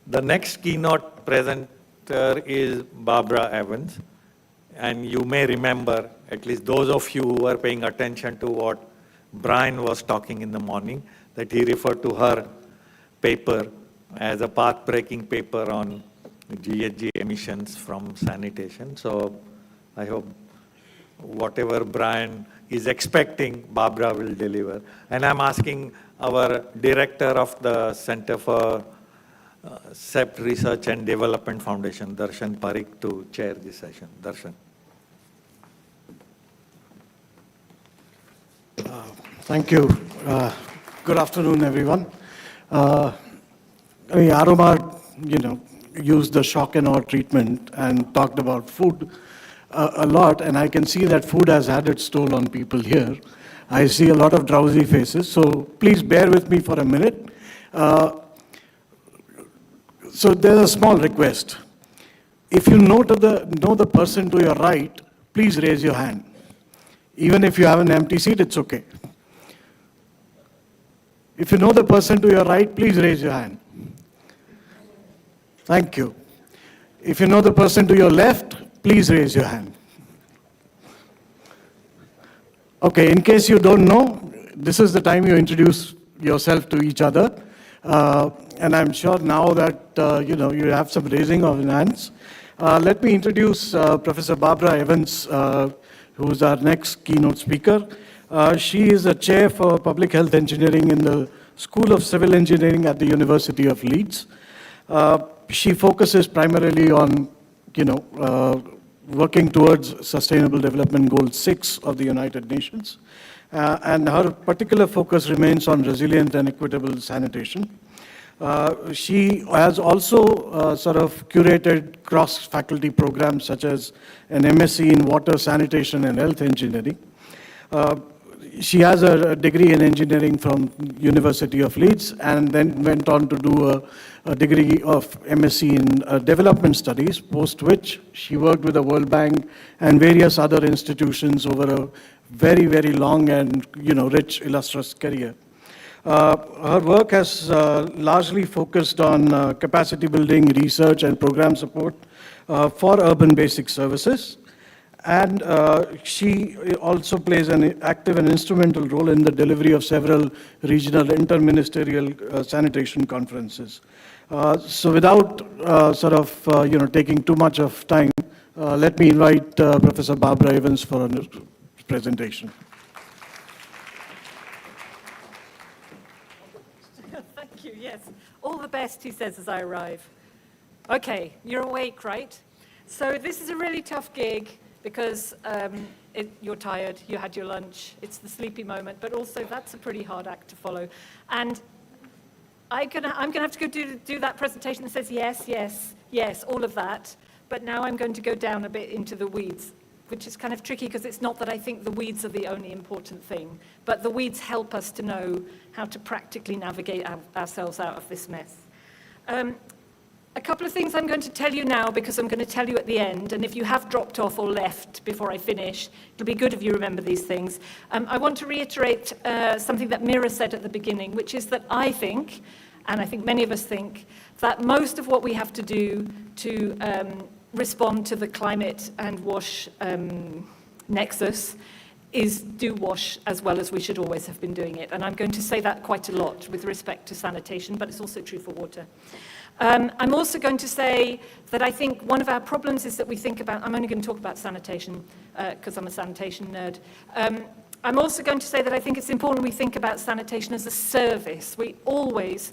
A: The next keynote presenter is Barbara Evans, and you may remember, at least those of you who were paying attention to what Brian was talking in the morning, that he referred to her paper as a path-breaking paper on GHG emissions from sanitation. So I hope whatever Brian is expecting, Barbara will deliver. And I'm asking our director of the Center for CEPT Research and Development Foundation, Darshan Parikh, to chair this session. Darshan.
P: Thank you. Good afternoon, everyone. Aruma, used the shock and awe treatment and talked about food a lot, and I can see that food has had its toll on people here. I see a lot of drowsy faces, so please bear with me for a minute. So there's a small request. If you know the person to your right, please raise your hand. Even if you have an empty seat, it's okay. If you know the person to your right, please raise your hand. Thank you. If you know the person to your left, please raise your hand. Okay, in case you don't know, this is the time you introduce yourself to each other. And I'm sure now that you have some raising of hands. Let me introduce Professor Barbara Evans, who's our next keynote speaker. She is a chair for public health engineering in the School of Civil Engineering at the University of Leeds. She focuses primarily on, working towards Sustainable Development Goal 6 of the United Nations. And her particular focus remains on resilient and equitable sanitation. She has also sort of curated cross-faculty programs such as an MSc in Water, Sanitation and Health Engineering. She has a degree in engineering from University of Leeds and then went on to do a degree of MSc in development studies, post which she worked with the World Bank and various other institutions over a very, very long and rich, illustrious career. Her work has largely focused on capacity building, research and program support for urban basic services. And she also plays an active and instrumental role in the delivery of several regional interministerial sanitation conferences. So without taking too much of time, let me invite Professor Barbara Evans for a presentation.
C: Thank you, yes. All the best, he says as I arrive. Okay, you're awake, right? So this is a really tough gig because you're tired, you had your lunch, it's the sleepy moment, but also that's a pretty hard act to follow. And I'm gonna have to go do that presentation that says yes, yes, yes, all of that, but now I'm going to go down a bit into the weeds, which is kind of tricky because it's not that I think the weeds are the only important thing, but the weeds help us to know how to practically navigate ourselves out of this mess. A couple of things I'm going to tell you now because I'm going to tell you at the end, and if you have dropped off or left before I finish, it'll be good if you remember these things. I want to reiterate something that Mira said at the beginning, which is that I think, and I think many of us think, that most of what we have to do to respond to the climate and WASH nexus is do WASH as well as we should always have been doing it. And I'm going to say that quite a lot with respect to sanitation, but it's also true for water. I'm also going to say that I think one of our problems is that we think about, I'm only going to talk about sanitation because I'm a sanitation nerd. I'm also going to say that I think it's important we think about sanitation as a service. We always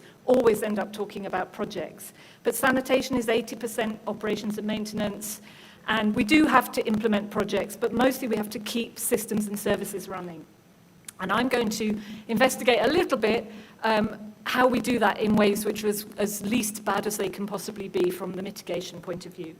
C: end up talking about projects. But sanitation is 80% operations and maintenance, and we do have to implement projects, but mostly we have to keep systems and services running. And I'm going to investigate a little bit how we do that in ways which was as least bad as they can possibly be from the mitigation point of view.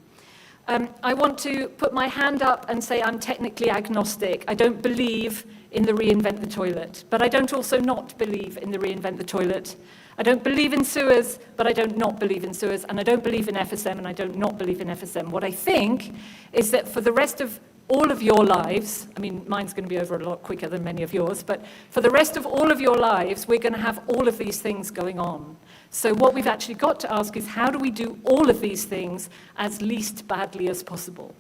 C: I want to put my hand up and say I'm technically agnostic. I don't believe in the reinvent the toilet, but I don't also not believe in the reinvent the toilet. I don't believe in sewers, but I don't not believe in sewers, and I don't believe in FSM, and I don't not believe in FSM. What I think is that for the rest of all of your lives, I mean, mine's going to be over a lot quicker than many of yours, but for the rest of all of your lives, we're going to have all of these things going on. So what we've actually got to ask is how do we do all of these things as least badly as possible?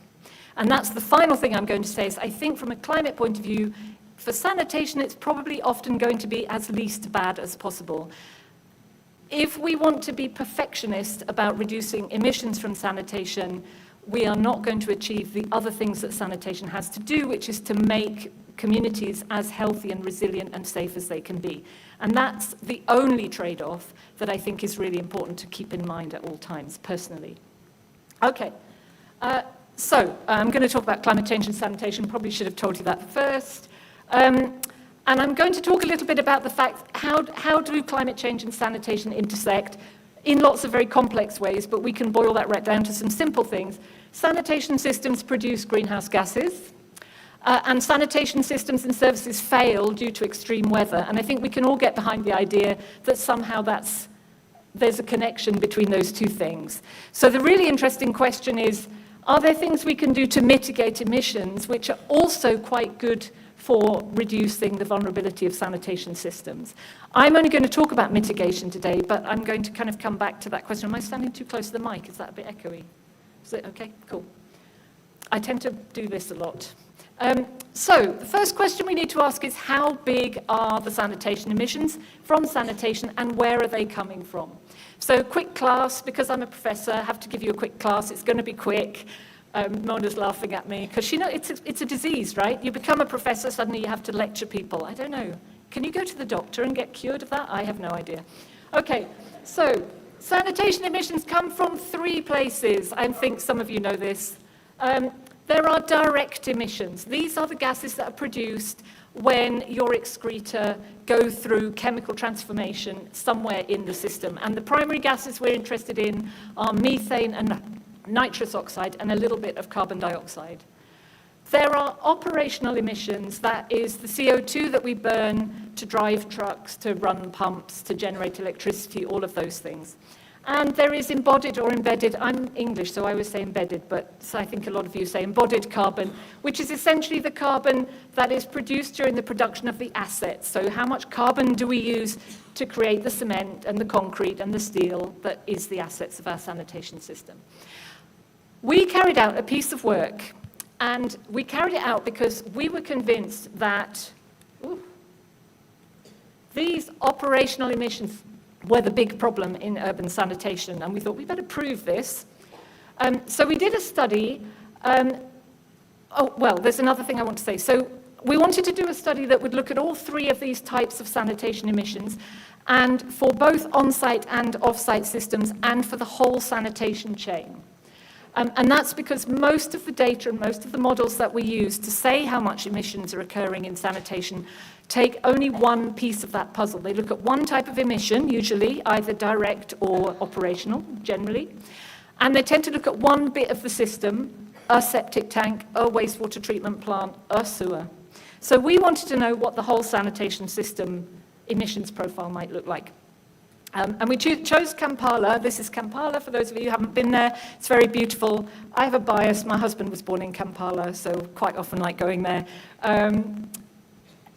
C: And that's the final thing I'm going to say is I think from a climate point of view, for sanitation, it's probably often going to be as least bad as possible. If we want to be perfectionist about reducing emissions from sanitation, we are not going to achieve the other things that sanitation has to do, which is to make communities as healthy and resilient and safe as they can be. And that's the only trade-off that I think is really important to keep in mind at all times, personally. Okay, so I'm going to talk about climate change and sanitation. Probably should have told you that first. And I'm going to talk a little bit about the fact, how do climate change and sanitation intersect in lots of very complex ways, but we can boil that right down to some simple things. Sanitation systems produce greenhouse gases, and sanitation systems and services fail due to extreme weather. And I think we can all get behind the idea that somehow there's a connection between those two things. So the really interesting question is, are there things we can do to mitigate emissions which are also quite good for reducing the vulnerability of sanitation systems. I'm only going to talk about mitigation today, but I'm going to kind of come back to that question. Am I standing too close to the mic? Is that a bit echoey? Is it okay? Cool. I tend to do this a lot. So the first question we need to ask is, how big are the sanitation emissions from sanitation and where are they coming from? So quick class, because I'm a professor, I have to give you a quick class. It's going to be quick. Mona's laughing at me because it's a disease, right? You become a professor, suddenly you have to lecture people. I don't know. Can you go to the doctor and get cured of that? I have no idea. Okay, so sanitation emissions come from 3 places. I think some of you know this. There are direct emissions. These are the gases that are produced when your excreta go through chemical transformation somewhere in the system. And the primary gases we're interested in are methane and nitrous oxide and a little bit of carbon dioxide. There are operational emissions, that is the CO2 that we burn to drive trucks, to run pumps, to generate electricity, all of those things. And there is embodied or embedded, I'm English, so I always say embedded, but I think a lot of you say embodied carbon, which is essentially the carbon that is produced during the production of the assets. So how much carbon do we use to create the cement and the concrete and the steel that is the assets of our sanitation system? We carried out a piece of work, and we carried it out because we were convinced that these operational emissions were the big problem in urban sanitation, and we thought we better prove this. So we did a study. There's another thing I want to say. So we wanted to do a study that would look at all 3 of these types of sanitation emissions, and for both on-site and off-site systems, and for the whole sanitation chain. And that's because most of the data and most of the models that we use to say how much emissions are occurring in sanitation take only one piece of that puzzle. They look at one type of emission, usually either direct or operational, generally, and they tend to look at one bit of the system, a septic tank, a wastewater treatment plant, a sewer. So we wanted to know what the whole sanitation system emissions profile might look like. And we chose Kampala. This is Kampala, for those of you who haven't been there. It's very beautiful. I have a bias. My husband was born in Kampala, so quite often like going there.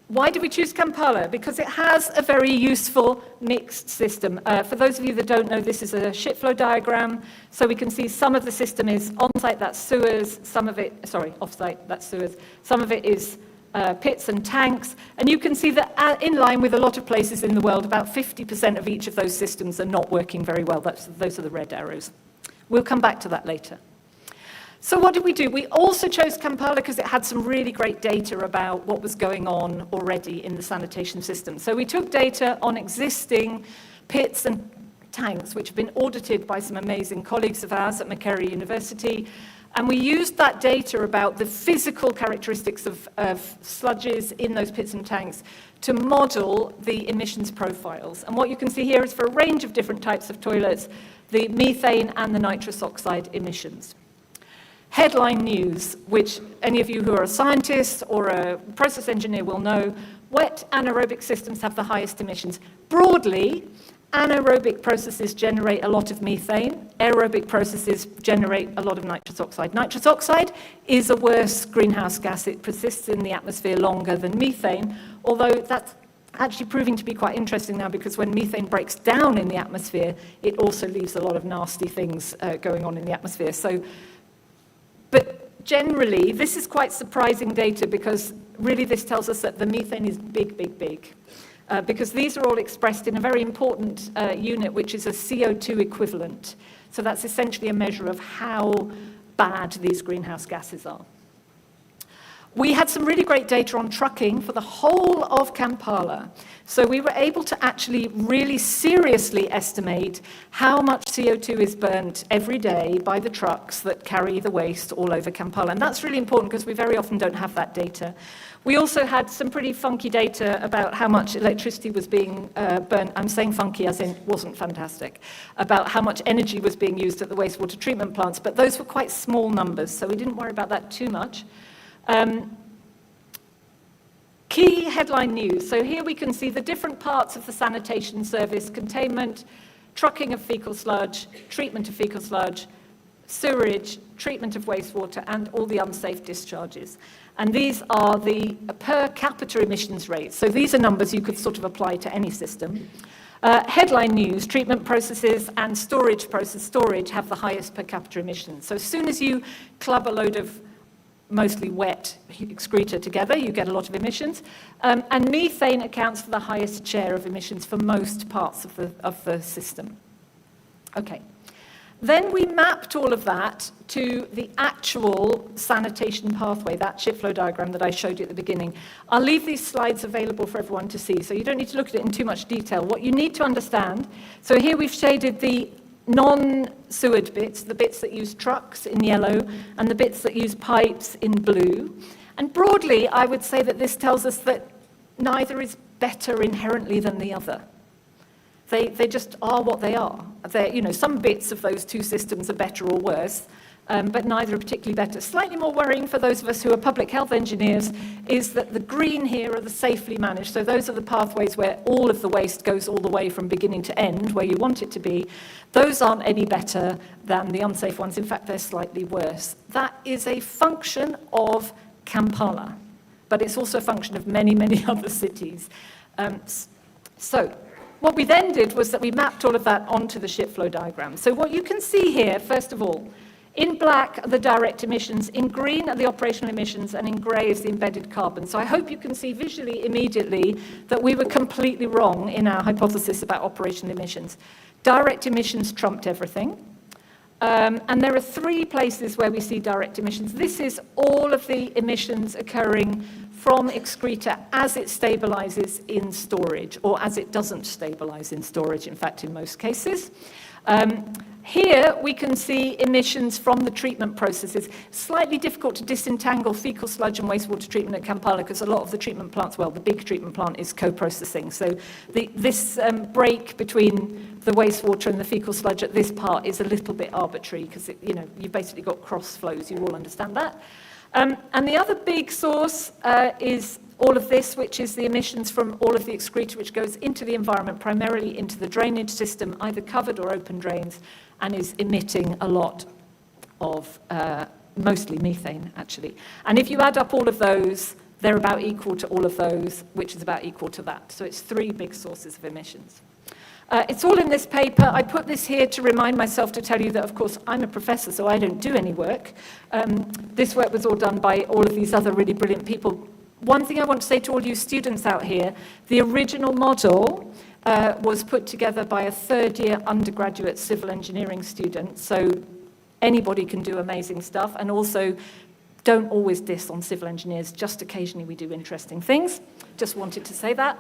C: Why did we choose Kampala? Because it has a very useful mixed system. For those of you that don't know, this is a shit flow diagram. So we can see some of the system is on-site, that's sewers. Some of it, off-site, that's sewers. Some of it is pits and tanks, and you can see that in line with a lot of places in the world, about 50% of each of those systems are not working very well. Those are the red arrows. We'll come back to that later. So what did we do? We also chose Kampala because it had some really great data about what was going on already in the sanitation system. So we took data on existing pits and tanks, which have been audited by some amazing colleagues of ours at Makerere University. And we used that data about the physical characteristics of sludges in those pits and tanks to model the emissions profiles. And what you can see here is for a range of different types of toilets, the methane and the nitrous oxide emissions. Headline news, which any of you who are a scientist or a process engineer will know, wet anaerobic systems have the highest emissions. Broadly, anaerobic processes generate a lot of methane. Aerobic processes generate a lot of nitrous oxide. Nitrous oxide is a worse greenhouse gas. It persists in the atmosphere longer than methane, although that's actually proving to be quite interesting now, because when methane breaks down in the atmosphere, it also leaves a lot of nasty things going on in the atmosphere. But generally, this is quite surprising data, because really this tells us that the methane is big, big, big. Because these are all expressed in a very important unit, which is a CO2 equivalent. So that's essentially a measure of how bad these greenhouse gases are. We had some really great data on trucking for the whole of Kampala. So we were able to actually really seriously estimate how much CO2 is burnt every day by the trucks that carry the waste all over Kampala. And that's really important because we very often don't have that data. We also had some pretty funky data about how much electricity was being burnt. I'm saying funky as in it wasn't fantastic, about how much energy was being used at the wastewater treatment plants, but those were quite small numbers, so we didn't worry about that too much. Key headline news. So here we can see the different parts of the sanitation service: containment, trucking of fecal sludge, treatment of fecal sludge, sewerage, treatment of wastewater, and all the unsafe discharges. And these are the per capita emissions rates. So these are numbers you could sort of apply to any system. Headline news, treatment processes and storage have the highest per capita emissions. So as soon as you club a load of mostly wet excreta together, you get a lot of emissions. And methane accounts for the highest share of emissions for most parts of the system. Okay. Then we mapped all of that to the actual sanitation pathway, that ship flow diagram that I showed you at the beginning. I'll leave these slides available for everyone to see, so you don't need to look at it in too much detail. What you need to understand, so here we've shaded the non-sewered bits, the bits that use trucks in yellow, and the bits that use pipes in blue. And broadly, I would say that this tells us that neither is better inherently than the other. They just are what they are. Some bits of those two systems are better or worse, but neither are particularly better. Slightly more worrying for those of us who are public health engineers is that the green here are the safely managed. So those are the pathways where all of the waste goes all the way from beginning to end, where you want it to be. Those aren't any better than the unsafe ones. In fact, they're slightly worse. That is a function of Kampala, but it's also a function of many, many other cities. So what we then did was that we mapped all of that onto the ship flow diagram. So what you can see here, first of all, in black are the direct emissions, in green are the operational emissions, and in grey is the embedded carbon. So I hope you can see visually immediately that we were completely wrong in our hypothesis about operational emissions. Direct emissions trumped everything. And there are three places where we see direct emissions. This is all of the emissions occurring from excreta as it stabilizes in storage, or as it doesn't stabilize in storage, in fact, in most cases. Here we can see emissions from the treatment processes. Slightly difficult to disentangle fecal sludge and wastewater treatment at Kampala because a lot of the treatment plants, well, the big treatment plant is co-processing. So this break between the wastewater and the fecal sludge at this part is a little bit arbitrary because you've basically got cross flows. You all understand that. And the other big source is all of this, which is the emissions from all of the excreta which goes into the environment, primarily into the drainage system, either covered or open drains, and is emitting a lot of, mostly methane, actually. And if you add up all of those, they're about equal to all of those, which is about equal to that. So it's three big sources of emissions. It's all in this paper. I put this here to remind myself to tell you that, of course, I'm a professor, so I don't do any work. This work was all done by all of these other really brilliant people. One thing I want to say to all you students out here, the original model was put together by a third-year undergraduate civil engineering student, so anybody can do amazing stuff, and also don't always diss on civil engineers, just occasionally we do interesting things. Just wanted to say that.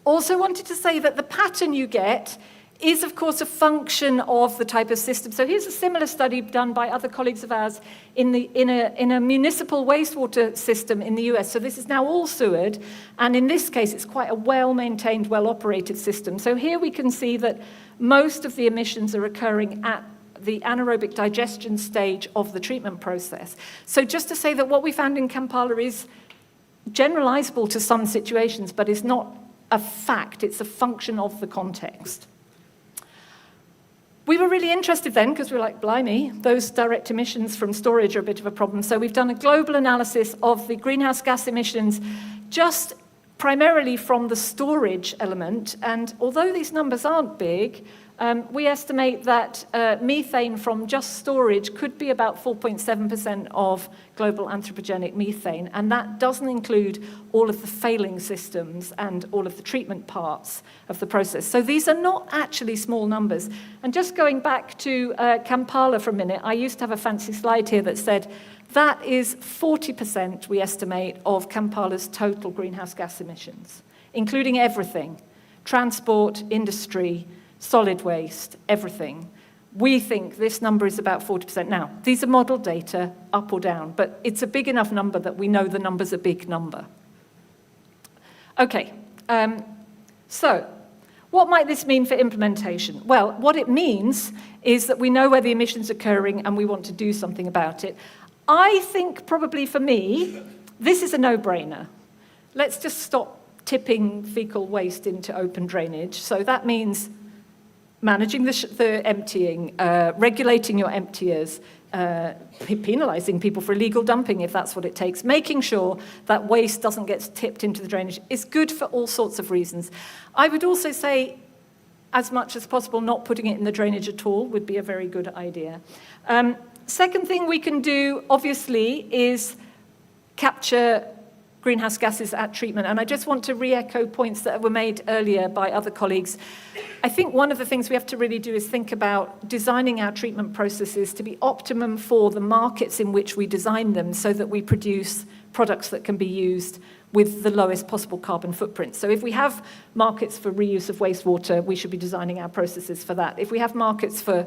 C: Also wanted to say that the pattern you get is, of course, a function of the type of system. So here's a similar study done by other colleagues of ours in a municipal wastewater system in the US. So this is now all sewered, and in this case, it's quite a well-maintained, well-operated system. So here we can see that most of the emissions are occurring at the anaerobic digestion stage of the treatment process. So just to say that what we found in Kampala is generalizable to some situations, but is not a fact, it's a function of the context. We were really interested then, because we were like, blimey, those direct emissions from storage are a bit of a problem. So we've done a global analysis of the greenhouse gas emissions just primarily from the storage element. And although these numbers aren't big, we estimate that methane from just storage could be about 4.7% of global anthropogenic methane, and that doesn't include all of the failing systems and all of the treatment parts of the process. So these are not actually small numbers. And just going back to Kampala for a minute, I used to have a fancy slide here that said that is 40%, we estimate, of Kampala's total greenhouse gas emissions, including everything, transport, industry, solid waste, everything. We think this number is about 40%. Now, these are model data, up or down, but it's a big enough number that we know the number's a big number. Okay, so what might this mean for implementation? Well, what it means is that we know where the emissions are occurring and we want to do something about it. I think probably for me, this is a no-brainer. Let's just stop tipping fecal waste into open drainage. So that means managing the emptying, regulating your emptiers, penalising people for illegal dumping if that's what it takes, making sure that waste doesn't get tipped into the drainage is good for all sorts of reasons. I would also say, as much as possible, not putting it in the drainage at all would be a very good idea. Second thing we can do, obviously, is capture greenhouse gases at treatment. And I just want to re-echo points that were made earlier by other colleagues. I think one of the things we have to really do is think about designing our treatment processes to be optimum for the markets in which we design them so that we produce products that can be used with the lowest possible carbon footprint. So if we have markets for reuse of wastewater, we should be designing our processes for that. If we have markets for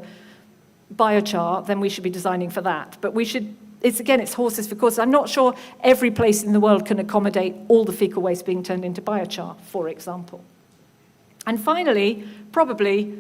C: biochar, then we should be designing for that. But we should, it's horses for courses. I'm not sure every place in the world can accommodate all the fecal waste being turned into biochar, for example. And finally, probably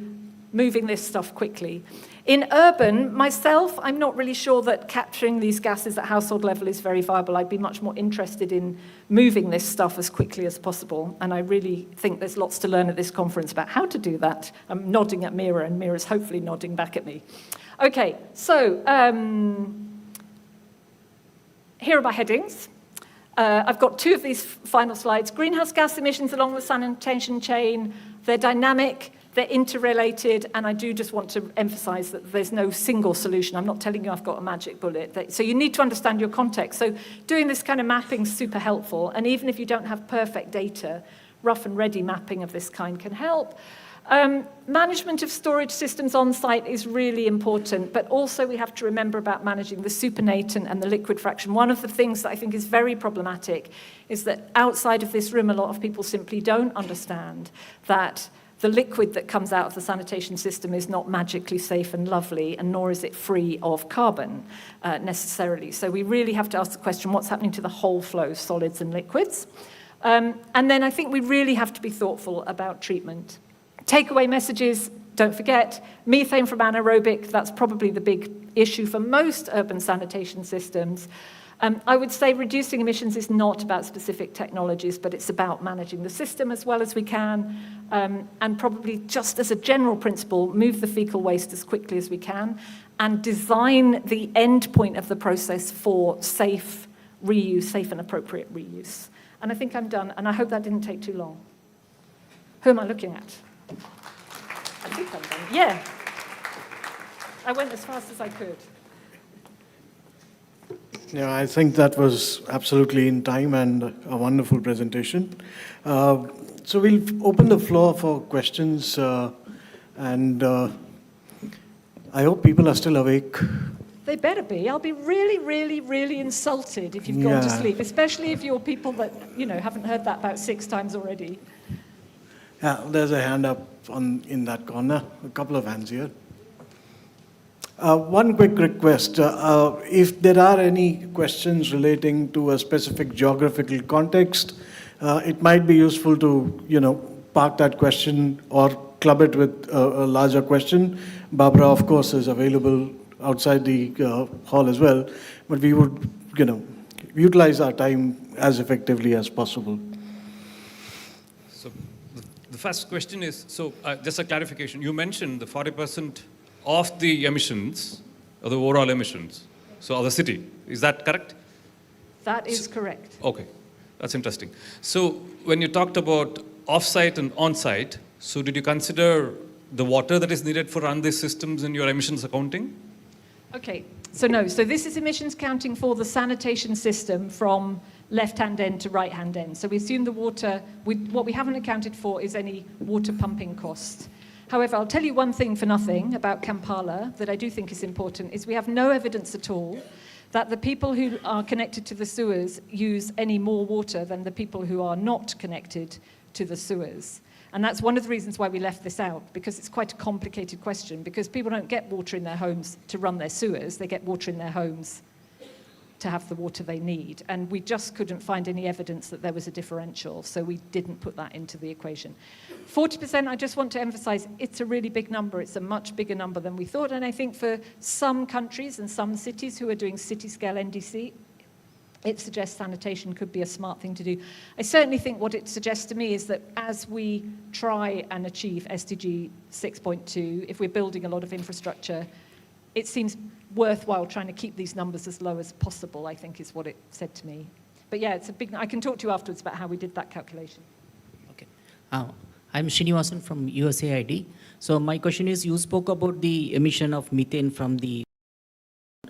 C: moving this stuff quickly. In urban, myself, I'm not really sure that capturing these gases at household level is very viable. I'd be much more interested in moving this stuff as quickly as possible. And I really think there's lots to learn at this conference about how to do that. I'm nodding at Mira, and Mira's hopefully nodding back at me. Okay, so here are my headings. I've got two of these final slides. Greenhouse gas emissions along the sanitation chain, they're dynamic, they're interrelated, and I do just want to emphasize that there's no single solution. I'm not telling you I've got a magic bullet. So you need to understand your context. So doing this kind of mapping is super helpful, and even if you don't have perfect data, rough and ready mapping of this kind can help. Management of storage systems on site is really important, but also we have to remember about managing the supernatant and the liquid fraction. One of the things that I think is very problematic is that outside of this room, a lot of people simply don't understand that the liquid that comes out of the sanitation system is not magically safe and lovely, and nor is it free of carbon necessarily. So we really have to ask the question, what's happening to the whole flow, solids and liquids? And then I think we really have to be thoughtful about treatment. Takeaway messages, don't forget, methane from anaerobic, that's probably the big issue for most urban sanitation systems. I would say reducing emissions is not about specific technologies, but it's about managing the system as well as we can, and probably just as a general principle, move the fecal waste as quickly as we can, and design the end point of the process for safe reuse, safe and appropriate reuse. And I think I'm done, and I hope that didn't take too long. Who am I looking at? I think I'm done. Yeah. I went as fast as I could.
P: Yeah, I think that was absolutely in time and a wonderful presentation. So we'll open the floor for questions, and I hope people are still awake.
C: They better be. I'll be really, really, really insulted if you've gone to sleep, especially if you're people that, haven't heard that about 6 times already.
P: Yeah, there's a hand up in that corner, a couple of hands here. One quick request. If there are any questions relating to a specific geographical context, it might be useful to, park that question or club it with a larger question. Barbara, of course, is available outside the hall as well, but we would, utilize our time as effectively as possible.
Q: So the first question is, just a clarification. You mentioned the 40% of the emissions, or the overall emissions, of the city. Is that correct?
C: That is correct.
Q: Okay, that's interesting. So when you talked about off-site and on-site, so did you consider the water that is needed for run these systems in your emissions accounting?
C: Okay, so no. So this is emissions counting for the sanitation system from left-hand end to right-hand end. So we assume the water, what we haven't accounted for is any water pumping costs. However, I'll tell you one thing for nothing about Kampala that I do think is important, is we have no evidence at all that the people who are connected to the sewers use any more water than the people who are not connected to the sewers. And that's one of the reasons why we left this out, because it's quite a complicated question, because people don't get water in their homes to run their sewers, they get water in their homes to have the water they need. And we just couldn't find any evidence that there was a differential, so we didn't put that into the equation. 40%, I just want to emphasize, it's a really big number. It's a much bigger number than we thought. And I think for some countries and some cities who are doing city-scale NDC, it suggests sanitation could be a smart thing to do. I certainly think what it suggests to me is that as we try and achieve SDG 6.2, if we're building a lot of infrastructure, it seems worthwhile trying to keep these numbers as low as possible, I think is what it said to me. But yeah, it's a big, I can talk to you afterwards about how we did that calculation.
R: I'm Srinivasan from USAID. So my question is, you spoke about the emission of methane from the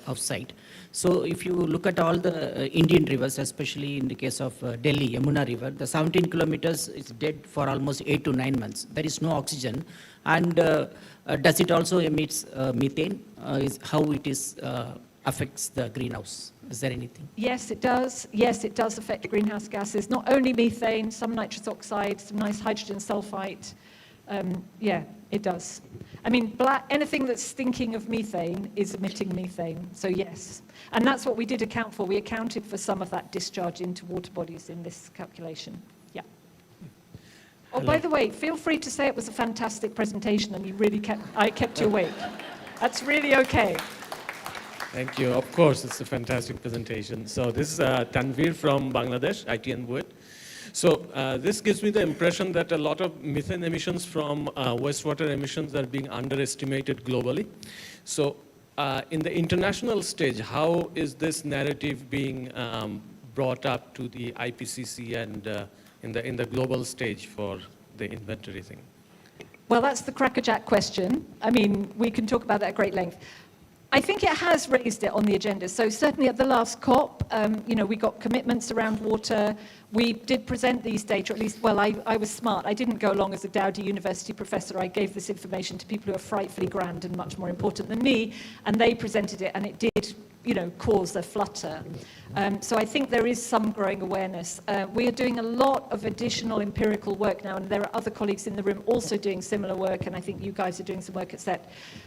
R: offsite. So if you look at all the Indian rivers, especially in the case of Delhi, Yamuna River, the 17 kilometers is dead for almost 8 to 9 months. There is no oxygen. And does it also emit methane? Is how it is affects the greenhouse? Is there anything?
C: Yes, it does. Yes, it does affect greenhouse gases. Not only methane, some nitrous oxide, some nice hydrogen sulfide. Yeah, it does. I mean, anything that's stinking of methane is emitting methane, so yes. And that's what we did account for. We accounted for some of that discharge into water bodies in this calculation. Yeah. Oh, by the way, feel free to say it was a fantastic presentation and I kept you awake. That's really okay.
S: Thank you. Of course, it's a fantastic presentation. So this is Tanvir from Bangladesh, ITN Buet. So this gives me the impression that a lot of methane emissions from wastewater emissions are being underestimated globally. So in the international stage, how is this narrative being brought up to the IPCC and in the global stage for the inventory thing?
C: Well, that's the crackerjack question. I mean, we can talk about that at great length. I think it has raised it on the agenda. So certainly at the last COP, we got commitments around water. We did present these data, at least, well, I was smart. I didn't go along as a Dowdy University professor. I gave this information to people who are frightfully grand and much more important than me, and they presented it, and it did, cause a flutter. So I think there is some growing awareness. We are doing a lot of additional empirical work now, and there are other colleagues in the room also doing similar work, and I think you guys are doing some work at CEPT.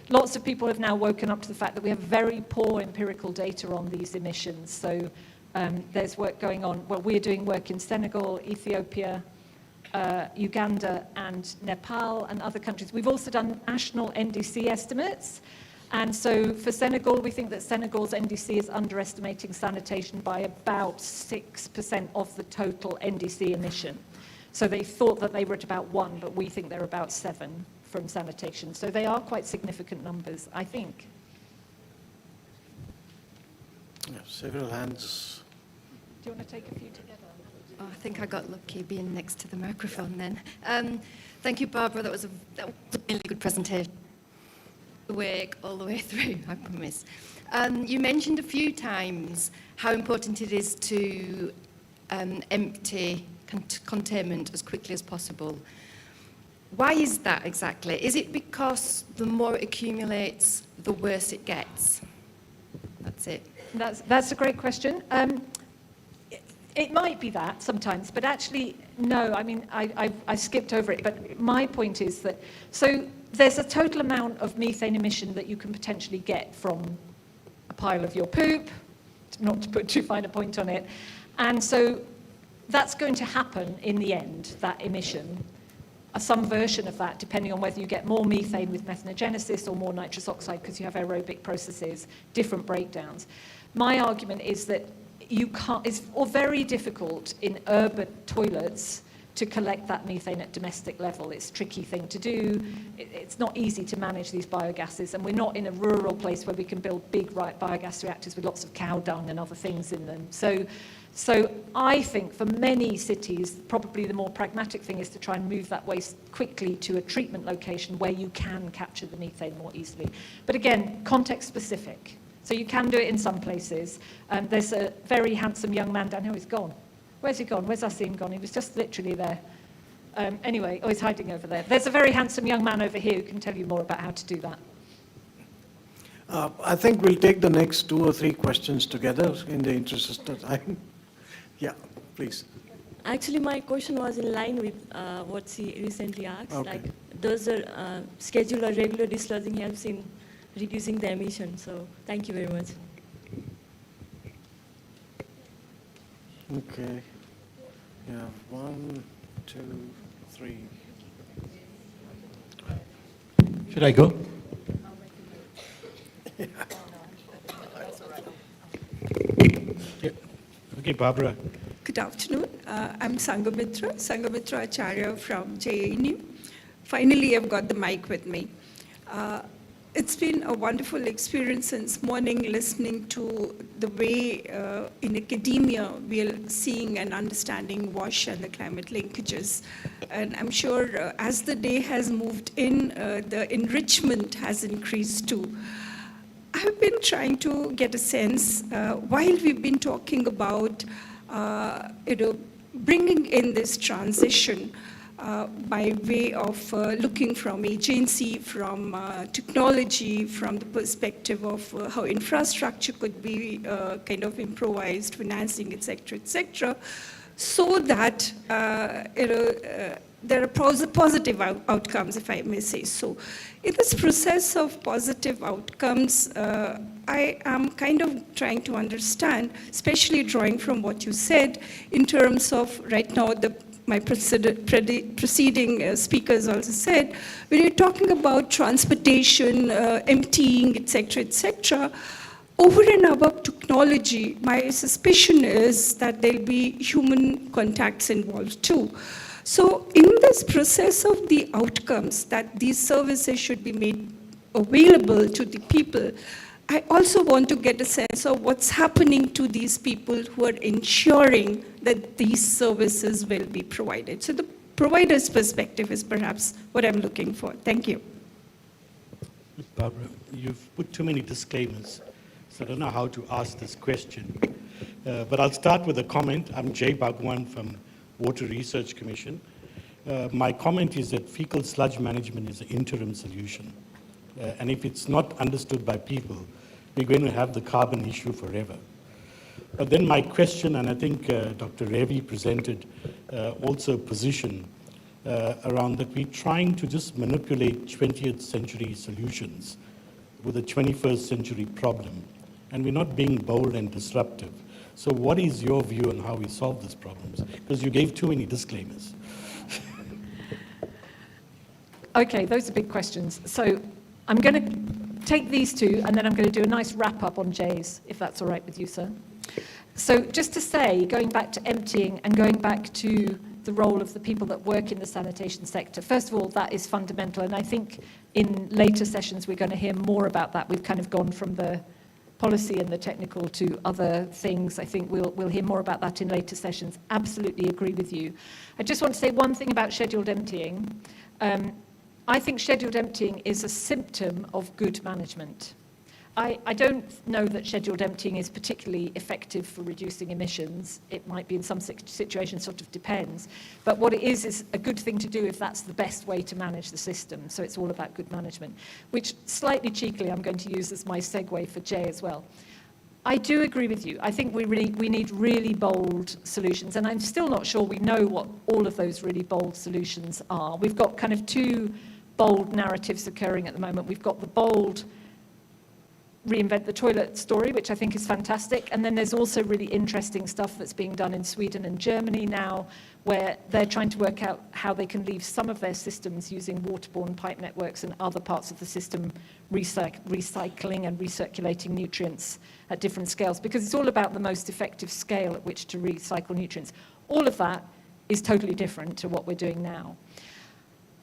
C: Lots of people have now woken up to the fact that we have very poor empirical data on these emissions. So there's work going on. Well, we're doing work in Senegal, Ethiopia, Uganda, and Nepal, and other countries. We've also done national NDC estimates. And so for Senegal, we think that Senegal's NDC is underestimating sanitation by about 6% of the total NDC emission. So they thought that they were at about 1, but we think they're about 7 from sanitation. So they are quite significant numbers, I think.
P: Yeah, several hands.
C: Do you want to take a few together?
T: Oh, I think I got lucky being next to the microphone then. Thank you, Barbara. That was a really good presentation. Awake all the way through, I promise. You mentioned a few times how important it is to empty containment as quickly as possible. Why is that exactly? Is it because the more it accumulates, the worse it gets? That's it.
C: That's a great question. It might be that sometimes, but actually, no. I mean, I skipped over it, but my point is that, so there's a total amount of methane emission that you can potentially get from a pile of your poop, not to put too fine a point on it. And so that's going to happen in the end, that emission. Some version of that, depending on whether you get more methane with methanogenesis or more nitrous oxide because you have aerobic processes, different breakdowns. My argument is that you can't, it's very difficult in urban toilets to collect that methane at domestic level. It's a tricky thing to do. It's not easy to manage these biogases, and we're not in a rural place where we can build big biogas reactors with lots of cow dung and other things in them. So I think for many cities, probably the more pragmatic thing is to try and move that waste quickly to a treatment location where you can capture the methane more easily. But again, context specific. So you can do it in some places. There's a very handsome young man down here. He's gone. Where's he gone? Where's Asim gone? He was just literally there. Anyway, he's hiding over there. There's a very handsome young man over here who can tell you more about how to do that.
P: I think we'll take the next 2 or 3 questions together in the interest of time. Yeah, please.
I: Actually, my question was in line with what she recently asked.
P: Okay.
I: Like, does a scheduled or regular discharging helps in reducing the emission? So, thank you very much.
P: Okay. Yeah, 1, 2, 3.
X: Should I go? Yeah. Hey, Barbara.
B: Good afternoon. I'm Sangamitra Acharya from JNU. Finally, I've got the mic with me. It's been a wonderful experience since morning listening to the way in academia we are seeing and understanding WASH and the climate linkages. And I'm sure as the day has moved in, the enrichment has increased too. I've been trying to get a sense, while we've been talking about bringing in this transition by way of looking from agency, from technology, from the perspective of how infrastructure could be kind of improvised, financing, et cetera, so that there are positive outcomes, if I may say so. In this process of positive outcomes, I am kind of trying to understand, especially drawing from what you said, in terms of right now my preceding speakers also said, when you're talking about transportation, emptying, et cetera, over and above technology, my suspicion is that there'll be human contacts involved too. So in this process of the outcomes that these services should be made available to the people, I also want to get a sense of what's happening to these people who are ensuring that these services will be provided. So the provider's perspective is perhaps what I'm looking for. Thank you.
X: Barbara, you've put too many disclaimers, so I don't know how to ask this question. But I'll start with a comment. I'm Jay Bhagwan from Water Research Commission. My comment is that fecal sludge management is an interim solution. And if it's not understood by people, we're going to have the carbon issue forever. But then my question, and I think Dr. Ravi presented also a position around that we're trying to just manipulate 20th century solutions with a 21st century problem. And we're not being bold and disruptive. So what is your view on how we solve these problems? Because you gave too many disclaimers.
C: Okay, those are big questions. So I'm going to take these two, and then I'm going to do a nice wrap-up on Jay's, if that's all right with you, sir. So just to say, going back to emptying and going back to the role of the people that work in the sanitation sector, first of all, that is fundamental, and I think in later sessions we're going to hear more about that. We've kind of gone from the policy and the technical to other things. I think we'll hear more about that in later sessions. Absolutely agree with you. I just want to say one thing about scheduled emptying. I think scheduled emptying is a symptom of good management. I don't know that scheduled emptying is particularly effective for reducing emissions. It might be in some situations, sort of depends. But what it is a good thing to do if that's the best way to manage the system. So it's all about good management, which slightly cheekily I'm going to use as my segue for Jay as well. I do agree with you. I think we need really bold solutions, and I'm still not sure we know what all of those really bold solutions are. We've got kind of two bold narratives occurring at the moment. We've got the bold reinvent the toilet story, which I think is fantastic. And then there's also really interesting stuff that's being done in Sweden and Germany now, where they're trying to work out how they can leave some of their systems using waterborne pipe networks and other parts of the system recycling and recirculating nutrients at different scales, because it's all about the most effective scale at which to recycle nutrients. All of that is totally different to what we're doing now.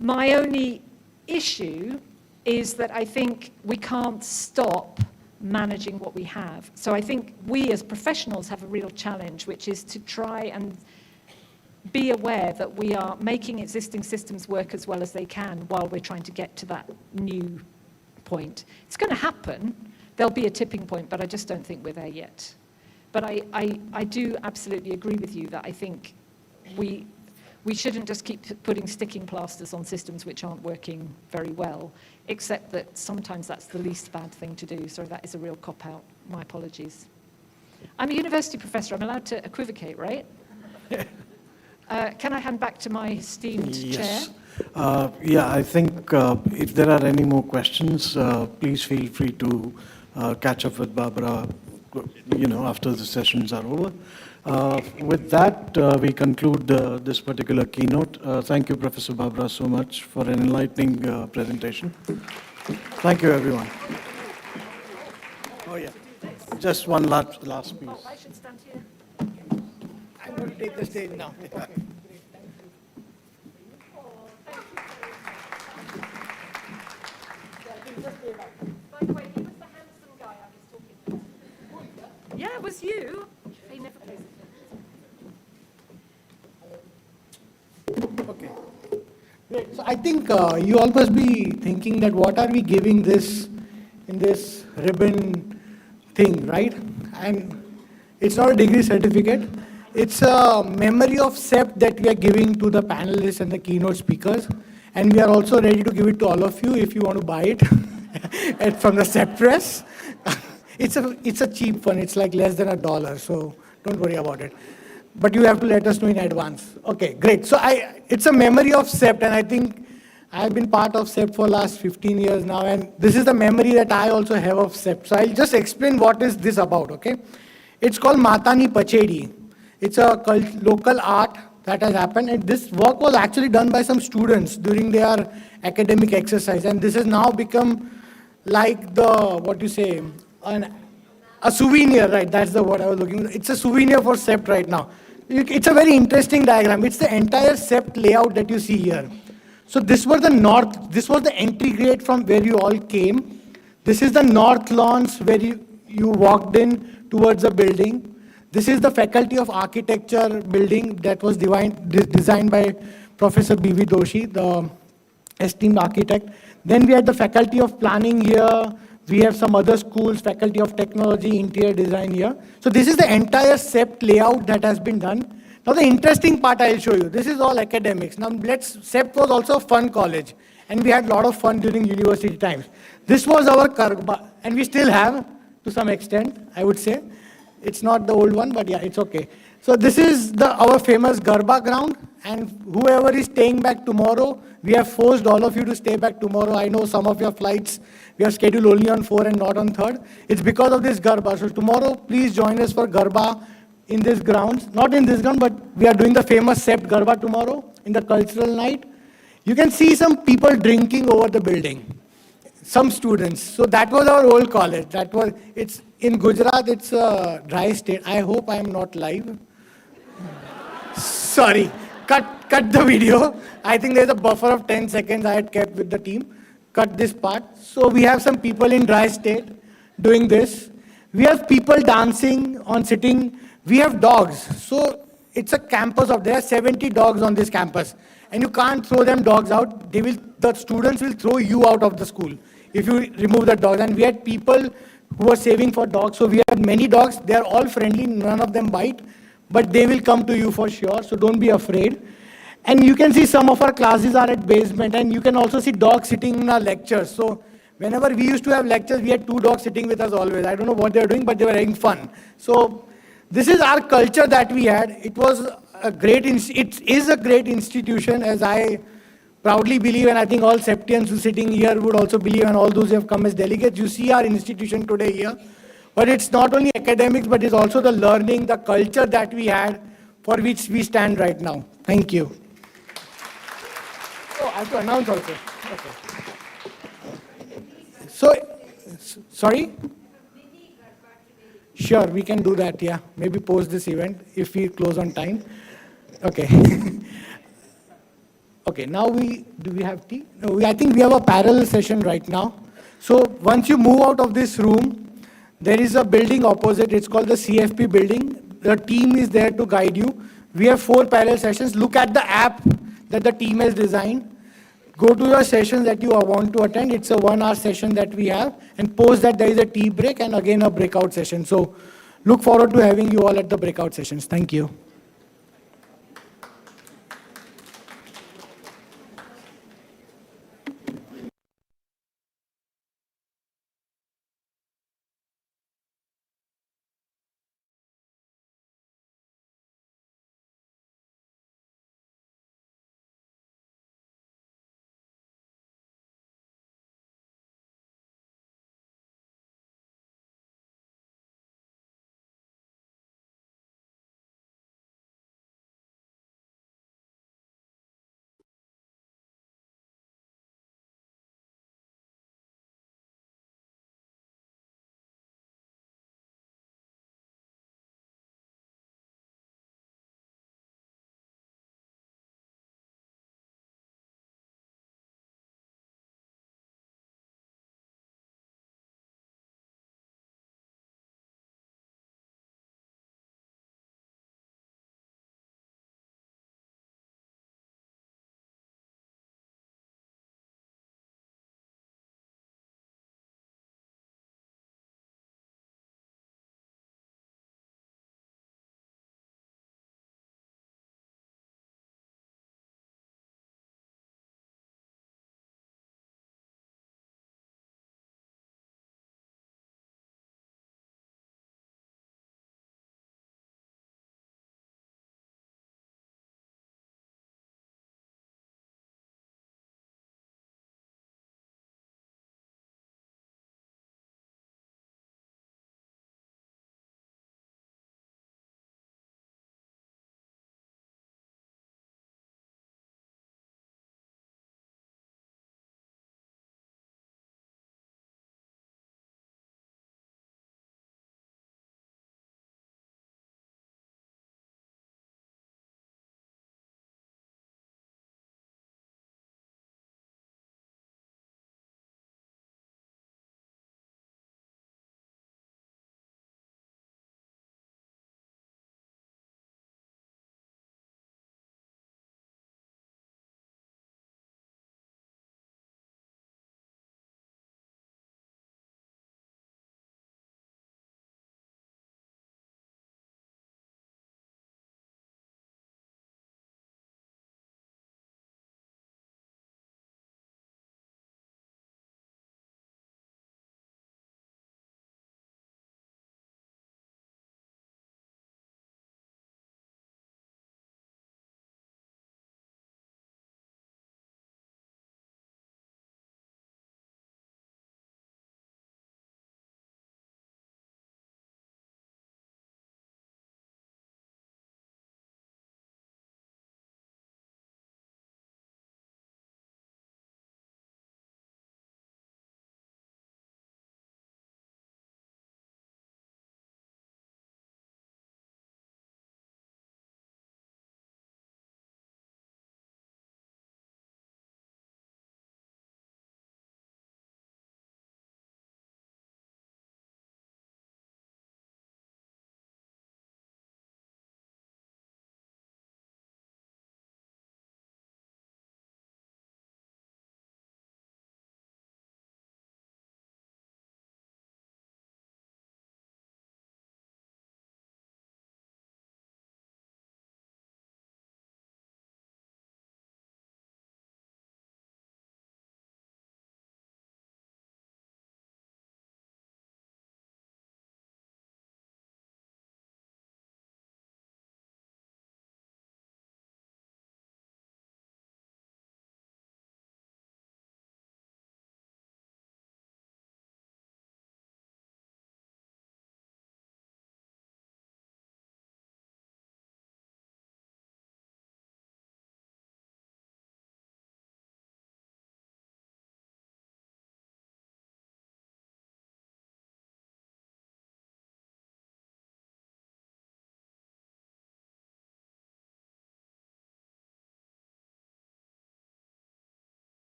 C: My only issue is that I think we can't stop managing what we have. So I think we as professionals have a real challenge, which is to try and be aware that we are making existing systems work as well as they can while we're trying to get to that new point. It's going to happen. There'll be a tipping point, but I just don't think we're there yet. But I do absolutely agree with you that I think we shouldn't just keep putting sticking plasters on systems which aren't working very well, except that sometimes that's the least bad thing to do. So that is a real cop-out. My apologies. I'm a university professor. I'm allowed to equivocate, right? Can I hand back to my esteemed chair?
P: Yeah, I think if there are any more questions, please feel free to catch up with Barbara, after the sessions are over. With that, we conclude this particular keynote. Thank you, Professor Barbara, so much for an enlightening presentation. Thank you, everyone. Oh, yeah. Just one last piece.
C: Oh, I should stand here.
D: going to take the stage now.
C: By the way, he was the handsome guy I was talking to. Yeah, it was you. He never plays it.
D: Okay. Great. So I think you all must be thinking that what are we giving this in this ribbon thing, right? And it's not a degree certificate. It's a memory of CEPT that we are giving to the panelists and the keynote speakers. And we are also ready to give it to all of you if you want to buy it from the CEPT press. It's a cheap one. It's like less than $1, so don't worry about it. But you have to let us know in advance. Okay, great. So it's a memory of CEPT, and I think I've been part of CEPT for the last 15 years now, and this is the memory that I also have of CEPT. So I'll just explain what is this about, okay? It's called Matani Pachedi. It's a local art that has happened, and this work was actually done by some students during their academic exercise, and this has now become like a souvenir, right? That's the word I was looking for. It's a souvenir for CEPT right now. It's a very interesting diagram. It's the entire CEPT layout that you see here. So this was the entry gate from where you all came. This is the north lawns where you walked in towards the building. This is the Faculty of Architecture building that was designed by Professor B.V. Doshi, the esteemed architect. Then we had the Faculty of Planning here. We have some other schools, Faculty of Technology, Interior Design here. So this is the entire CEPT layout that has been done. Now the interesting part I'll show you. This is all academics. Now CEPT was also a fun college, and we had a lot of fun during university times. This was our Garba, and we still have to some extent, I would say. It's not the old one, but yeah, it's okay. So this is our famous Garba ground, and whoever is staying back tomorrow, we have forced all of you to stay back tomorrow. I know some of your flights, we are scheduled only on 4 and not on 3rd. It's because of this Garba. So tomorrow, please join us for Garba in this grounds. Not in this ground, but we are doing the famous CEPT Garba tomorrow in the cultural night. You can see some people drinking over the building. Some students. So that was our old college. It's in Gujarat, it's a dry state. I hope I am not live. Sorry, cut the video. I think there's a buffer of 10 seconds I had kept with the team. Cut this part. So we have some people in dry state doing this. We have people dancing on sitting. We have dogs. So it's a campus there are 70 dogs on this campus. And you can't throw them dogs out. The students will throw you out of the school if you remove the dogs. And we had people who were saving for dogs. So we had many dogs. They are all friendly. None of them bite. But they will come to you for sure. So don't be afraid. And you can see some of our classes are at basement. And you can also see dogs sitting in our lectures. So whenever we used to have lectures, we had 2 dogs sitting with us always. I don't know what they were doing, but they were having fun. So this is our culture that we had. It is a great institution, as I proudly believe, and I think all Septians who are sitting here would also believe, and all those who have come as delegates. You see our institution today here. But it's not only academics, but it's also the learning, the culture that we had, for which we stand right now. Thank you. Oh, I have to announce also. Okay. So, sorry? Sure, we can do that, yeah. Maybe post this event if we close on time. Okay. Okay, now do we have tea? No, I think we have a parallel session right now. So once you move out of this room, there is a building opposite. It's called the CFP building. The team is there to guide you. We have 4 parallel sessions. Look at the app that the team has designed. Go to your sessions that you want to attend. It's a 1-hour session that we have. And post that there is a tea break and again a breakout session. So look forward to having you all at the breakout sessions. Thank you.